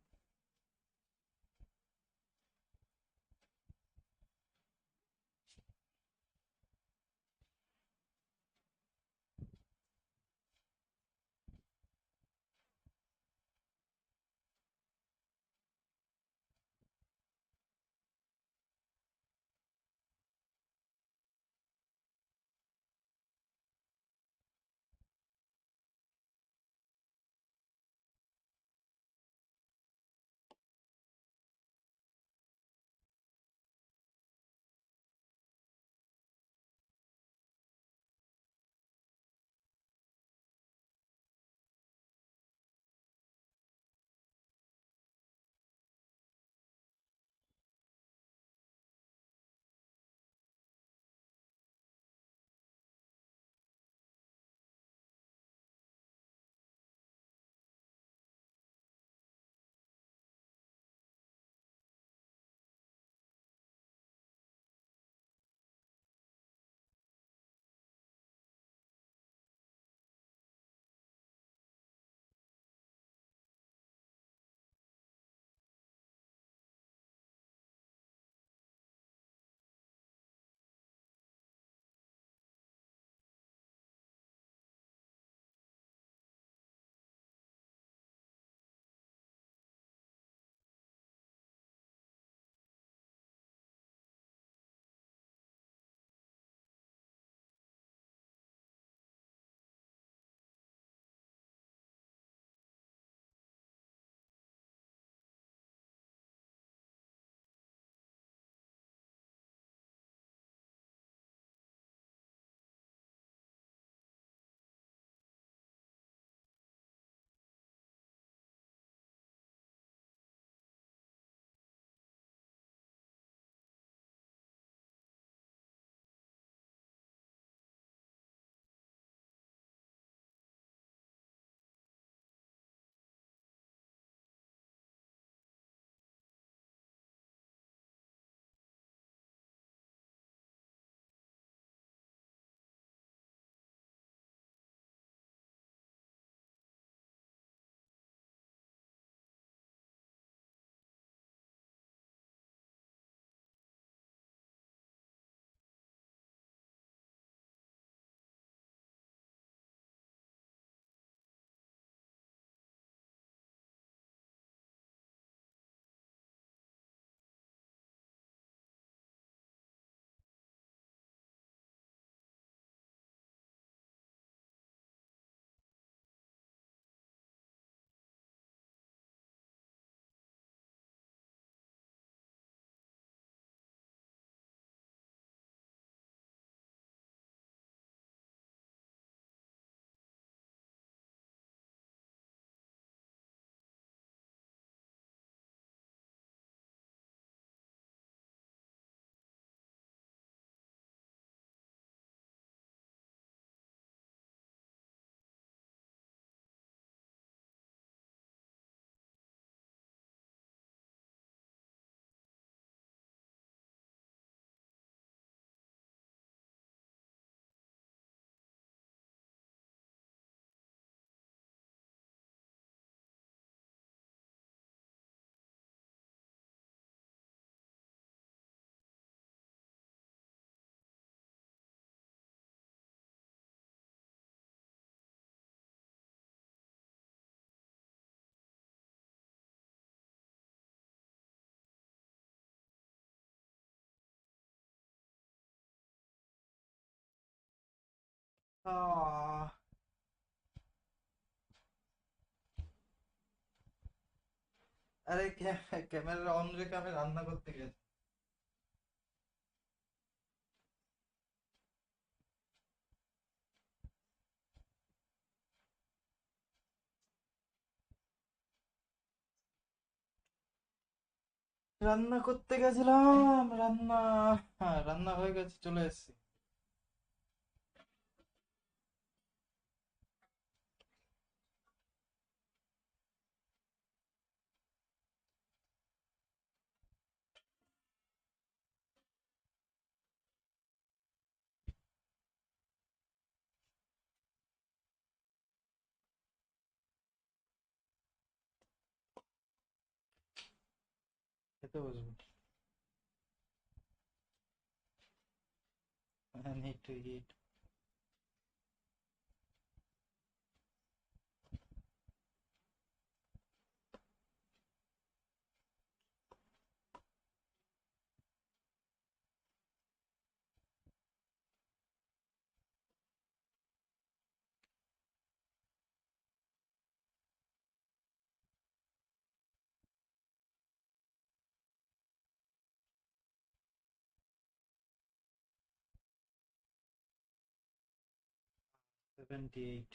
আরে camera on রেখে আমি রান্না করতে গেছি। রান্না করতে গেছিলাম, রান্না হয়ে গেছে, চলে এসেছি। those? I need to eat. $78.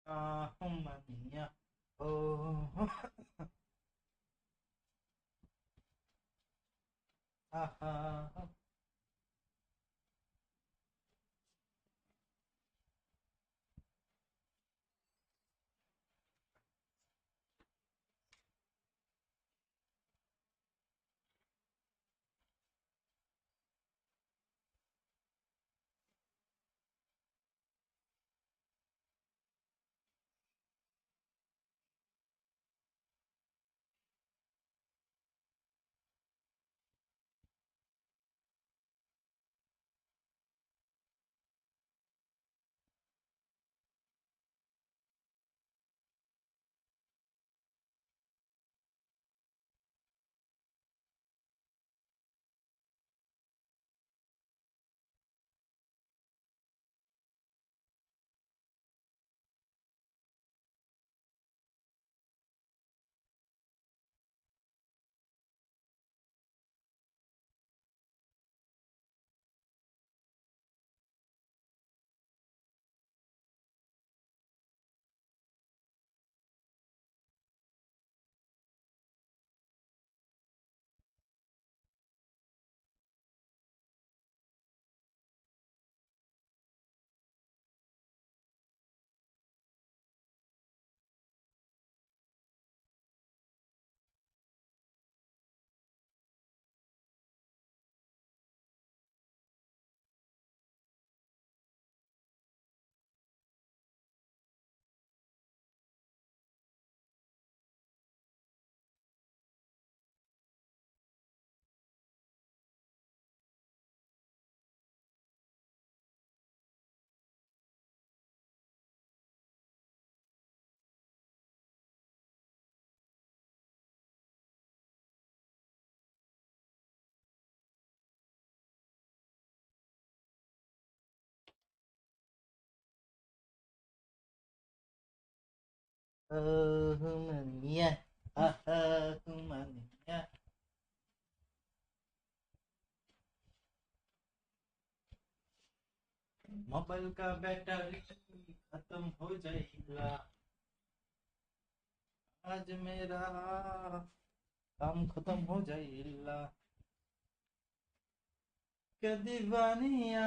Mamma mia. Oh. Mania. Mania. Mobile का बैटरी खत्म हो जाएगा आज मेरा काम खत्म हो जाएगा के दीवानिया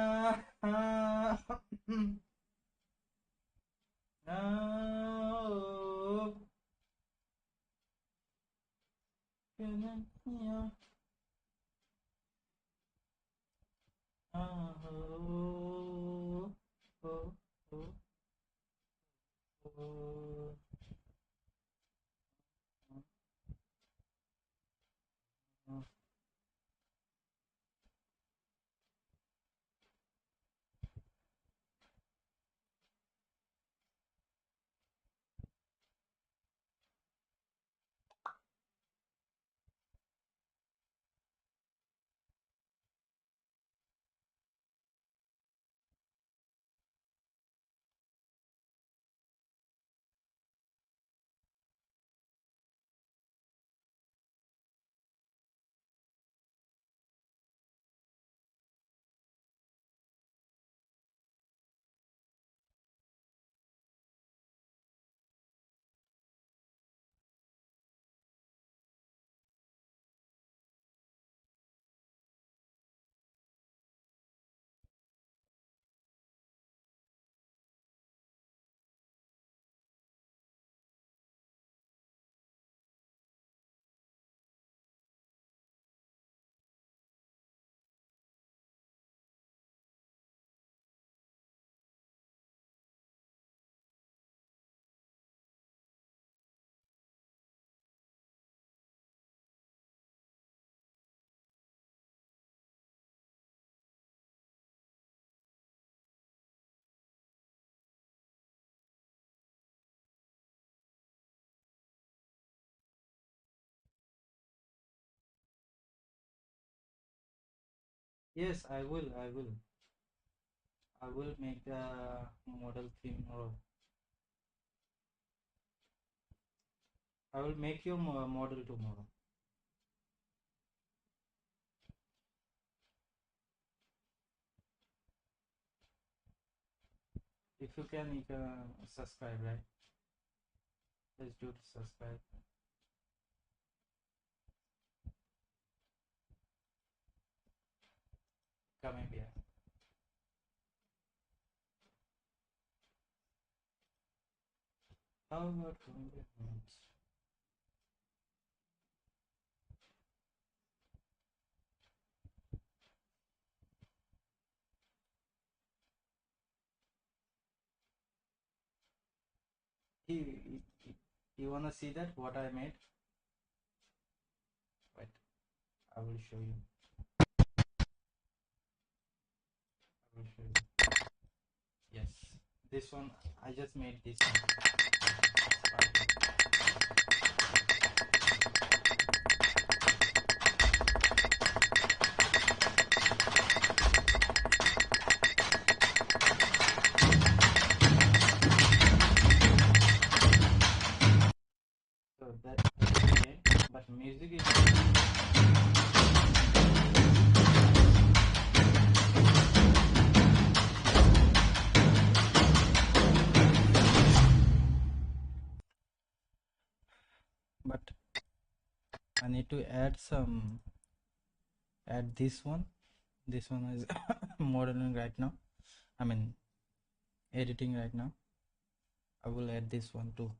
Yes, I will. I will make a model theme or I will make your model tomorrow. If you can subscribe, right? Let's do subscribe. Coming here. How about coming you wanna see that what I made? Wait, I will show you. I will show you. Yes, this one I just made this one. So that okay, but music is but I need to add this one. This one is modeling right now. I mean editing right now. I will add this one too.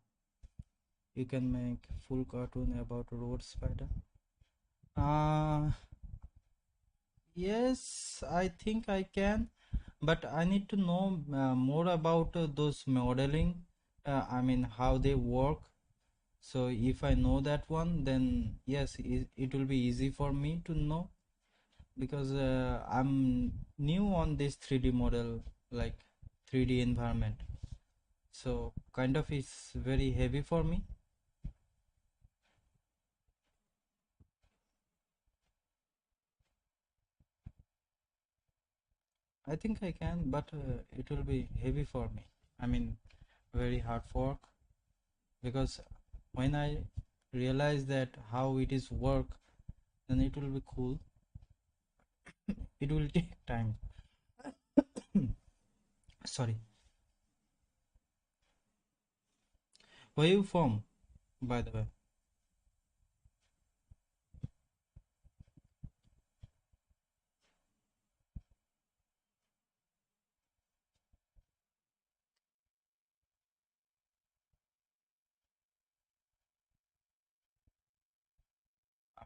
You can make full cartoon about road spider. Yes, I think I can, but I need to know more about those modeling. I mean how they work. So if I know that one, then yes, it will be easy for me to know, because I'm new on this 3D model, like 3D environment. So kind of is very heavy for me. I think I can, but it will be heavy for me. I mean, very hard work, because when I realize that how it is work, then it will be cool. It will take time. Sorry. Where you from, by the way?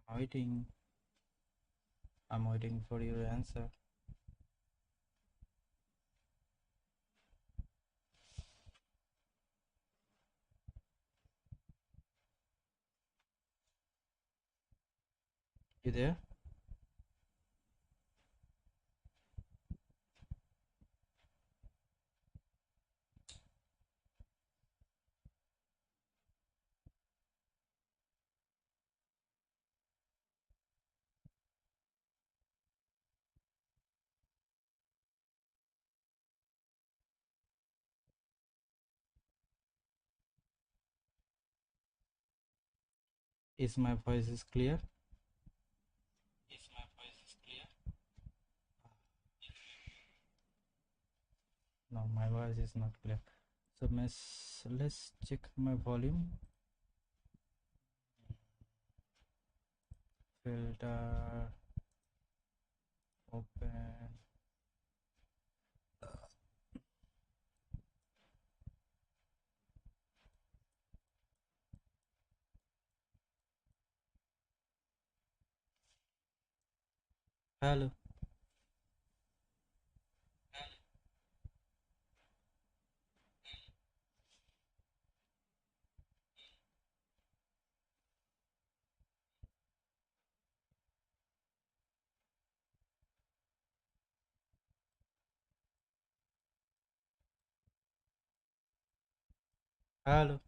I'm waiting. I'm waiting for your answer. You there? Is my voice is clear? Is my voice is clear? No, my voice is not clear. So let's check my volume. Filter, open. Hello. Hello.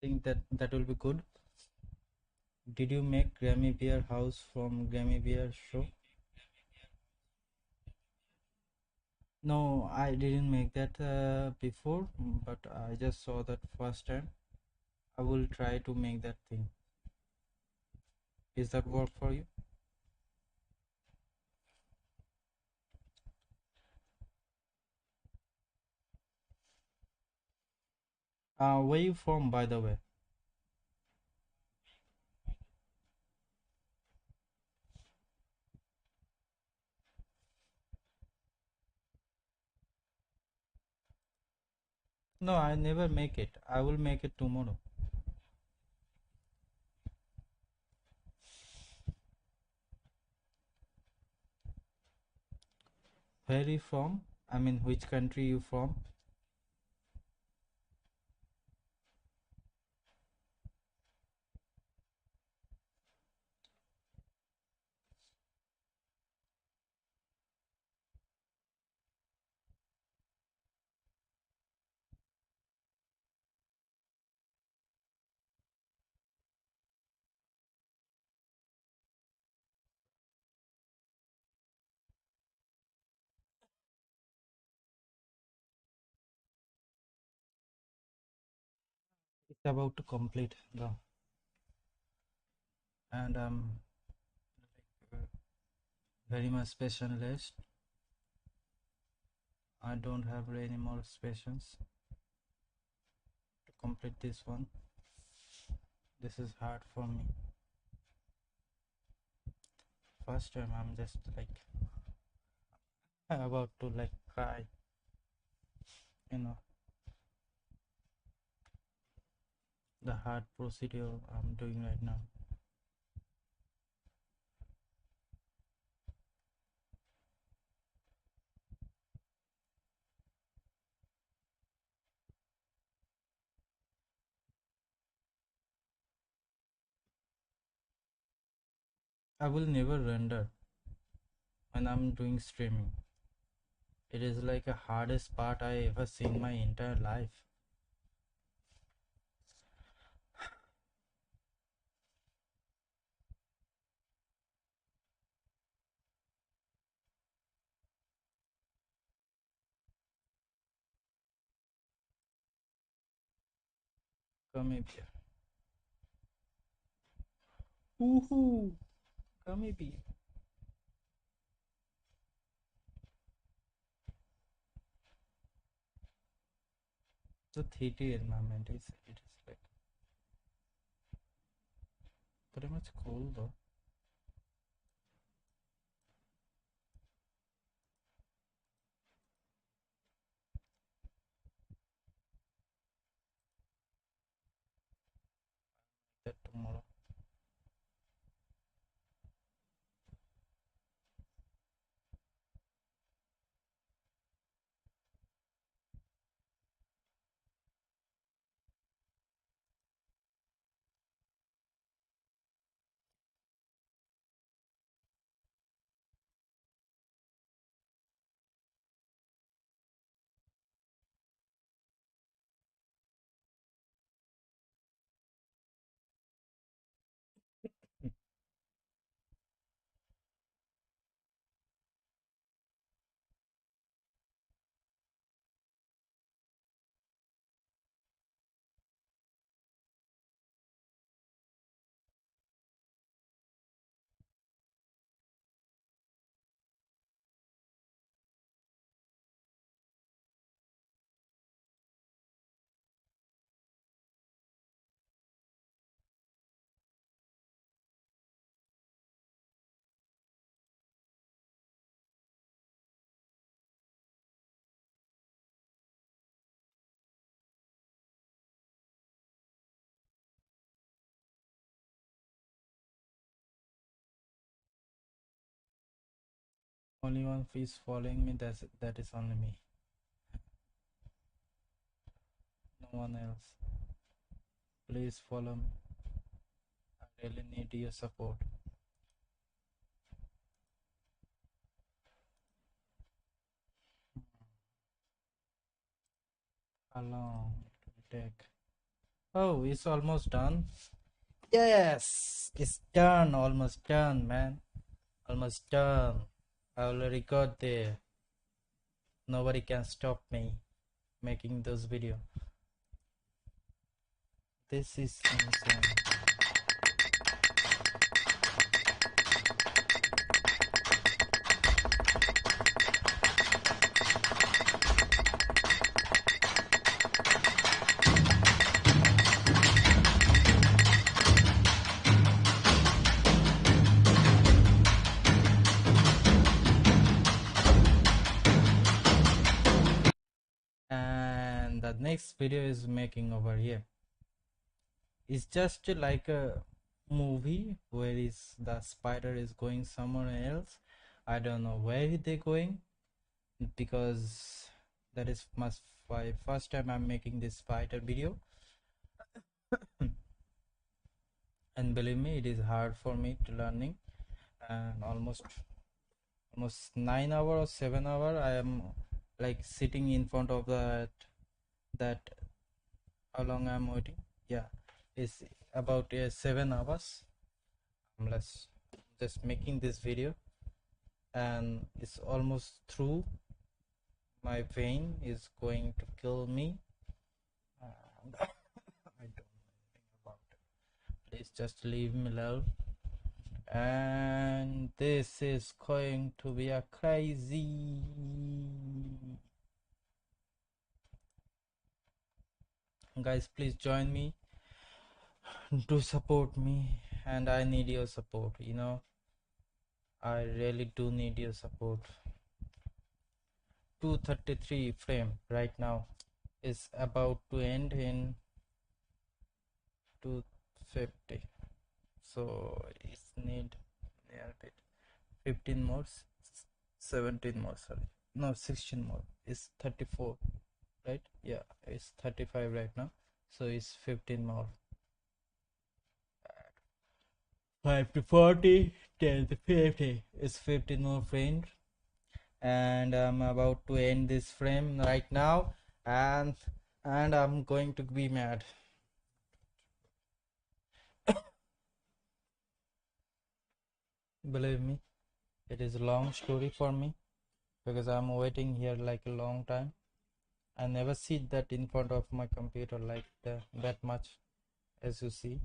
think that will be good. Did you make Grammy Bear house from Grammy Bear show? No, I didn't make that before, but I just saw that first time. I will try to make that thing. Is that work for you? Where you from, by the way? No, I never make it. I will make it tomorrow. Where you from? I mean, which country you from? It's about to complete now, and very much specialist. I don't have any more patience to complete this one. This is hard for me. First time I'm just like about to like cry, you know, the hard procedure I'm doing right now. I will never render when I'm doing streaming. It is like the hardest part I ever seen my entire life. Come here. Woohoo! Come here. The theater environment is like pretty much cool though. That tomorrow. Only one is following me. That is only me. No one else. Please follow me. I really need your support. How long it will take? Oh, it's almost done. Yes, it's done. Almost done, man. Almost done. I already got there. Nobody can stop me making those videos. This is insane. And the next video is making over here. It's just like a movie where is the spider is going somewhere else. I don't know where they're going, because that is my first time I'm making this spider video. And believe me, it is hard for me to learning, and almost 9 hours or 7 hours I am like sitting in front of that how long I'm waiting. Yeah, it's about 7 hours. I'm just making this video, and it's almost through. My vein is going to kill me. And I don't know anything about it. Please just leave me alone. And this is going to be a crazy. Guys, please join me to support me, and I need your support. I really do need your support. 233 frame right now is about to end in 250, so it's need a bit 15 more, 17 more, sorry, no, 16 more. It's 34, right? Yeah, it's 35 right now, so it's 15 more. 5 to 40, 10 to 50 is 15 more frames, and I'm about to end this frame right now, and I'm going to be mad. Believe me, it is a long story for me, because I'm waiting here like a long time. I never sit that in front of my computer like that much, as you see.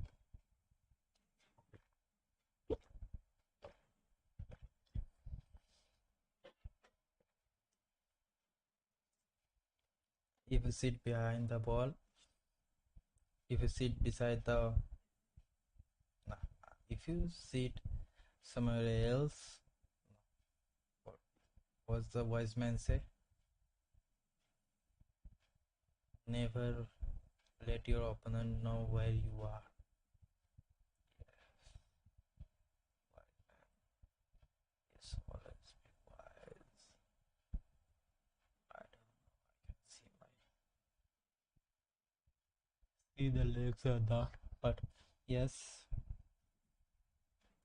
If you sit behind the wall, if you sit beside the, if you sit somewhere else, what's the wise man say? Never let your opponent know where you are. Yes, always be wise. I don't know, I can see the legs or not, but yes,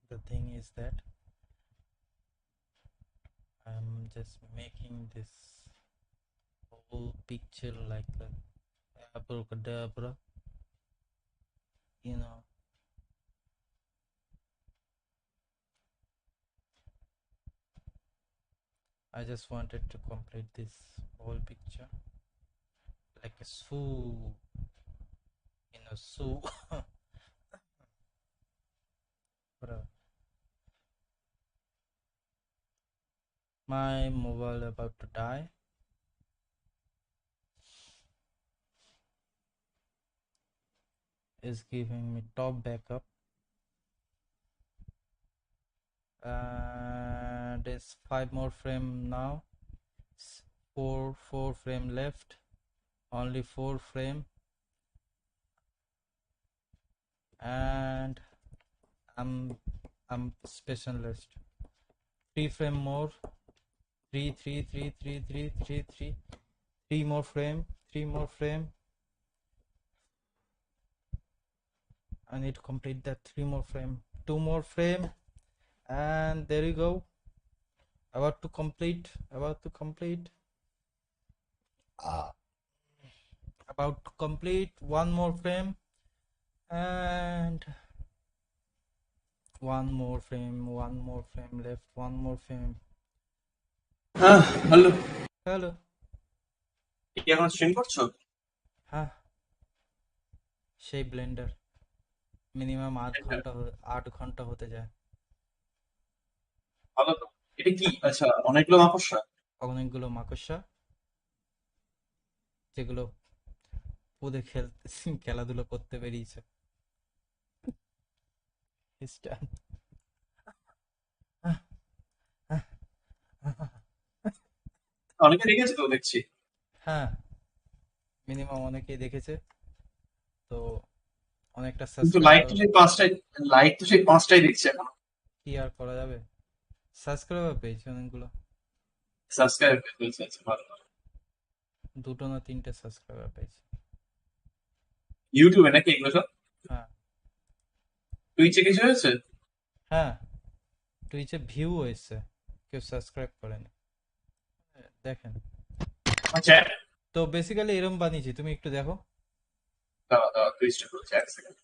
the thing is that I'm just making this whole picture like a abracadabra, I just wanted to complete this whole picture like a zoo, zoo. My mobile about to die. Is giving me top backup. There's 5 more frame now. 4 frame left. Only 4 frame. And I'm specialist. 3 frame more. 3 more frame. 3 more frame. I need to complete that 3 more frame. 2 more frame, and there you go. About to complete. About to complete 1 more frame. and one more frame left, one more frame. Hello hello, কি এখন stream করছো? হ্যাঁ সেই Blender minimum 8 ঘন্টা হতে যায়। ভালো তো। এটা কি? আচ্ছা, অনেকগুলো মাকড়সা। অনেকগুলো মাকড়সা যেগুলো পুদে খেলাধুলো করতে বেরিয়েছে। অনেকে দেখেছে তো দেখছি। হ্যাঁ মিনিমাম অনেকেই দেখেছে তো অনেকটা কিন্তু লাইট তো সেই 5টাই দেখছি এখন। কি আর করা যাবে, সাবস্ক্রাইবার পেয়েছি অনেকগুলো। সাবস্ক্রাইব পেয়েছি, আচ্ছা ভালো। 2 না 3টে সাবস্ক্রাইবার পেয়েছি। ইউটিউবে নাকি এগুলো সব? হ্যাঁ। টুইচে কিছু হয়েছে? হ্যাঁ টুইচে ভিউ হয়েছে, কেউ সাবস্ক্রাইব করেনি। দেখেন আচ্ছা তো বেসিক্যালি এরকম বানিয়েছি, তুমি একটু দেখো। দাও টুইচটা করছি এক second.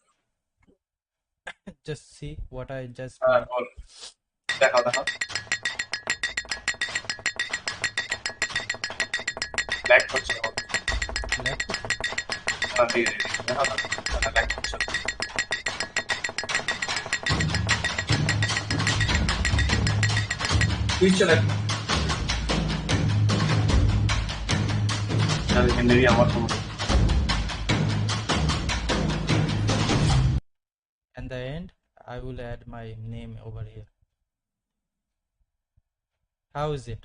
Just see what I just দেখাও ল্যাগ করছে না? ল্যাগ দেখাও ল্যাগ করছে। টুইচে ল্যাগ মেবি আমার কোনো। and the end I will add my name over here. How is it?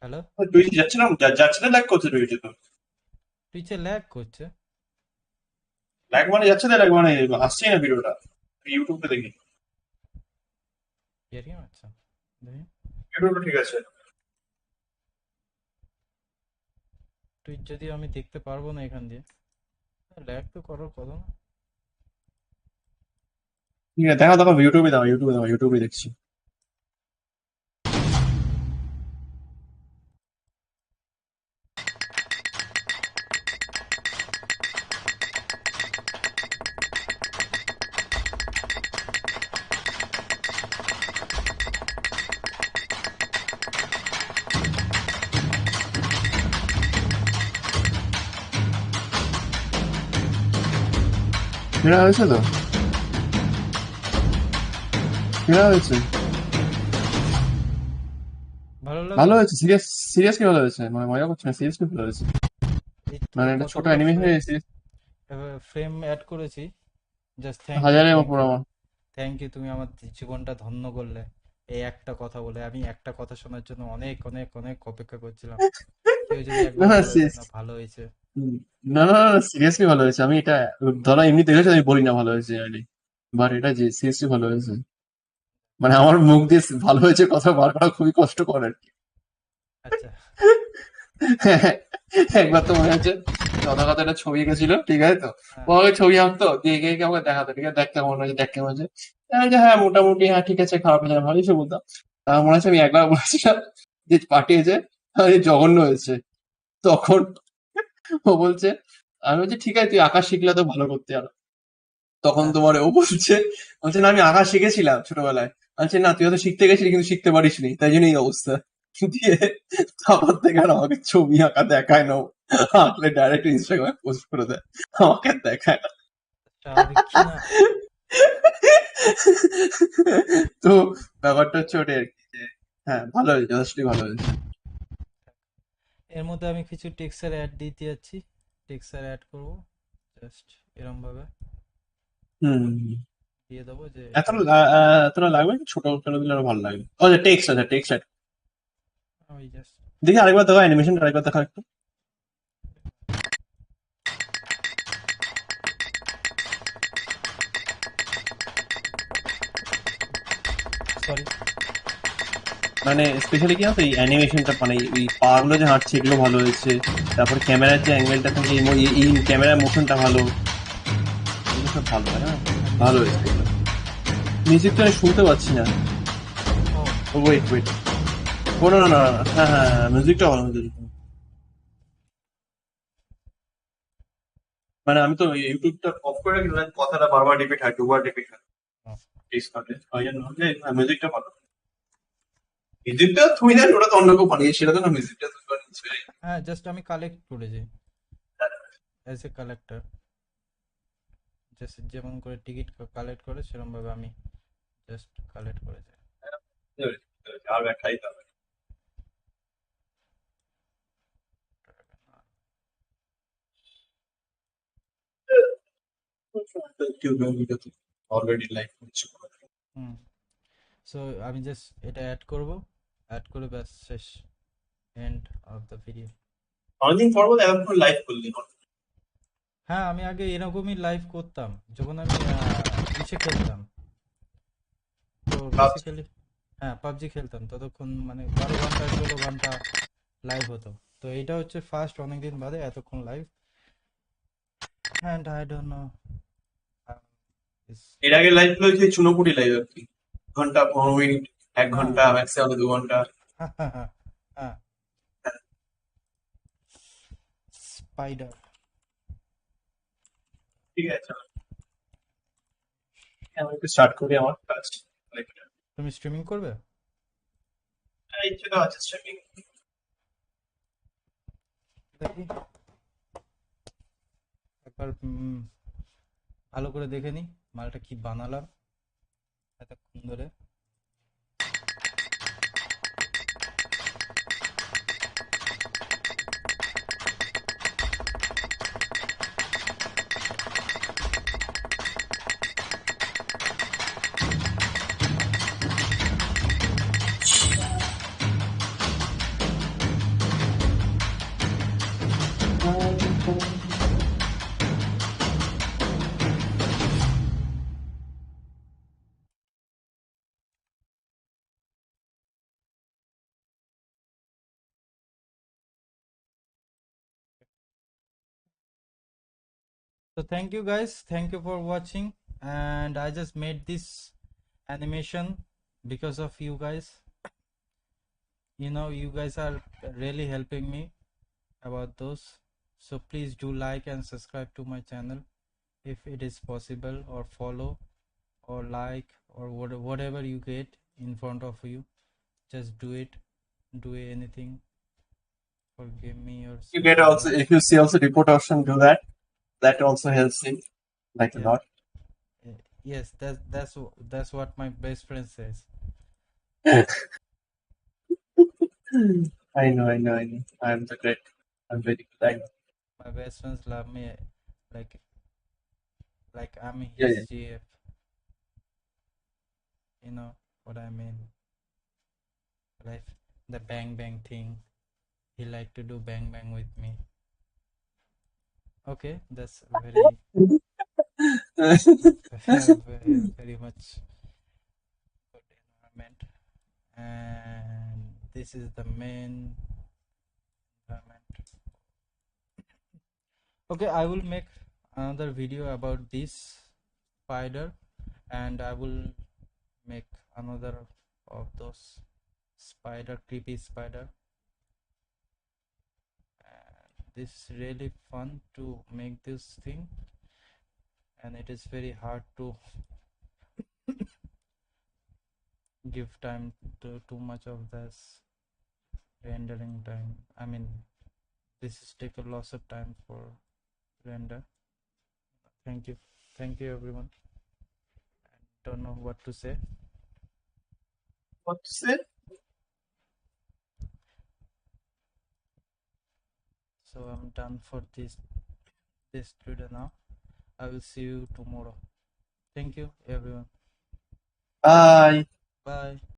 Hello, টুইচে যাচ্ছে না ল্যাগ করছে। টুইচে ল্যাগ করছে, ল্যাগ মানে যাচ্ছে না, ল্যাগ মানে আসছে না ভিডিওটা। ইউটিউবে দেখি আচ্ছা দেখি ইউটিউবে ঠিক আছে। টুইচ যদি আমি দেখতে পারবো না এখান দিয়ে, ল্যাগ তো করার কথা না। ঠিক আছে দেখো ইউটিউবে দেখছি। কেনা হয়েছে তো, কেনা হয়েছে, ভালো হয়েছে। সিরিয়াসলি ভালো হয়েছে, মানে মজা করছে না, সিরিয়াসলি ভালো হয়েছে। মানে একটা ছোট অ্যানিমেশন ফ্রেম অ্যাড করেছি। জাস্ট থ্যাংক ইউ, তুমি আমার জীবনটা ধন্য করলে এই একটা কথা বলে। আমি একটা কথা শোনার জন্য অনেক অনেক অনেক অপেক্ষা করছিলাম। কেউ যদি একবার ভালো হয়েছে। না সিরিয়াসলি ভালো হয়েছে। আমি এটা ধরো এমনি দেখেছি, আমি বলি না ভালো হয়েছে, বাট এটা যে সিরিয়াসলি ভালো হয়েছে। মানে আমার মুখ দিয়ে ভালো হয়েছে কথা বার করা খুবই কষ্টকর আর কি। আচ্ছা একবার তো মনে হচ্ছে কথা একটা ছবি এঁকেছিল, ঠিক আছে তো ও আমাকে ছবি আঁকতো, দিয়ে এঁকে আমাকে দেখাতো, ঠিক আছে দেখ কেমন হয়েছে হ্যাঁ মোটামুটি, হ্যাঁ ঠিক আছে, খারাপ হয়েছে ভালোই সে বলতাম। মনে হচ্ছে আমি একবার বলেছিলাম যে পাঠিয়েছে জঘন্য হয়েছে, তখন ও বলছে, আমি বলছি ঠিক আছে তুই আঁকা শিখলে তো ভালো করতে আরো। তখন তোমার ও বলছে না আমি আঁকা শিখেছিলাম ছোটবেলায়। বলছে না তুই হয়তো শিখতে গেছিলি কিন্তু শিখতে পারিসনি, তাই জন্য এই অবস্থা। দিয়ে তারপর থেকে আর আমাকে ছবি আঁকা দেখায় না, আঁকলে ডাইরেক্ট ইনস্টাগ্রামে পোস্ট করে দেয়, আমাকে দেখায় না। তো ব্যাপারটা হচ্ছে ওটাই আর কি, যে হ্যাঁ ভালো হয়েছে, যথেষ্টই ভালো হয়েছে। এর মধ্যে আমি কিছু টেক্সচার অ্যাড দিতে যাচ্ছি, টেক্সচার অ্যাড করব জাস্ট এরকম ভাবে দিয়ে দেবো যে এতটা লাগবে, ছোট দিলে আরো ভালো লাগবে। ও যে টেক্সট আছে, টেক্সট অ্যাড দেখি আরেকবার দেখো, অ্যানিমেশনটা আরেকবার দেখা একটু। সরি মানে স্পেশালি কি আছে এই অ্যানিমেশনটা, মানে এই পাগুলো যে হাঁটছে এগুলো ভালো হয়েছে, তারপর ক্যামেরার যে অ্যাঙ্গেলটা থাকে, এই ক্যামেরার মোশনটা ভালো, এগুলো সব ভালো হয় না, ভালো হয়েছে। মিউজিকটা আমি শুনতে পাচ্ছি না, ওয়েট ও না হ্যাঁ মিউজিকটা ভালো হয়েছে। মানে আমি তো ইউটিউবটা অফ করে রাখলাম, কথাটা বারবার রিপিট হয়, দুবার রিপিট হয় ডিসকার্ডে, ওই জন্য মিউজিকটা ভালো। মিউজিকটা তুমি না, ওটা তো অন্য কেউ বানিয়েছে, সেটা তো না, মিউজিকটা তুমি বানিয়েছো। হ্যাঁ, জাস্ট আমি কালেক্ট করেছি অ্যাজ এ কালেক্টর, জাস্ট যেমন করে টিকিট কালেক্ট করে সেরকম ভাবে আমি জাস্ট কালেক্ট করেছি। আর ব্যাখ্যাই তো অলরেডি লাইক করছি। সো আমি জাস্ট এটা অ্যাড করব, অ্যাড করে ব্যাস শেষ, এন্ড অফ দ্য ভিডিও। অনেকদিন পর বলে এখন লাইভ করলি? হ্যাঁ, আমি আগে এরকমই লাইভ করতাম যখন আমি ইসে খেলতাম, তো বেসিক্যালি হ্যাঁ পাবজি খেলতাম, ততক্ষণ মানে 12 ঘন্টা 16 ঘন্টা লাইভ হতো। তো এটা হচ্ছে ফার্স্ট অনেকদিন বাদে এতক্ষণ live, and I don't know. এর আগে লাইভ গুলো হচ্ছে চুনোপুটি লাইভ আর কি, ঘন্টা 15 মিনিট, 1 ঘন্টা, ম্যাক্সিমাম 2 ঘন্টা। হ্যাঁ, স্পাইডার। ঠিক আছে, আমি একটু স্টার্ট করি আমার কাজ। তুমি স্ট্রিমিং করবে? হ্যাঁ, ইচ্ছে তো আছে স্ট্রিমিং। দেখি একবার ভালো করে দেখে নি মালটা কি বানালাম এতক্ষণ ধরে। So thank you guys, thank you for watching, and I just made this animation because of you guys. You know, you guys are really helping me about those, so please do like and subscribe to my channel if it is possible, or follow or like or whatever you get in front of you, just do it, do anything. Forgive me your You get also, if you see also report option, do that. That also helps him like a lot. Yes, that's what my best friend says. I know. I'm the great. I'm very good. My best friends love me like I'm his Yeah. GF. You know what I mean? Like the bang thing. He like to do bang with me. Okay, that's very very much good environment, and this is the main environment. Okay, I will make another video about this spider, and I will make another of those creepy spider. This is really fun to make this thing, and it is very hard to give time to too much of this rendering time. I mean, this is take a lots of time for render. Thank you everyone. I don't know what to say. So I'm done for this video now. I will see you tomorrow. Thank you everyone. Bye.